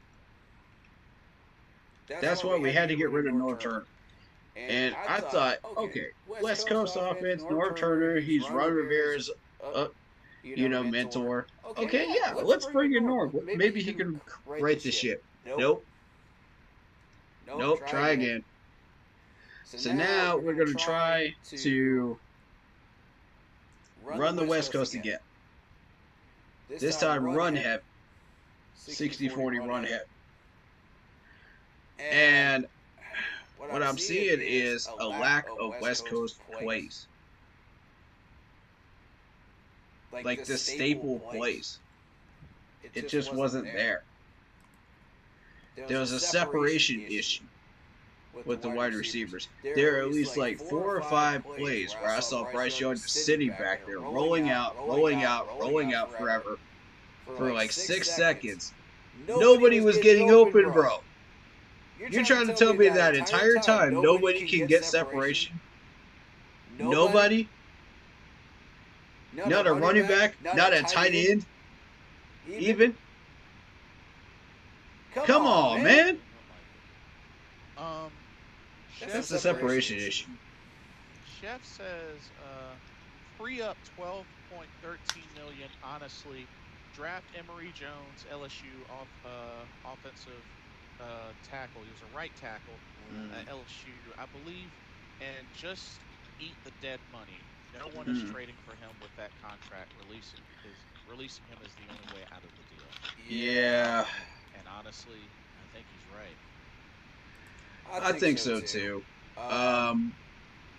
That's why we had to get rid of Nora Turner. And I thought, okay, West Coast offense, Nora Turner, he's Ron Rivera's, mentor. Okay, yeah, let's bring in Norm. Maybe he can right the ship. Nope. Try again. So now we're going to try to run the West Coast again. This time run heavy. 60-40 run heavy. And what I'm seeing is a lack of West Coast plays. Like the staple plays. It just wasn't there. There was a separation issue with the wide receivers. There are at least like 4 or 5 plays where I saw Bryce Young just sitting back there, rolling out forever for like 6 seconds. Nobody was getting open, bro. You're trying to tell me that entire time nobody can get separation? Nobody? Not a running back? Not a tight end? Even? Come on, man. That's the separation issue. Chef says, free up $12.13 million. Honestly, draft Emory Jones, LSU offensive tackle. He was a right tackle at LSU, I believe, and just eat the dead money. No one is trading for him with that contract. Releasing him is the only way out of the deal. Yeah, And honestly, I think he's right. I think so too.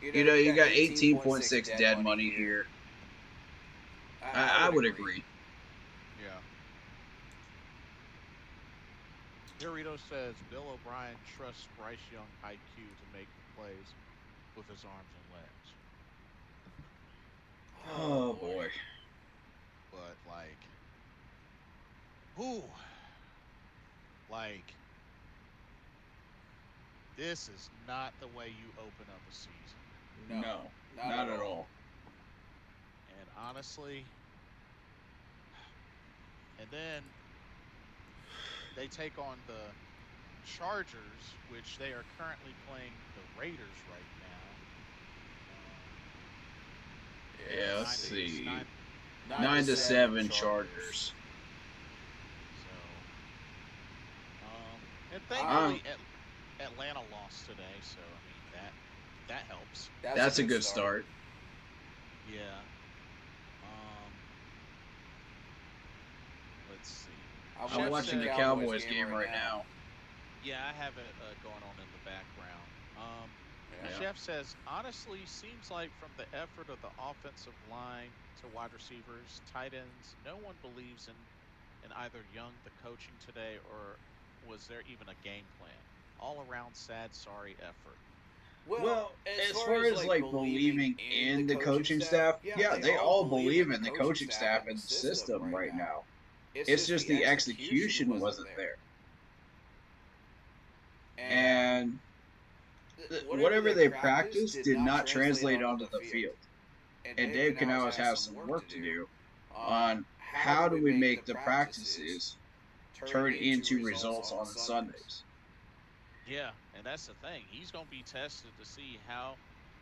You got 18.6 dead money here. I would agree. Yeah. Dorito says Bill O'Brien trusts Bryce Young IQ to make the plays with his arms and legs. Oh boy. But like, who? Like, this is not the way you open up a season. No, not at all. And honestly, and then they take on the Chargers, which they are currently playing the Raiders right now. Yeah, let's see. 9 9-7 Chargers. So, and thankfully Atlanta lost today, so I mean that helps. That's a good start. Yeah. Let's see. I'm watching the Cowboys game right now. Yeah, I have it going on in the background. Chef says, honestly, seems like from the effort of the offensive line to wide receivers, tight ends, no one believes in either Young, the coaching today, or was there even a game plan? All around sad, sorry effort. Well, as far as like believing in the coaching staff, yeah, they all believe in the coaching staff and the system right now. It's just the execution wasn't there. And whatever they practiced did not translate onto the field. And Dave Canales has some work to do on how do we make the practices turn into results on the Sundays. Yeah, and that's the thing. He's going to be tested to see how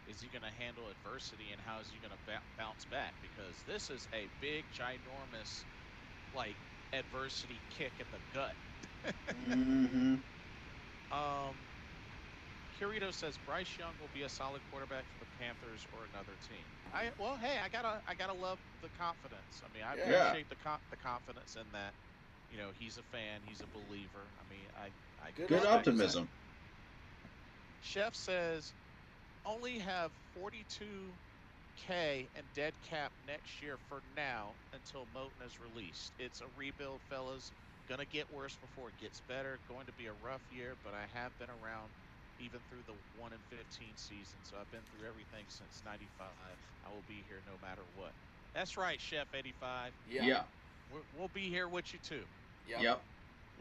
is he going to handle adversity and how is he going to bounce back, because this is a big, ginormous, like, adversity kick in the gut. Kirito says Bryce Young will be a solid quarterback for the Panthers or another team. I gotta love the confidence. I mean, I appreciate the confidence in that. You know, he's a fan, he's a believer. I mean, I good optimism. Chef says only have 42K and dead cap next year for now until Moten is released. It's a rebuild, fellas. Gonna get worse before it gets better. Going to be a rough year, but I have been around even through the 1-15 season, so I've been through everything since '95. I will be here no matter what. That's right, Chef 85. Yeah. We'll be here with you too. Yep.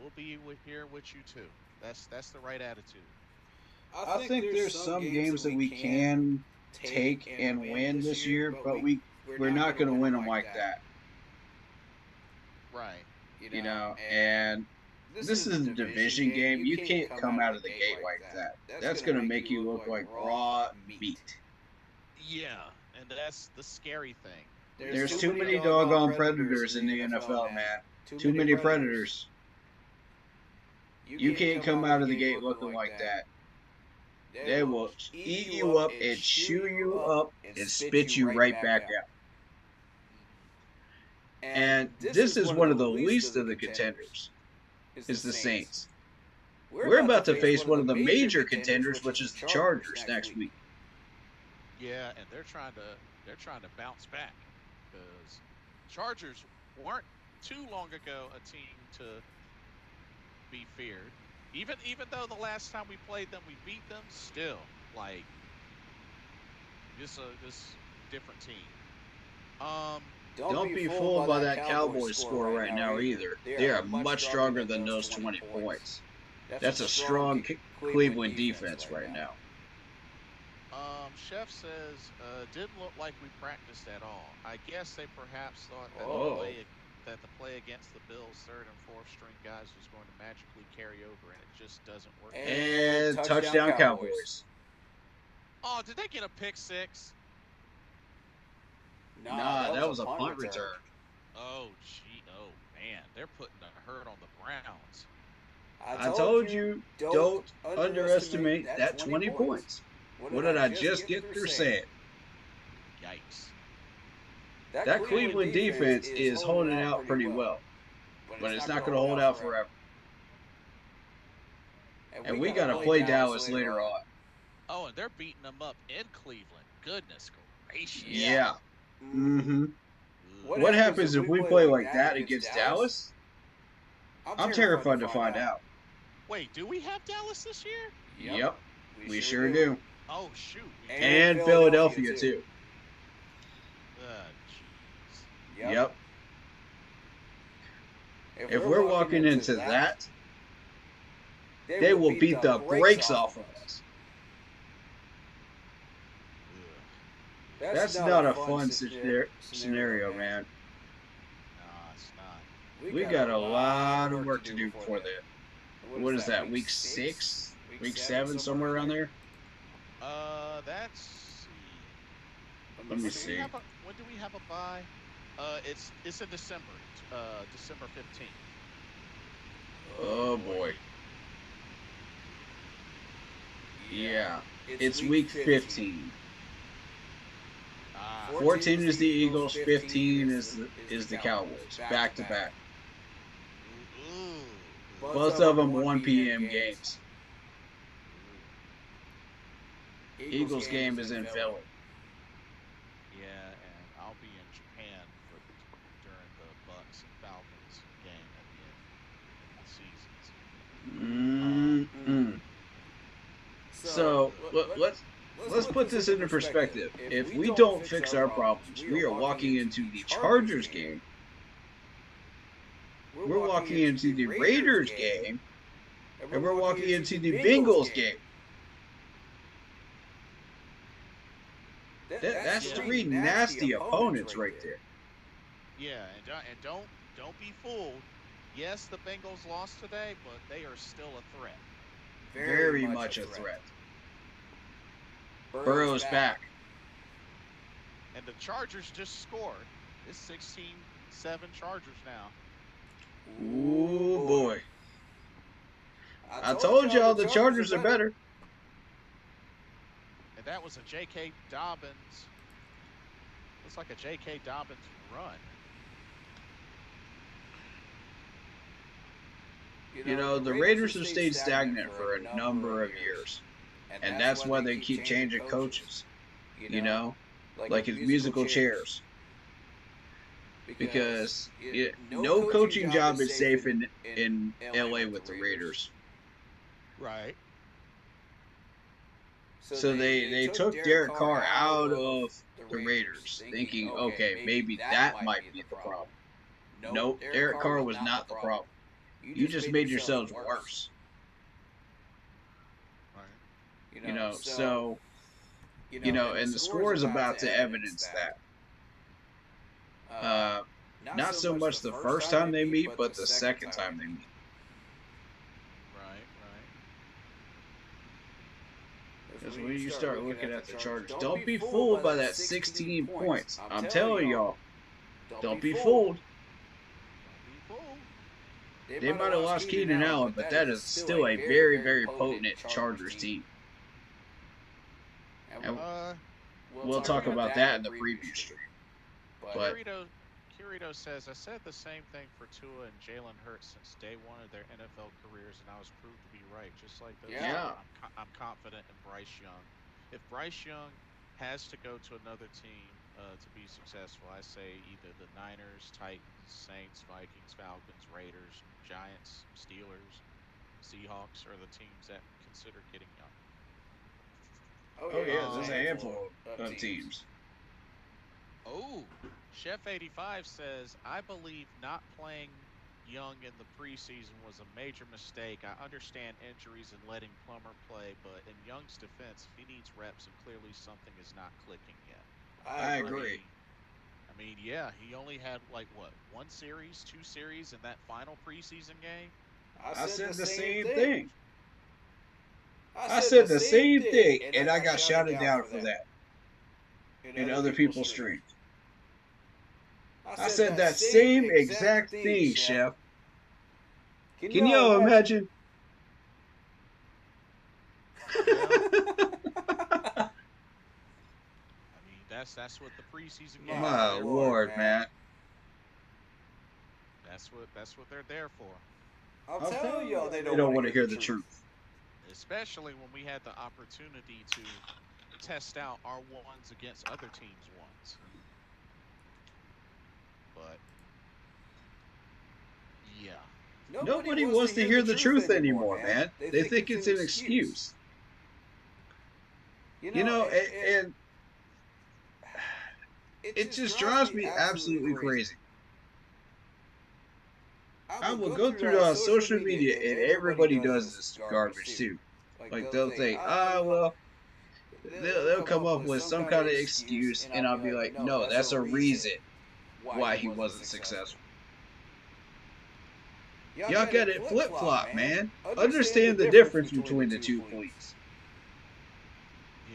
We'll be here with you too. That's the right attitude. I think there's some games that we can take and win this year, but we're not going to win them like that. Right. You know, and this is a division game. You can't come out of the gate like that. That's going to make you look like raw meat. Yeah, and that's the scary thing. There's too many doggone predators in the NFL, man. Too many predators. You can't come out of the gate looking like that. They will eat you up and chew you up and spit you right back out. And this is one of the least of the contenders, is the Saints. We're about to face one of the major contenders, which is the Chargers next week. Yeah, and they're trying to bounce back, because Chargers weren't too long ago a team to be feared. Even though the last time we played them, we beat them, still, like, this different team. Don't be fooled by that Cowboys score right now either. They are much stronger than those 20 points. That's a strong Cleveland defense right now. Chef says, didn't look like we practiced at all. I guess they perhaps thought that the play against the Bills' third and fourth string guys was going to magically carry over, and it just doesn't work. And touchdown Cowboys. Oh, did they get a pick six? Nah, that was a punt return. Oh, gee. Oh, man. They're putting a hurt on the Browns. I told you, don't underestimate that 20 points. What did I just get through saying? Yikes. That Cleveland defense is holding out pretty well, but it's not going to hold out forever. And we got to play Dallas later on. Oh, and they're beating them up in Cleveland. Goodness gracious. Yeah. Mm-hmm. What happens if we play like that against Dallas? I'm terrified to find out. Wait, do we have Dallas this year? Yep. We sure do. Oh, shoot. And Philadelphia, too. Jeez. Yep. If we're walking into that, they will beat the brakes off of us. That's not a fun scenario, man. No, it's not. We got a lot of work to do before that. What is that, week 6? Week 7, somewhere around there? That's... Let me see. When do we have a bye? It's in December. December 15th. Oh, boy. Yeah. It's week 15. 14 is the Eagles, 15 is the Cowboys, back to back. Both of them 1 p.m. games. Eagles game is in Philly. Yeah, and I'll be in Japan during the Bucks and Falcons game at the end of the season. So let's put this into perspective. If we don't fix our problems, we are walking into the Chargers game. We're walking into the Raiders game. And we're walking into the Bengals game. That's 3 nasty opponents right there. Yeah, and don't be fooled. Yes, the Bengals lost today, but they are still a threat. Very much a threat. Burrow's back. And the Chargers just scored. It's 16-7 Chargers now. Ooh, boy. I told y'all the Chargers are better. And that was a J.K. Dobbins. Looks like a J.K. Dobbins run. You know, the Raiders have stayed stagnant for a number of years. And that's why they keep changing coaches. You know? Like his musical chairs. Because no coaching job is safe in LA with the Raiders. Right. So they took Derek Carr out of the Raiders, thinking, okay, maybe that might be the problem. Nope, Derek Carr was not the problem. You just made yourselves worse. Right. You know, so, and the score is about to evidence that. Not so much the first time they meet, but the second time they meet. Right. Because when you start looking at the Chargers, don't be fooled by that 16 points. I'm telling y'all, don't be fooled. They might have lost Keenan Allen, but that is still a very, very potent Chargers team. And we'll talk about that in the preview stream. But Kirito says, I said the same thing for Tua and Jalen Hurts since day one of their NFL careers, and I was proved to be right. Just like those, I'm confident in Bryce Young. If Bryce Young has to go to another team to be successful, I say either the Niners, Titans, Saints, Vikings, Falcons, Raiders, Giants, Steelers, Seahawks are the teams that consider getting Young. Oh yeah, there's a handful of teams. Oh, Chef 85 says, I believe not playing Young in the preseason was a major mistake. I understand injuries and letting Plummer play, but in Young's defense, he needs reps and clearly something is not clicking yet. I agree. I mean, yeah, he only had like what, 1 series, 2 series in that final preseason game? I said the same thing. I said the same thing, and I got shouted down for that in other people's streams. I said that same exact thing, Chef. Can y'all imagine I mean, that's what the preseason My games My are there for. lord, man. That's what they're there for. I'm telling y'all, they They don't want want to to hear hear the truth. Especially when we had the opportunity to test out our ones against other teams' ones. But yeah, Nobody wants to hear the truth anymore, man. They think it's an excuse. You know, And it just drives me absolutely crazy. I will go through social media and everybody does this garbage too. Like they'll say, well, they'll come up with some kind of excuse, and I'll be like, no, that's a reason why he wasn't successful. Y'all got it flip flop, man. Understand the difference between the two, please.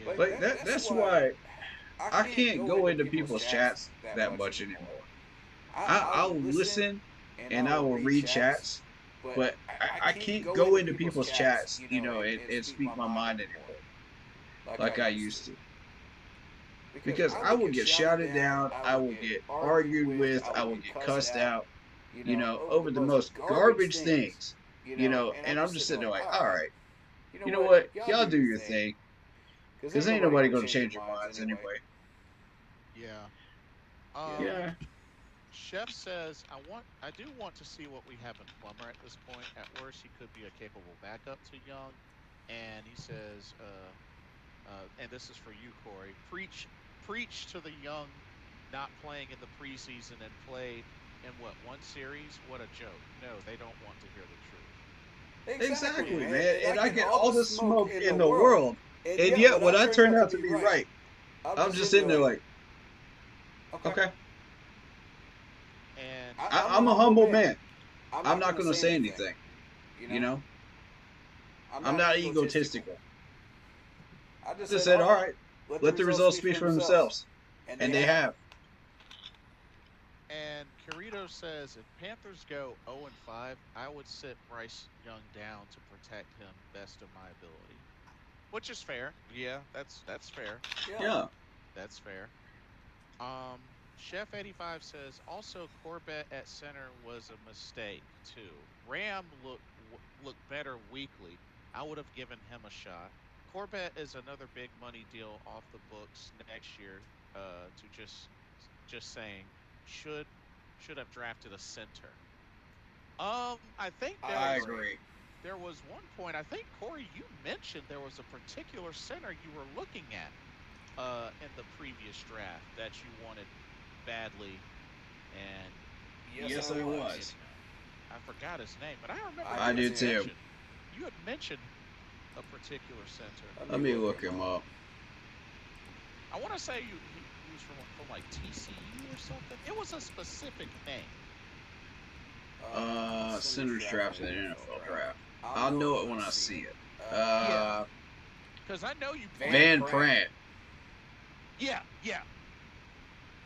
yeah. Like that's why I can't go into people's chats that much anymore. I'll listen and I will read chats, but I can't go into people's chats, and speak my mind anymore like I used to. Because I will get shouted down, I will get argued with, I will get cussed out, over the most garbage things, and I'm just sitting there like, all right, you know what? Y'all do your thing. Because ain't nobody going to change your minds anyway. Yeah. Yeah. Chef says, I do want to see what we have in Plummer at this point. At worst, he could be a capable backup to Young. And he says, and this is for you, Corey, preach to the Young not playing in the preseason and played in one series? What a joke. No, they don't want to hear the truth. Exactly, man. And I get all the smoke in the world. And yet, when I turn out to be right, I'm just sitting there like, okay. And I'm a humble man. I'm not going to say anything. I'm not egotistical. I just said, all right, let the results speak for themselves. And they have. And Carito says, if Panthers go 0-5, I would sit Bryce Young down to protect him best of my ability. Which is fair. Yeah, that's fair. Yeah. That's fair. Chef 85 says, also Corbett at center was a mistake too. Ram looked better weekly. I would have given him a shot. Corbett is another big money deal off the books next year. To just saying, should have drafted a center. I think I agree. There was one point, I think, Corey, you mentioned there was a particular center you were looking at in the previous draft that you wanted badly, and yes, I was. I forgot his name, but I remember. I do too. You had mentioned a particular center. Let me look him up. I want to say he was from like TCU or something. It was a specific name. Centers drafted in the NFL draft. I'll know it when I see it. Because I know you. Van Pran. Yeah.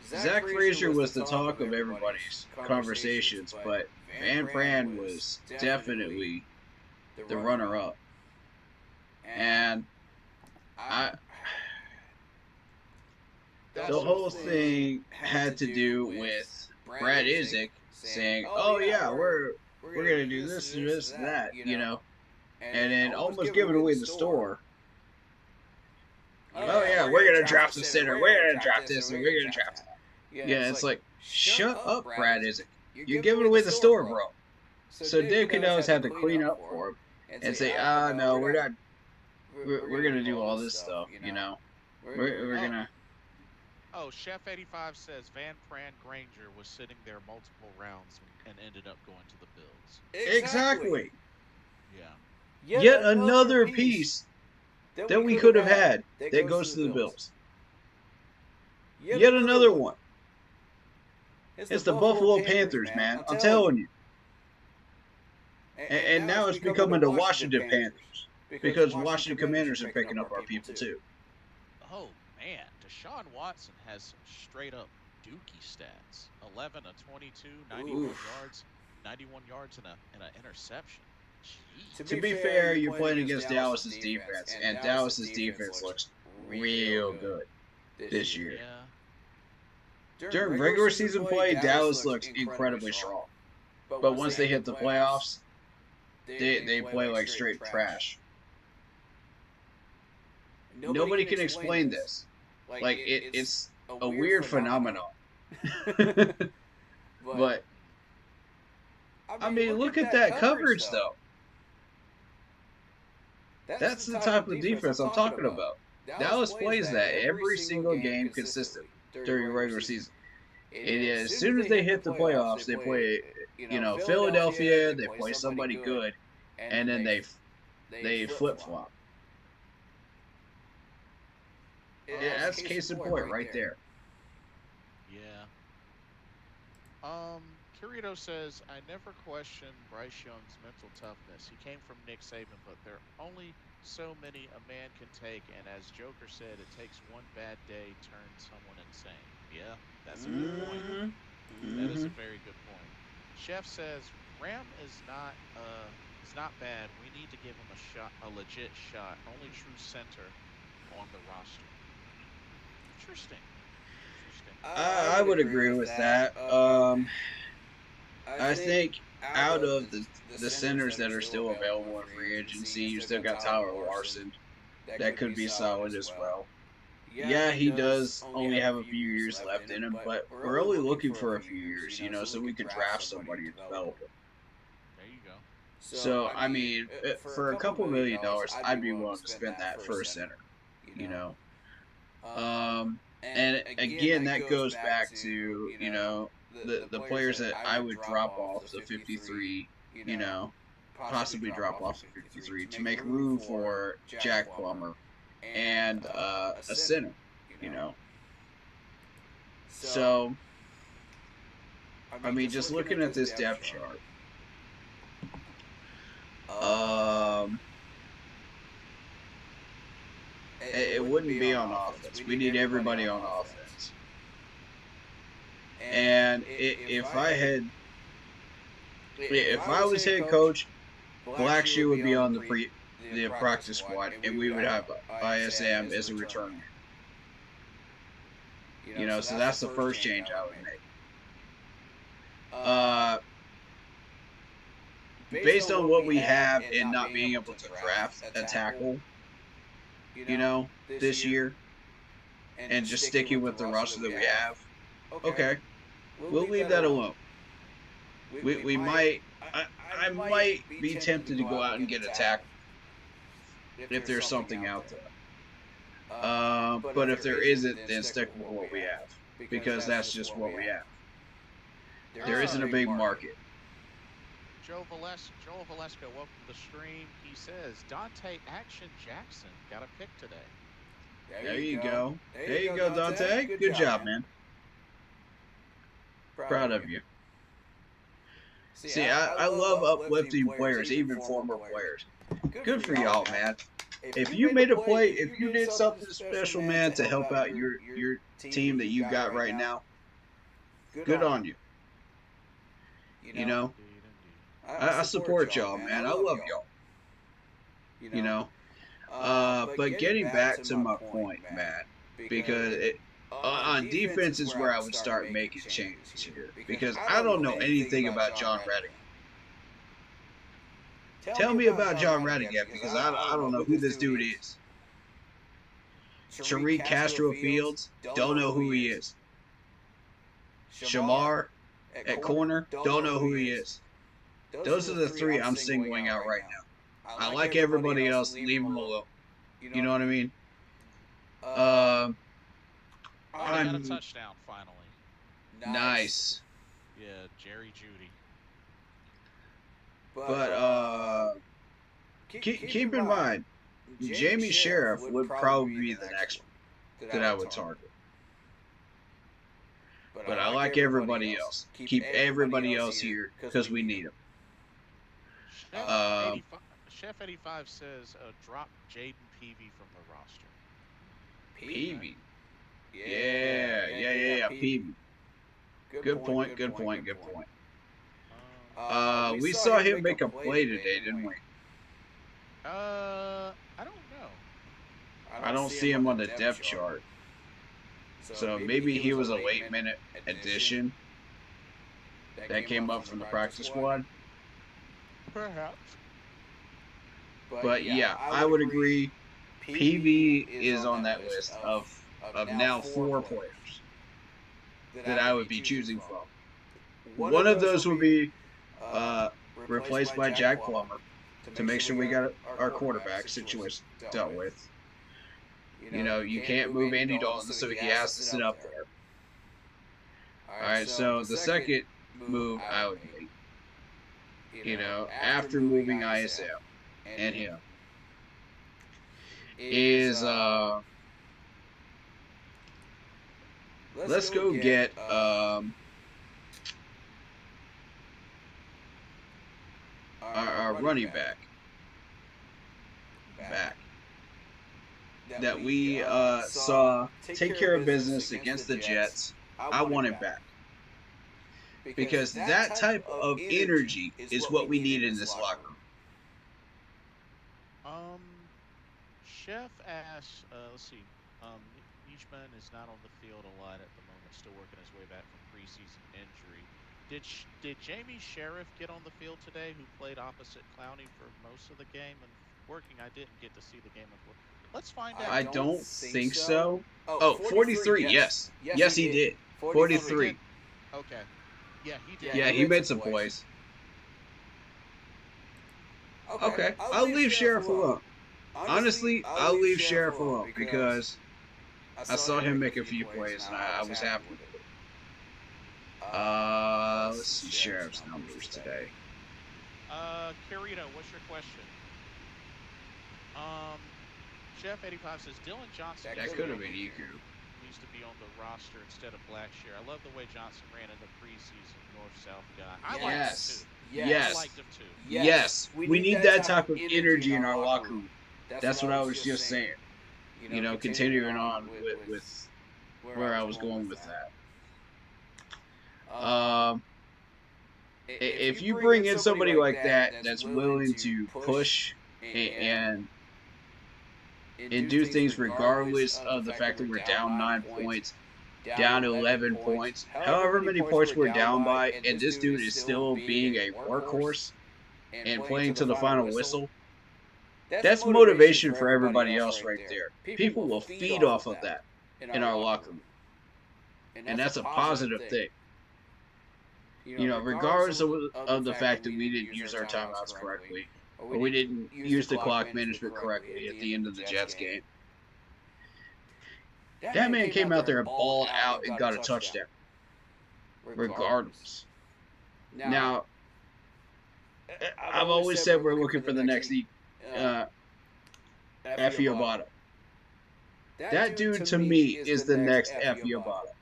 Zach Frazier was the talk of everybody's conversations, but Van Pran was definitely the runner-up. And the whole thing had to do with Brad Isaac saying, "Oh yeah, we're gonna do this and this and that," and then almost giving away the store. Oh yeah, we're gonna draft the center. We're gonna draft this and we're gonna draft that. Yeah, it's like, shut up, Brad Isaac. You're giving away the store, bro. So Dave Canales had to clean up for him and say, no, we're not. We're gonna do all this stuff, We're gonna. Oh, Chef 85 says Van Pran Granger was sitting there multiple rounds and ended up going to the Bills. Exactly. Yeah. Yet another piece that we could have had that goes to the Bills. Yet another one. It's the Buffalo Panthers, man. I'm telling you. And now it's becoming the Washington Panthers. Because Washington Commanders are picking up our people, too. Oh, man. Deshaun Watson has some straight-up dookie stats. 11 of 22, 91 yards, and an interception. To be fair, you're playing against Dallas's defense, and Dallas's defense looks real good this year. Yeah. During regular season play, Dallas looks incredibly strong. But once they hit the playoffs, they play like straight trash. Nobody can explain this. Like, it's a weird phenomenon. But, I mean, look at that coverage, though. That's the type of defense I'm talking about. Dallas plays that every single game consistently during regular season. And as soon as they hit the playoffs, they play, Philadelphia, they play somebody good, and then they flip-flop. Yeah, that's case in point right there. Yeah. Kirito says, I never questioned Bryce Young's mental toughness. He came from Nick Saban, but there are only so many a man can take, and as Joker said, it takes one bad day to turn someone insane. Yeah, that's a good point. That is a very good point. Chef says, Ram is not bad. We need to give him a legit shot. Only true center on the roster. Interesting. I would agree with that. I think out of the centers that are still available in free agency, you still got Tyler Larson. That could be solid as well. Yeah, he does only have a few years left in him, but we're only looking for a few years, so we could draft somebody and develop him. There you go. So, I mean, for a couple $1 million, I'd be willing to spend that for a center, And again, that goes back to, the players that I would drop off the 53, possibly drop off the 53 to make room for Jack Plummer and a center, So, I mean, just looking at this depth chart, it wouldn't be on offense. We need everybody on offense. And if I was head coach, Blackshear would be on the practice squad, and we would have ISM as a returner. So that's the first change I would make. Based on what we have and not being able to draft a tackle, this year, and just sticking with the roster that we have, okay, we'll leave that alone. We might, I might be tempted to go out and get a tackle if there's something out there. But if there isn't, then stick with what we have, because that's just what we have. There isn't a big market. Joel Valesco, welcome to the stream. He says, Dante Action Jackson got a pick today. There you go. There you go, Dante. Good job, man. Proud of you. See, I love uplifting players, even former players. Good for y'all, man. If you made a play, if you did something special, man, to help out your team that you got right now, good on you. I support y'all, man. I love y'all. But getting back to my point, Matt, because on defense is where I would start making changes here, because I don't know anything about John Rattigan. Tell me about John Rattigan, because I don't know who this dude is. Tariq Castro Fields, don't know who he is. Shamar at corner, don't know who he is. Those are the three I'm singling out right now. I like everybody else, leave them alone. You know what I mean? I got a touchdown finally. Nice. Yeah, Jerry Jeudy. But keep in mind, Jamie Sheriff would probably be the next one that I would target. But I like everybody else. Keep everybody else here because we need them. Chef 85 says, drop Jaden Peavy from the roster. Peavy. Yeah, Peavy. Good point. We saw him make a play today, didn't we? I don't know. I don't see him on the depth chart. So maybe he was a late minute addition that came up from the practice squad. Perhaps. But yeah, I would agree. PV is on that list of now 4 players that I would be choosing from. One of those will be replaced by Jack Plummer to make sure we got our quarterback situation dealt with. You know, you can't move Andy Dalton, so he has to sit up there. All right, so the second move I would make, you know, after moving ISM and him, is let's go get our running back that we saw take care of business against the Jets. I want him back because that type of energy is what we need in this locker room. Chef asks, let's see, Nijman is not on the field a lot at the moment, still working his way back from preseason injury. Did Jamie Sheriff get on the field today, who played opposite Clowney for most of the game? And working, I didn't get to see the game. Let's find out. I don't think so. Oh, 43, yes. Yes, he did. 43. Okay. Yeah, he did. Yeah, he made some plays. Okay, I'll leave Sheriff alone. Honestly, I'll leave Sheriff alone because I saw him make a few plays and I was happy with it. Let's see Sheriff's numbers today. Carito, what's your question? Chef 85 says Dylan Johnson. That could have been Iku. Needs to be on the roster instead of Blackshear. I love the way Johnson ran in the preseason north-south guy. I liked him too. Yes. I liked him too. Yes. We need that type of energy in our locker room. That's what I was just saying. You know, continuing on with where I was going with that. If you bring in somebody like that that's willing to push and do things regardless of the fact that we're down 9 points, down 11 points, however many points we're down by, and this dude is still being a workhorse and playing to the final whistle, that's motivation for everybody else right there. People will feed off of that in our locker room. And that's a positive thing. You know, regardless of the fact that we didn't use our timeouts correctly, or we didn't use the clock management correctly at the end of the Jets game. That man came out there and balled out and got a touchdown. Regardless. Now, I've always said we're looking for the next Effie Obata. That dude, to me, is the next Effie Obata.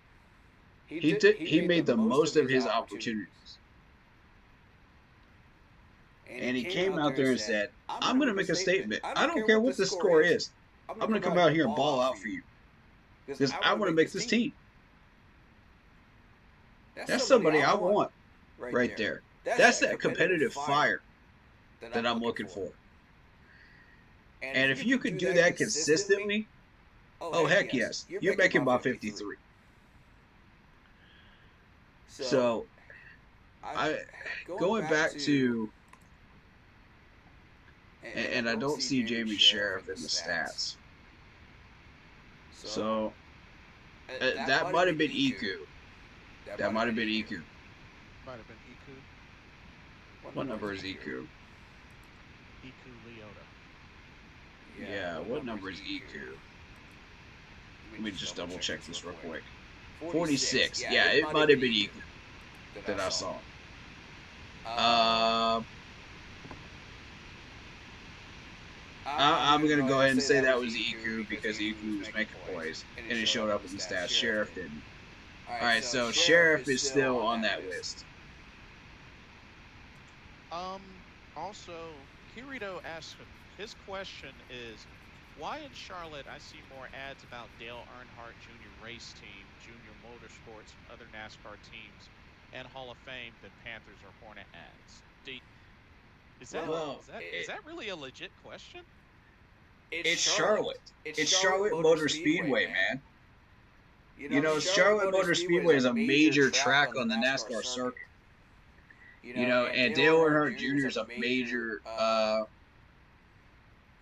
He made the most of his opportunities. And he came out there and said, I'm going to make a statement. I don't care what the score is. I'm going to come out here and ball out for you. Because I want to make this team. That's somebody I want right there. That's that competitive fire that I'm looking for. And if you could do that consistently, oh, heck yes. You're making my 53. So, going back to, and I don't see Jamie Sheriff in the stats. So, that might have been Iku. That might have been Iku. Might have been Iku. What number is Iku? Iku Leota. Yeah, what number is Iku? Let me just double check this real quick. 46. Yeah, it might have been Iku that I saw. I'm going to go ahead and say that was Iku because Iku was making plays and it showed up in the stats. Sheriff didn't. Alright, so Sheriff is still on that list. Also, Kirito asks, his question is, why in Charlotte I see more ads about Dale Earnhardt Jr. Race Team, Junior Motorsports, and other NASCAR teams and Hall of Fame than Panthers or Hornet ads? Is that really a legit question? It's Charlotte. It's Charlotte Motor Speedway, man. You know, Charlotte Motor Speedway is a major track on the NASCAR circuit. You know, and Dale Earnhardt Jr. is a major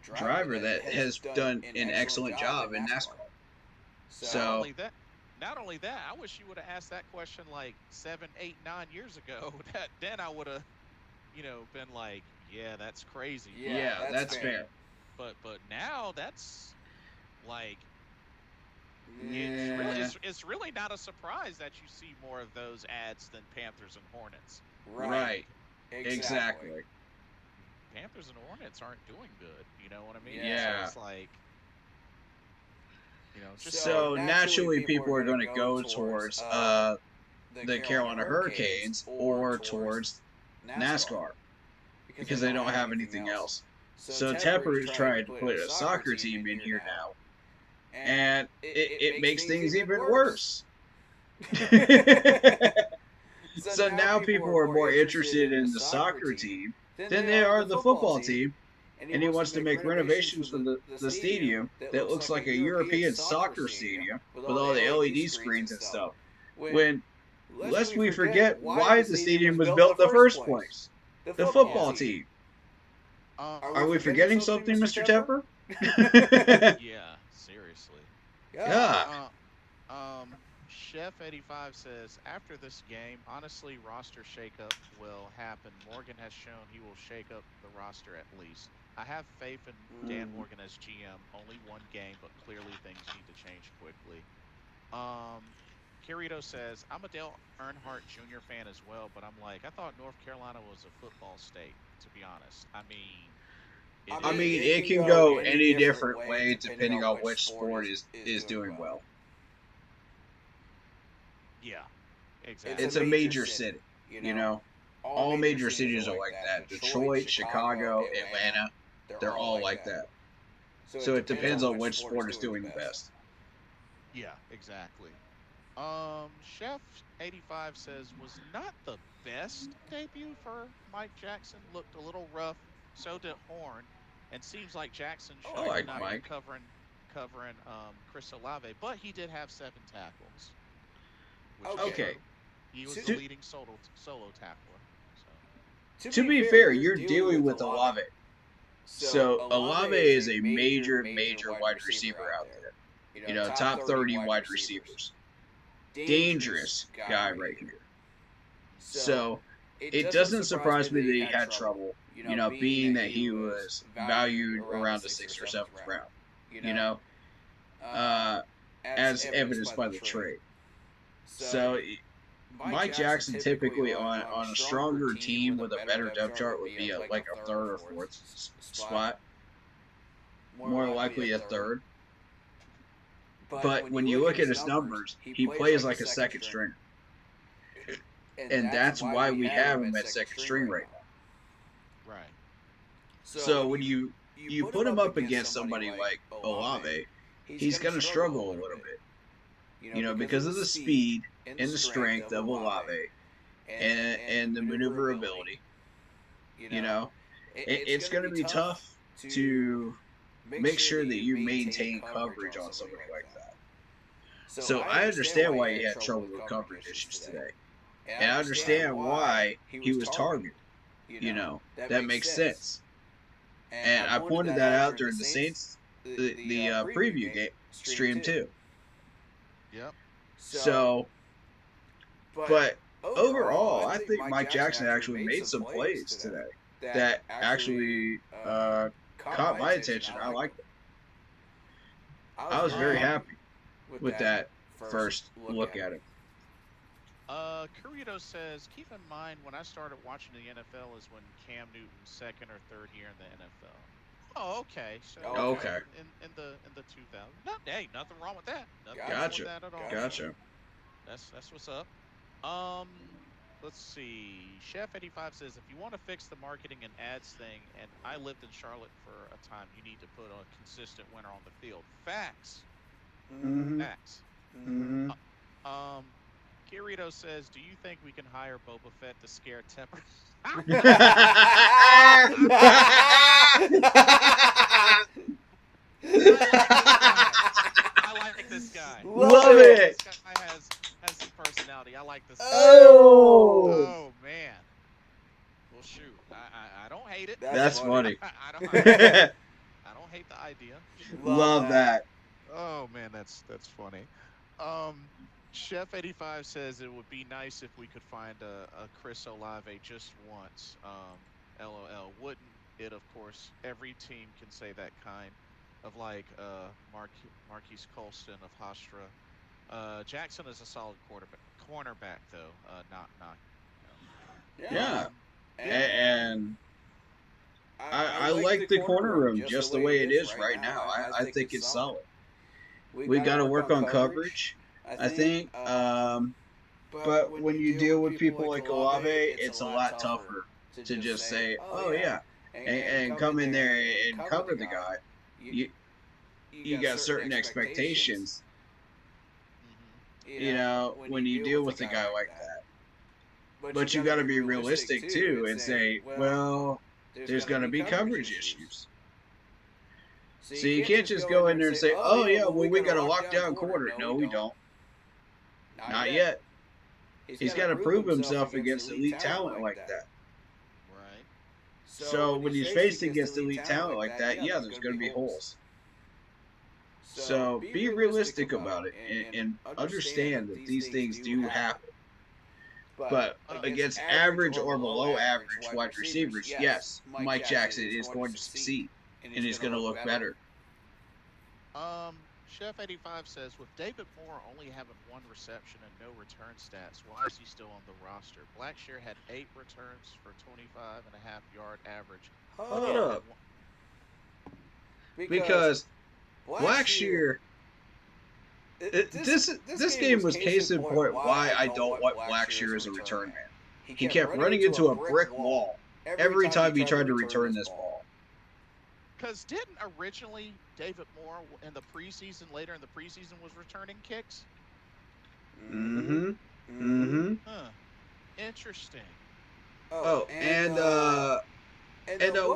driver that has done an excellent job in NASCAR. So not only that, I wish you would have asked that question like 7, 8, 9 years ago. Then I would have, been like, yeah, that's crazy. Yeah, that's fair. But now that's like, Yeah. it's really not a surprise that you see more of those ads than Panthers and Hornets. Right. Exactly. Panthers and Hornets aren't doing good. You know what I mean? Yeah. So it's like, so naturally people are going to go towards the Carolina Hurricanes or towards NASCAR because they don't have anything else. So Tepper is trying to put a soccer team in here now, and it makes things even worse. So now people are more interested in the soccer team than they are the football team, and he wants to make renovations for the stadium that looks like a European soccer stadium with all the LED screens and stuff. When, lest we forget why the stadium was built in the first place. The football team. Are we forgetting something, Mr. Tepper? Yeah, seriously. Yeah. Chef 85 says, after this game, honestly, roster shakeup will happen. Morgan has shown he will shake up the roster at least. I have faith in Dan Morgan as GM. Only one game, but clearly things need to change quickly. Kirito says, I'm a Dale Earnhardt Jr. fan as well, but I'm like, I thought North Carolina was a football state, to be honest. I mean, it can go any different way depending on which sport is doing well. Yeah, exactly. It's a major city, you know. All major cities are like that. Detroit, Chicago, Atlanta, they're all like that. So it depends on which sport is doing the best. Yeah, exactly. Chef 85 says, was not the best debut for Mike Jackson. Looked a little rough. So did Horn, and seems like Jackson should not be covering Chris Olave, but he did have 7 tackles. Okay. He was the leading solo tackler. So. To be fair, you're dealing with Olave. So Olave is a major wide receiver out there. You know, top 30 wide receivers. Dangerous guy right here. So it doesn't surprise me that he had trouble, you know, being that he was valued around the 6th or 7th round, you know, as evidenced by the trade. So Mike Jackson typically on a stronger team with a better depth chart would be like a 3rd or 4th spot. More likely a 3rd. But when you look at his numbers, he plays like a 2nd stringer. And that's why we have him at 2nd string right now. Right. So when you put him up against somebody like Olave, he's going to struggle a little bit. You know, because of the speed and the strength of Olave and the maneuverability. You know, it's going to be tough to make sure that you maintain coverage on somebody like that. So I understand why he had trouble with coverage issues today. And I understand why he was targeted. You know, that makes sense. And I pointed that out during the Saints, the preview game stream too. Yep. So, but overall, I think Mike Jackson actually made some plays today that actually caught my attention. I liked it. I was very happy with that first look at it. Curito says, keep in mind when I started watching the NFL is when Cam Newton's 2nd or 3rd year in the NFL. Oh, okay. So okay. In the 2000s. Hey, nothing wrong with that. Nothing Gotcha. wrong with that at all. Gotcha. That's what's up. Let's see. Chef 85 says, if you want to fix the marketing and ads thing, and I lived in Charlotte for a time, you need to put a consistent winner on the field. Facts. Mm-hmm. Facts. Mm-hmm. Kirito says, "Do you think we can hire Boba Fett to scare Temper?" I like this guy. Love it. This guy has some personality. I like this guy. Oh. Oh man. Well, shoot. I don't hate it. That's funny. I don't hate the idea. Love that. Oh man, that's funny. Chef 85 says it would be nice if we could find a Chris Olave just once. LOL. Wouldn't it? Of course, every team can say that kind of like Marquise Colston of Hofstra. Jackson is a solid cornerback though. Not. Yeah. And I like the corner room just the way it is right now. I think it's solid. We got to work on coverage, I think. But when you deal with people like Olave, it's a lot tougher to just say, oh, yeah, and come in there and cover the guy. You got certain expectations, you know, when you deal with a guy like that. But you got to be realistic, too, and say, well, there's going to be coverage issues. So you can't just go in there and say, oh, yeah, well, we got a lockdown corner. No, we don't. Not yet. He's got to prove himself against elite talent like that. Right. So when he's faced against elite talent like that, yeah, there's going to be holes. So be realistic about it and understand that these things do happen. But against average or below average wide receivers, yes, Mike Jackson is going to succeed and he's going to look better. Chef 85 says, with David Moore only having 1 reception and no return stats, why is he still on the roster? Blackshear had 8 returns for 25.5-yard average. Hold up. Because Blackshear, this game was case in point why I don't want Blackshear as a return man. He kept running into a brick wall every time he tried to return this ball. Because didn't originally David Moore in the preseason, later in the preseason, was returning kicks? Mm-hmm. Mm-hmm. Huh. Interesting. Oh, and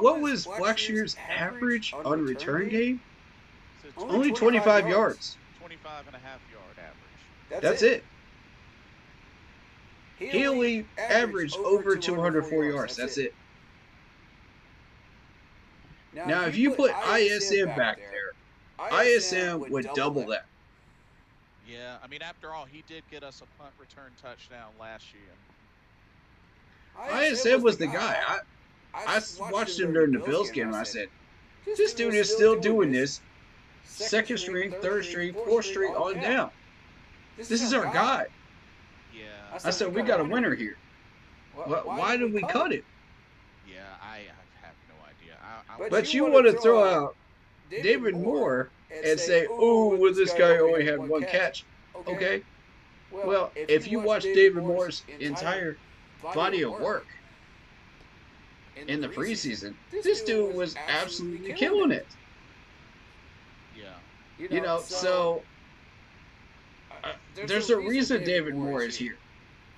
what was Blackshear's average on return game? Only 25 yards. 25.5-yard average. That's it. He only averaged over 204 yards. That's it. Now, if you put ISM back there, ISM would double that. Yeah, I mean, after all, he did get us a punt return touchdown last year. ISM was the guy. I watched him during the Bills game, and I said, this dude is still doing this. 2nd string, 3rd string, 4th string on down. This is our guy. Yeah. I said, we got a winner here. Why did we cut him? Yeah, I have no idea. But you want to throw out David Moore and say, oh, well, this guy only had 1 catch. Okay. Well, if you watch David Moore's entire body of work in the preseason, this dude was absolutely killing it. Yeah. You know, so there's a reason David Moore is here.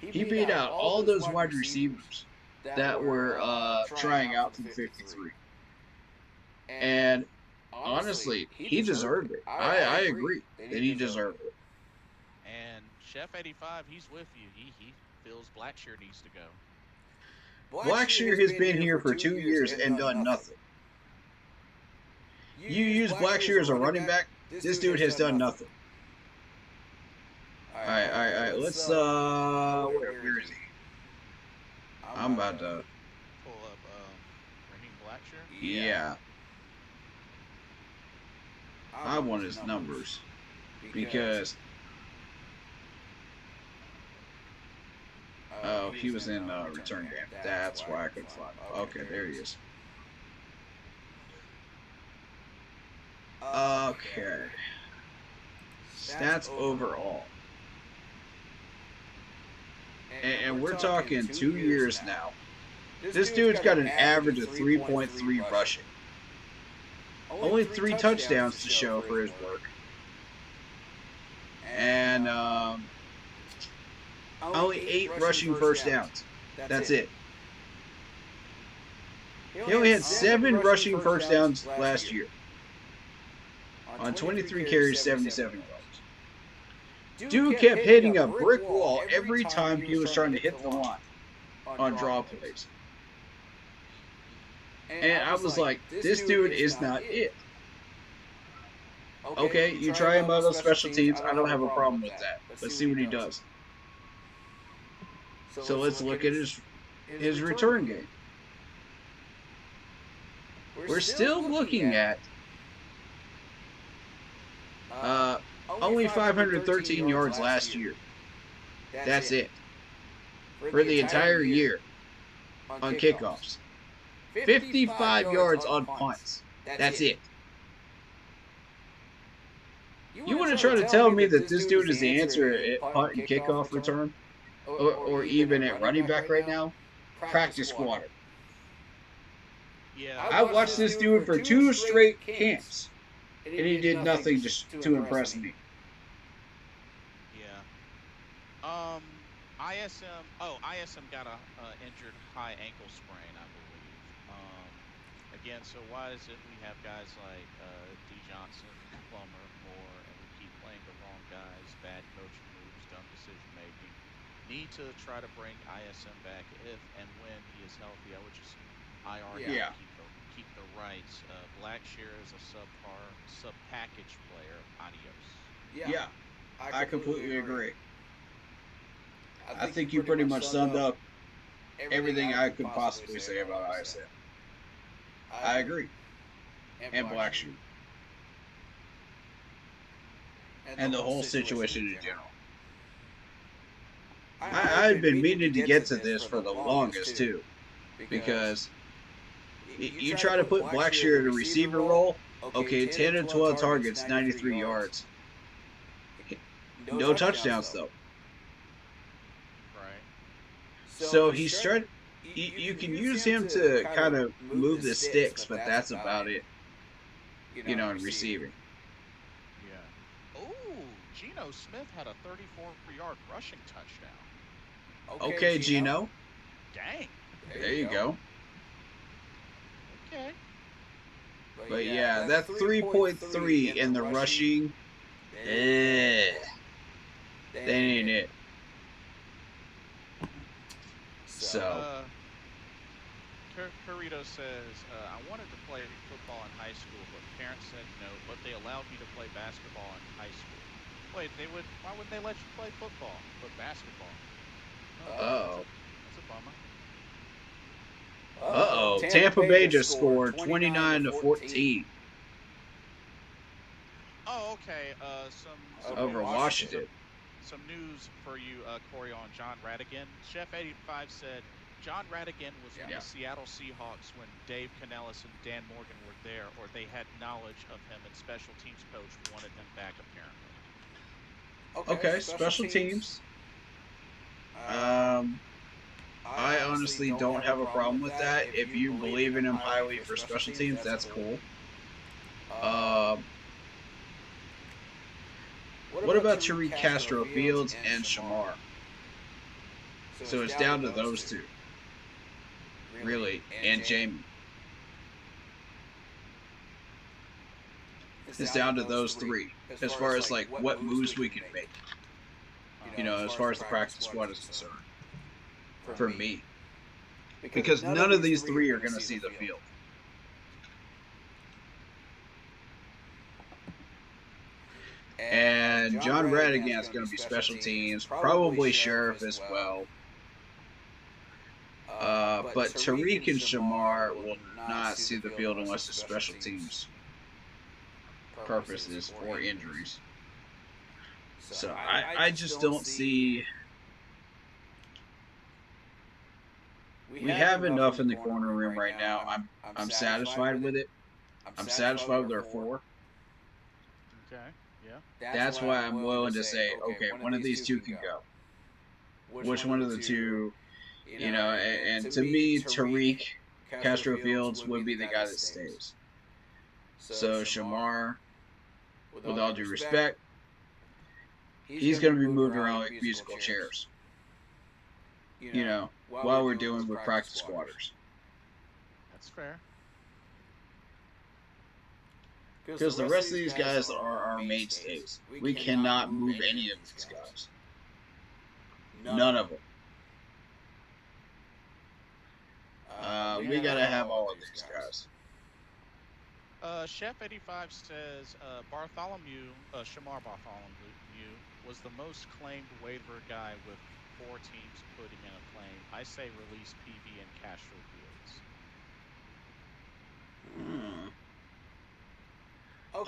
He beat out all those wide receivers that were trying out from 53. And honestly, he deserved it. I agree that he deserved it. And Chef 85, he's with you. He feels Blackshear needs to go. Blackshear has been here for 2 years and done nothing. You use Blackshear as a running back, this dude has done nothing. Alright, let's, where is he? I'm about to pull up Raheem Blackshear. Yeah. I want his numbers because oh, he was in return game. That's why I couldn't find him. Okay, there he is. Okay. Stats overall. And we're talking 2 years now. This dude's got an average of 3.3 rushing. Only 3 touchdowns to show for his work. And only 8 rushing first downs. That's it. He only had 7 rushing first downs last year. On 23 carries, 77 yards. Dude kept hitting a brick wall every time he was trying to hit the line on draw plays. And I was like, this dude is not it. Okay, you try him out on special teams. I don't have a problem with that. Let's see what he does. So let's look at his return game. We're still looking at only 513 yards last year. That's it. For the entire year on kickoffs. 55 yards on punts. That's it. You want to try to tell me that this dude is the answer at punt and kickoff return? Or even at running back right now? Practice squad. Yeah. I watched this dude for 2 straight camps, and he did nothing to impress me. Yeah. ISM got a injured high ankle sprain, I believe. Again, so why is it we have guys like D. Johnson, Plummer, Moore, and we keep playing the wrong guys, bad coaching moves, dumb decision making? Need to try to bring ISM back if and when he is healthy. I would just IR him, keep the rights. Blackshear is a sub-package player. Adios. Yeah, I completely agree. I think you pretty much summed up everything I could possibly say about ISM. I agree. And Blackshear. And the whole situation in general. I've been meaning to get to this for the longest, too. Because you try to put Blackshear in a receiver role, okay, 10 and 12 targets, 93 yards. No touchdowns, though. So he's trying. You can use him to kind of move the sticks, but that's about it. In receiving. Yeah. Ooh, Geno Smith had a 34-yard rushing touchdown. Okay, Geno. Dang. There you go. Okay. But yeah, that 3.3 in the rushing, that ain't it. So. Carrito says, I wanted to play football in high school, but parents said no, but they allowed me to play basketball in high school. Wait, why wouldn't they let you play football, but basketball? Uh-oh. That's a bummer. Uh-oh. Tampa Bay just scored 29-14. Oh, okay. Some over Washington. Some news for you, Corey, on John Radigan. Chef 85 said John Radigan was with the Seattle Seahawks when Dave Canellis and Dan Morgan were there, or they had knowledge of him, and special teams coach wanted him back, apparently. Okay, special teams. I honestly don't have a problem with that. If you believe in him highly for special teams, that's cool. What about Tariq Castro Fields and Shamar? So it's down to those two. Really, and Jamie. It's down to those three. As far as like what moves we can make. As far as the practice squad is concerned. For me. Because none of these three are going to see the field. And John Radigan is going to be special teams, probably Sheriff as well. But Tariq and Shamar will not see the field unless it's special teams purposes or injuries. So I just don't see. We have enough in the corner room right now. I'm satisfied with it. I'm satisfied with our 4. Okay. Yeah. That's why I'm willing to say, okay, one of these two can go. Which one of the two, and to me, Tariq Castro Fields would be the guy that stays. So Shamar, with all due respect, he's going to be moved around like musical chairs. you know, while we're doing with practice squatters. That's fair. Because the rest of these guys are our mainstays. We cannot move any of these guys. None of them. We gotta have all of these guys. Chef 85 says Bartholomew, Shamar Bartholomew, was the most claimed waiver guy with 4 teams putting in a claim. I say release PB and Castro Fields.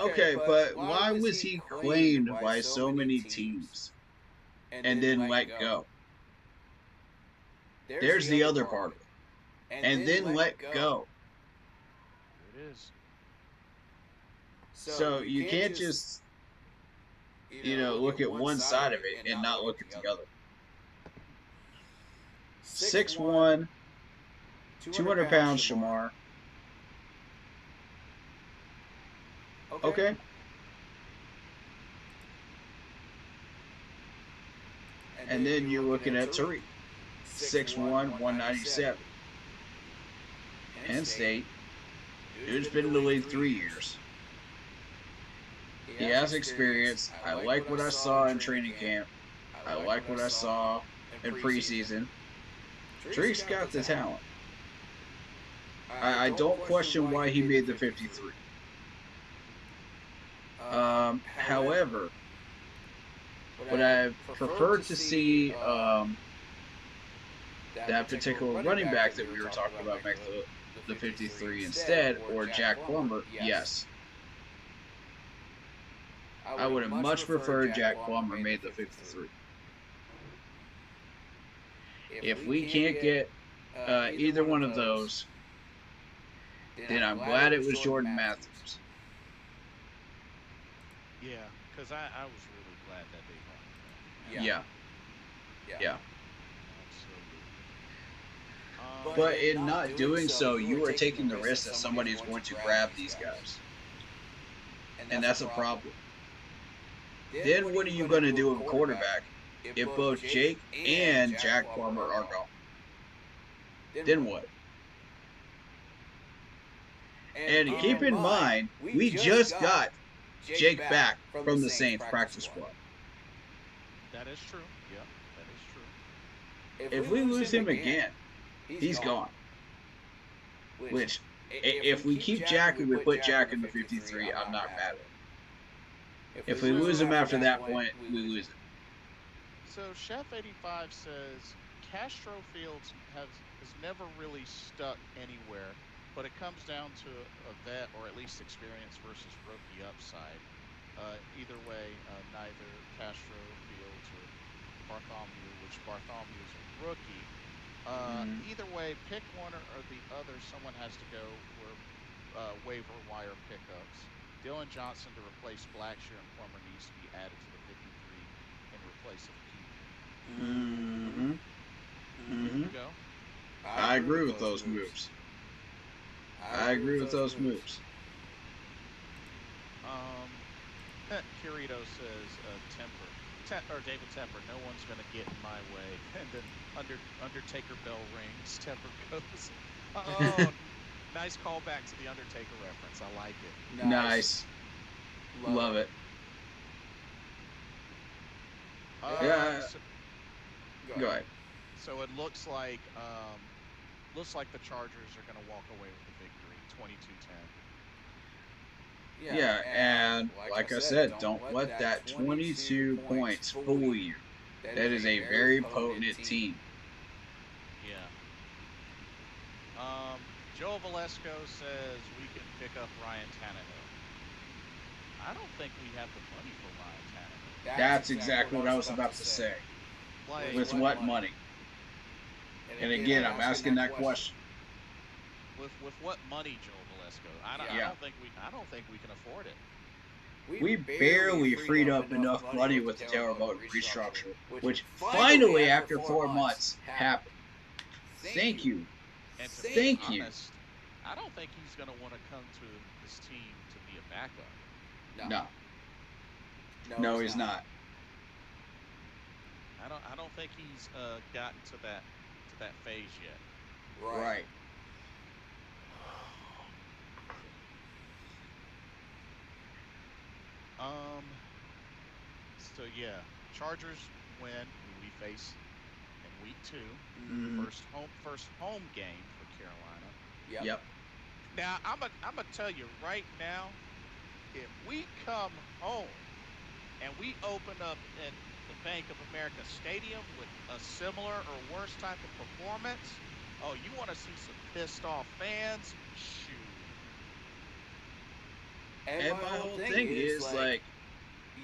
Okay, but why was he claimed by so many teams and then let go? There's the other part of it. And then let go. It is. So you can't just, look at one side of it and not look at the other. 6'1", 200 pounds, Shamar. Okay. And then you're looking at Tariq. 6'1", 197. Penn State. Dude's been in the league 3 years. He has experience. I like what I saw in training camp. I like what I saw in preseason. Tariq's got the talent. I don't question why he made the 53. However, would I prefer to see that particular running back that we were talking about make the 53 instead, or Jack Plummer? Yes. I would have much preferred Jack Plummer made the 53. If we can't get either one of those, then I'm glad it was Jordan Matthews. Yeah, because I was really glad that they won. Yeah. Absolutely. But in not doing so, you are taking the risk that somebody is going to grab these guys. And that's a problem. Then what are you going to do at quarterback if both Jake and Jack Plummer are gone? Then what? And keep in mind, we just got Jake back from the Saints practice squad. That is true. Yeah, that is true. If we lose him again, he's gone. Which, if we keep Jack and we put Jack in the 53, I'm not mad at it. If we lose him after that point, we lose him. So Chef 85 says Castro Fields has never really stuck anywhere, but it comes down to a vet or at least experience versus rookie upside. Either way, neither Castro Fields or Bartholomew, which Bartholomew is a rookie. Either way, pick one or the other. Someone has to go for waiver wire pickups. Dylan Johnson to replace Blackshear and Plummer needs to be added to the 53 in replace of Keith. There you go. I agree with those moves. Kirito says David Temper, no one's going to get in my way. And then Undertaker bell rings. Temper goes. Oh, nice callback to the Undertaker reference. I like it. Nice. Love it. Go ahead. So it looks like the Chargers are going to walk away with the victory, 22-10. Yeah, and like I said, don't let that 22 points fool you. That is a very potent team. Yeah. Joe Valesco says we can pick up Ryan Tannehill. I don't think we have the money for Ryan Tannehill. That's exactly what I was about to say. With what money? And again, I'm asking that question. With what money, Joe Valesco? I don't think we can afford it. We barely freed up enough money with the Taylor Moton restructure, which finally, after 4 months, happened. Thank you. And to Thank be you. honest, I don't think he's going to want to come to this team to be a backup. No, he's not. I don't think he's gotten to that that phase yet. Right. So yeah, Chargers win, who we face in week 2. Mhm. First home game for Carolina. Yep. Now I'm gonna tell you right now, if we come home and we open up in the Bank of America Stadium with a similar or worse type of performance, oh, you want to see some pissed off fans? Shoot. And my whole thing is like,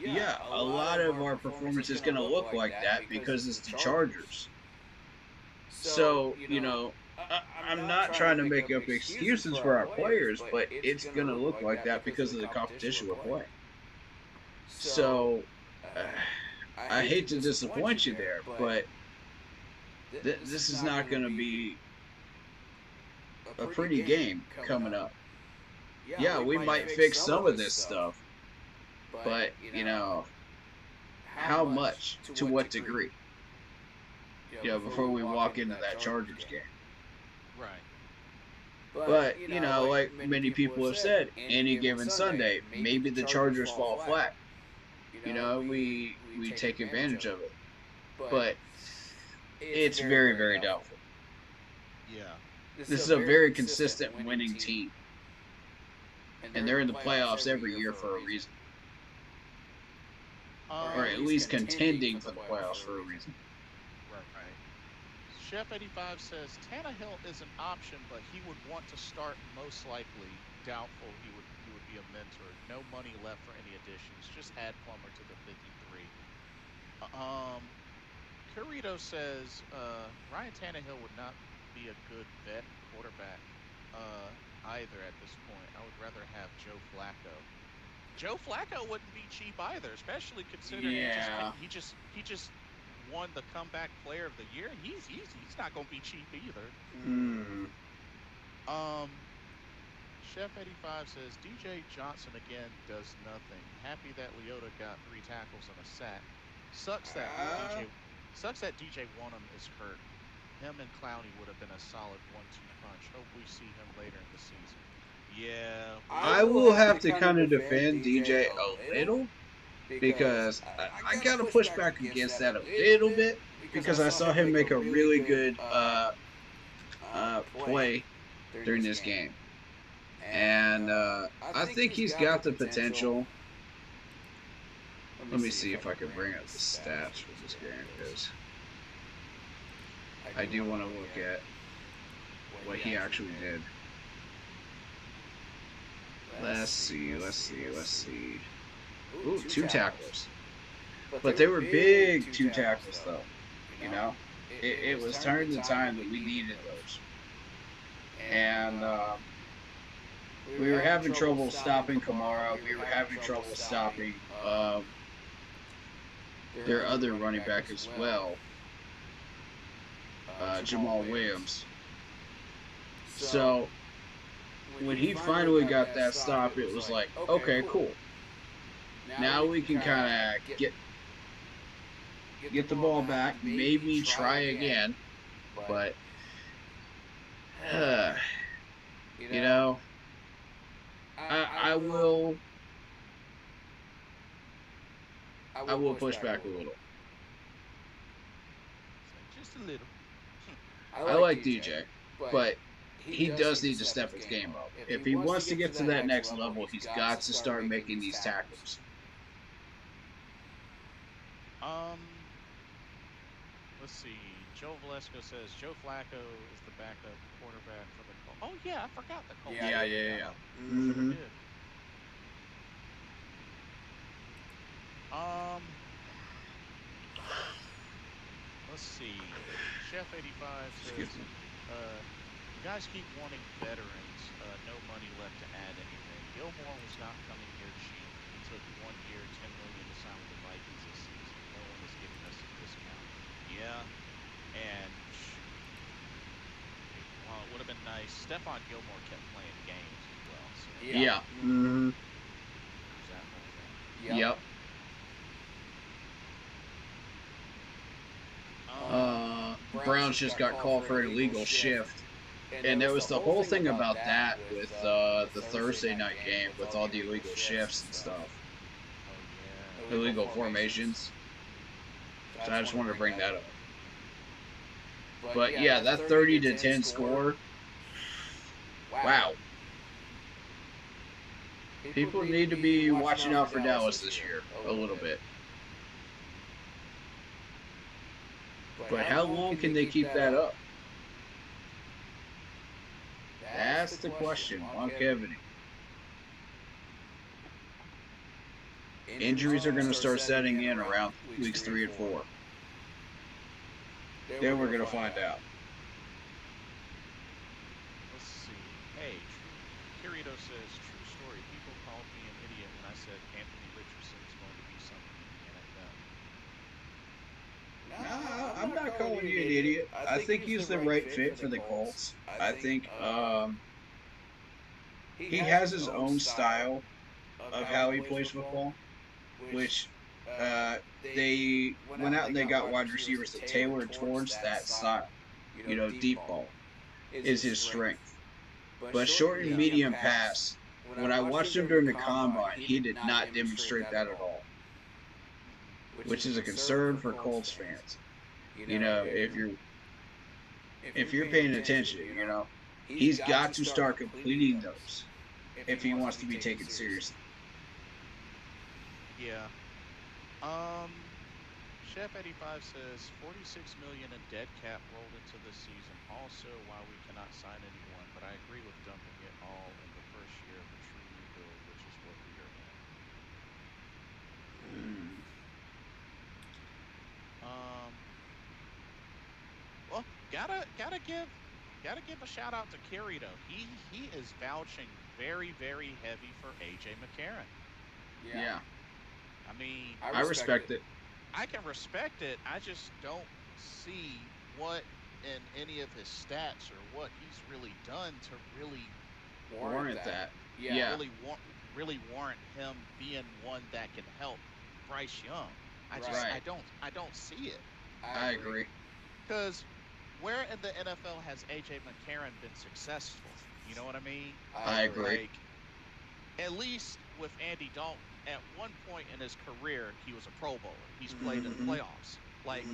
yeah, a lot of our performance is going to look like that because it's the Chargers. So, I'm not trying to make up excuses for our players, but it's going to look like that because of the competition we're playing. So, I hate to disappoint you there, but this is not going to be a pretty game coming up. Yeah, we might fix some of this stuff, but, how much? To what degree? Before we walk into that Chargers game. Right. But, like many people have said, any given Sunday, maybe the Chargers fall flat. We take advantage of it. But it's very, very doubtful. Yeah. This is a very consistent winning team. And they're in the playoffs every year for a reason. Or at least contending for the playoffs for a reason. Right. Chef 85 says Tannehill is an option, but he would want to start most likely. Doubtful he would be a mentor. No money left for any additions. Just add Plummer to the 53. Curito says Ryan Tannehill would not be a good vet quarterback either at this point. I would rather have Joe Flacco. Joe Flacco wouldn't be cheap either, especially considering he just won the comeback player of the year. He's not going to be cheap either. Chef 85 says DJ Johnson again does nothing. Happy that Leota got 3 tackles and a sack. Sucks that DJ Wonnum is hurt. Him and Clowney would have been a solid 1-2 punch. Hope we see him later in the season. Yeah. I will have to kind of defend DJ a little because I got to push back against that a little bit because I saw him make a really good play during this game. And I think he's got the potential. Let me see if I can bring up the stats for this game because I do want to look at what he actually did. Let's see. Ooh, 2 tackles. But they were big 2 tackles, though. It was turning the time that we needed those. And we were having trouble stopping Kamara. We were having trouble stopping their other running back as well, Jamal Williams. So when he finally got that stop, it was like, okay, cool. Now we can kind of get the ball back, maybe try again, but I will push back a little. Just a little. I like DJ, but he does need to step his game up. If he wants to get to that next level, he's got to start making these tackles. Let's see. Joe Valesco says Joe Flacco is the backup quarterback for the Colts. Oh yeah, I forgot the Colts. Yeah. Mm-hmm. Let's see. Chef 85 says, you guys keep wanting veterans. No money left to add anything. Gilmore was not coming here cheap. He took 1 year, $10 million to sign with the Vikings this season. No one is giving us a discount. Yeah, and well, it would have been nice. Stephon Gilmore kept playing games as well. So. Yeah. Mm-hmm. Yep. Browns just got called for an illegal shift. And there was the whole thing about that with the Thursday night game with all the illegal shifts and stuff. Oh yeah. Illegal formations. So I just wanted to bring that up. But yeah, that 30-10 score. Wow. People need to be watching out for Dallas this year a little bit. But how long can they keep that up? That's the question. Longevity. Injuries are going to start setting in around weeks 3 and 4. Then we're going to find out. Let's see. Hey, Kirito says, true story. People called me an idiot when I said Anthony Richardson is going to be something in the NFL. Nah, I'm not calling you an idiot. I think he's the right fit for the Colts. I think he has his own style of how he plays football, which they went out and they got wide receivers that tailored towards that style. You know, deep ball is his strength. But short and medium pass, when I watched him during the combine, he did not demonstrate that at all, which is a concern for Colts fans. You know, if you're paying attention, you know, he's got to start completing those if he wants to be taken seriously. Yeah. Chef 85 says 46 million in dead cap rolled into this season. Also, why we cannot sign anyone, but I agree with dumping it all in the first year of a true rebuild, which is what we are in. Well, gotta give a shout out to Kirito. He is vouching very, very heavy for AJ McCarron. Yeah. I mean, I respect it. I can respect it. I just don't see what in any of his stats or what he's really done to really Warrant that. Yeah. Really warrant him being one that can help Bryce Young. I don't see it. I agree. Because where in the NFL has AJ McCarron been successful? You know what I mean? I agree. Like, at least with Andy Dalton, at one point in his career, he was a Pro Bowler. He's played in the playoffs. Like,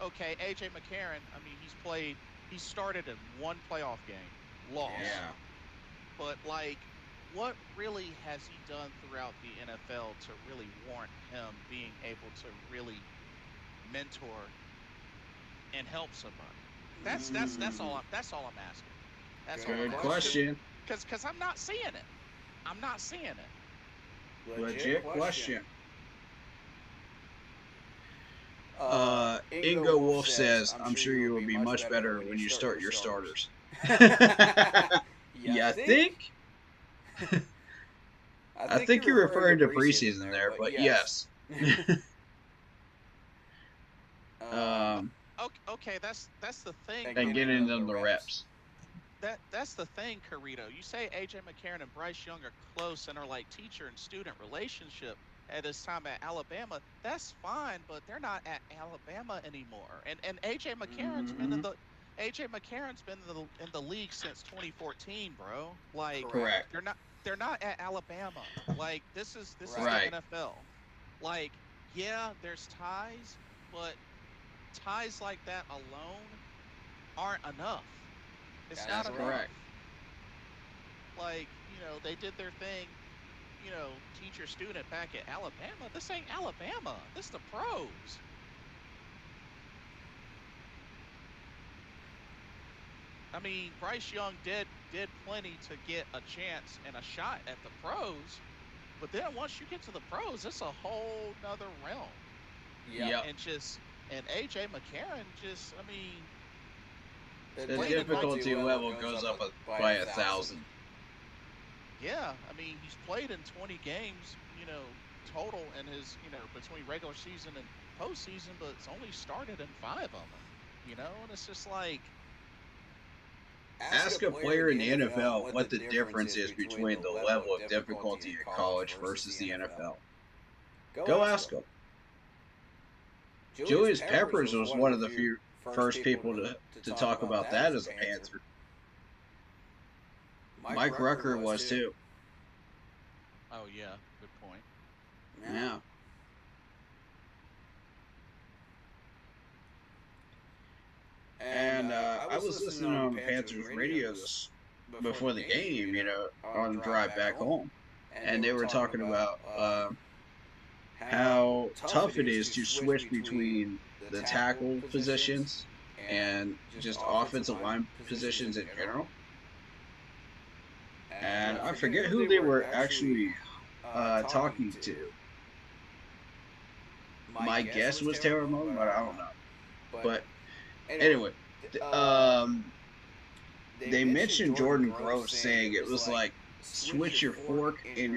okay, AJ McCarron, I mean, he started in one playoff game, lost. Yeah. But, like, what really has he done throughout the NFL to really warrant him being able to really mentor and help somebody? That's all I'm asking. That's all Good I'm question. Because I'm not seeing it. I'm not seeing it. Legit question. Ingo Wolf says, I'm sure you will be much better when you start your starters. Yeah, I think you're referring to preseason there, but yes. Okay, that's the thing. And getting them the reps. That's the thing, Carito. You say AJ McCarron and Bryce Young are close and are like teacher and student relationship at his time at Alabama. That's fine, but they're not at Alabama anymore. And AJ McCarron's been in the league since 2014, bro. Like, correct. They're not at Alabama. Like, this is right. the NFL. Like, yeah, there's ties, but ties like that alone aren't enough. It's not enough. Correct. Like, you know, they did their thing, you know, teacher student back at Alabama. This ain't Alabama. This is the pros. I mean, Bryce Young did plenty to get a chance and a shot at the pros, but then once you get to the pros, it's a whole nother realm. Yeah. And AJ McCarron just, I mean, the difficulty level goes up by 1,000. Yeah, I mean, he's played in 20 games, you know, total in his, you know, between regular season and postseason, but it's only started in 5 of them, you know, and it's just like. Ask a player in the NFL what the difference is between the level of difficulty at college versus the NFL. Go ask them. Julius Peppers was one of the first people to talk about that as a Panther. Mike Rucker was too. Oh yeah, good point. Yeah. And I was listening on the Panthers radio before the game, on the drive back home, and they were talking about how tough it is to switch between the tackle positions and just offensive line positions in general. And I forget who they were actually talking to. My guess was Taylor Moton, but I don't know. But anyway, they mentioned Jordan Groves saying it was like switch your fork and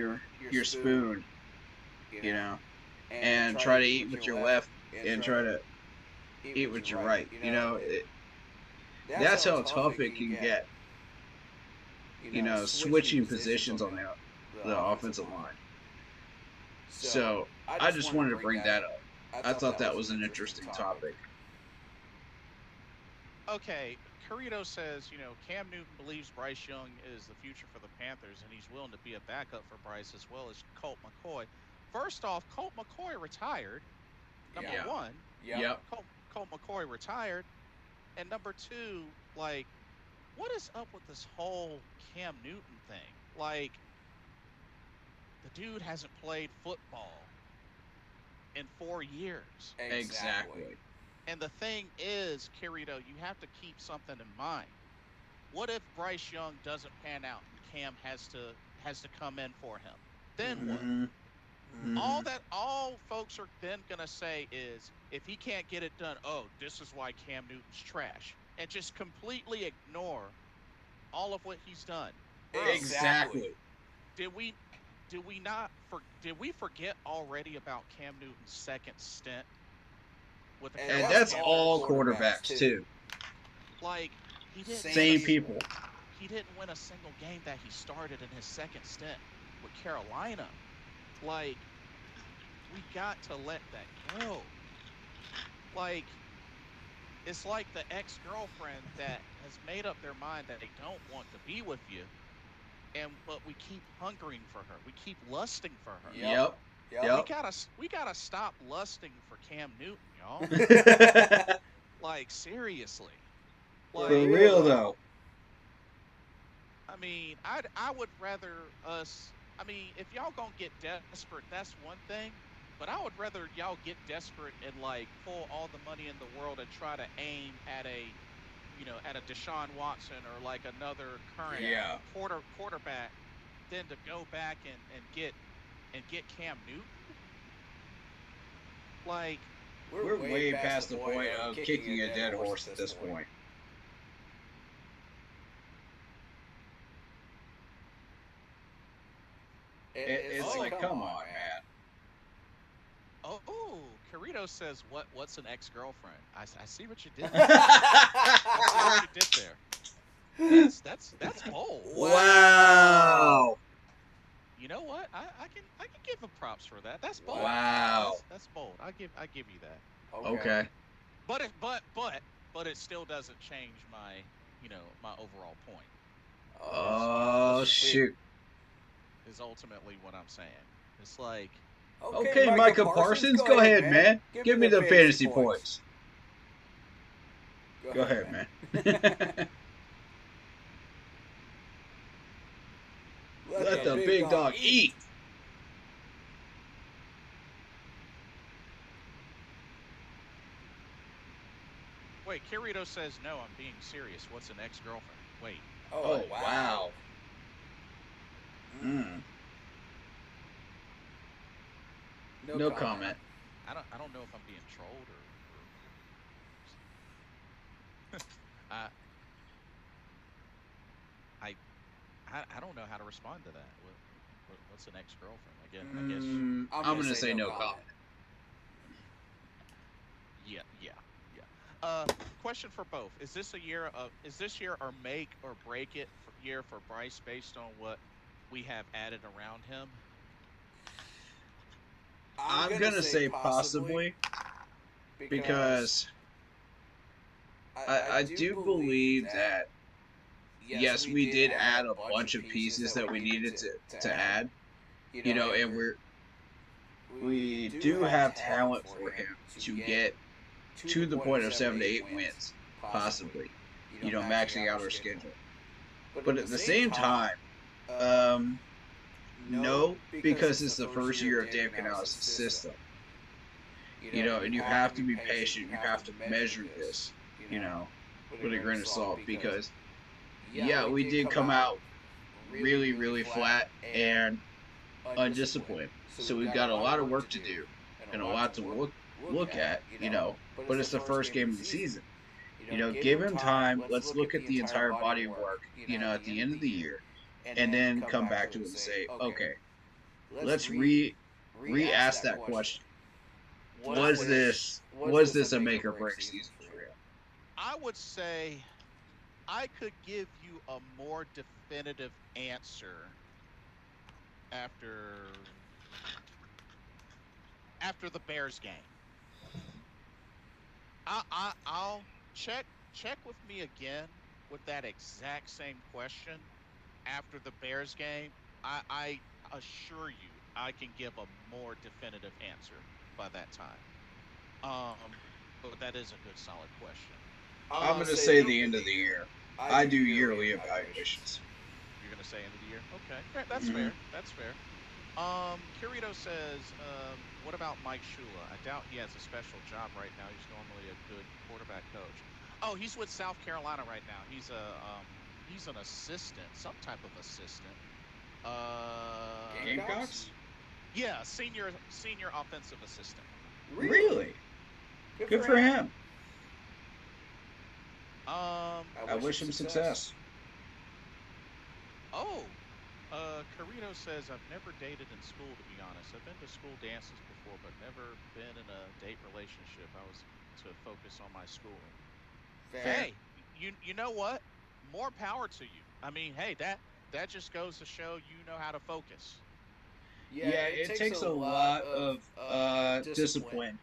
your spoon, and try to eat with your left and try to eat with your right. That's how tough it can get. Switching positions on the offensive line. So I just wanted to bring that up. I thought that was an interesting topic. Okay, Carrito says, Cam Newton believes Bryce Young is the future for the Panthers, and he's willing to be a backup for Bryce as well as Colt McCoy. First off, Colt McCoy retired. Number one. Yep. Colt McCoy retired. And number two, like, what is up with this whole Cam Newton thing? Like, the dude hasn't played football in 4 years. Exactly. And the thing is, Carrito, you have to keep something in mind. What if Bryce Young doesn't pan out and Cam has to come in for him? Then what? Mm-hmm. All folks are then gonna say is, if he can't get it done, oh, this is why Cam Newton's trash, and just completely ignore all of what he's done. Exactly. Did we forget already about Cam Newton's second stint with the And that's all quarterbacks too. Like, he didn't Same people. He didn't win a single game that he started in his second stint with Carolina. Like, we got to let that go. Like, it's like the ex-girlfriend that has made up their mind that they don't want to be with you, but we keep hungering for her. We keep lusting for her. Yep. We gotta stop lusting for Cam Newton, y'all. Like, seriously. Like, For real though. I mean, I would rather us. I mean, if y'all gonna get desperate, that's one thing. But I would rather y'all get desperate and like pull all the money in the world and try to aim at a Deshaun Watson or like another current quarterback than to go back and get Cam Newton. Like, we're way past the point of kicking a dead horse at this point. It's like, come on, man. Oh, Carrito says, what's an ex-girlfriend? I see what you did there. I see what you did there. That's bold. Wow. You know what? I can give him props for that. That's bold. Wow. That's bold. I give you that. Okay. But it still doesn't change my overall point. Oh shoot. Is ultimately what I'm saying. It's like, okay, Micah Parsons, go ahead, man. Give me the fantasy points. Go ahead, man. Let the big dog eat. Wait, Kirito says, no, I'm being serious. What's an ex-girlfriend? Wait. Oh, wow. No comment. I don't know if I'm being trolled or I don't know how to respond to that. What's an ex-girlfriend? Again, I guess I'm gonna say no comment. Yeah. Question for both: Is this year our make or break it year for Bryce based on what we have added around him? I'm gonna say possibly because I do believe that, yes, we did add a bunch of pieces that we needed to add, and we do have talent for him to get to the point of 7 to 8 wins, possibly, maxing out our schedule. But at the same time, no, because it's the first year of Dave Canales' system, and you have to be patient. You have to measure this, with a grain of salt, because, yeah, we did come out really, really flat and undisciplined. So we've got a lot of work to do and a lot to look at, but it's the first game of the season. Give him time. Let's look at the entire body of work, at the end of the year, and then come back to it and say, okay, let's re-ask that question. Was this a make or break season for him? I would say I could give you a more definitive answer after the Bears game. I'll check with me again with that exact same question after the Bears game. I assure you I can give a more definitive answer by that time. But that is a good, solid question. I'm going to say the end of the year. I do yearly evaluations. You're going to say end of the year? Okay, that's fair. That's fair. Kirito says, what about Mike Shula? I doubt he has a special job right now. He's normally a good quarterback coach. Oh, he's with South Carolina right now. He's an assistant, some type of assistant. Gamecocks? Yeah, senior offensive assistant. Really? Good for him. I wish him success. Carito says, I've never dated in school, to be honest. I've been to school dances before, but never been in a date relationship. I was to focus on my schooling. Fair. Hey, you know what? More power to you. I mean, hey, that just goes to show you know how to focus. Yeah, it takes a lot of discipline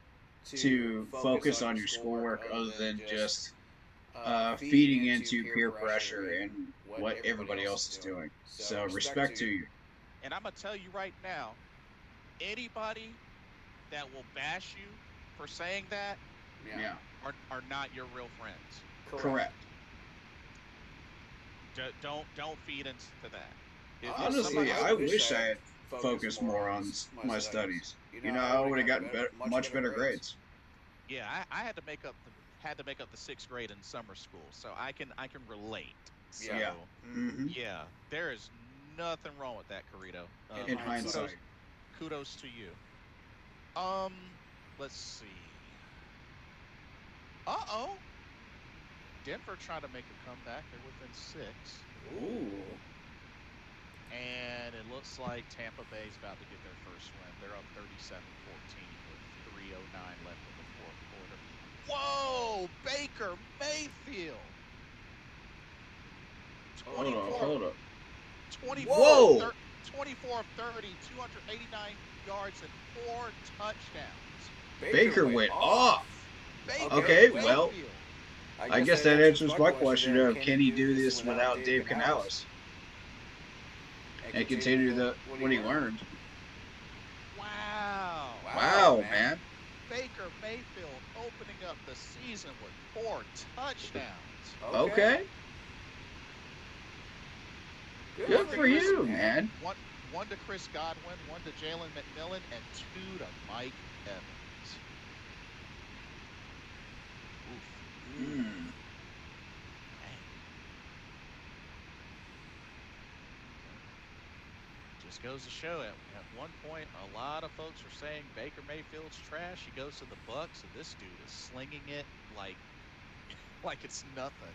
to focus on your schoolwork, other than just feeding into peer pressure and what everybody else is doing. So respect to you. And I'm going to tell you right now, anybody that will bash you for saying that are not your real friends. Correct. Don't feed into that. Honestly, I wish I had focused more on my studies. I would have gotten much better grades. Yeah, I had to make up the 6th grade in summer school, so I can relate. So, yeah, there is nothing wrong with that, Carito. In hindsight, kudos to you. Let's see. Denver trying to make a comeback. They're within 6. Ooh. And it looks like Tampa Bay's about to get their first win. They're up 37-14 with 3:09 left in the fourth quarter. Whoa! Baker Mayfield. Hold up. 24 of 30, 289 yards and 4 touchdowns. Baker went off. Okay, well, I guess that answers my question of can he do this without Dave Canales and continue what he learned. Wow, man. Baker Mayfield opening up the season with 4 touchdowns. Okay. Good for you, man. One to Chris Godwin, 1 to Jalen McMillan, and 2 to Mike Evans. Oof. Just goes to show at one point, a lot of folks are saying Baker Mayfield's trash. He goes to the Bucks, and this dude is slinging it like it's nothing.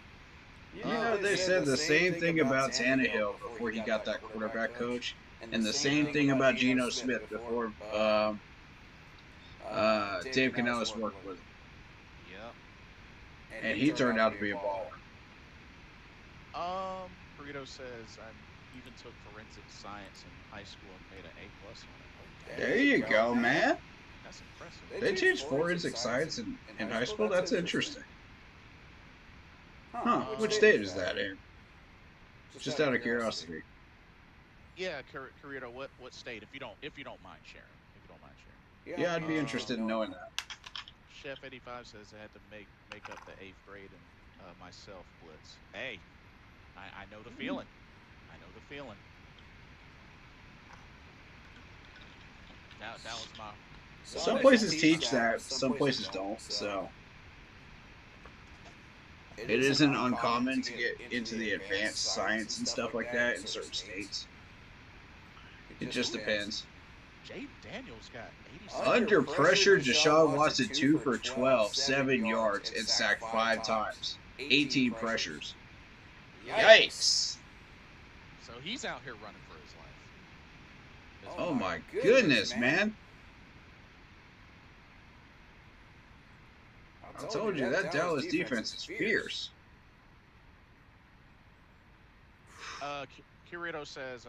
They said the same thing about Tannehill before he got that quarterback coach, and the same thing about Geno Smith before Dave Canales worked with him. Yep. And he turned out to be a baller. Burrito says I even took forensic science in high school and made an A+ on it. There you go, man. That's impressive. They teach forensic science in high school? That's interesting. Huh? Which state is that in? Just out of curiosity. Yeah, Carrito, what state? If you don't mind sharing. Yeah, I'd be interested in knowing that. Chef 85 says I had to make up the 8th grade and myself blitz. Hey, I know the feeling. That was my. Some places teach that, some places don't. So it isn't uncommon to get into the advanced science and stuff like that in certain states. It just depends. Jaden Daniels got 87. Under pressure, Deshaun Watson 2 for 12, 7 yards, and sacked 5 times. 18 pressures. Yikes. So he's out here running for his life. Oh my goodness, man. I told you that Dallas defense is fierce. Kirito says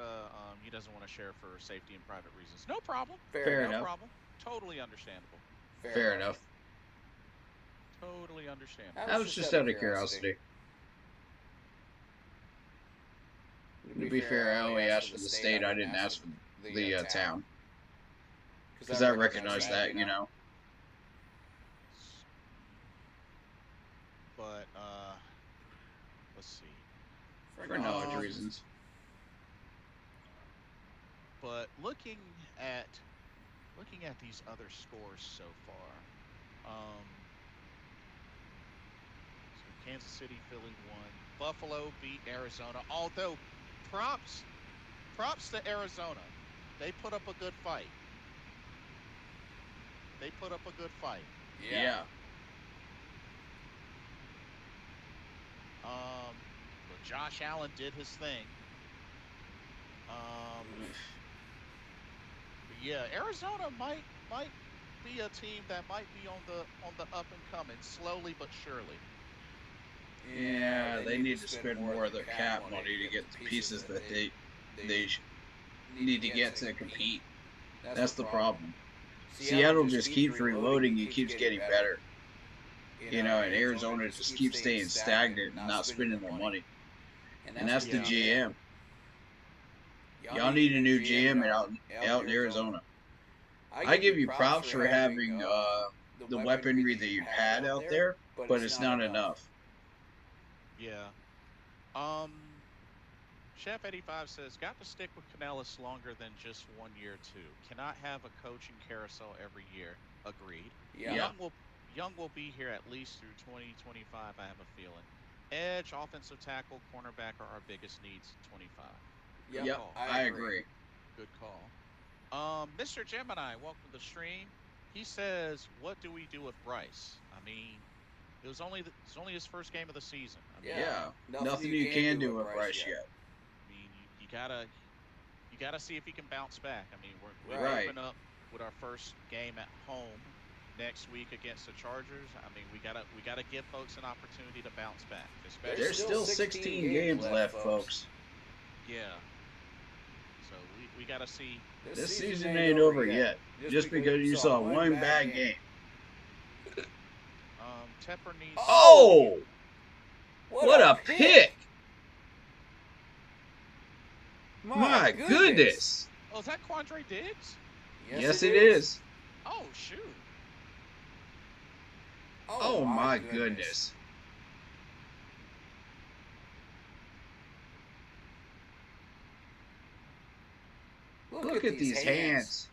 he doesn't want to share for safety and private reasons. No problem. Fair enough. No problem. Totally understandable. Fair enough. Totally understandable. That was just out of curiosity. To be fair, I only asked for the state. I didn't ask for the town. Because I recognize that, you know. But, let's see. For knowledge reasons. But looking at these other scores so far, so Kansas City, Philly won. Buffalo beat Arizona. Although props to Arizona, they put up a good fight. Yeah. But Josh Allen did his thing. Yeah, Arizona might be a team that might be on the up and coming, slowly but surely. Yeah, they need to spend more of their cap money to get the pieces that they need to get to compete. That's the problem. Seattle just keeps reloading and keeps getting better. You know, and Arizona just keeps staying stagnant and not spending their money. And that's the GM. Y'all need a new GM out in Arizona. I give you props for having the weaponry that you had out there, but it's not enough. Yeah. Chef 85 says, got to stick with Canellis longer than just 1 year too. Cannot have a coaching carousel every year. Agreed. Yeah. Young will be here at least through 2025, I have a feeling. Edge, offensive tackle, cornerback are our biggest needs in 25. Yep, I agree. Good call. Mr. Gemini, welcome to the stream. He says, what do we do with Bryce? I mean, it was only his first game of the season. I mean, nothing you can do with Bryce yet. I mean, you gotta see if he can bounce back. I mean, we're open up with our first game at home next week against the Chargers. I mean, we gotta give folks an opportunity to bounce back. There's still 16 games left, folks. Yeah. So we gotta see. This season ain't over yet. Just because you saw one bad game. Tepper needs. Oh! What a pick! My goodness! Oh, is that Quandre Diggs? Yes, it is. Oh, shoot. Oh my goodness. Look at these hands.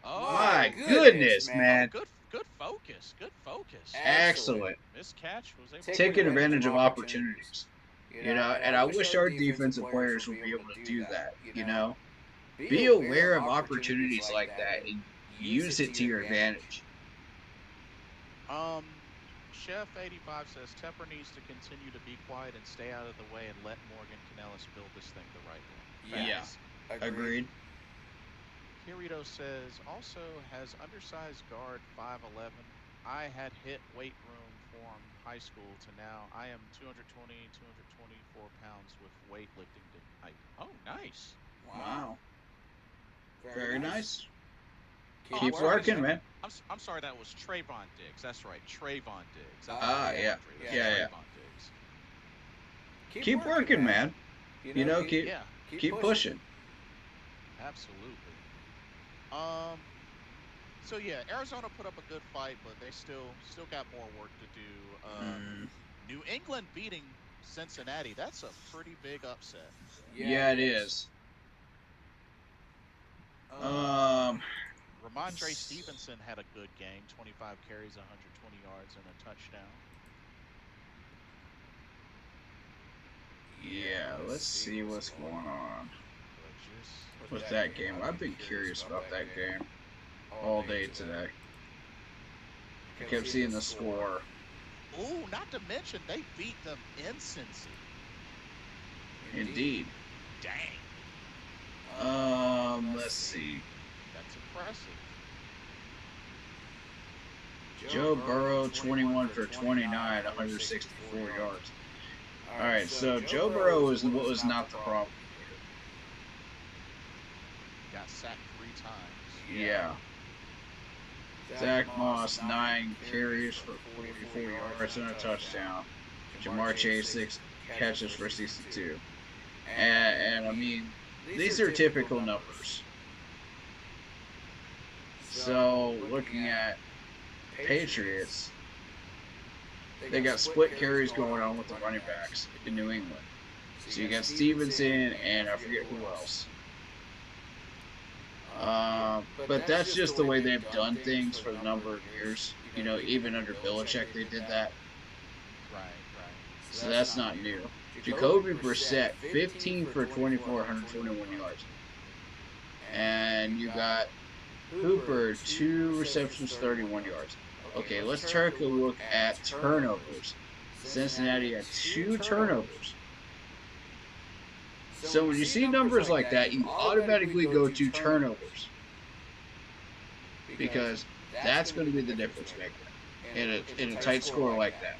Oh, my goodness, man. Good focus. Good focus. Excellent. This catch was able Taking advantage of opportunities. You know, and I wish our defensive players would be able to do that, you know. Be aware of opportunities like that and use it to your advantage. Chef 85 says Tepper needs to continue to be quiet and stay out of the way and let Morgan Canellis build this thing the right way. Yeah, agreed. Kirito says, also has undersized guard 5'11". I had hit weight room form high school to now. I am 220, 224 pounds with weightlifting height. Oh, nice. Wow. Very nice. Keep working, man. I'm sorry, that was Trayvon Diggs. That's right, Trayvon Diggs. Yeah. Trayvon Diggs. keep working, man. You know, keep pushing. Absolutely. So yeah, Arizona put up a good fight, but they still got more work to do. New England beating Cincinnati, that's a pretty big upset. Yeah, it is. Ramondre Stevenson had a good game, 25 carries, 120 yards, and a touchdown. Yeah, let's see what's going on with that game. I've been curious about that game all day today. I kept seeing the score. Ooh, not to mention they beat them in Cincy. Indeed. Dang. Let's see. That's impressive. Joe Burrow, 21 for 29, 164 yards. All right, so Joe Burrow was not the problem. Got sacked 3 times. Yeah. Zach Moss, 9 carries for 44 yards and a touchdown. Jamar Chase, 6 catches for 62. And I mean, these are typical numbers. So, looking at Patriots, they got split carries going on with the running backs in New England. So you got Stevenson and I forget who else. But that's just the way they've done things for a number of years. You know, even under Belichick they did that. Right. So that's not new. Jacoby Brissett, 15 for 24, 121 yards. And you got Hooper, 2 receptions, 31 yards. Okay, let's take a look at turnovers. Cincinnati had 2 turnovers. So when you see numbers like that, you automatically go to turnovers. Because that's going to be the difference maker in a tight score like that.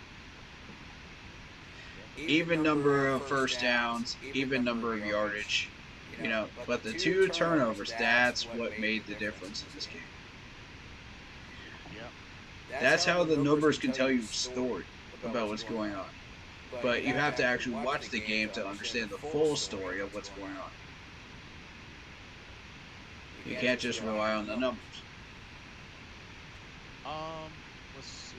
Even number of first downs, even number of yardage, you know, but the 2 turnovers, that's what made the difference in this game. That's how the numbers can tell you a story about what's going on. But you have to actually watch the game to understand the full story of what's going on. You can't just rely on the numbers. Let's see.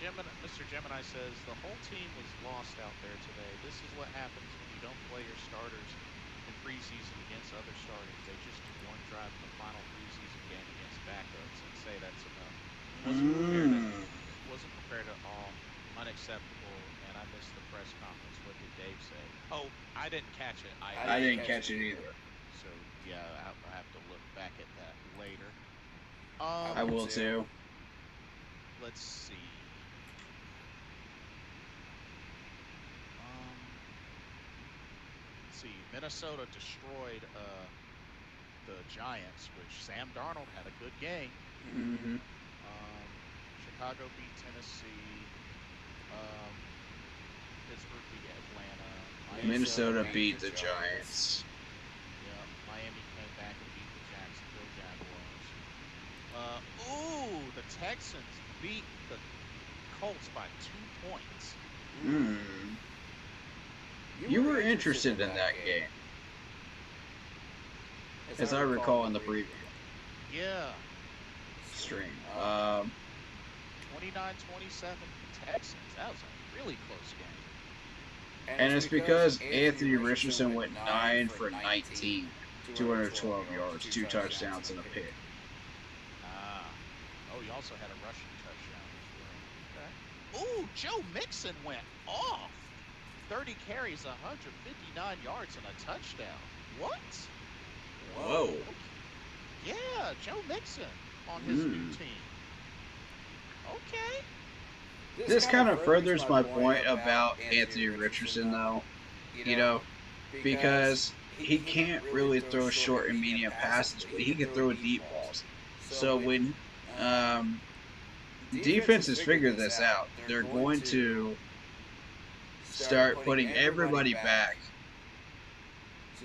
Mr. Gemini says, the whole team was lost out there today. This is what happens when you don't play your starters in preseason against other starters. They just do one drive in the final preseason game against backups and say that's enough. Wasn't prepared at all. Unacceptable. And I missed the press conference. What did Dave say? Oh, I didn't catch it. I didn't catch it either. So yeah, I'll have to look back at that later. I will too. Let's see. Minnesota destroyed the Giants, which Sam Darnold had a good game. Chicago beat Tennessee. Pittsburgh beat Atlanta. Minnesota beat the Giants. Yeah, Miami came back and beat the Jacksonville Jaguars. The Texans beat the Colts by 2 points. You were interested in that game, as I recall in the preview. Yeah. Stream. 29-27 Texans. That was a really close game. And it's because Anthony Richardson went 9 for 19, 212 yards, 2 touchdowns, and a pick. He also had a rushing touchdown as well. Okay. Joe Mixon went off. 30 carries, 159 yards, and a touchdown. What? Whoa. Yeah, Joe Mixon on his new team. Okay. This kind of furthers my point about Anthony Richardson, though. You know, because he can't really throw short and medium passes, but he can throw deep balls. So when defenses figure this out, they're going to start putting everybody back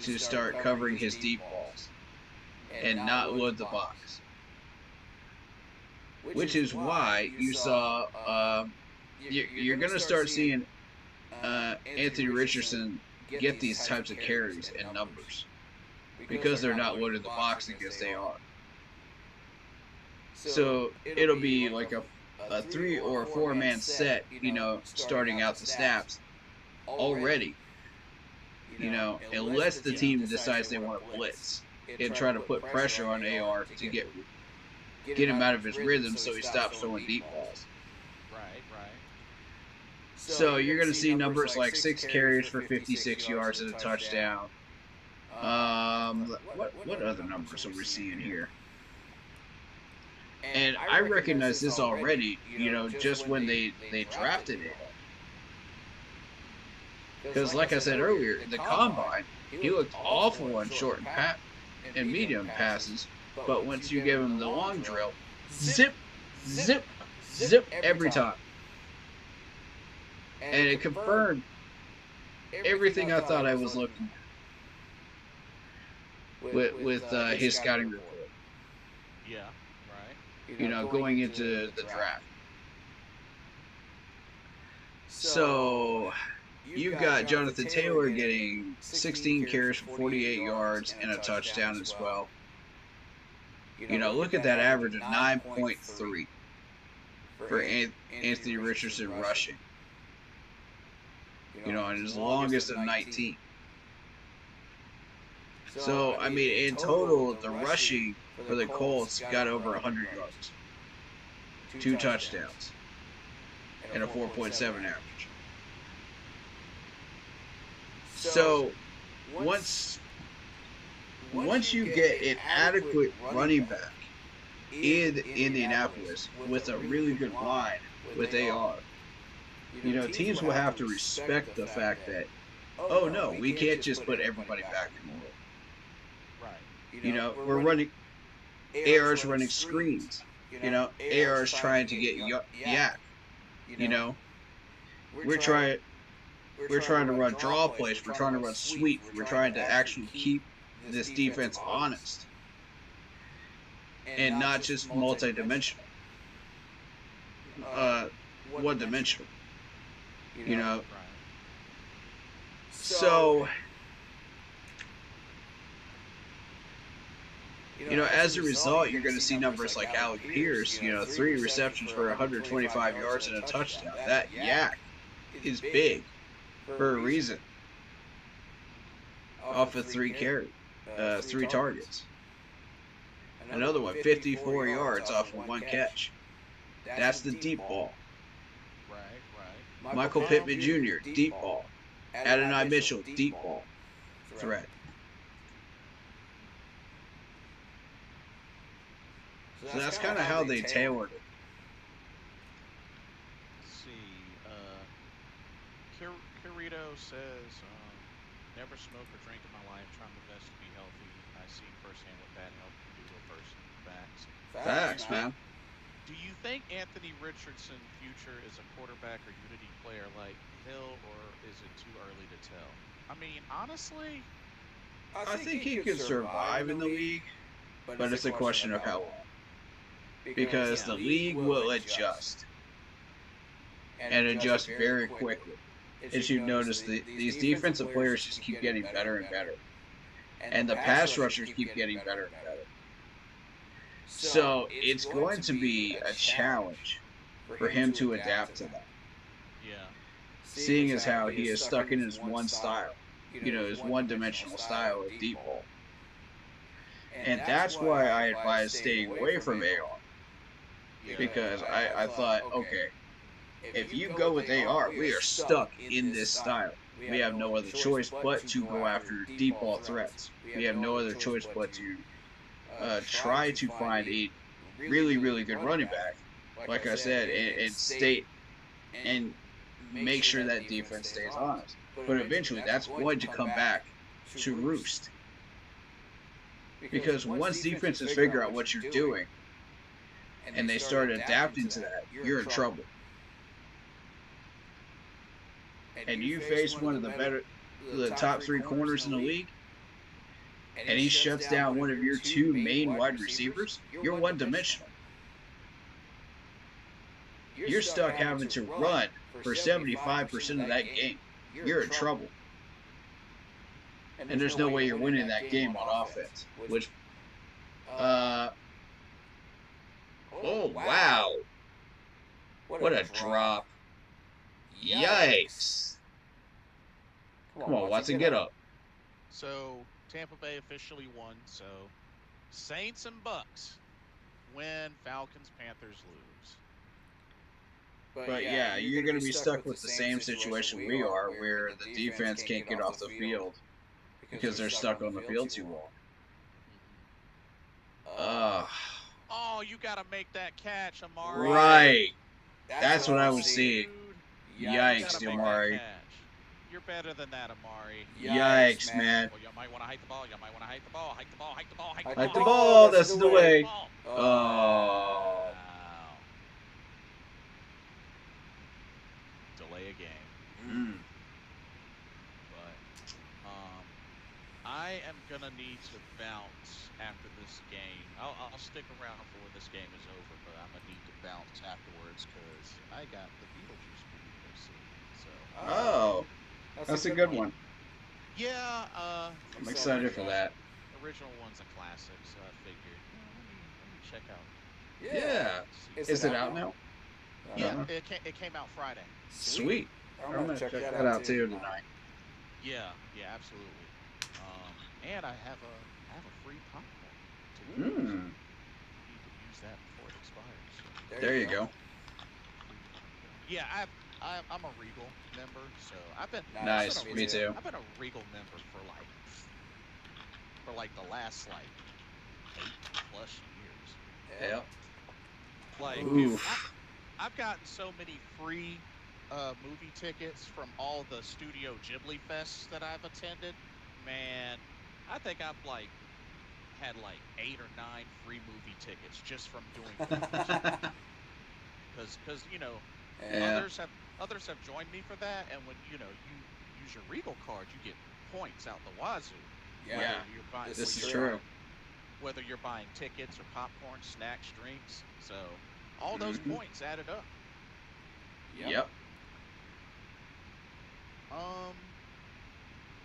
to start covering his deep balls and not load the box. Which is why you saw you're going to start seeing Anthony Richardson get these types of carries and numbers because they're not loaded the box against AR. So it'll be like a 3 or 4 man set, starting out the snaps already. Unless the team decides they want to blitz and try to put pressure on AR to get him out of his rhythm so he stops throwing deep balls. Right. So you're going to see numbers like 6 carries for 56 yards and a touchdown. What other numbers are we seeing here? And I recognize this already, just when they drafted it. Because like I said earlier, in the combine, he looked awful on short and medium passes. But once you give him the long drill, zip, zip, zip every time. And it confirmed everything I thought I was looking at with his scouting report. Yeah, right. Going into the draft. So you've got Jonathan Taylor getting 16 carries for 48 yards and a touchdown as well. Look at that average of 9.3 for Anthony Richardson rushing. And his longest of 19. So, in total, the rushing for the Colts got over 100 yards. 2 touchdowns. And a 4.7 average. So, once you get an adequate running back in Indianapolis with a really good line with AR, teams will have to respect the fact that, oh no, we can't just put everybody back in the middle. We're running, AR's running screens. AR's trying to get yak. We're trying to run draw plays. We're trying to run sweep. We're trying to actually keep this defense honest and not just multi-dimensional, one-dimensional. So as a result, you're going to see numbers like Alec Pierce, 3 receptions for 125 yards and a touchdown. That yak is big for a reason. Off of 3 targets. Another one, 54 yards off of 1 catch. That's the deep ball. Right. Michael Pittman Jr., deep ball. Adonai Mitchell, deep ball. Threat. So that's kind of how they tailored it. Let's see. Kirito says, never smoke or drink in my life. Trying my best to be healthy. I see firsthand what bad health can do to a person. Facts, man. Do you think Anthony Richardson's future is a quarterback or unity player like Hill, or is it too early to tell? Honestly, I think he could survive in the league, but it's a question of how long. Because the league will adjust. And adjust very quickly. As you notice, these defensive players just keep getting better and better. And the pass rushers keep getting better and better. So it's going to be a challenge for him to adapt to that. Yeah. Seeing as how he is stuck in his one style, his one-dimensional style of deep ball. And that's why I advise staying away from AR. Because I thought, okay, if you go with AR, we are stuck in this style. We have no other choice but to go after deep ball threats. We have no other choice but to try to find a really, really good running back, like I said, and make sure that defense stays honest. But eventually, that's going to come back to roost. Because once defenses figure out what you're doing, and they start adapting to that, you're in trouble. And you face one of the top 3 corners in the league, and he shuts down one of your 2 main wide receivers, you're one-dimensional. You're stuck having to run for 75% of that game you're in trouble. And there's no way you're winning that game on offense. Which, oh wow, what a drop! Yikes! Come on, Watson, get up. So Tampa Bay officially won. So Saints and Bucks win. Falcons, Panthers lose. But yeah, you're going to be stuck with the same situation we are, where the defense can't get off the field because they're stuck on the field too long. Oh, you got to make that catch, Amari. Right. That's what I was seeing. Yikes, Amari. You're better than that, Amari. Yikes, man. Well, you might want to hike the ball. You might want to hike the ball. Hike the ball. Hike the ball. Hike the Hike ball. the ball. That's the way. Oh. Wow. Delay a game. But I am gonna need to bounce after this game. I'll stick around for when this game is over, but I'm gonna need to bounce afterwards because I got the Beetlejuice movie to see. So. Oh, that's a good one. Yeah. I'm excited for that. Original one's a classic, so I figured let me check out. Yeah. Is it out now? Yeah, it came out Friday. Sweet. I'm gonna check that out too tonight. Yeah, absolutely. And I have a free popcorn. You need to use that before it expires. There you go. Yeah, I'm a Regal member, so I've been nice. Me too. I've been a Regal member for the last 8+ years. Yep. Like, dude, I've gotten so many free movie tickets from all the Studio Ghibli fests that I've attended. Man, I think I've had 8 or 9 free movie tickets just from doing because others have joined me for that, and when you use your Regal card, you get points out the wazoo. Yeah, this is true. Whether you're buying tickets or popcorn, snacks, drinks, so all those points added up. Yep.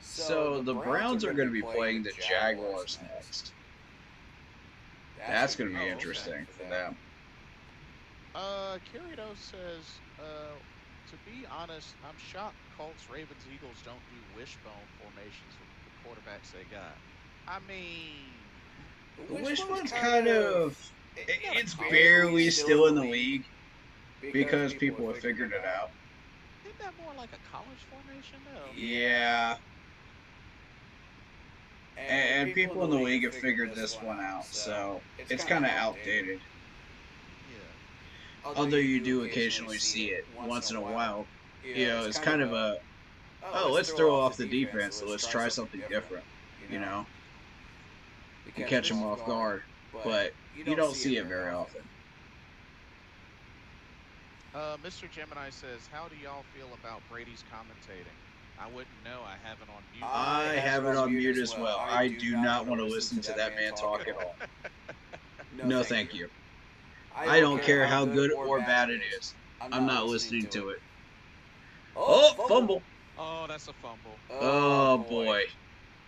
So the Browns are going to be playing the Jaguars next. That's going to be interesting for them. Kirito says, to be honest, I'm shocked Colts, Ravens, Eagles don't do wishbone formations with the quarterbacks they got. I mean, the wishbone's kind of, it's barely still in the league because people have figured it out. Isn't that more like a college formation though? Yeah. And people in the league have figured this one out, so it's kind of outdated. Yeah. Although you do occasionally see it once in a while. It's kind of a, let's throw off the defense, so let's try something different, and catch them off guard. But you don't see it very often. Mr. Gemini says, how do y'all feel about Brady's commentating? I wouldn't know. I have it on mute. I have it on mute as well. I do not want to listen to that man talk at all. No, thank you. I don't care how good or bad it is. I'm not listening to it. Oh, fumble. Oh, that's a fumble. Oh, boy.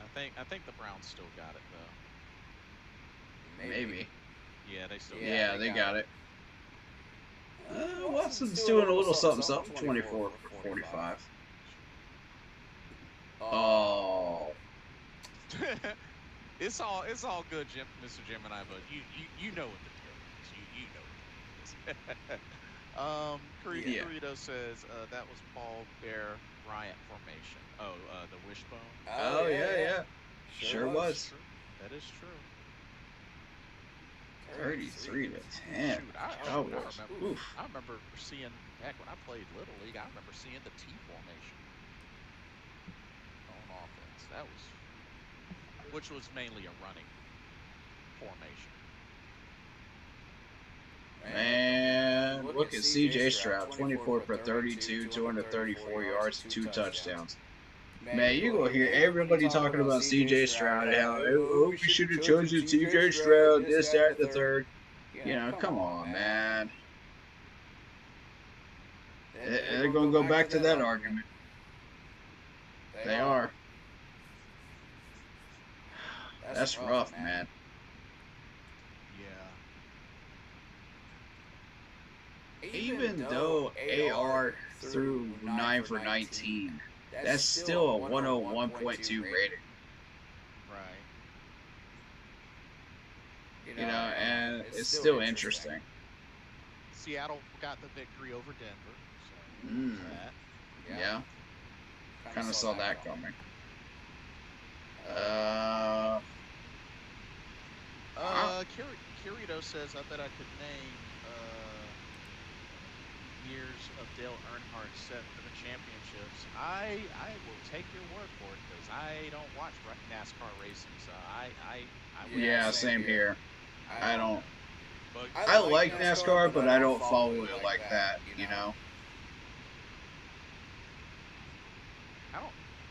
I think the Browns still got it, though. Maybe. Yeah, they still got it. Yeah, they got it. Watson's doing a little something, 24 for 45. Oh. It's all good, Mr. Gemini, but you know what the deal is. You know what the deal is. Corrito says that was Paul Bear Bryant formation. Oh, the wishbone. Oh yeah. Sure was. That is true. 33 to 10. Shoot, I remember seeing back when I played Little League. I remember seeing the T formation on offense. That was, which was mainly a running formation. Man, look at C.J. Stroud, 24 for 32, 234 yards, 2 touchdowns. Man, you gonna hear everybody talking about C.J. Stroud, how we should have chosen C.J. Stroud, this, that, the third. Come on, man. They're gonna go back to that argument. They are. That's rough, man. Yeah. Even though AR threw 9 for 19, that's still a 101.2 rating. Right. You know, and it's still interesting. Seattle got the victory over Denver. So that. Yeah. Kind of saw that coming. Kirito says, I bet I could name years of Dale Earnhardt 7 championships. I will take your word for it because I don't watch NASCAR racing, so yeah, same here. I don't. But I like NASCAR, but I don't follow it like that. You know.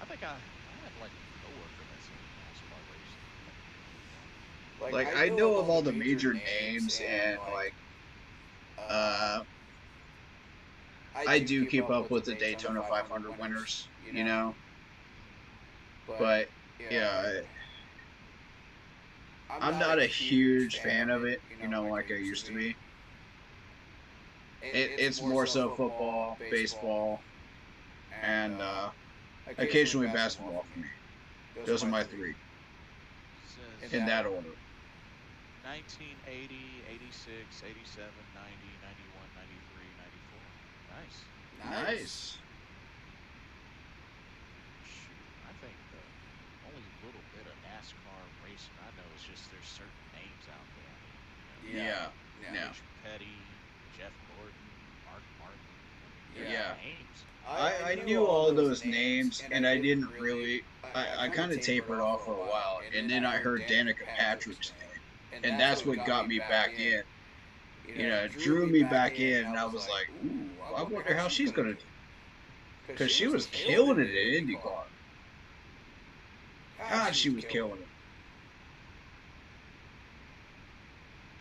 I think I have like a coworker that's in NASCAR racing. Like I know of all the major names, and like I do keep up with the Daytona 500 winners, you know. But yeah, I'm not a huge fan of it, you know, like I used to be. It's more so football, baseball, and occasionally basketball for me. Those are my three. In that order. 1980, 86, 87, 90, 91, 93, 94. Nice. Shoot, I think the only little bit of NASCAR racing I know is just there's certain names out there. Yeah. Rich Petty, Jeff Gordon, Mark Martin. Yeah. Names. I knew all those names, and I didn't really. I kind of tapered off for a while, and then I heard Danica Patrick's name, and that's what got me back in. You know, it drew me back in, and I was like, ooh, I wonder how she's going to do. Because she was killing it in IndyCar. God, she was killing it.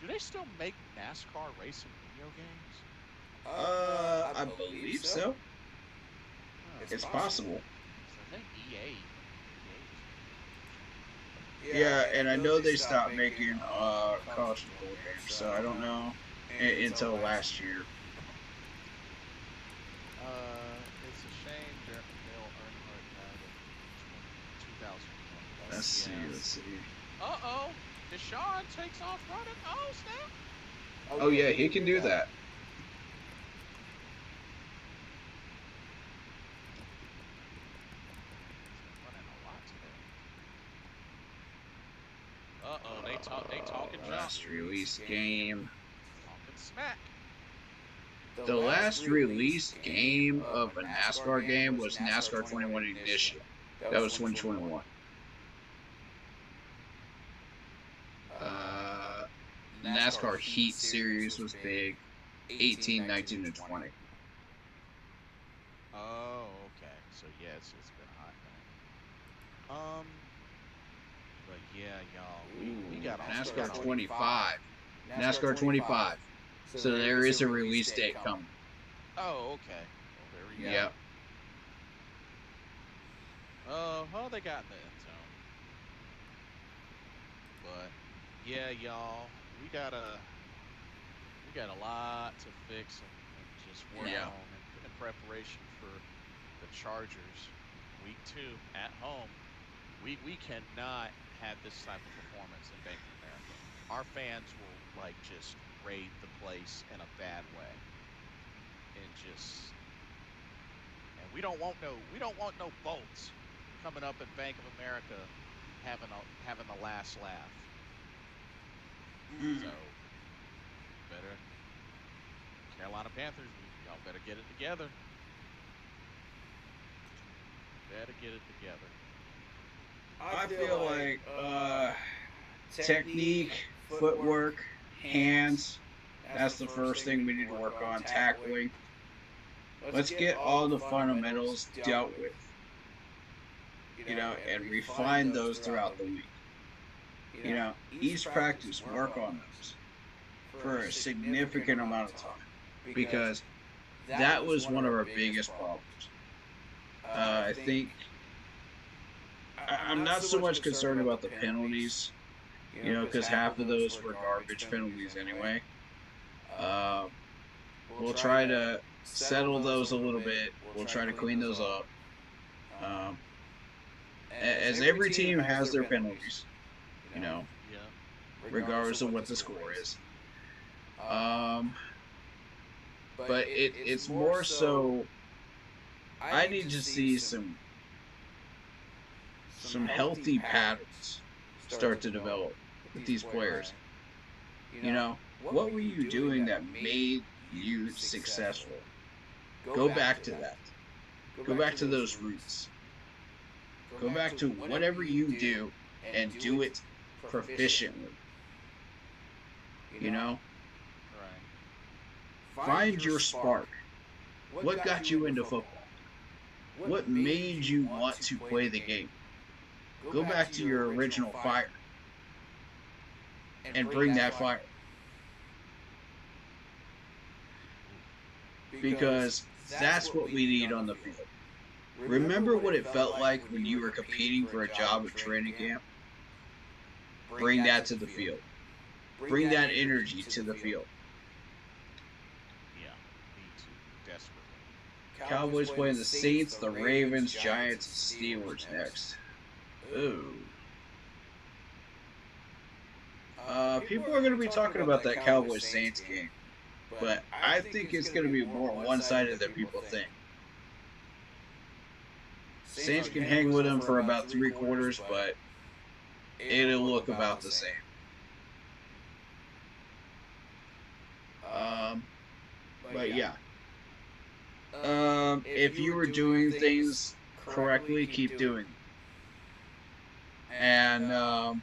Do they still make NASCAR racing video games? I believe so. It's possible. I think EA. Yeah, and I know they stopped making college football games, so I don't know until last year. It's a shame Dale Earnhardt died in 2001. Let's see. Uh-oh. Deshaun takes off running. Oh, snap. Oh, yeah, he can do that. They talking junk. Last release game. Talking smack. The last released game of a NASCAR game was NASCAR 21 Ignition. That was 2021. NASCAR Heat Series was big. 18, 19, and 20. Oh, okay. So yeah, it's been hot, man. But yeah, y'all, we got NASCAR 25. NASCAR 25. So there is a release date coming. Oh, okay. Well, there we go. Yep. Oh, they got in the end zone. But yeah, y'all, we got a lot to fix and just work on in preparation for the Chargers week 2 at home. We cannot have this type of performance in Bank of America. Our fans will like just raid the place in a bad way, and we don't want no bolts coming up at Bank of America having the last laugh. So better Carolina Panthers, y'all better get it together. I feel like technique, footwork, hands, that's the first thing we need to work on, tackling. Let's get all the fundamentals dealt with, you know, and refine those throughout the week. You know, each practice, work on those for a significant amount of time, because that was one of our biggest problems. I think I'm not so much concerned about the penalties, because half of those were garbage penalties anyway. We'll try to settle those a little bit. We'll try to clean those up. As every team has their penalties, Yeah. regardless of what the score is. But it's more so I need to see some healthy patterns start to develop with these players. What were you doing that made you successful? Go back to that. Go back to those roots. Go back to whatever you do and do it proficiently. Right. Find your spark. What got you into football? What made you want to play the game? Go back to your original fire and bring that fire. Because that's what we need on the field. Remember what it felt like when you were competing for a job at training camp? Bring that to the field. Bring that energy to the field. Yeah, me too. Desperately. Cowboys playing the Saints, the Ravens, Giants, and Steelers next. Ooh. People are going to be talking about that Cowboys-Saints game, but I think it's going to be more one-sided than people think. Saints can hang with them for about 3 quarters, but it'll look about the same. But yeah. If you were doing things correctly, keep doing them. And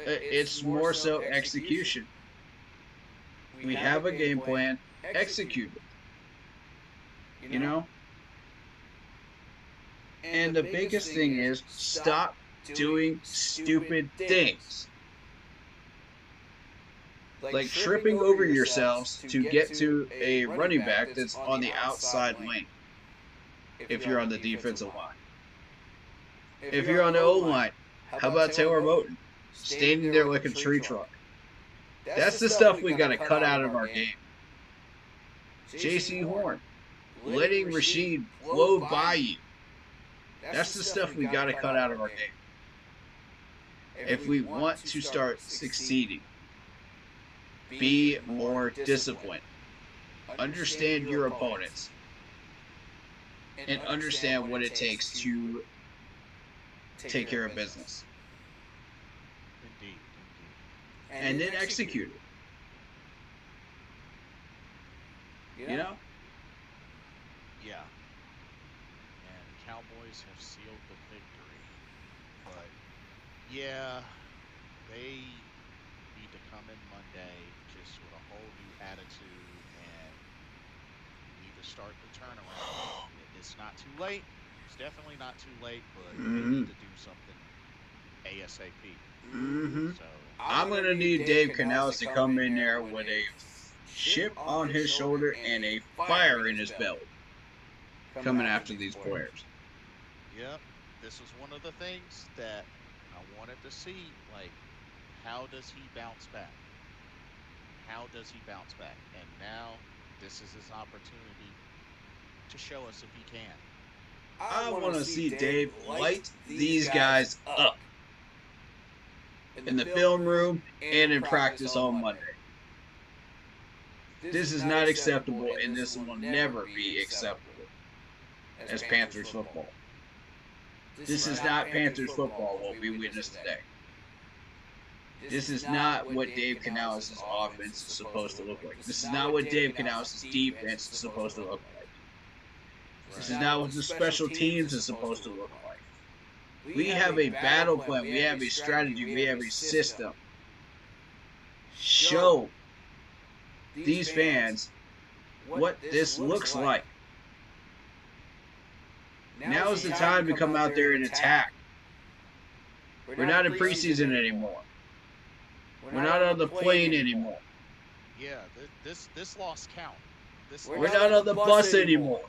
it's more so execution. We have a game plan, execute it. And the biggest thing is stop doing stupid things. Like tripping over yourselves to get to a running back that's on the outside lane. If you're on the defensive line. If you're on the O-line, how about Taylor Moton standing there like a tree trunk? That's the stuff we got to cut out of our game. J.C. Horn, letting Rashid blow by you. That's the stuff we got to cut out of our game. If we want to start succeeding, be more disciplined. Understand your opponents. And understand what it takes to take care of business. Indeed. And then execute it. Yeah. And Cowboys have sealed the victory. But yeah, they need to come in Monday just with a whole new attitude and need to start the turnaround. It's not too late. It's definitely not too late, but they need to do something ASAP. So I'm going to need Dave Canales to come in there with a chip on his shoulder and a fire in his belly coming after these players. Yep, this was one of the things that I wanted to see. Like, how does he bounce back? How does he bounce back? And now this is his opportunity to show us if he can. I want to see Dave light these guys up in the film room and in practice on Monday. This is not acceptable, and this will never be acceptable as Panthers football. This is not Panthers football what we witnessed today. This is not what Dave Canales' offense is supposed to look like. This is not what Dave Canales' defense is supposed to look like. This is not what the special teams is supposed to look like. We have a battle plan. We have a strategy. We have a system. Show these fans what this looks like. Now is the time to come out there and attack. We're not in preseason anymore. We're not on the plane anymore. Yeah, this lost count. We're not on the bus anymore.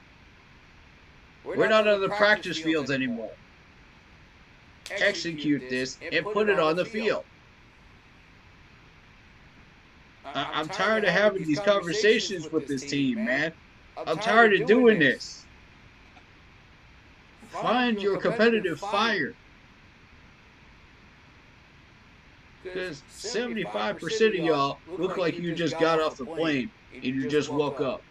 We're not on the practice fields anymore. Execute this and put it on the field. I'm tired of having these conversations with this team, man. I'm tired of doing this. Find your competitive fire. Because 75% of y'all look like you just got off the plane and you just woke up.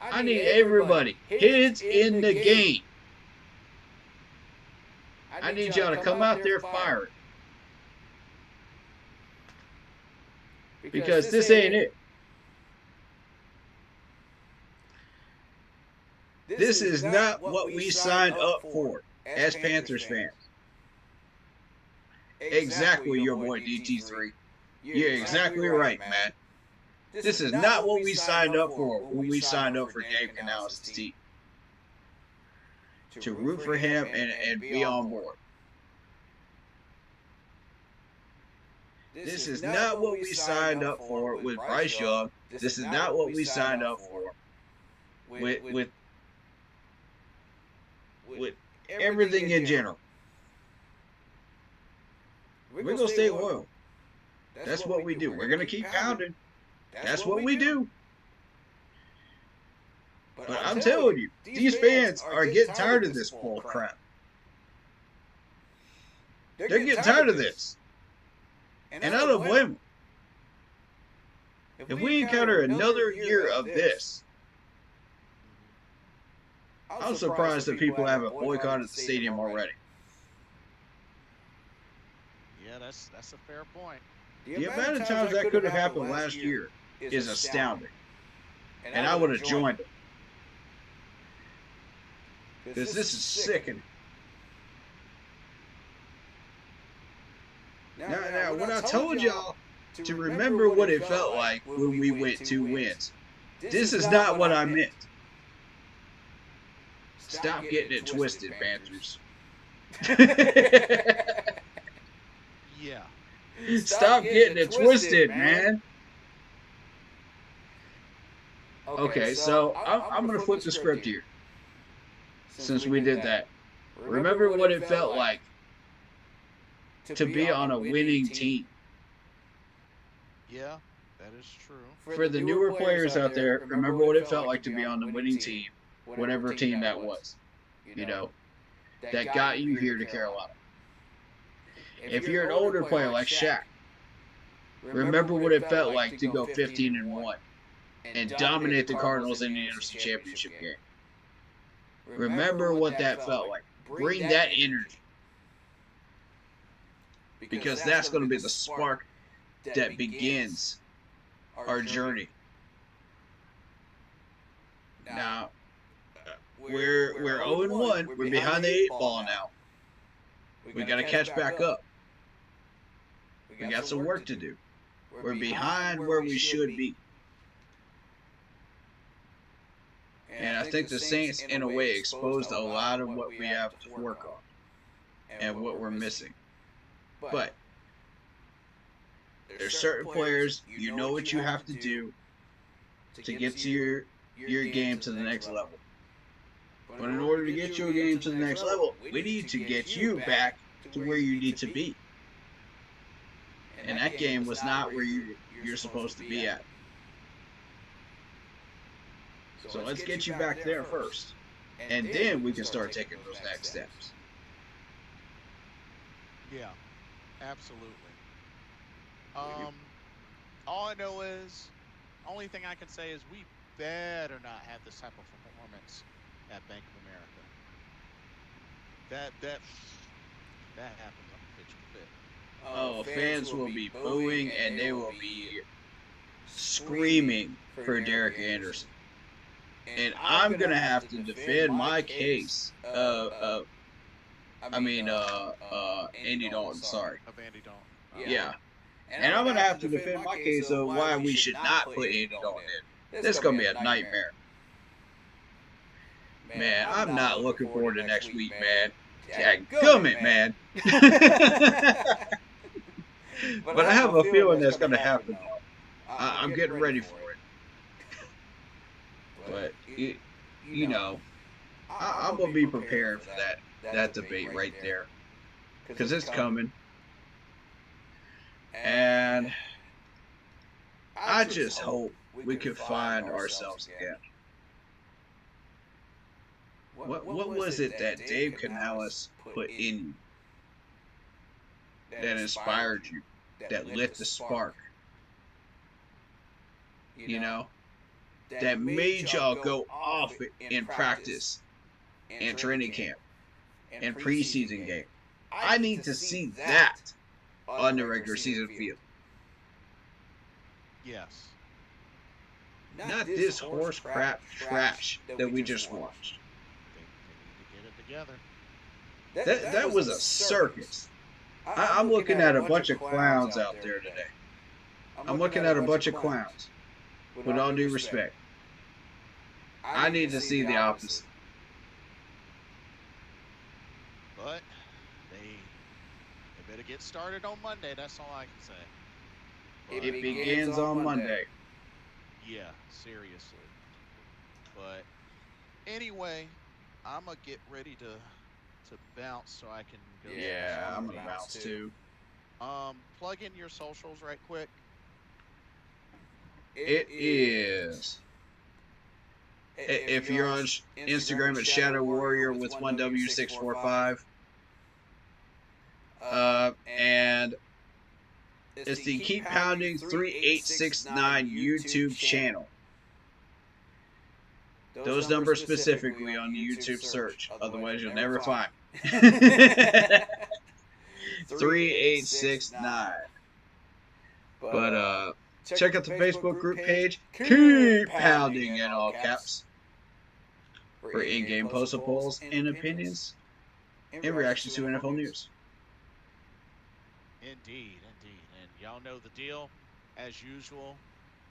I need everybody. Heads in the game. I need y'all to come out there firing. Because this ain't it. This is not what we signed up for as Panthers fans. Exactly, your boy DG3. You're exactly right, man. This is not what we signed up for when we signed up for Dave Canales' team. To root for him and be on board. This is not what we signed up for with Bryce Young. This is not what we signed up for with everything in general. We're going to stay loyal. That's what we do. We're going to keep pounding. That's what we do. But I'm telling you, these fans are getting tired of this bull crap. They're getting tired of this. And I don't blame them. If we encounter another year of this, I'm surprised that people haven't boycotted the stadium already. Yeah, that's a fair point. The amount of times that could have happened last year is astounding. And I would have joined it. Because this is sickening. Now, when I told y'all to remember what it felt like when we went 2 wins, this is not what I meant. Stop getting it twisted, Panthers. Yeah. Stop getting it twisted, man. Okay, so I'm going to flip the script here. Since we did that. Remember what it felt like to be on a winning team. Yeah, that is true. For the newer players out there, remember what it felt like to be on the winning team, whatever team that was, you know, that got you here to Carolina. If you're an older player like Shaq, remember what it felt like to go 15-1 and dominate the Cardinals in the NFC Championship game. Remember what that felt like. Bring that energy. Because that's going to be the spark that begins our journey. Now, we're 0-1. We're behind the 8 ball now. We got to catch back up. We got some work to do. We're behind where we should be. And I think the Saints, in a way, exposed a lot of what we have to work on and what we're missing. But there's certain players, you know what you have to do to get to your game to the next level. But in order to get your game to the next level, we need to get you back to where you need to be. And that game was not where you're supposed to be at. So let's get you back there first. And then we can start taking those next steps. Yeah, absolutely. All I know is, only thing I can say is we better not have this type of performance at Bank of America. That happens. I'm pitching fit. Oh, fans will be booing and they will be screaming for Derek Anderson. And I'm going to have to defend my case of Andy Dalton, sorry. Of Andy Dalton. Yeah. And I'm going to have to defend my case of why we should not put Andy Dalton in. This is going to be a nightmare. Man, I'm not looking forward to next week, man. Dadgummit, man. But I have a feeling that's going to happen. I'm getting ready for it. But you know, I'm gonna be prepared for that debate right there, because it's coming, and I just hope we can find ourselves again. What was it that Dave Canales put in you that inspired you, that lit the spark? You know, that made y'all go off in practice and training camp and preseason game. I need to see that on the regular season field. Yes. Not this horse crap trash that we just watched. They need to get it together. That was a circus. I'm looking at a bunch of clowns out there today. I'm looking at a bunch of clowns. With all due respect, I need to see the opposite. But they better get started on Monday. That's all I can say. It begins on Monday. Yeah, seriously. But anyway, I'm gonna get ready to bounce so I can go. Yeah, I'm gonna bounce too. Plug in your socials right quick. It is. If you're on Instagram at Shadow Warrior with 1W645, and it's the Keep Pounding 3869 YouTube channel. Those numbers specifically on the YouTube search, otherwise you'll never find 3869. But check out the Facebook group page, Keep Pounding in all caps, for in-game postal polls and opinions and reactions to NFL news. Indeed. And y'all know the deal. As usual,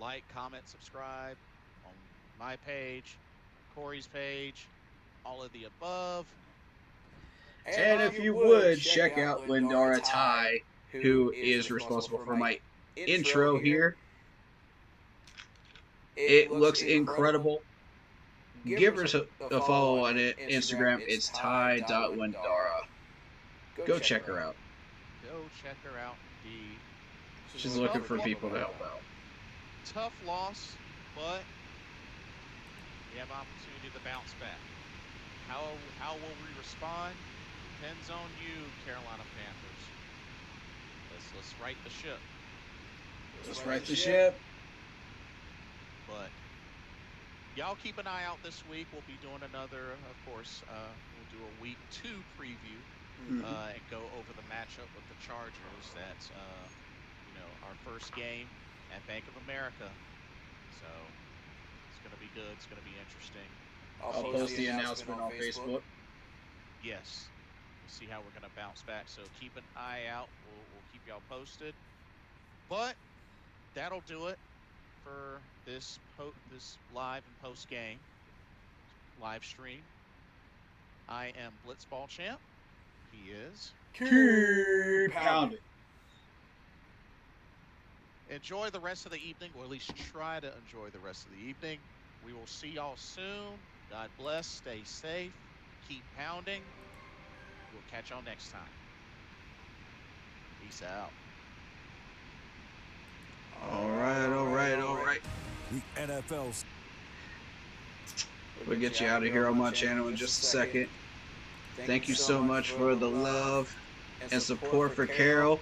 like, comment, subscribe on my page, Corey's page, all of the above. And if you would, check out Lindara Ty, who is responsible for my intro here. It looks incredible. Give her a follow on it. Instagram, it's ty.lindara. Go check her out. Go check her out, indeed. She's looking for people to help out. Tough loss, but we have opportunity to bounce back. How will we respond? Depends on you, Carolina Panthers. Let's right the ship. Let's right the ship. But y'all keep an eye out this week. We'll be doing another, of course, we'll do a week 2 preview and go over the matchup with the Chargers. That's, our first game at Bank of America. So it's going to be good. It's going to be interesting. I'll post the announcement on Facebook. Yes. We'll see how we're going to bounce back. So keep an eye out. We'll keep y'all posted. But that'll do it for this live and post game live stream. I am Blitzball Champ. He is Keep Pounding. Enjoy the rest of the evening, or at least try to enjoy the rest of the evening. We will see y'all soon. God bless. Stay safe. Keep pounding. We'll catch y'all next time. Peace out. All right. The NFL's. We'll get you out of here on my channel in just a second. Thank you so much for the love and support for Carol,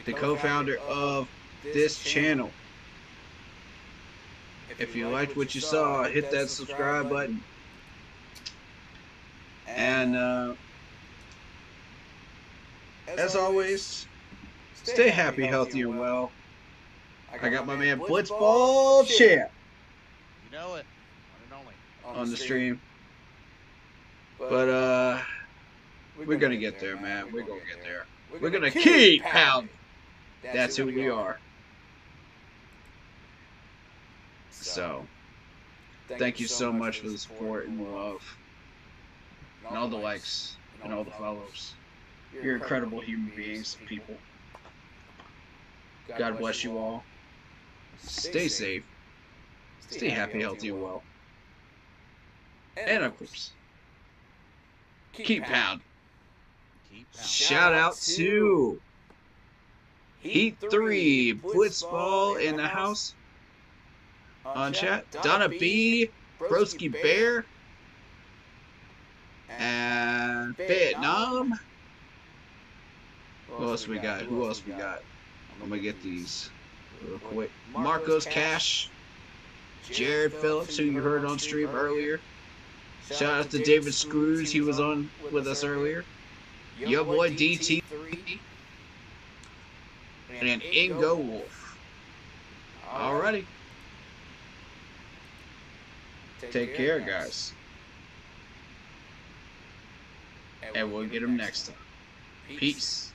the co-founder of this channel. If you liked what you saw, hit that subscribe button. And as always, stay happy, healthy, and well. I got my man Blitzball Champ You know it. One and only. on the stream. But we're gonna get there, man. We're gonna get there. We're gonna keep pounding. That's who we are. So, thank you so much for the support and the love, and all the likes, and all the follows. You're incredible human beings, people. God bless you all. Stay safe. Stay happy, healthy, and well. And of course, keep pound. Keep pounding. Shout out to Heat 3, Blitzball in the house. On chat, Donna B, Broski Bear, and Vietnam. Who else we got? Who else we got? I'm gonna get these real quick. Marcos Cash, Jared Phillips, who you heard on stream earlier. Shout out to David Screws, he was on with us earlier. Yo boy DT, and Ingo Wolf. Alrighty. Take care, guys. And we'll get him next time. Peace.